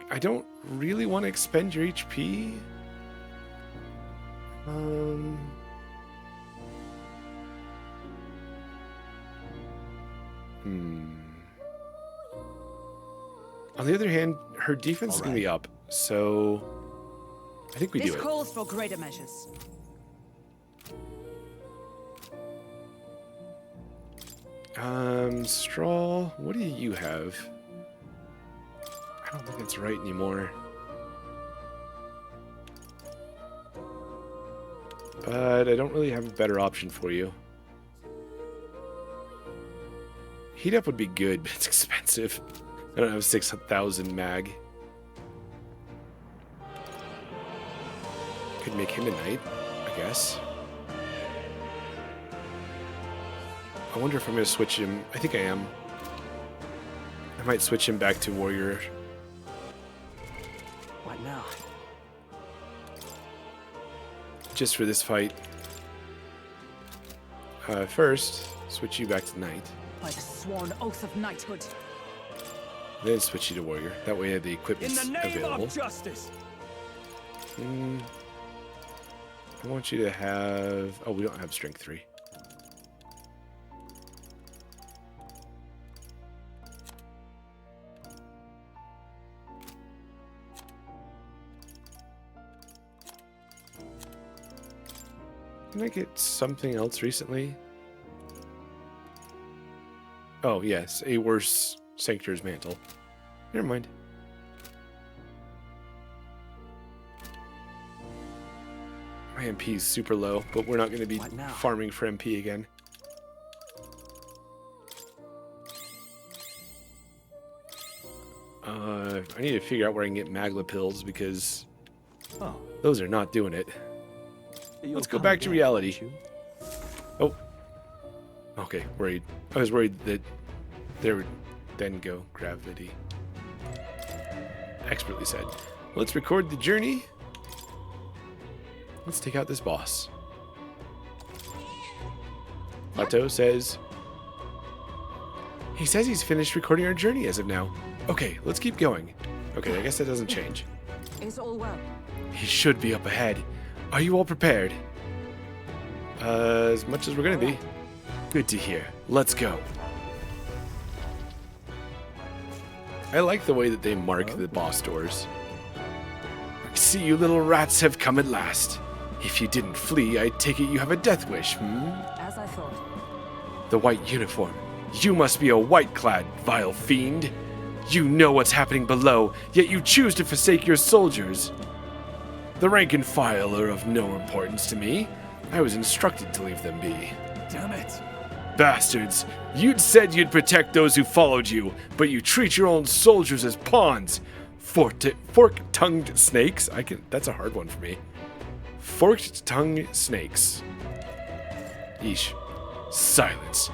I don't really want to expend your HP. On the other hand, her defense is going to be up, so I think we do This it. calls for greater measures. Straw, what do you have? I don't think that's right anymore. But I don't really have a better option for you. Heat up would be good, but it's expensive. I don't have 6,000 mag. Could make him a knight, I guess. I wonder if I'm going to switch him. I think I am. I might switch him back to warrior. What now? Just for this fight. First, switch you back to knight. By the sworn oath of knighthood. Then switch you to warrior. That way I have the In equipment the name available. of justice. I want you to have... Oh, we don't have strength 3. Can I get something else recently? Oh, yes. A worse Sanctuary's Mantle. Never mind. My MP is super low, but we're not going to be What now? farming for MP again. I need to figure out where I can get Magla pills because those are not doing it. Let's go back to reality. Oh. Okay, worried. I was worried that there would then go gravity. Expertly said. Let's record the journey. Let's take out this boss. Plateau says... He says he's finished recording our journey as of now. Okay, let's keep going. Okay, I guess that doesn't change. Is all well? He should be up ahead. Are you all prepared? As much as we're gonna be. Good to hear. Let's go. I like the way that they mark the boss doors. I see you little rats have come at last. If you didn't flee, I take it you have a death wish, As I thought. The white uniform. You must be a white-clad, vile fiend. You know what's happening below, yet you choose to forsake your soldiers. The rank and file are of no importance to me. I was instructed to leave them be. Damn it. Bastards, you'd said you'd protect those who followed you, but you treat your own soldiers as pawns. Fork-tongued snakes? That's a hard one for me. Forked-tongued snakes. Yeesh. Silence.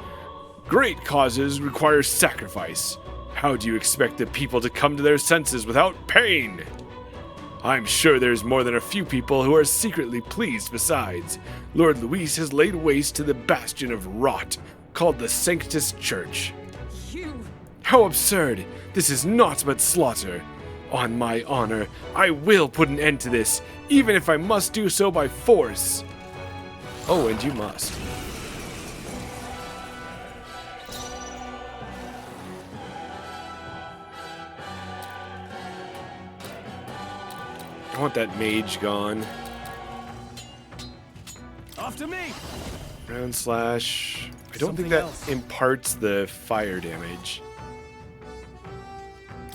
Great causes require sacrifice. How do you expect the people to come to their senses without pain? I'm sure there's more than a few people who are secretly pleased besides. Lord Luis has laid waste to the bastion of rot, called the Sanctus Church. You! How absurd! This is naught but slaughter. On my honor, I will put an end to this, even if I must do so by force. Oh, and you must. I want that mage gone. After me! Round slash. I don't think that imparts the fire damage.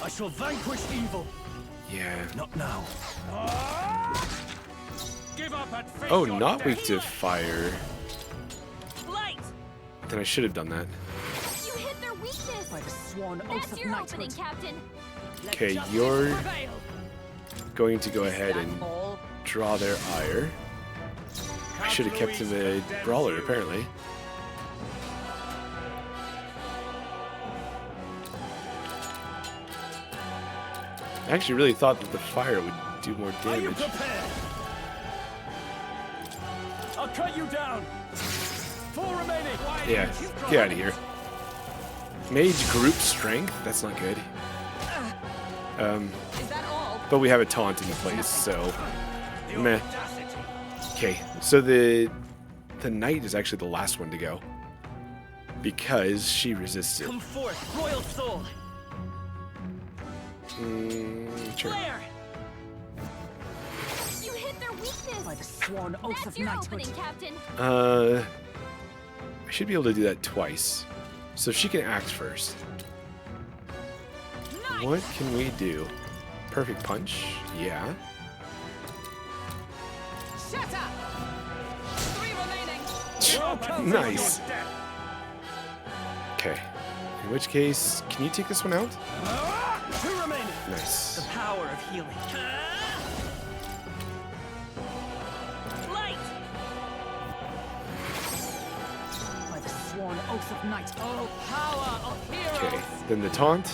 I shall vanquish evil. Yeah. Not now. Give up and face Oh, your not death. weak to fire. Light! Then I should have done that. You hit their weakness. By the sworn oath That's of your opening, knighthood. Captain. Let Okay, justice you're prevail. going to go ahead and That's all. draw their ire. I should have kept him a brawler, apparently. I actually really thought that the fire would do more Are you damage. prepared? I'll cut you down. 4 remaining. Yeah, get out of here. Mage group strength? That's not good. Is that all? But we have a taunt in place, so meh. Okay, so the knight is actually the last one to go because she resisted. Come forth, royal soul. Sure. Flare! You hit their weakness. By the sworn oath That's of your knighthood. opening, Captain. I should be able to do that twice, so she can act first. What can we do? Perfect punch? Yeah. Shatter! 3 remaining. Nice. Okay. In which case, can you take this one out? 2 remaining. Nice. The power of healing. Light! By the sworn oath of knight. Oh, power of heroes! Okay. Then the taunt.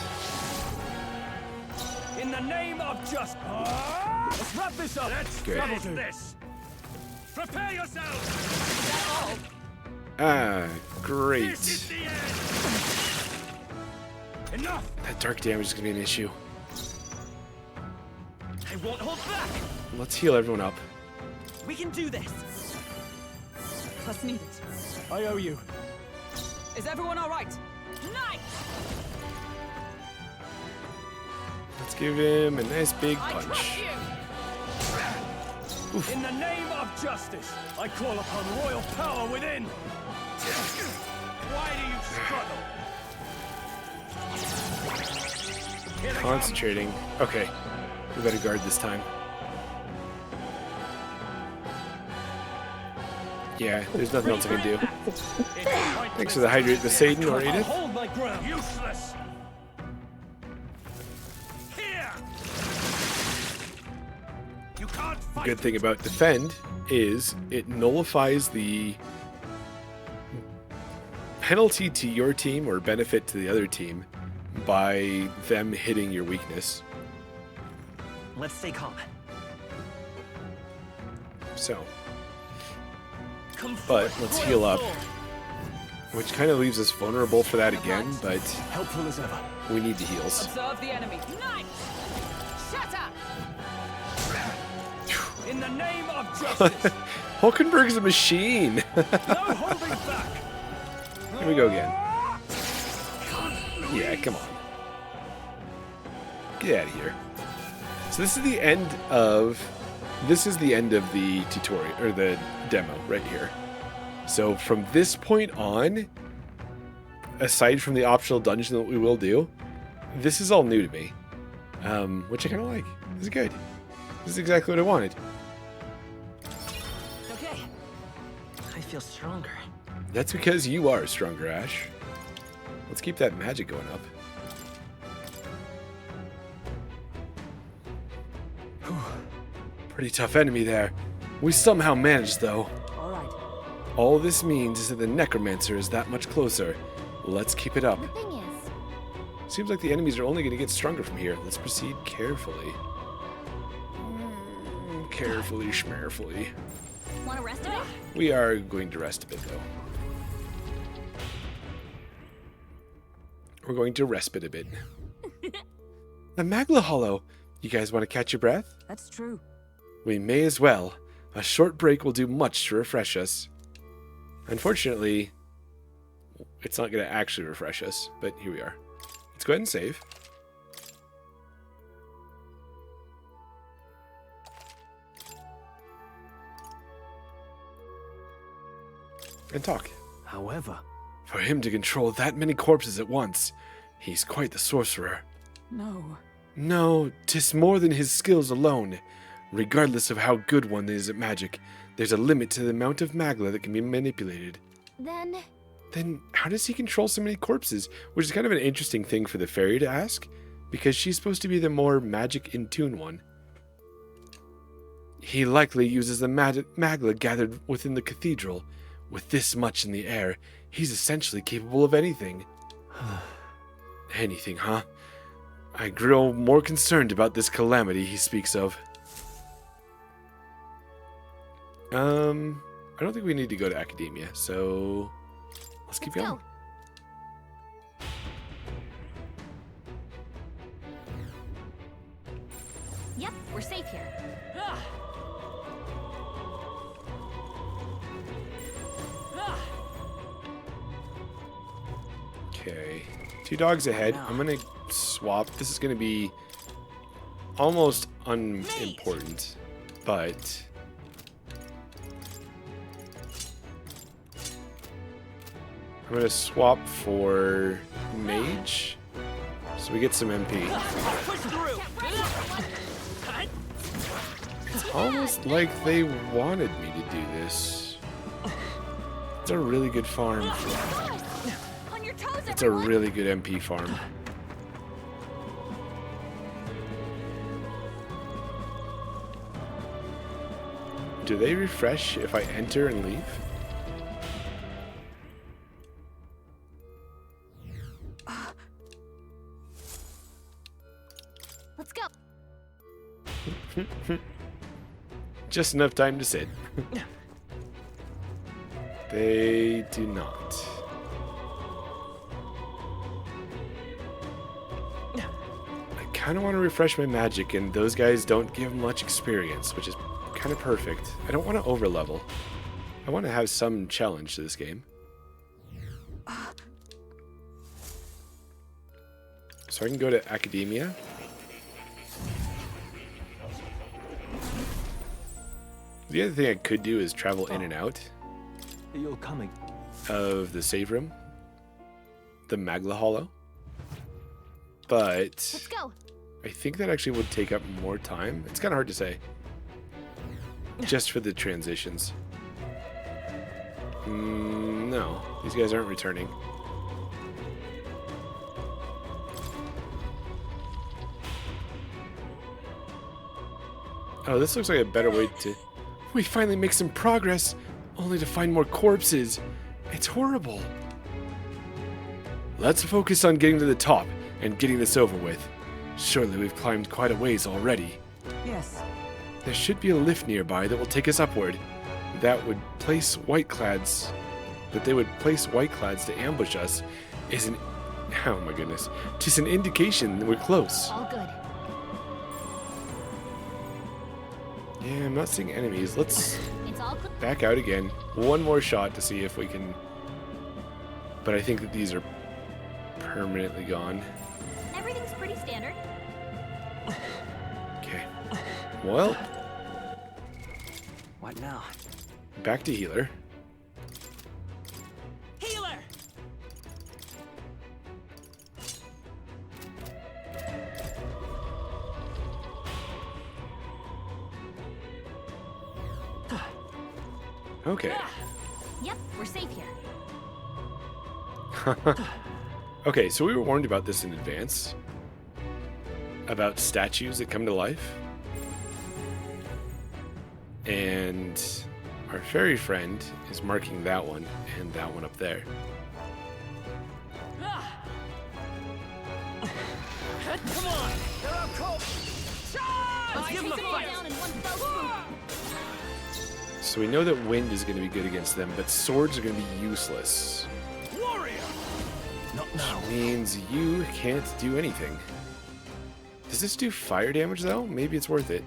In the name of justice. Let's wrap this up. Let's Good. finish this. Prepare yourselves. Ah, great. This is the end. Enough. That dark damage is gonna be an issue. I won't hold back! Let's heal everyone up. We can do this! Let's need it. I owe you. Is everyone alright? Knight! Let's give him a nice big I punch. trust you! Oof. In the name of justice, I call upon royal power within. Why do you struggle? Here they come. Concentrating. Okay. We better guard this time. Yeah, there's nothing else I can do. Thanks for the hydrate, the Satan or Edith. Hold my ground. Useless. Here. You can't fight. Good thing about defend is it nullifies the penalty to your team or benefit to the other team by them hitting your weakness. Let's stay calm. So, but let's heal up, which kind of leaves us vulnerable for that again, but Helpful as ever. we need the heals. Observe the enemy. Nice. Shut up. In the name of justice. Hulkenberg's a machine. No holding back. Here we go again. Yeah, come on. Get out of here. So this is the end of the tutorial or the demo right here. So from this point on, aside from the optional dungeon that we will do, this is all new to me, which I kind of like. This is good. This is exactly what I wanted. Okay. I feel stronger. That's because you are stronger, Ash. Let's keep that magic going up. Pretty tough enemy there. We somehow managed, though. All right. All this means is that the Necromancer is that much closer. Let's keep it up. The thing is, Seems like the enemies are only going to get stronger from here. Let's proceed carefully. Carefully, schmerfully. want to rest a bit? We are going to rest a bit, though. We're going to respite a bit. A Magla Hollow. You guys want to catch your breath? That's true. We may as well. A short break will do much to refresh us. Unfortunately, it's not going to actually refresh us, but here we are. Let's go ahead and save. And talk. However, For him to control that many corpses at once, he's quite the sorcerer. No. No, 'tis more than his skills alone. Regardless of how good one is at magic, there's a limit to the amount of Magla that can be manipulated. Then how does he control so many corpses? Which is kind of an interesting thing for the fairy to ask, because she's supposed to be the more magic in tune one. He likely uses the Magla gathered within the cathedral. With this much in the air, he's essentially capable of anything. Anything, huh? I grow more concerned about this calamity he speaks of. I don't think we need to go to academia, so let's keep going. Yep, we're safe here. Okay, 2 dogs ahead. I'm gonna swap. This is gonna be almost unimportant, but I'm gonna swap for mage, so we get some MP. It's almost like they wanted me to do this. It's a really good farm. On your toes, It's a really good MP farm. Do they refresh if I enter and leave? Let's go. Just enough time to sit. They do not. I kind of want to refresh my magic, and those guys don't give much experience, which is kind of perfect. I don't want to overlevel. I want to have some challenge to this game. So I can go to academia. The other thing I could do is travel in and out You're coming. of the save room, the Magla Hollow, but Let's go. I think that actually would take up more time. It's kind of hard to say, just for the transitions. No, these guys aren't returning. Oh, this looks like a better way to... We finally make some progress, only to find more corpses. It's horrible. Let's focus on getting to the top and getting this over with. Surely we've climbed quite a ways already. Yes. There should be a lift nearby that will take us upward. That would place whiteclads... That they would place whiteclads to ambush us is an... Oh my goodness. Just an indication that we're close. All good. Yeah, I'm not seeing enemies. Let's It's all good. back out again. One more shot to see if we can... But I think that these are permanently gone. Everything's pretty standard. Okay. Well, What now? back to healer. Healer! Okay. Yep, we're safe here. Okay, so we were warned about this in advance. About statues that come to life. And our fairy friend is marking that one and that one up there. Come on! They're up close! Let's give them a fight! Down in one fell swoop. So we know that wind is going to be good against them, but swords are going to be useless. Warrior! Not now. Which means you can't do anything. Does this do fire damage though? Maybe it's worth it.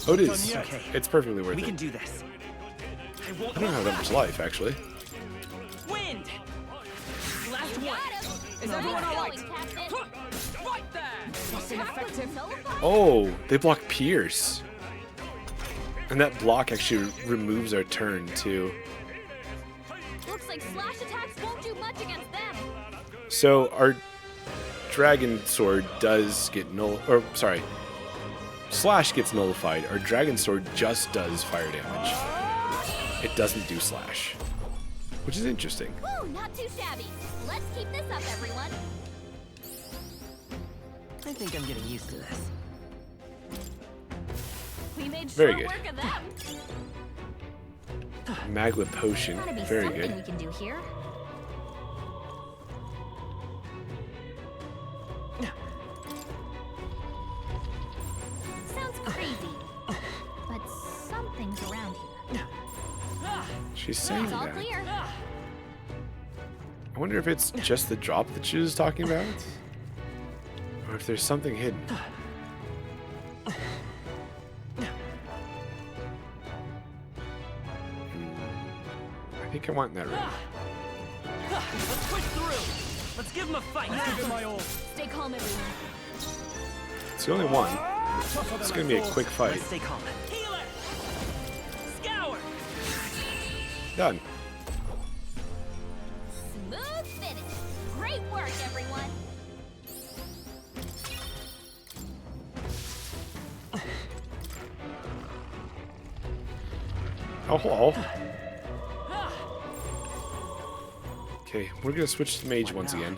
Oh, it is. Okay. It's perfectly worth We it. can do this. I won't I don't have that much life, actually. Wind! Last one! Is Nice everyone going, alright? Captain. Right there! This ineffective. Oh, they block Pierce. And that block actually removes our turn, too. Looks like slash attacks won't do much against them. So our dragon sword does get sorry. Slash gets nullified. Our dragon sword just does fire damage. It doesn't do slash. Which is interesting. Woo, not too shabby. Let's keep this up, everyone. I think I'm getting used to this. We made Very short good. work of them. Magma potion. Gotta be Very something good. we can do here. Sounds crazy, but something's around here. She's saying It's all that. clear. I wonder if it's just the drop that she was talking about? Or if there's something hidden. I think I want in that room. Let's push through! Let's give them a fight! Give it my all. Stay calm, everyone. It's the only one. It's gonna be a quick fight. Let's stay calm. Healer! Scour! Done. Smooth finish. Great work, everyone. Oh, hello. Okay, we're gonna switch to mage once again.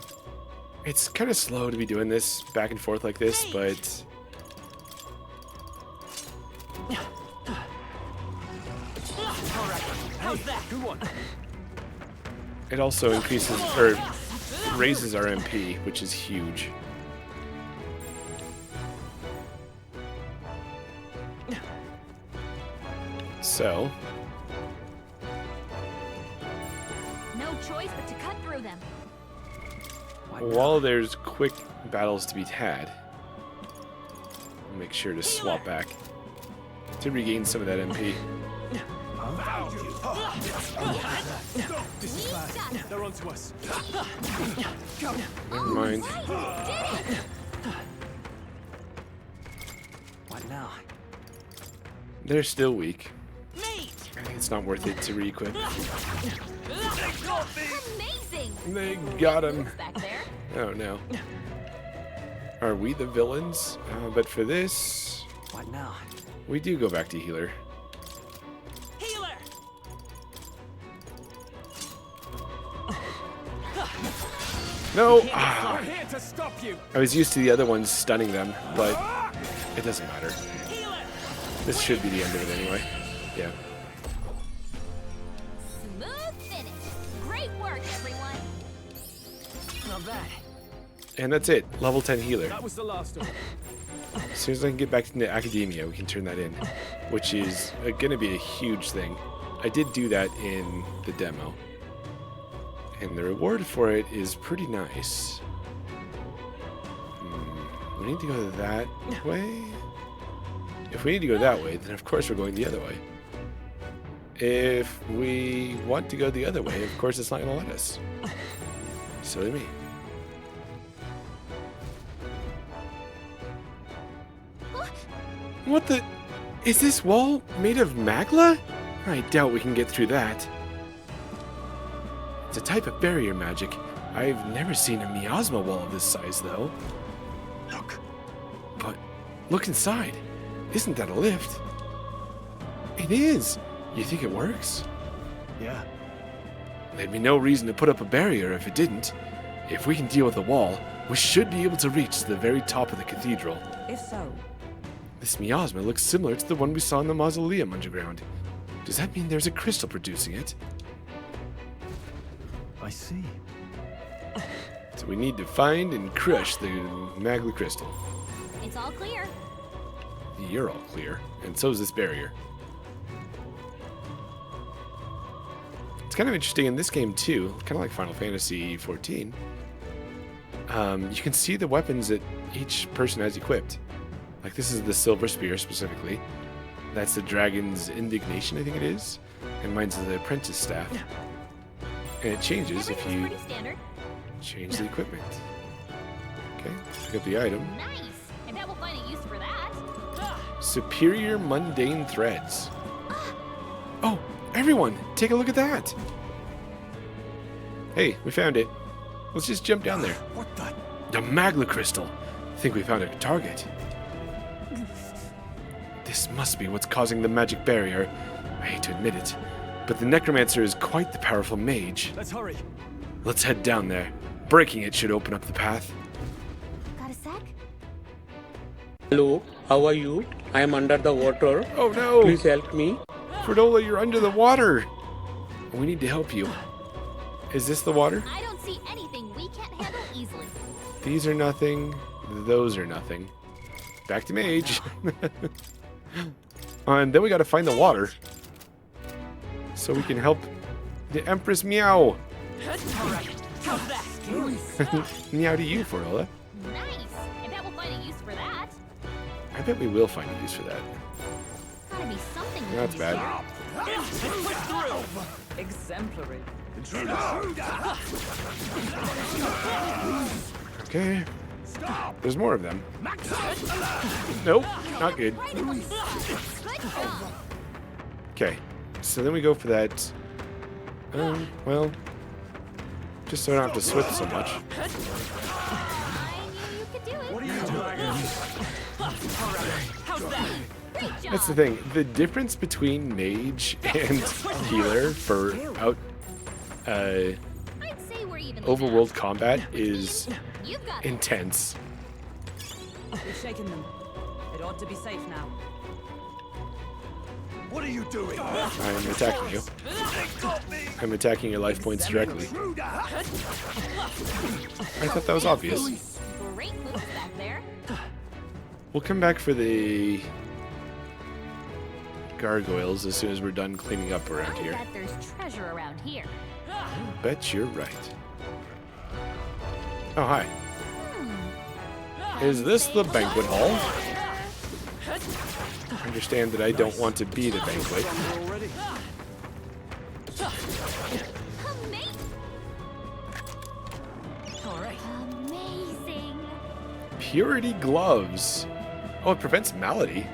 It's kind of slow to be doing this back and forth like this, but How's that? Good one. it also increases or raises our MP, which is huge. So, No choice but to cut through them. while there's quick battles to be had, I'll make sure to swap back to regain some of that MP. This is bad. They're onto us. Never mind. What now? They're still weak. Mate! It's not worth it to re-equip. Amazing. They got him. Back there. Oh no. Are we the villains? But for this, What now? we do go back to healer. Healer! No! We're Ah, here to stop you. I was used to the other ones stunning them, but it doesn't matter. This should be the end of it anyway. Yeah. Smooth finish. Great work, everyone. Not bad. And that's it. Level 10 healer. That was the last of it. As soon as I can get back into academia, we can turn that in, which is going to be a huge thing. I did do that in the demo, and the reward for it is pretty nice. We need to go that way. If we need to go that way, then of course we're going the other way. If we want to go the other way, of course it's not going to let us. Silly me. What the? Is this wall made of magla? I doubt we can get through that. It's a type of barrier magic. I've never seen a miasma wall of this size, though. Look. But look inside. Isn't that a lift? It is. You think it works? Yeah. There'd be no reason to put up a barrier if it didn't. If we can deal with the wall, we should be able to reach the very top of the cathedral. If so, This miasma looks similar to the one we saw in the mausoleum underground. Does that mean there's a crystal producing it? I see. So we need to find and crush the magma crystal. It's all clear. You're all clear, and so is this barrier. It's kind of interesting in this game too, kind of like Final Fantasy XIV. You can see the weapons that each person has equipped. Like this is the silver spear specifically. That's the dragon's indignation, I think it is. And mine's the apprentice staff. And it changes if you Pretty standard. change the equipment. Okay, pick up the item. Nice. I bet we'll find a use for that. Superior mundane threads. Oh, everyone, take a look at that. Hey, we found it. Let's just jump down there. What the? The magma crystal. I think we found a target. This must be what's causing the magic barrier. I hate to admit it, but the necromancer is quite the powerful mage. Let's hurry. Let's head down there. Breaking it should open up the path. Got a sec? Hello, how are you? I am under the water. Oh no! Please help me. Fredola, you're under the water. We need to help you. Is this the water? I don't see anything we can't handle easily. These are nothing. Those are nothing. Back to mage. And then we gotta find the water. So we can help the Empress Meow. How's that? Meow to you, Fredola. Nice. I bet we'll find a use for that. I bet we will find a use for that. Gotta be something we That's can bad. exemplary. Okay. There's more of them. Nope, not good. Okay, so then we go for that. Well, just so I don't have to switch so much. I knew you could do it. What are you doing? How's that? Great job. That's the thing. The difference between mage and healer for I'd say we're even. overworld combat is You've got it. intense. We've shaken them. It ought to be safe now. What are you doing? I'm attacking you. I'm attacking your life points directly. I thought that was obvious. Great moves back there. We'll come back for the gargoyles as soon as we're done cleaning up around I here. bet there's treasure around here. Bet you're right. Oh, hi. Is this the banquet hall? Understand that I don't want to be the banquet. Already? All right. Amazing. Purity gloves. Oh, it prevents malady.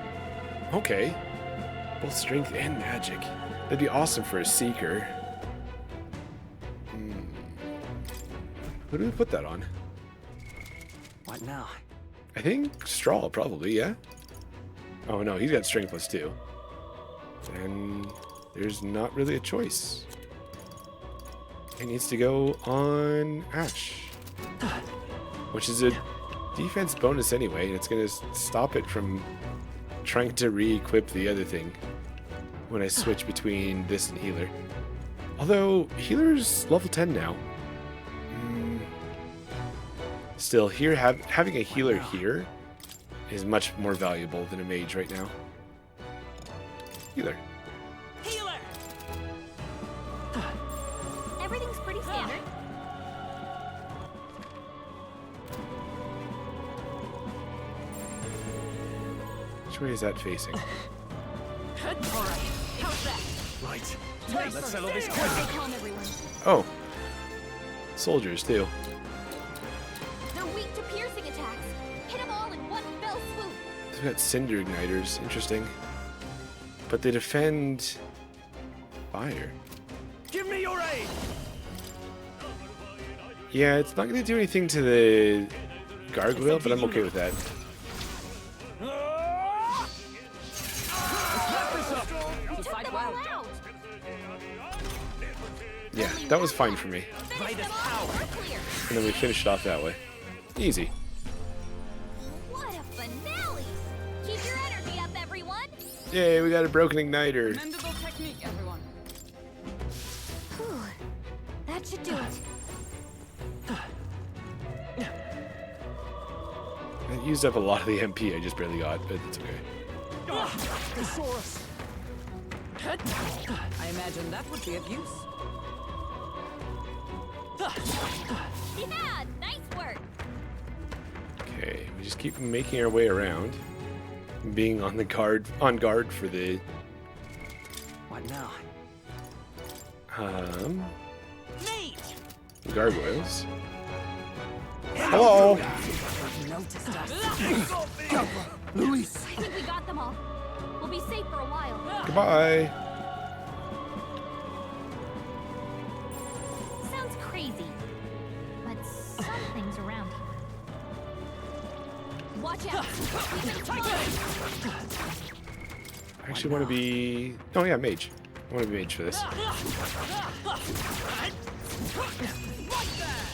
Okay. Both strength and magic. That'd be awesome for a seeker. Who do we put that on? What now? I think Straw, probably, yeah? Oh no, he's got strength plus 2. And there's not really a choice. It needs to go on Ash. which is a defense bonus anyway. It's going to stop it from trying to re-equip the other thing when I switch between this and healer. Although, healer's level 10 now. Still, here having a healer here is much more valuable than a mage right now. Healer. Healer! Everything's pretty standard. Which way is that facing? Alright, how's that? Right. Let's settle this Stay quick. calm, everyone. Oh. Soldiers, too. They're weak to piercing attacks. Hit them all in one fell swoop. They've got Cinder Igniters. Interesting. But they defend fire. Give me your aid! Yeah, it's not going to do anything to the gargoyle, but I'm okay with that. You took them all out. Yeah, that was fine for me. Finish them all. We're clear. And then we finished off that way. Easy. What a finale! Keep your energy up, everyone. Yay, we got a broken igniter. Commendable technique, everyone. Whew. That should do it. That used up a lot of the MP I just barely got, but it's okay. I imagine that would be of use. Yeah, nice work. Okay, we just keep making our way around, being on guard for the What now? gargoyles. Hello. Noticed us. Luis. I think we got them all. We'll be safe for a while. Goodbye. Sounds crazy, but something's around here. Watch out! We've been spotted. I actually want to be. Oh yeah, mage. I want to be mage for this.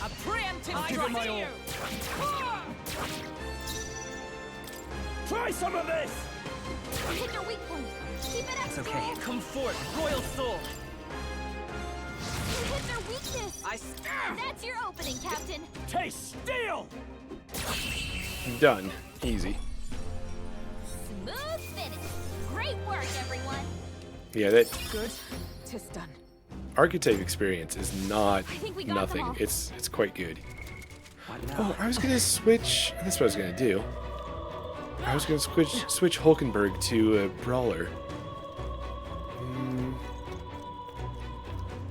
A preemptive give it my all. Try some of this! Hit their weak point. Keep it up. It's okay. Come forth, Royal Soul. You hit their weakness. I That's your opening, Captain. Taste steel! Done. Easy. Smooth finish. Great work, everyone. Yeah, that good. Tis done. archetype experience is not think we got nothing. them all. It's quite good. What now? Oh, I was gonna switch. That's what I was gonna do. I was gonna switch Hulkenberg to a brawler.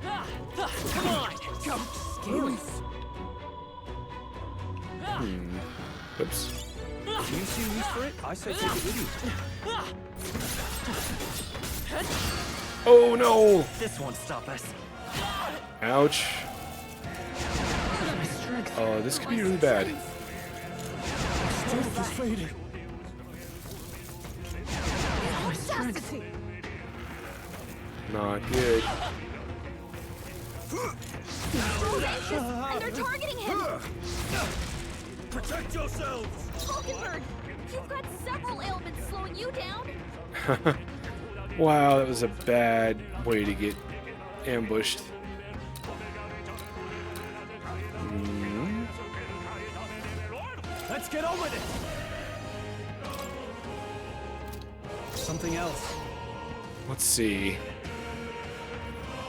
Come on! Jump skills! Oops. Do you see use for it? I say take it with you. Oh no! This won't stop us. Ouch. Oh, this could be really bad. Strength is fading. Not good. Stroll's anxious, and they're targeting him. Protect yourselves! Hulkenberg, you've got several ailments slowing you down. Wow, that was a bad way to get ambushed. Let's get on with it! Something else. Let's see.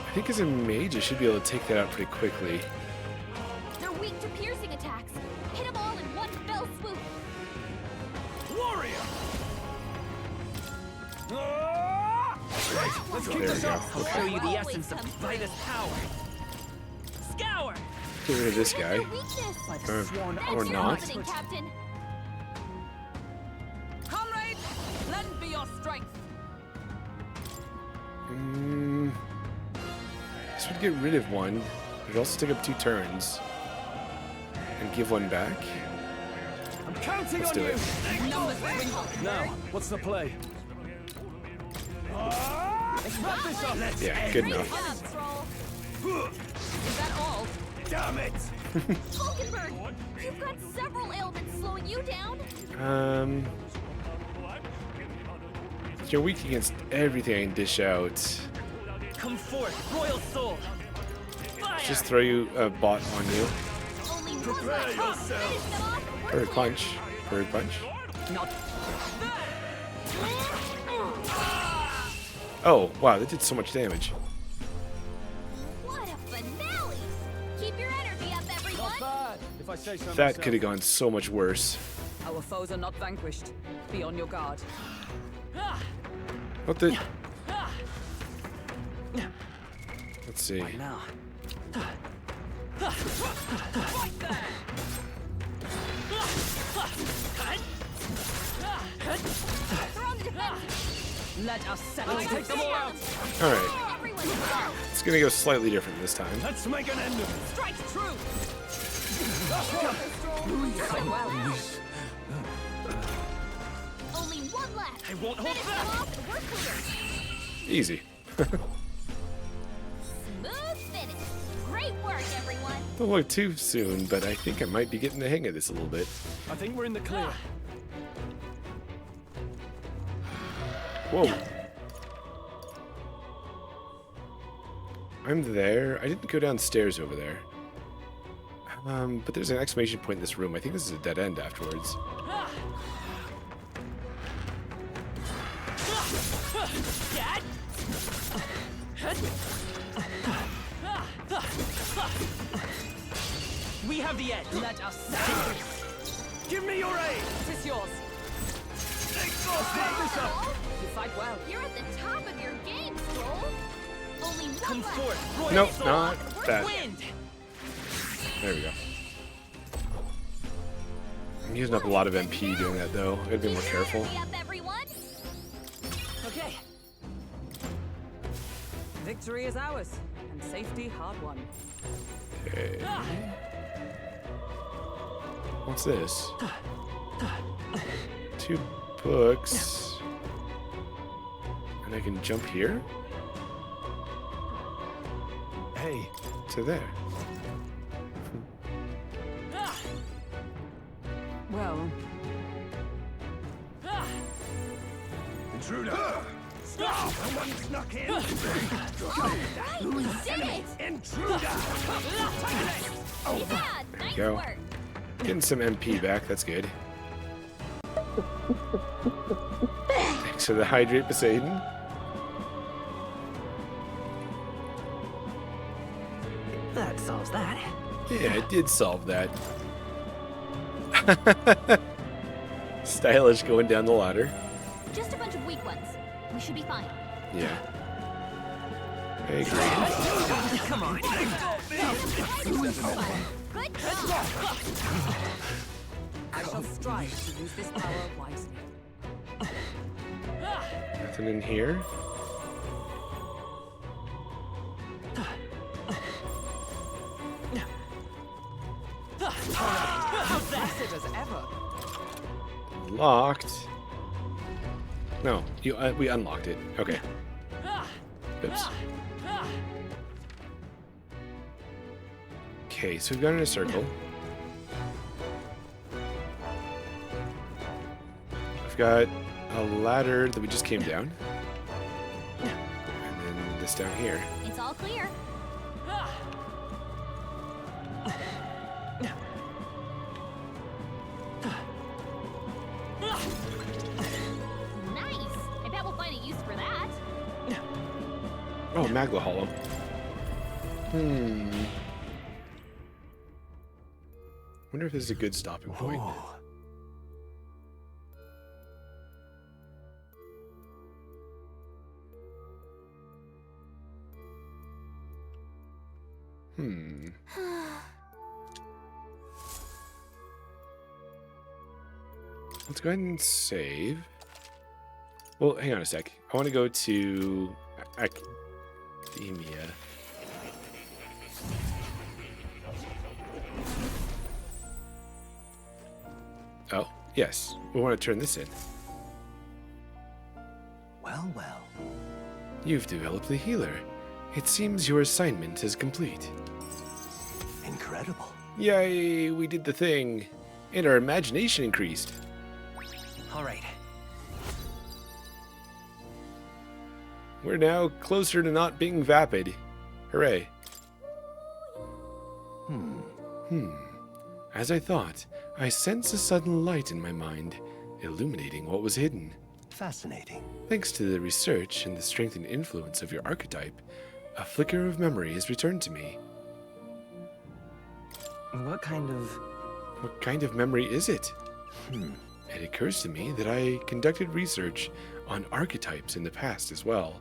I think as a mage, I should be able to take that out pretty quickly. They're weak to piercing attacks. Hit them all in one fell swoop. Warrior! Let's keep There we this go. up! I'll Okay. show you the Always essence of come Vitus power! Scour! Get rid of this Hit guy. their weakness. Or That's your not. opening, Captain. Comrades, lend me your strength. This would get rid of one, but it'd also take up 2 turns. And give one back. I'm counting Let's on do you! it. Numbers dwindle. Now, what's the play? Let's wrap this up! Let's Yeah, good Great enough. job, Stroll. Is that all? Get Damn it! Hulkenberg, you've got several ailments slowing you down. You're weak against everything I can dish out. Come forth, royal soul. Fire! Just throw you a bot on you. Only one left. Finish them off. We're Bird clear. punch. Bird punch. Not Oh, wow, that did so much damage. What a finale! Keep your energy up, everyone. Bad, if I say so That myself. could have gone so much worse. Our foes are not vanquished. Be on your guard. What the? Let's see. now. They're on the defensive. Let us settle Take this. them all out. All right, Everyone go. it's gonna go slightly different this time. Let's make an end of it. Strike true. Quite well. Only one left. I won't hold Finish them back. off, and we're clear. Easy. Smooth finish. Great work, everyone. Don't look too soon, but I think I might be getting the hang of this a little bit. I think we're in the clear. Whoa. I'm there. I didn't go downstairs over there. But there's an exclamation point in this room. I think this is a dead end afterwards. Dad? We have the edge. Let us settle this. Give me your aid. It is yours. Scroll, You fight well. you're at the top of your game, Scroll. Only one Come left. forth, royal Nope, soul. not that. Wind. There we go. I'm using up a lot of MP doing that, though. I gotta be more Keep your careful. energy up, everyone. Okay. Victory is ours, and safety hard won. Okay. What's this? 2 books. And I can jump here? Hey, To there. Well, intruder. Someone snuck in. Right, we did it. Intruder. Yeah, nice go. work. Getting some MP back, that's good. Thanks for the hydrate, Poseidon. that solves that. Yeah, I did solve that. Stylish going down the ladder. Just a bunch of weak ones. We should be fine. Yeah. I agree. Come on. Good job. I shall strive to use this power wisely. Nothing in here. Blessed as ever. Locked. No, we unlocked it. Okay. Oops. Okay, so we've got in a circle. I've got a ladder that we just came down. And then this down here. It's all clear. Nice. I bet we'll find a use for that. Oh, Magla Hollow. Wonder if this is a good stopping point. Oh, Let's go ahead and save. Well, hang on a sec. I want to go to Academia. Oh, yes. We want to turn this in. well, well. You've developed the healer. It seems your assignment is complete. Incredible. incredible. Yay, we did the thing. And our imagination increased. All right. We're now closer to not being vapid. Hooray. As I thought, I sensed a sudden light in my mind, illuminating what was hidden. Fascinating. Thanks to the research and the strengthened influence of your archetype, a flicker of memory has returned to me. What kind of memory is it? It occurs to me that I conducted research on archetypes in the past as well.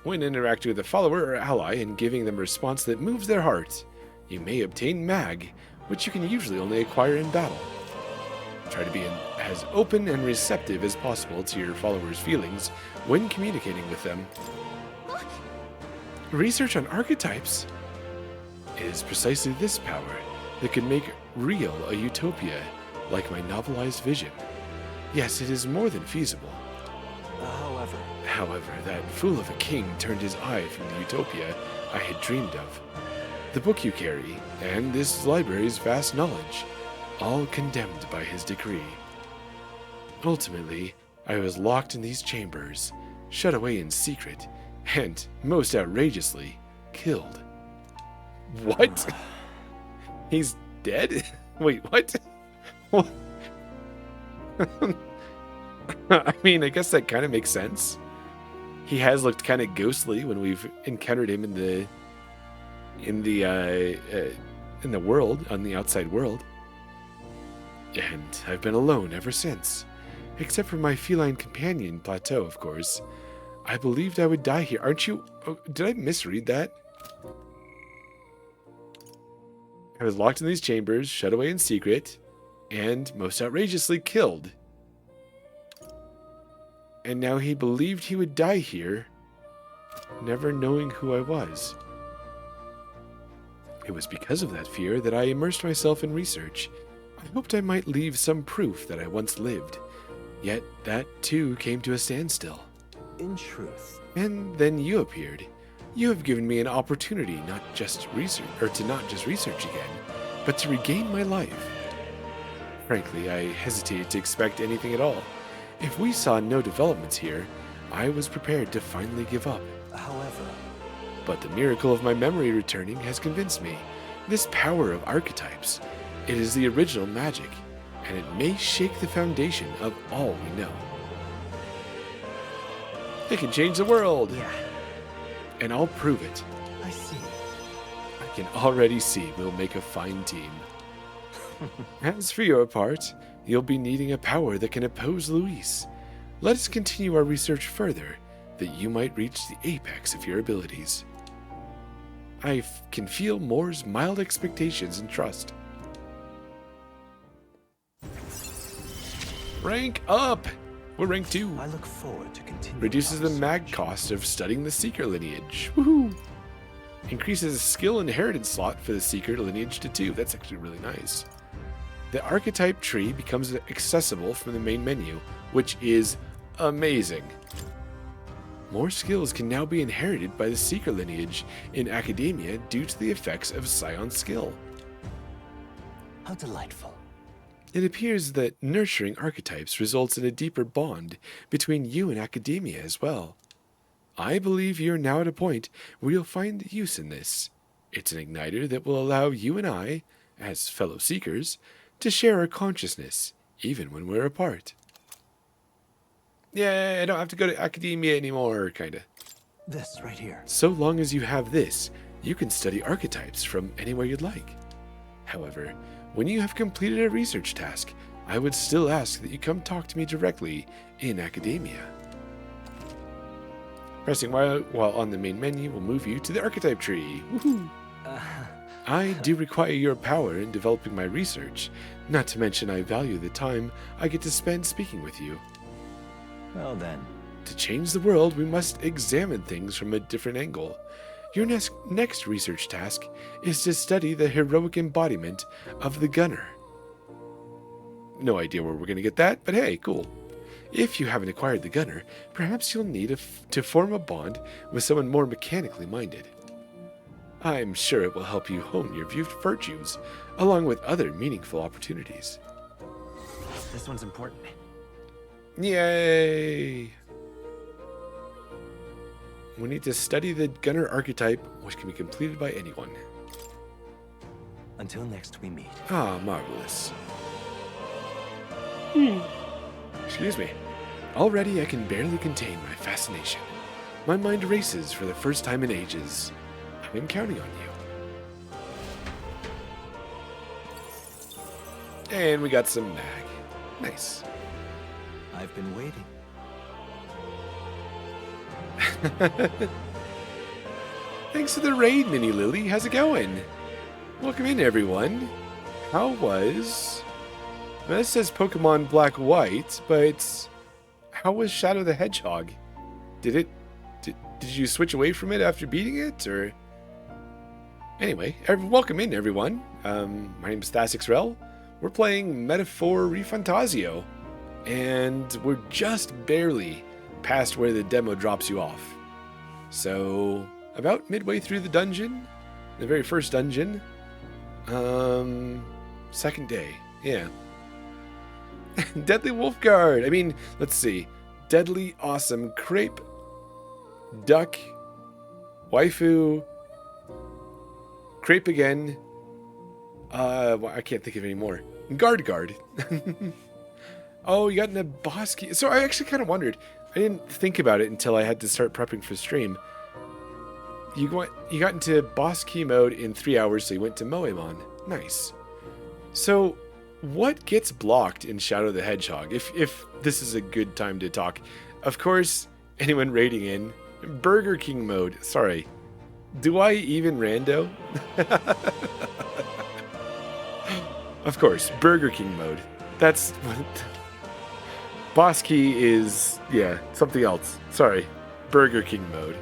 When interacting with a follower or ally and giving them a response that moves their heart, you may obtain mag, which you can usually only acquire in battle. Try to be as open and receptive as possible to your followers' feelings when communicating with them. Research on archetypes? It is precisely this power that could make real a utopia like my novelized vision. Yes, it is more than feasible. However, that fool of a king turned his eye from the utopia I had dreamed of. The book you carry, and this library's vast knowledge, all condemned by his decree. Ultimately, I was locked in these chambers, shut away in secret, and, most outrageously, killed. What? He's dead? Wait, what? What? I mean, I guess that kind of makes sense. He has looked kind of ghostly when we've encountered him in the world, on the outside world. And I've been alone ever since. Except for my feline companion, Plateau, of course. I believed I would die here. Aren't you? Oh, did I misread that? I was locked in these chambers, shut away in secret, and most outrageously killed. And now he believed he would die here, never knowing who I was. It was because of that fear that I immersed myself in research. I hoped I might leave some proof that I once lived. Yet that too came to a standstill. In truth. And then you appeared. You have given me an opportunity not just research again, but to regain my life. Frankly, I hesitated to expect anything at all. If we saw no developments here, I was prepared to finally give up. However, but the miracle of my memory returning has convinced me. This power of archetypes, it is the original magic, and it may shake the foundation of all we know. It can change the world. Yeah. And I'll prove it. I see. I can already see we'll make a fine team. As for your part, you'll be needing a power that can oppose Luis. Let us continue our research further, that you might reach the apex of your abilities. I can feel Moore's mild expectations and trust. Rank up! We're rank 2. I look forward to continuing. Reduces the mag cost of studying the secret lineage. Woohoo! Increases the skill inheritance slot for the secret lineage to 2. That's actually really nice. The archetype tree becomes accessible from the main menu, which is amazing. More skills can now be inherited by the secret lineage in academia due to the effects of Scion's skill. How delightful. It appears that nurturing archetypes results in a deeper bond between you and academia as well. I believe you're now at a point where you'll find use in this. It's an igniter that will allow you and I, as fellow seekers, to share our consciousness, even when we're apart. Yeah, I don't have to go to academia anymore, kinda. This right here. So long as you have this, you can study archetypes from anywhere you'd like. However, when you have completed a research task, I would still ask that you come talk to me directly in academia. Pressing while on the main menu will move you to the archetype tree. Woohoo! I do require your power in developing my research, not to mention I value the time I get to spend speaking with you. Well then. To change the world, we must examine things from a different angle. Your next research task is to study the heroic embodiment of the gunner. No idea where we're going to get that, but hey, cool. If you haven't acquired the gunner, perhaps you'll need to form a bond with someone more mechanically minded. I'm sure it will help you hone your virtues, along with other meaningful opportunities. This one's important. Yay! We need to study the gunner archetype, which can be completed by anyone. Until next we meet. Ah, marvelous. Excuse me. Already I can barely contain my fascination. My mind races for the first time in ages. I'm counting on you. And we got some mag. Nice. I've been waiting. Thanks for the raid, Mini Lily. How's it going? Welcome in, everyone. How was... Well, this says Pokemon Black White, but how was Shadow the Hedgehog? Did you switch away from it after beating it, or... Anyway, welcome in, everyone. My name is ThasixRel. We're playing Metaphor ReFantazio, and we're just barely past where the demo drops you off. So, about midway through the dungeon, the very first dungeon, second day, yeah. Deadly Wolf Guard. I mean, let's see. Deadly Awesome Crepe, Duck, Waifu, Crepe again. Well, I can't think of any more. Guard. Oh, you got in a boss key. So I actually kind of wondered. I didn't think about it until I had to start prepping for stream. You got into boss key mode in 3 hours, so you went to Moemon. Nice. So, what gets blocked in Shadow the Hedgehog? If this is a good time to talk. Of course, anyone raiding in, Burger King mode. Sorry. Do I even rando? Of course, Burger King mode. That's what... Boss key is, yeah, something else. Sorry. Burger King mode.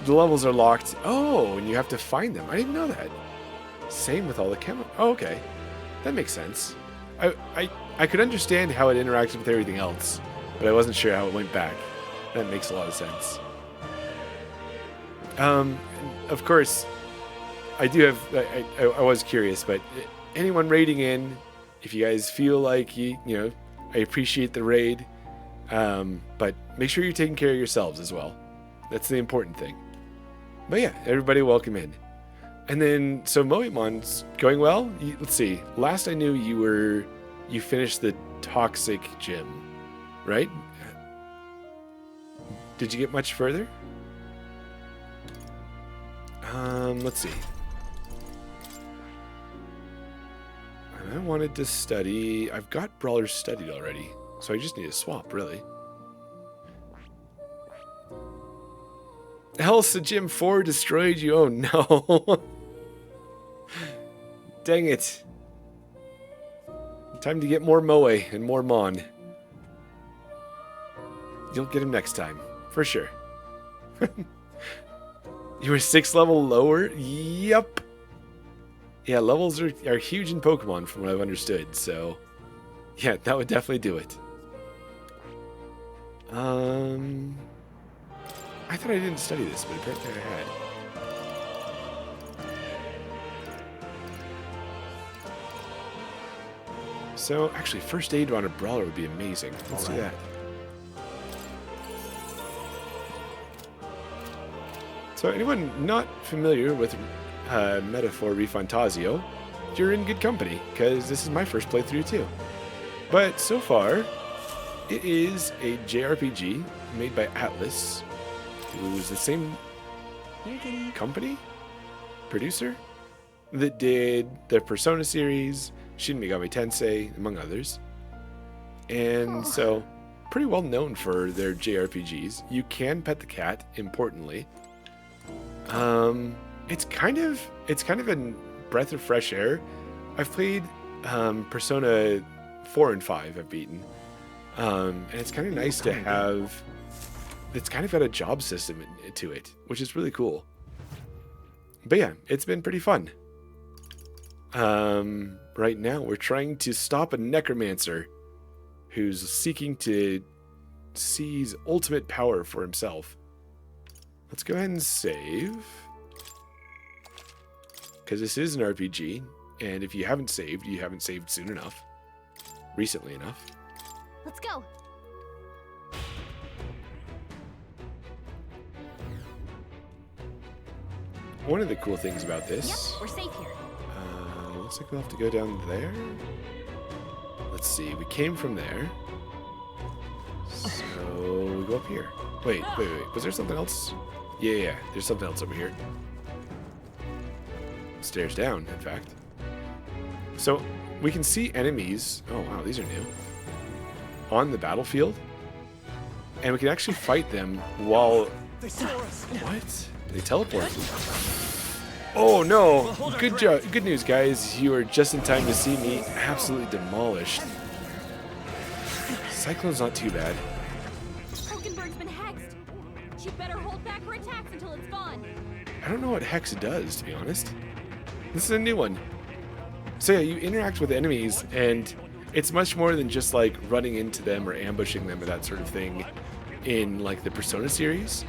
The levels are locked. Oh, and you have to find them. I didn't know that. Same with all the camo. Oh, okay. That makes sense. I could understand how it interacted with everything else, but I wasn't sure how it went back. That makes a lot of sense. Of course, I do have... I was curious, but anyone raiding in, if you guys feel like you know, I appreciate the raid, but make sure you're taking care of yourselves as well. That's the important thing. But yeah, everybody welcome in. And then, so Moemon's going well? Let's see. Last I knew, you finished the Toxic Gym, right? Did you get much further? Let's see. I wanted to study... I've got Brawlers studied already, so I just need to swap, really. Elsa Gym 4 destroyed you. Oh, no. Dang it. Time to get more Moe and more Mon. You'll get him next time, for sure. You were 6 level lower? Yup. Yeah, levels are huge in Pokemon from what I've understood, so... Yeah, that would definitely do it. I thought I didn't study this, but apparently I had. So, actually, first aid on a Brawler would be amazing. Let's do that. So, anyone not familiar with Metaphor ReFantazio, you're in good company, because this is my first playthrough too. But so far, it is a JRPG made by Atlas, who's the same company, producer, that did the Persona series, Shin Megami Tensei, among others. And so, pretty well known for their JRPGs. You can pet the cat, importantly. It's kind of a breath of fresh air. I've played Persona 4 and 5 I've beaten. And it's kind of nice to have... It's kind of got a job system to it, which is really cool. But yeah, it's been pretty fun. Right now, we're trying to stop a necromancer who's seeking to seize ultimate power for himself. Let's go ahead and save. because this is an RPG, and if you haven't saved soon enough, recently enough. Let's go. One of the cool things about this... Yep, we're safe here. Looks like we'll have to go down there. Let's see, we came from there. So we go up here. Wait. Was there something else? Yeah, there's something else over here. Stairs down, in fact. So we can see enemies. Oh wow, these are new. On the battlefield. And we can actually fight them while... They saw us. What? They teleport. Oh no! Good job. Good news, guys. You are just in time to see me absolutely demolished. Cyclone's not too bad. Hulkenberg's been hexed. She better hold back her attacks until it's gone. I don't know what Hex does, to be honest. This is a new one. So yeah, you interact with enemies, and it's much more than just like running into them or ambushing them or that sort of thing in like the Persona series.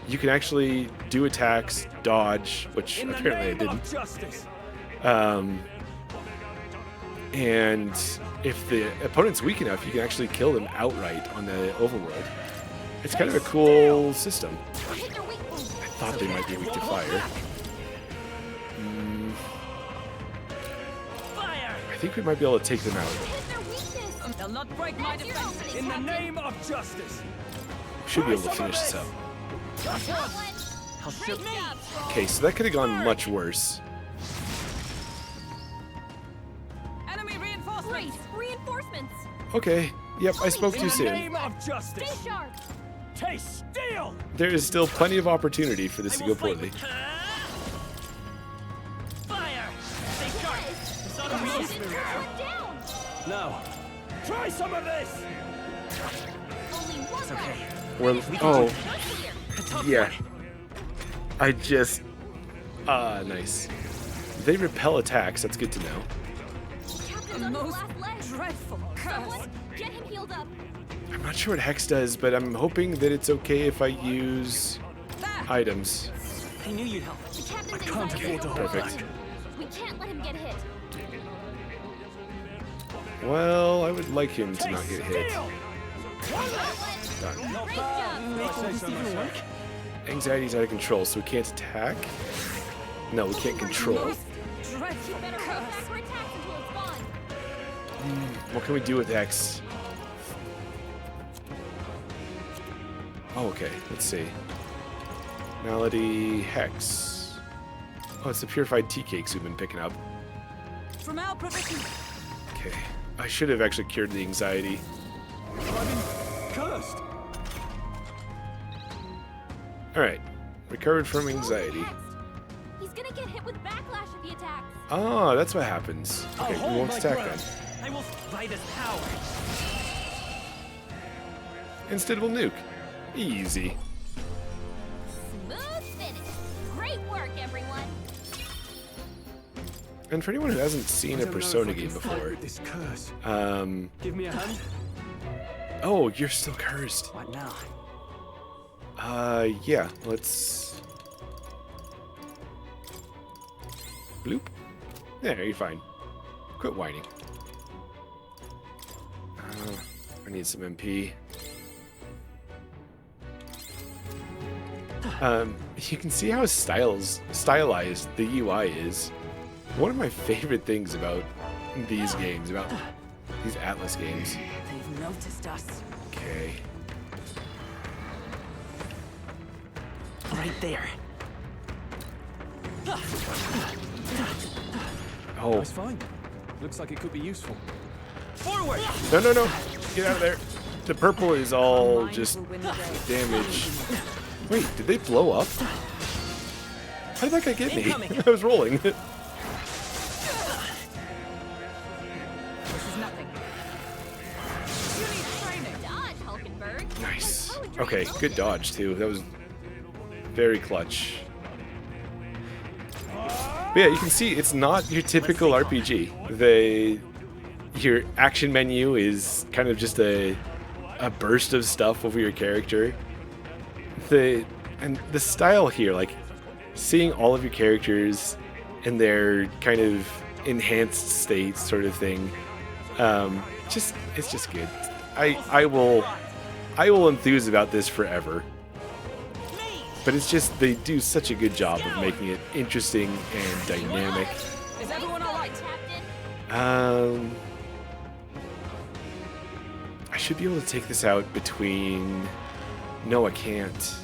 You can actually do attacks, dodge, which apparently I didn't. And if the opponent's weak enough, you can actually kill them outright on the overworld. It's kind of a cool system. I thought they might be weak to fire. I think we might be able to take them out. They'll not break my defense. In the name of justice. Should be able to finish this up. I'll shoot me. Okay, so that could have gone much worse. Enemy reinforcements. Reinforcements. Okay, yep, I spoke too In the soon. name of justice. Stay sharp. Taste steel. There is still plenty of opportunity for this to go poorly. Fire. Stay sharp. Down. No. Try some of this. Only one left. We're, oh, yeah. I just... nice. They repel attacks, that's good to know. Captain's on his last leg. Dreadful curse. Someone, get him healed up. I'm not sure what Hex does, but I'm hoping that it's okay if I use items. I knew you'd help. The captain's I can't anxiety afford to is hold Perfect. We can't let him get hit. Well, I would like him to not get hit. Steel. Done. Great job. Anxiety's out of control, so we can't attack. No, we can't control. She better hold back her attacks until it's gone. What can we do with X? Oh, okay. Let's see. Malady, Hex. Oh, it's the purified tea cakes we've been picking up. From our provision. Okay. I should have actually cured the anxiety. Cursed. Alright. Recovered from anxiety. He's gonna get hit with backlash if he attacks. Oh, that's what happens. Okay, I'll we hold won't my attack ground. then. I will fight his power. Instead, we'll nuke. Easy. Smooth finish. Great work, everyone. And for anyone who hasn't seen a Persona game before, This curse. Give me a hand. oh, you're still cursed. What now? Yeah, let's... Bloop. There, you're fine. Quit whining. I need some MP. You can see how stylized the UI is. One of my favorite things about these games, about these Atlas games. They've noticed us. Okay. Right there. Oh, That's fine. Looks like it could be useful. Forward. no, no, no. Get out of there. The purple is all just damage. Wait, did they blow up? How did that guy get me? I was rolling. This is nothing. You need training. Dodge, Hulkenberg. Nice. Okay, good dodge too. That was very clutch. But yeah, you can see it's not your typical RPG. Your action menu is kind of just a burst of stuff over your character. And the style here, like seeing all of your characters in their kind of enhanced state sort of thing. It's just good. I will enthuse about this forever. But it's just they do such a good job of making it interesting and dynamic. Is everyone alright? I should be able to take this out between. No, I can't.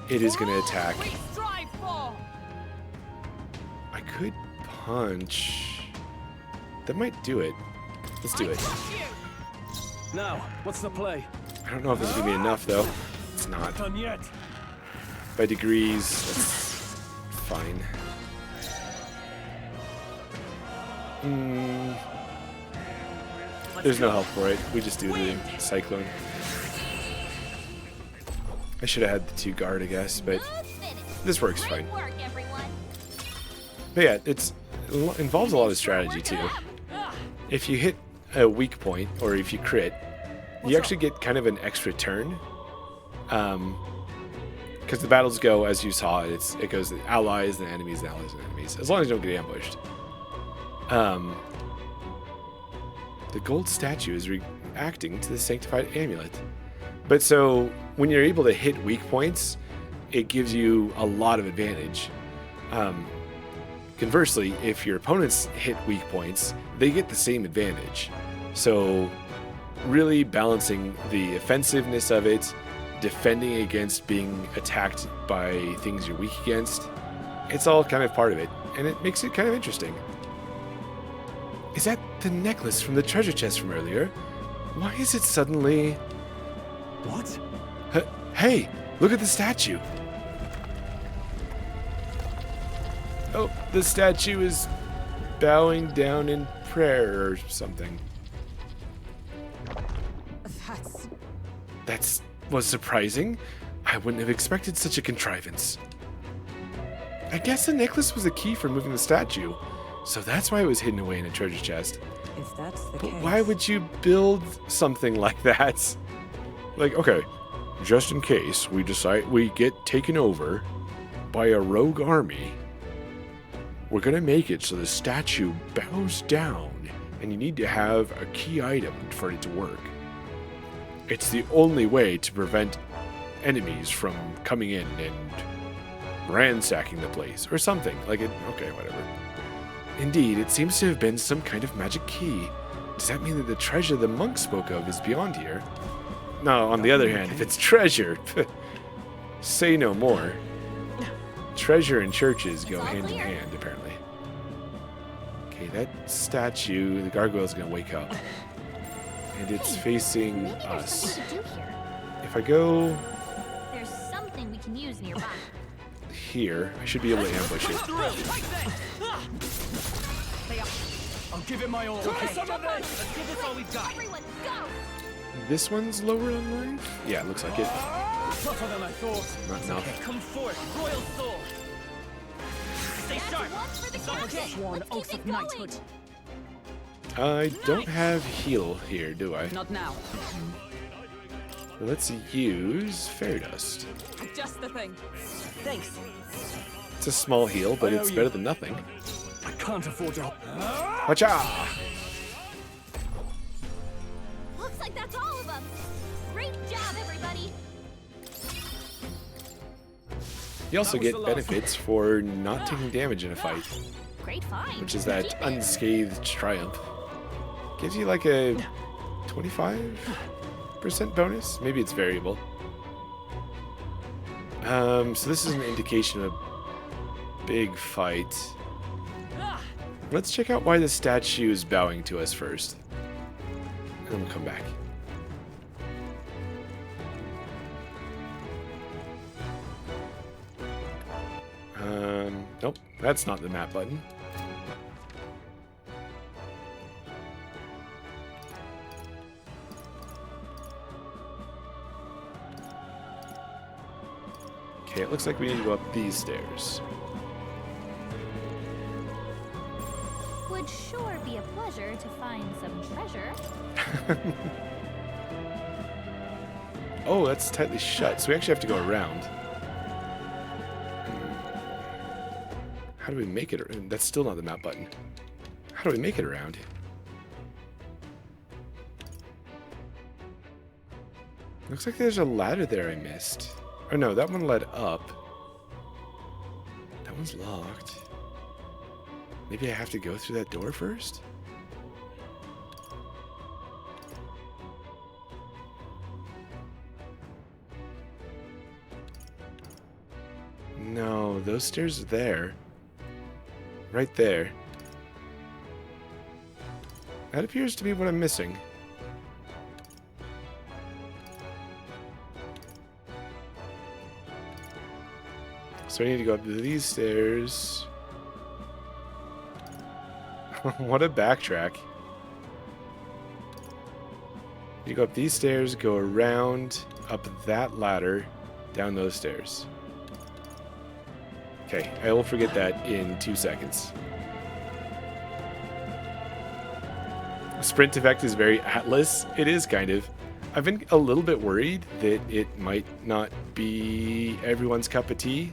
It is going to attack. I could punch. That might do it. Let's do it. Now, what's the play? I don't know if this is going to be enough, though. It's not. Done yet. By degrees, that's fine. There's no help for it. We just do the cyclone. I should have had the 2 guard, I guess, but this works fine. But yeah, it involves a lot of strategy too. If you hit a weak point, or if you crit, you actually get kind of an extra turn. Because the battles go, as you saw, it goes allies and enemies and allies and enemies, as long as you don't get ambushed. The gold statue is reacting to the sanctified amulet. But so, when you're able to hit weak points, it gives you a lot of advantage. Conversely, if your opponents hit weak points, they get the same advantage. So, really balancing the offensiveness of it, defending against being attacked by things you're weak against, it's all kind of part of it, and it makes it kind of interesting. Is that the necklace from the treasure chest from earlier? Why is it suddenly... What? Hey, look at the statue. Oh, the statue is bowing down in prayer or something. That was surprising. I wouldn't have expected such a contrivance. I guess the necklace was the key for moving the statue, so that's why it was hidden away in a treasure chest. If that's the But case. why would you build something like that? Like, okay, just in case we decide we get taken over by a rogue army, we're gonna make it so the statue bows down, and you need to have a key item for it to work. It's the only way to prevent enemies from coming in and ransacking the place, or something. Like it, okay, whatever. Indeed, it seems to have been some kind of magic key. Does that mean that the treasure the monk spoke of is beyond here? No, on the other hand, if it's treasure, say no more. Treasure and churches go hand in hand, apparently. Okay, that statue, the gargoyle's gonna wake up. And it's facing us. If I go There's something we can use nearby. here, I should be able to ambush it. I'll give it my all. Try some of this! Let's give this all we've got. Everyone, go! This one's lower on life? Yeah, it looks like it. Tougher than I thought. Not enough. Come forth, royal soul. Stay sharp. One for the captain. Sworn Let's oath keep of it going. knighthood. I don't have heal here, do I? Not now. Let's use Fairy Dust. Just the thing. Thanks. It's a small heal, but I it's owe you. better than nothing. I can't afford to. Hacha! Looks like that's all of them. Great job, everybody. You also That was get the last benefits for not taking damage in a fight, Great find. which is Keep that it. unscathed triumph. Gives you like a 25% bonus? Maybe it's variable. So this is an indication of a big fight. Let's check out why the statue is bowing to us first. And then we'll come back. Nope, that's not the map button. Okay, it looks like we need to go up these stairs. Would sure be a pleasure to find some treasure. Oh, that's tightly shut, so we actually have to go around. How do we make it? That's still not the map button. How do we make it around? Looks like there's a ladder there I missed. Oh no, that one led up. That one's locked. Maybe I have to go through that door first? No, those stairs are there. Right there. That appears to be what I'm missing. So I need to go up these stairs. What a backtrack. You go up these stairs, go around, up that ladder, down those stairs. Okay, I will forget that in 2 seconds. Sprint effect is very Atlas. It is kind of. I've been a little bit worried that it might not be everyone's cup of tea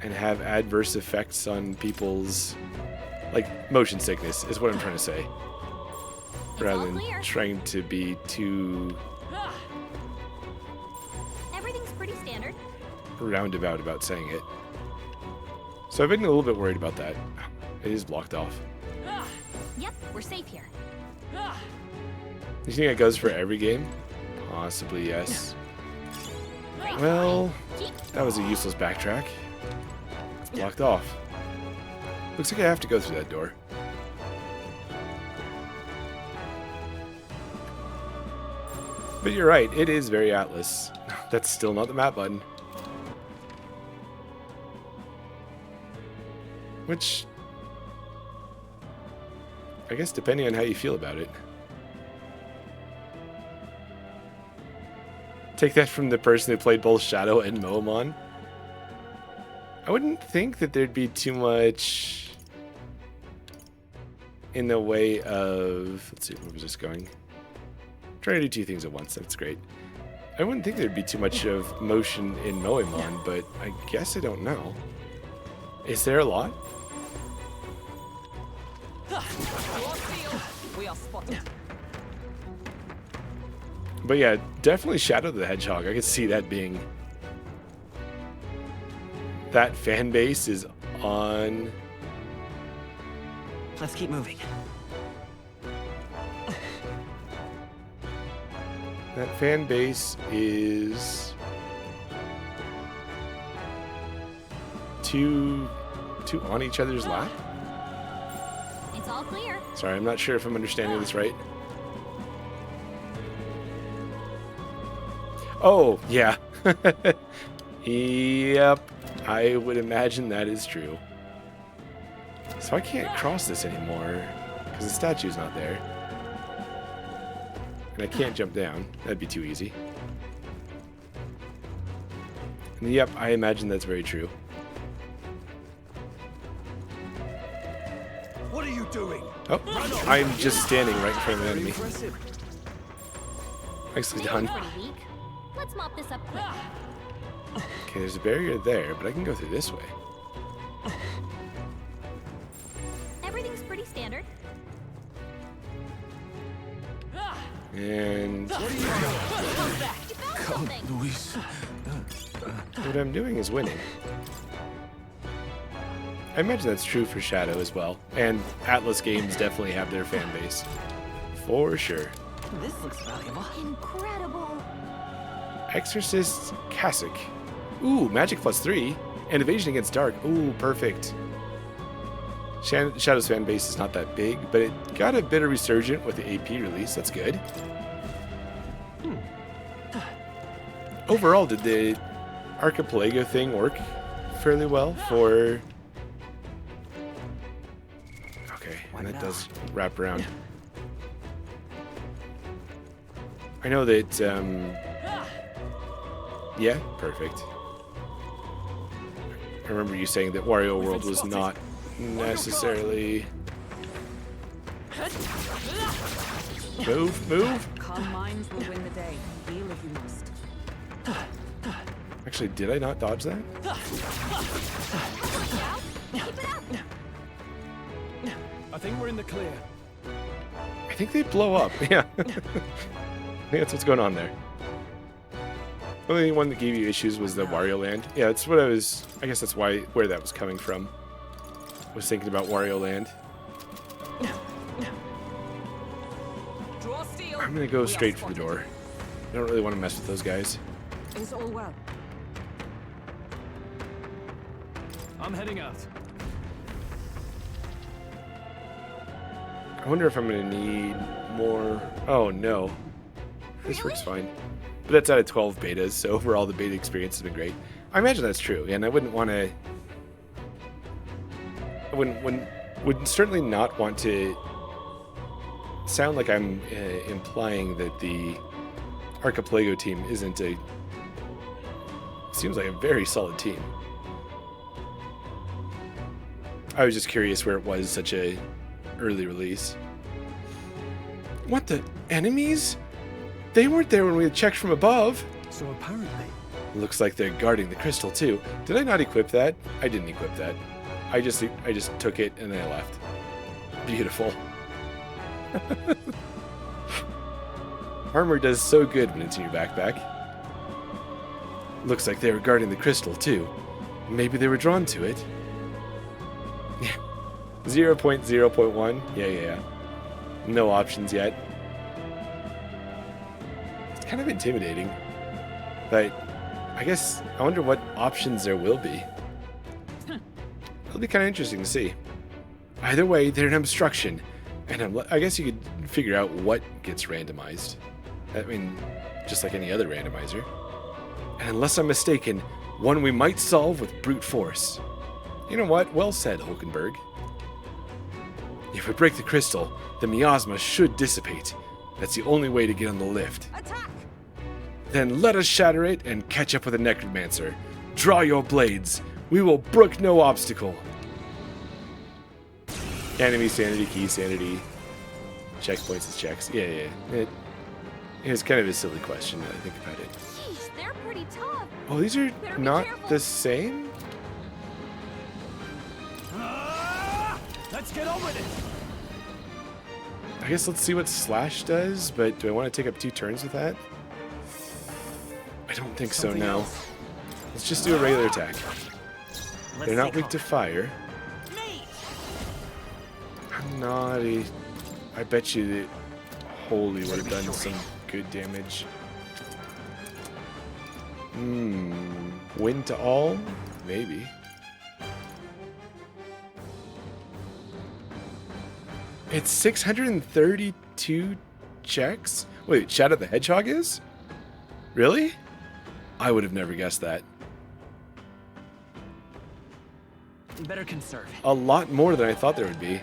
and have adverse effects on people's, like, motion sickness is what I'm trying to say. Rather than trying to be too Everything's pretty standard. roundabout about saying it. So I've been a little bit worried about that. It is blocked off. Yep, we're safe here. You think that goes for every game? Possibly, yes. Well, that was a useless backtrack. It's blocked off. Looks like I have to go through that door. But you're right, it is very Atlas. That's still not the map button. Which, I guess depending on how you feel about it. Take that from the person who played both Shadow and Moamon. I wouldn't think that there'd be too much in the way of... Let's see, where was this going? I'm trying to do two things at once, that's great. I wouldn't think there'd be too much of motion in Moamon, but I guess I don't know. Is there a lot? We are spotted. But yeah, definitely Shadow the Hedgehog. I could see that being... That fan base is on... Let's keep moving. That fan base is... Two on each other's lap? It's all clear. Sorry, I'm not sure if I'm understanding this right. Oh, yeah. Yep. I would imagine that is true. So I can't cross this anymore because the statue's not there. And I can't jump down. That'd be too easy. And yep, I imagine that's very true. What are you doing? Oh, I'm just standing right in front of an enemy. Nicely done. Pretty weak. Let's mop this up quick. Okay, there's a barrier there, but I can go through this way. Everything's pretty standard. And Luis. what I'm doing is winning. I imagine that's true for Shadow as well. And Atlas games definitely have their fan base. For sure. This looks valuable. Incredible. Exorcist Cassock. Ooh, magic +3. And evasion against dark. Ooh, perfect. Shadow's fan base is not that big, but it got a bit of resurgent with the AP release. That's good. Overall, did the Archipelago thing work fairly well for... Okay, and that does wrap around. I know that, yeah, perfect. I remember you saying that Wario World was not necessarily... Move! Calm minds will win the day. Heal if you must. Actually, did I not dodge that? Keep it I think we're in the clear. I think they blow up. Yeah. I think that's what's going on there. The only one that gave you issues was the Wario Land. Yeah, that's what I guess that's where that was coming from. I was thinking about Wario Land. Draw steel. I'm gonna go straight for the door. I don't really want to mess with those guys. Is all well. I'm heading out. I wonder if I'm gonna need more. Oh no, this works fine. But that's out of 12 betas, so overall the beta experience has been great. I imagine that's true, and I wouldn't want to. I would certainly not want to sound like I'm implying that the Archipelago team isn't a. Seems like a very solid team. I was just curious where it was such a early release. What the enemies? They weren't there when we checked from above. So apparently, looks like they're guarding the crystal too. Did I not equip that? I didn't equip that. I just took it and then I left. Beautiful. Armor does so good when it's in your backpack. Looks like they were guarding the crystal too. Maybe they were drawn to it. 0.0.1. Yeah. No options yet. It's kind of intimidating. But I guess I wonder what options there will be. It'll be kind of interesting to see. Either way, they're an obstruction. And I guess you could figure out what gets randomized. I mean, just like any other randomizer. And unless I'm mistaken, one we might solve with brute force. You know what? Well said, Hulkenberg. If we break the crystal, the miasma should dissipate. That's the only way to get on the lift. Attack! Then let us shatter it and catch up with the necromancer. Draw your blades. We will brook no obstacle. Enemy sanity, key sanity. Checkpoints is checks. Yeah. It's kind of a silly question when I think about it. Jeez, they're pretty tough. Oh, these are Better be not careful. the same? let's get on with it. I guess let's see what Slash does, but do I want to take up 2 turns with that? I don't think so, no. Let's just do a regular attack. They're not weak to fire. I'm not a... I bet you that Holy would have done some good damage. Win to all? Maybe. It's 632 checks? Wait, Shadow the Hedgehog is? Really? I would have never guessed that. Better conserve. A lot more than I thought there would be.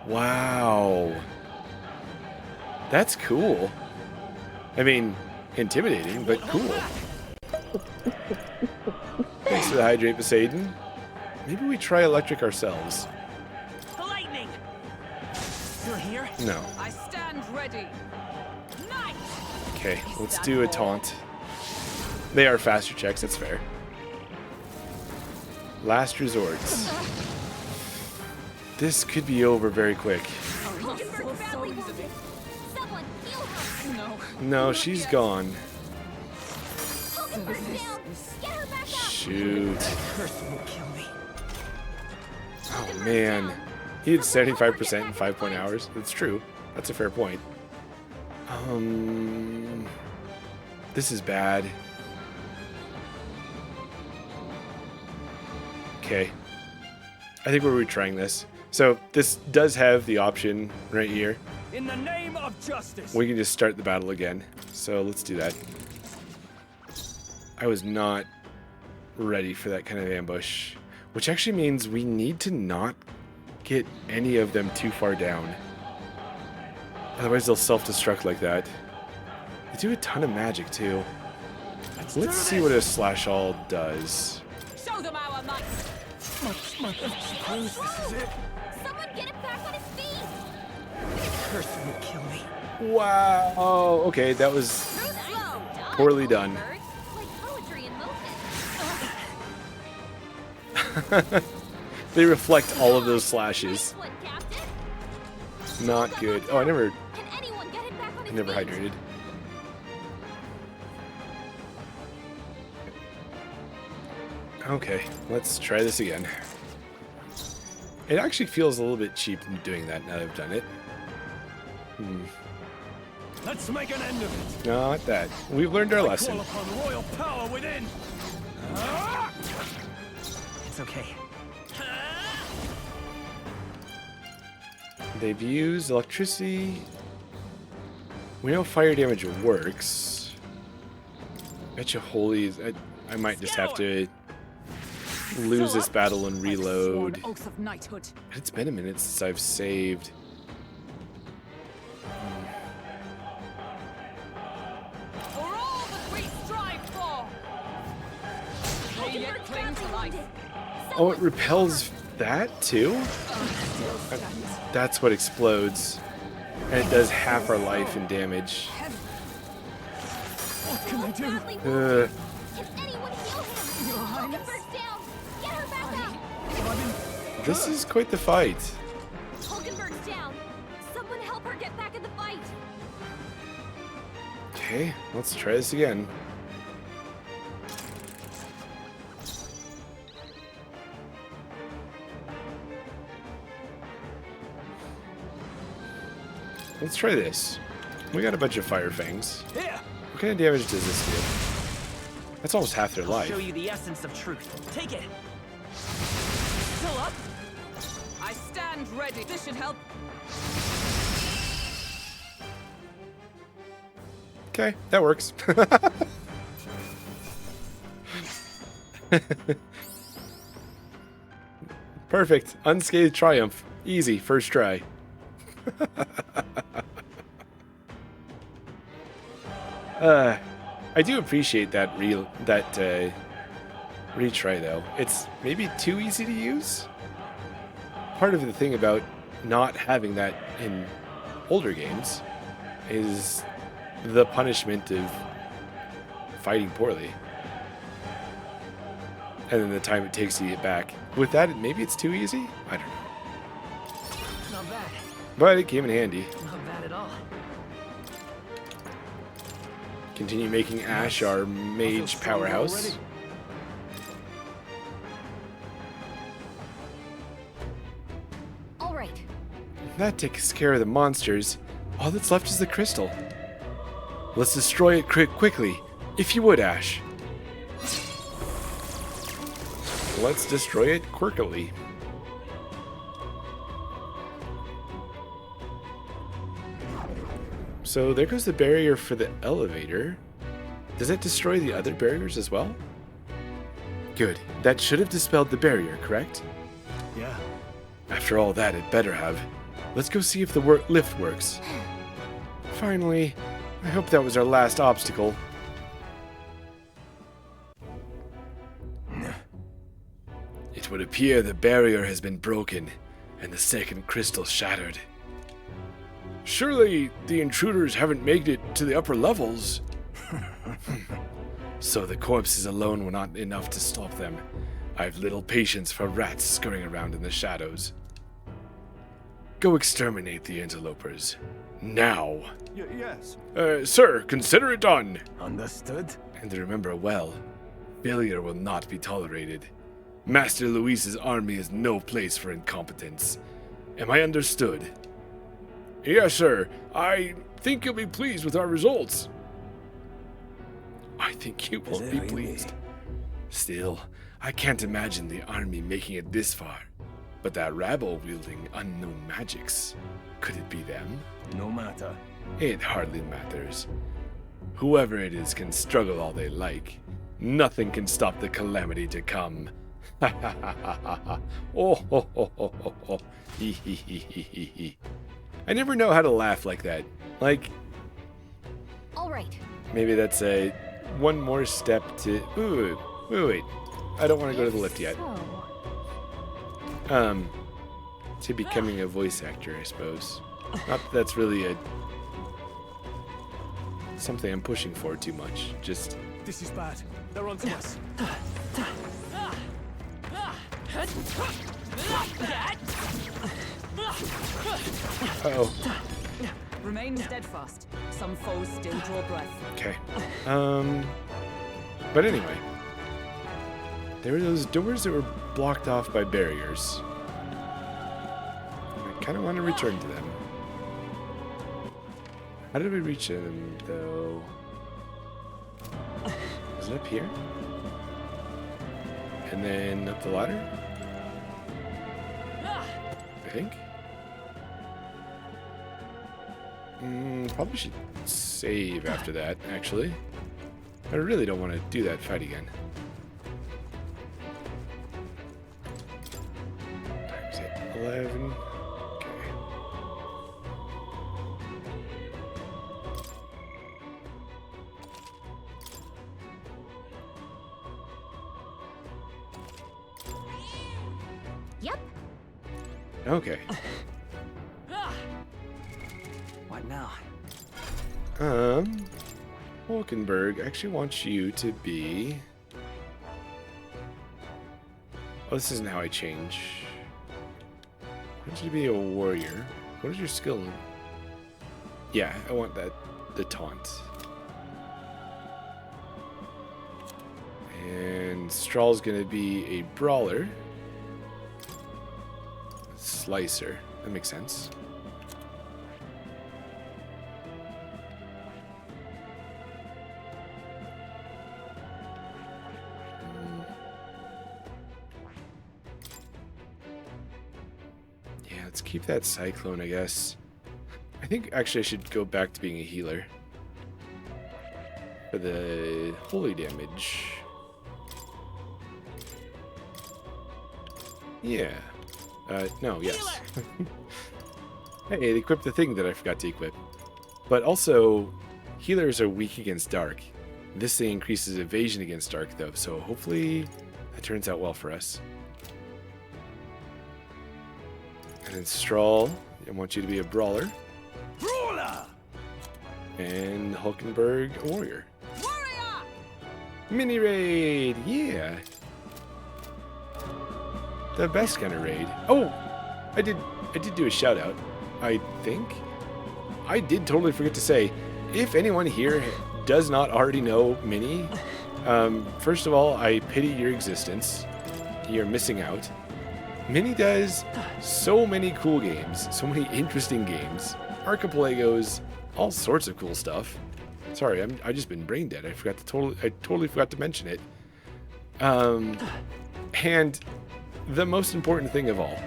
Wow. That's cool. I mean, intimidating, but cool. Thanks for the hydrate, Poseidon. Maybe we try electric ourselves. Lightning. You're here? No. I stand ready. Nice. Okay, let's do a taunt. They are faster checks, that's fair. Last resorts. This could be over very quick. Someone heal her. No, she's gone. Hulkenberg down. Get her back up. Shoot. Curse will kill me. Oh man. He had 75% in 5 point hours. That's true. That's a fair point. This is bad. Okay. I think we're retrying this. So this does have the option right here. In the name of justice. We can just start the battle again. So let's do that. I was not ready for that kind of ambush. Which actually means we need to not get any of them too far down. Otherwise they'll self-destruct like that. They do a ton of magic too. Let's see what a slash all does. Show them our might. Someone get him back on his feet. Curse will kill me. Wow. Oh, okay, that was poorly done. Like poetry in motion. They reflect all of those slashes. Not good. Oh, I never hydrated. Okay, let's try this again. It actually feels a little bit cheap doing that now that I've done it. Let's make an end of it. Not that. We've learned our lesson. Call upon royal power within. It's okay. They've used electricity. We know fire damage works. Bet you holy, I might just have to lose this battle and reload. Oath of knighthood. It's been a minute since I've saved. For all that we strive for. May yet cling to life. Oh, it repels that too? That's what explodes. And it does half our life in damage. What can I do? Can anyone heal him? Your Highness. Hulkenberg's down. Get her back up. This is quite the fight. Hulkenberg's down. Someone help her get back in the fight. Okay, let's try this again. Let's try this. We got a bunch of fire fangs. Here. What kind of damage does this do? That's almost half their life. Show you the essence of truth. Take it. Still up? I stand ready. This should help. Okay, that works. Perfect. Unscathed triumph. Easy. First try. I do appreciate that retry though. It's maybe too easy to use. Part of the thing about not having that in older games is the punishment of fighting poorly. And then the time it takes to get back. With that, maybe it's too easy? I don't know. Not bad. But it came in handy. Not bad at all. Continue making Ash our mage powerhouse. All right. That takes care of the monsters. All that's left is the crystal. Let's destroy it quickly, if you would, Ash. Let's destroy it quirkily. So there goes the barrier for the elevator. Does it destroy the other barriers as well? Good. That should have dispelled the barrier, correct? Yeah. After all that, it better have. Let's go see if the lift works. Finally. I hope that was our last obstacle. It would appear the barrier has been broken, and the second crystal shattered. Surely the intruders haven't made it to the upper levels. So the corpses alone were not enough to stop them. I've little patience for rats scurrying around in the shadows. Go exterminate the interlopers. Now. Yes. Sir, consider it done. Understood. And remember well, failure will not be tolerated. Master Luis's army is no place for incompetence. Am I understood? Yes, sir. I think you'll be pleased with our results. I think you won't be pleased. Still, I can't imagine the army making it this far. But that rabble wielding unknown magics, could it be them? No matter. It hardly matters. Whoever it is can struggle all they like. Nothing can stop the calamity to come. Ha ha ha ha ha ha. Oh ho ho ho ho ho. Hee hee hee hee hee hee. I never know how to laugh like that. Like, All right. maybe that's a one more step to. Ooh, wait. I don't want to go to the lift yet. To becoming a voice actor, I suppose. Not that that's really something I'm pushing for too much. Just. This is bad. They're onto us. Uh-oh. Remain steadfast. Some foes still draw breath. Okay. But anyway. There were those doors that were blocked off by barriers. I kind of want to return to them. How did we reach them, though? Was it up here? And then up the ladder? I think. Probably should save after that, actually. I really don't want to do that fight again. Times it 11. Okay. Yep. Okay. What now? Hulkenberg actually wants you to be... Oh, this isn't how I change. I want you to be a warrior. What is your skill? Yeah, I want that, the taunt. And Straw's gonna be a brawler. Slicer. That makes sense. Let's keep that Cyclone, I guess. I think actually I should go back to being a healer. For the holy damage. Yeah. No, yes. Hey, it equipped the thing that I forgot to equip. But also, healers are weak against dark. This thing increases evasion against dark, though, so hopefully that turns out well for us. And then Strahl, I want you to be a brawler. Brawler! And Hulkenberg, a warrior. Warrior! Mini raid, yeah. The best kind of raid. Oh, I did do a shout out, I think. I did totally forget to say, if anyone here does not already know Mini, first of all, I pity your existence. You're missing out. Mini does so many cool games, so many interesting games, archipelagos, all sorts of cool stuff. Sorry, I just been brain dead. I totally forgot to mention it. And the most important thing of all,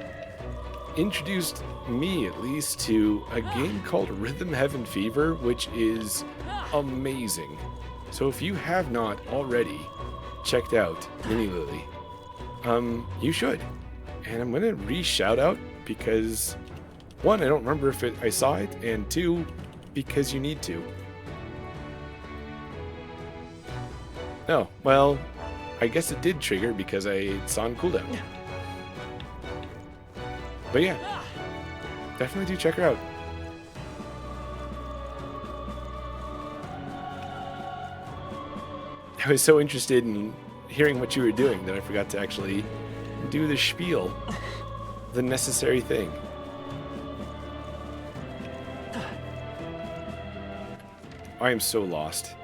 introduced me at least to a game called Rhythm Heaven Fever, which is amazing. So if you have not already checked out Mini Lily, you should. And I'm gonna re-shout out because, one, I don't remember if I saw it, and two, because you need to. Oh, well, I guess it did trigger because it's on cooldown. But yeah, definitely do check her out. I was so interested in hearing what you were doing that I forgot to actually do the spiel, the necessary thing. I am so lost.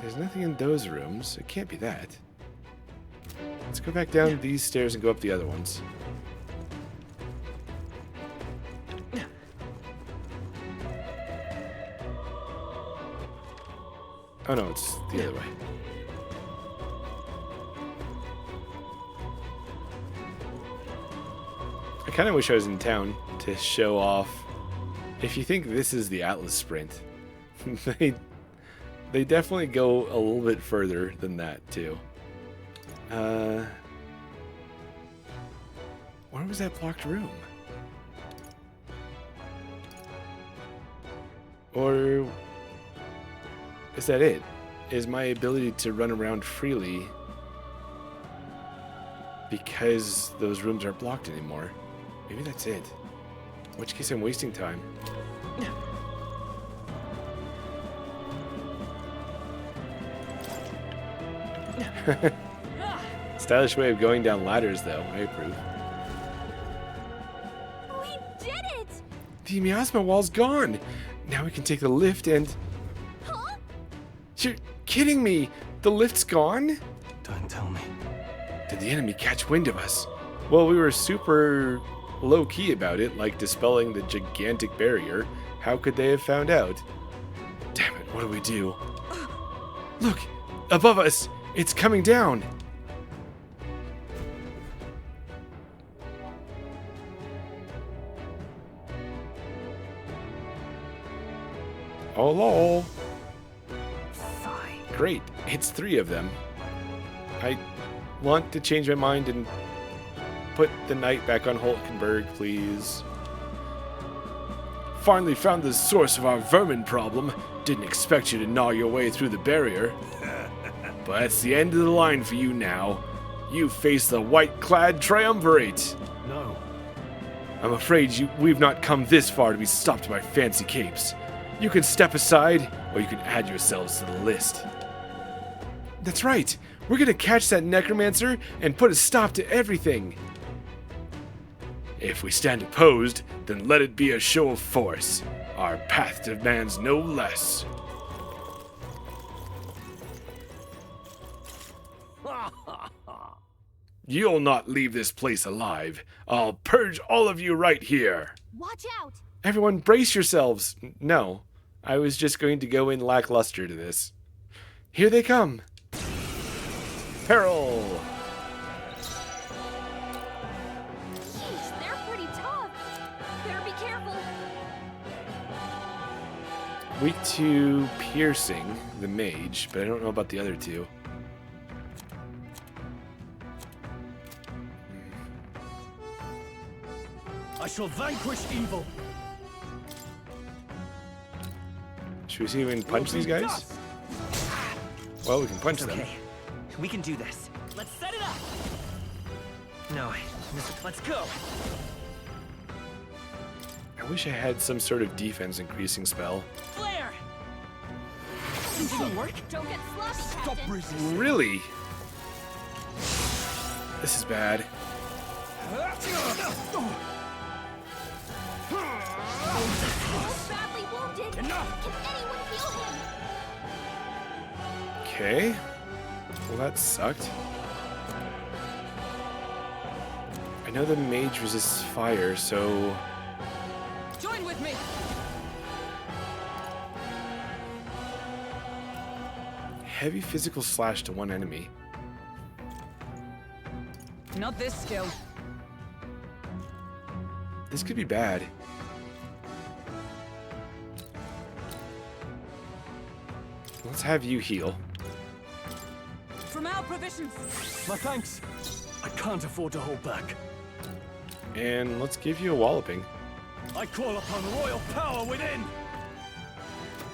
There's nothing in those rooms. It can't be that. Let's go back down these stairs and go up the other ones. Oh no, it's the other way. I kind of wish I was in town to show off. If you think this is the Atlas Sprint, they definitely go a little bit further than that too. Where was that blocked room? Or is that it? Is my ability to run around freely because those rooms aren't blocked anymore? Maybe that's it. In which case I'm wasting time. Stylish way of going down ladders, though. I approve. We did it! The miasma wall's gone. Now we can take the lift and... Huh? You're kidding me. The lift's gone? Don't tell me. Did the enemy catch wind of us? Well, we were super low-key about it, like dispelling the gigantic barrier. How could they have found out? Damn it, what do we do? Look! Above us! It's coming down! Oh, lol. Fine. Great, it's 3 of them. I want to change my mind and put the knight back on Hulkenberg, please. Finally found the source of our vermin problem. Didn't expect you to gnaw your way through the barrier. But that's the end of the line for you now. You face the white-clad triumvirate. No. I'm afraid we've not come this far to be stopped by fancy capes. You can step aside, or you can add yourselves to the list. That's right. We're gonna catch that necromancer and put a stop to everything. If we stand opposed, then let it be a show of force. Our path demands no less. You'll not leave this place alive. I'll purge all of you right here. Watch out! Everyone brace yourselves. No, I was just going to go in lackluster to this. Here they come. Peril! Jeez, they're pretty tough. Better be careful. Weak to piercing, the mage, but I don't know about the other two. I shall vanquish evil. Should we see if we can punch these guys? Well, we can punch them. Okay, we can do this. Let's set it up. No, Let's go. I wish I had some sort of defense increasing spell. Flare. it didn't work. Don't get sloppy, Stop Captain. resisting. Really? This is bad. He's badly wounded. Enough. Can anyone heal him? Okay. Well, that sucked. I know the mage resists fire, so... Join with me. Heavy physical slash to one enemy. Not this skill. This could be bad. Let's have you heal. From our provisions. My thanks. I can't afford to hold back. And let's give you a walloping. I call upon royal power within.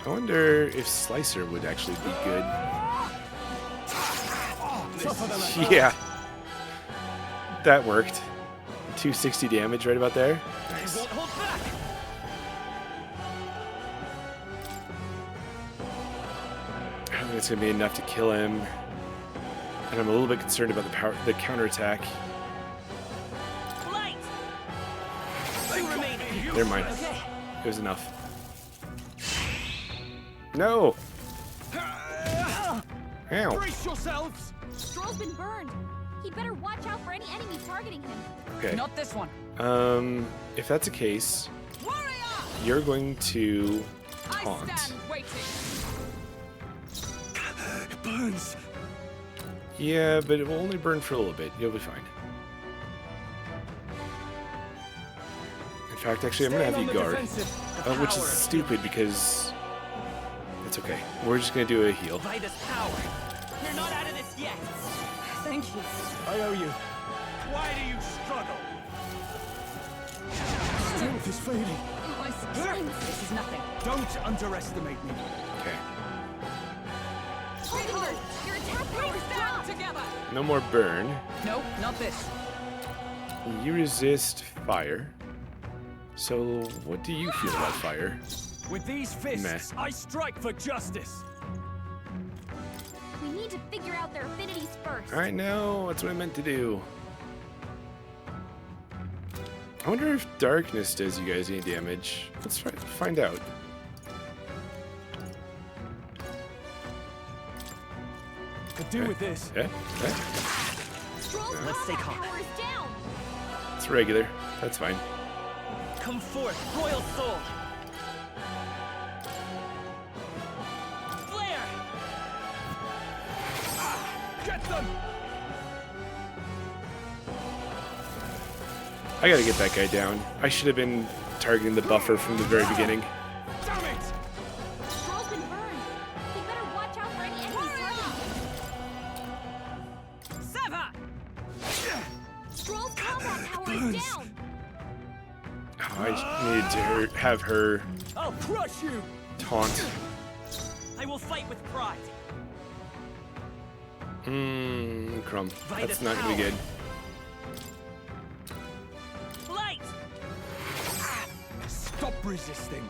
I wonder if Slicer would actually be good. Tougher than I Yeah. That worked. 260 damage right about there. Nice. won't hold back. I don't think it's gonna be enough to kill him. And I'm a little bit concerned about the counterattack. Light. They remaining. Never mind. It was enough. No! Ow. Brace yourselves. Stroll's been burned. He'd better watch out for any enemy targeting him. Okay. Not this one. If that's the case, Warrior! you're going to I taunt. stand waiting. It burns. Yeah, but it will only burn for a little bit. You'll be fine. In fact, actually, I'm gonna have you guard. Which is stupid because... It's okay. We're just gonna do a heal. Vitus power. You're not out of this yet. Thank you. I owe you. Why do you struggle? Strength is fading. My strength. This is nothing. Don't underestimate me. Okay. Hulkenberg, your attack power's Stand dropped. together. No more burn. Nope, not this. You resist fire. So, what do you feel about fire? With these fists, I strike for justice. We need to figure out their affinities first. I know, that's what I meant to do. I wonder if darkness does you guys any damage. Let's find out. Could do with this. Yeah, yeah. Let's stay calm. Power is down. It's regular. That's fine. Come forth, royal soul. Flare. Get them! I gotta get that guy down. I should have been targeting the buffer from the very beginning. Damn it! Stroll's been burned. He better watch out for any enemies targeting him. Sever! Stroll's combat power is down. Oh, I needed to have her I'll crush you. taunt. I will fight with pride. Crumb. That's not gonna be good. Light. Stop resisting.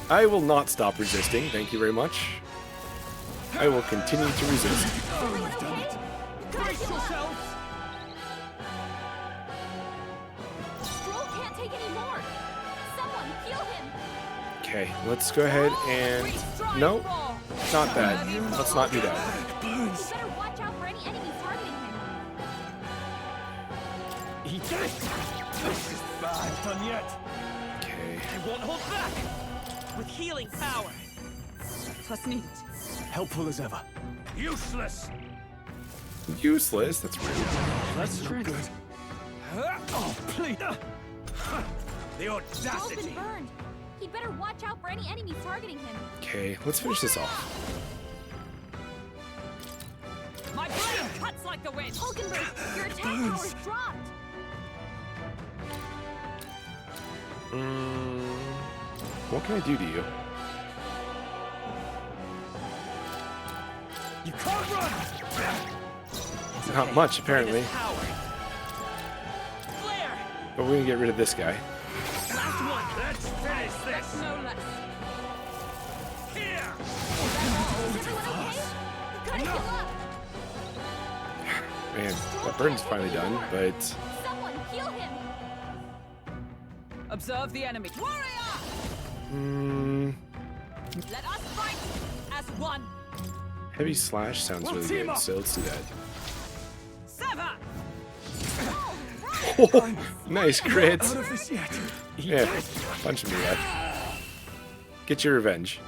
I will not stop resisting. Thank you very much. I will continue to resist. Everyone okay? Brace yourselves. Stroll can't take any more. Someone heal him. Okay, let's go ahead and... No, not that. Let's not do that. He better watch out for any enemies targeting him. Eat this! This is bad done yet. Okay. I won't hold back. With healing power. Plus neat. Helpful as ever. Useless. Useless? That's rude. That's not good. Oh, please! The Stroll's audacity. been burned. He better watch out for any enemies targeting him. Okay, let's finish this off. My blade cuts like the wind. Hulkenberg, your attack power's dropped. What can I do to you? You can't run! Not much, apparently. Power. Flare. But we're gonna get rid of this guy. Last one. Let's finish this. No less. Here. Is everyone okay? You gotta heal up. Man, that burn's finally done, but... Someone heal him. Observe the enemy. Warrior! Let us fight as one. Heavy slash sounds really good, so let's do that. Sever! Oh, nice crit! Out of this yet. Yeah, punch me up. Get your revenge.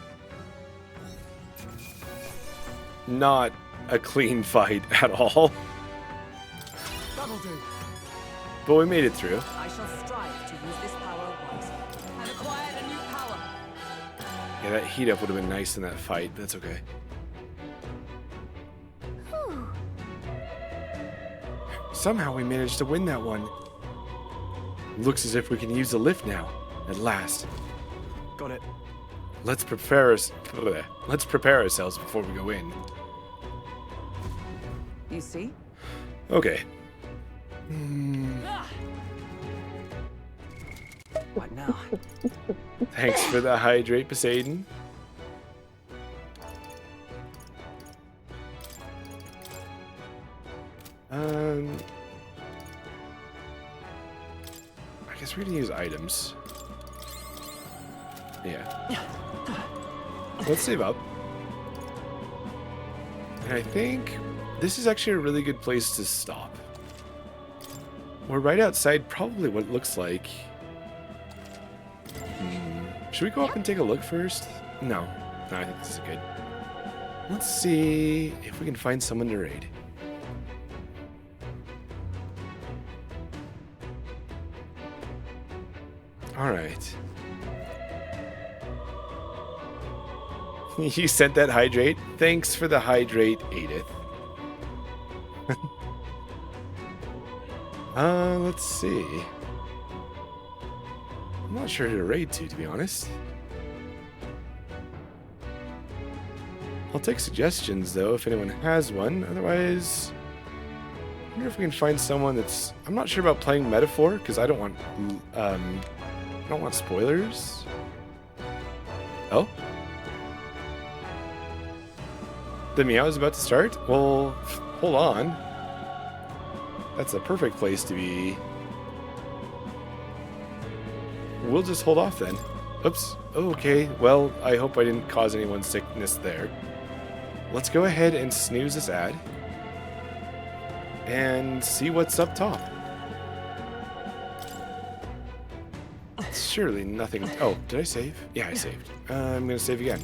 Not a clean fight at all. That'll do. But we made it through. I shall strive to use this power wisely. I've acquired a new power. Yeah, that heat up would have been nice in that fight, but that's okay. Whew. Somehow we managed to win that one. Looks as if we can use the lift now, at last. Got it. Let's prepare ourselves before we go in. You see? Okay. What now? Thanks for the hydrate, Poseidon. I guess we're gonna use items. Yeah. Let's save up. And I think this is actually a really good place to stop. We're right outside probably what it looks like. Should we go up and take a look first? No. No, I think this is good. Let's see if we can find someone to raid. Alright. You sent that hydrate? Thanks for the hydrate, Edith. Let's see. I'm not sure who to raid to be honest. I'll take suggestions, though, if anyone has one. Otherwise, I wonder if we can find someone that's... I'm not sure about playing Metaphor, because I don't want spoilers. Oh? The meow is about to start? Well, hold on. That's a perfect place to be. We'll just hold off then. Oops. Okay, well, I hope I didn't cause anyone's sickness there. Let's go ahead and snooze this ad. And see what's up top. Surely nothing... Oh, did I save? Yeah, I saved. I'm gonna save again.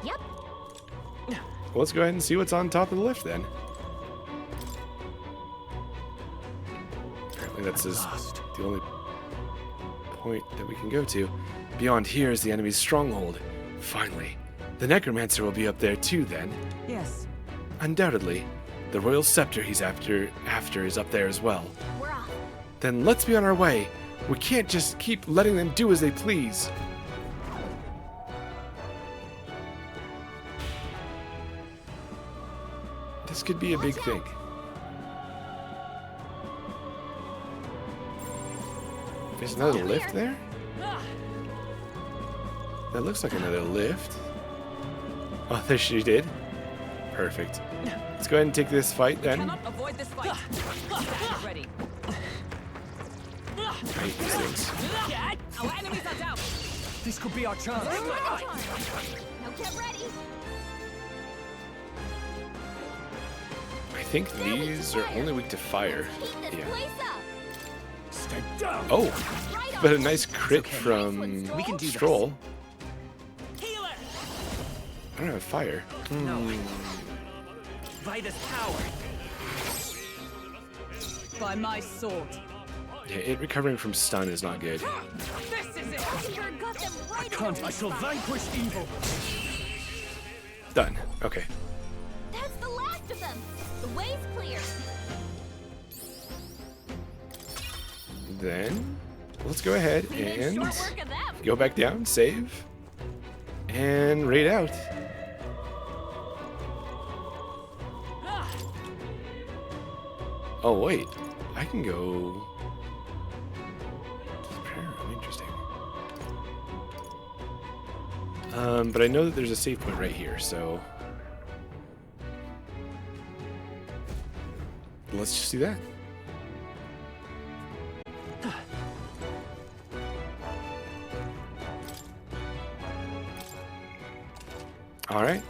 Yep. Well, let's go ahead and see what's on top of the lift then. Apparently that's the only point that we can go to. Beyond here is the enemy's stronghold. Finally, the necromancer will be up there too then. Yes. Undoubtedly. The royal scepter he's after is up there as well. We're off. Then let's be on our way. We can't just keep letting them do as they please. This could be a big thing. There's another lift there? That looks like another lift. Oh, there she did. Perfect. Let's go ahead and take this fight then. Cannot avoid this fight. Stand ready. I hate these things. Our enemies are down. This could be our chance. Now get ready. I think these are only weak to fire. Keep this Yeah. place up. Stay down. Oh, but a nice crit from We can do this. Stroll. Healer! I don't have fire. By this power. By my sword. Yeah, it recovering from stun is not good. This is it. Oliver got them right in the Can't. I weak shall spot. vanquish evil. Done. Okay. That's the last of them. The way's clear. Then let's go ahead We made and short work of them. go back down, save, and raid out. Oh wait, I can go. Interesting. But I know that there's a save point right here, so let's just do that. All right,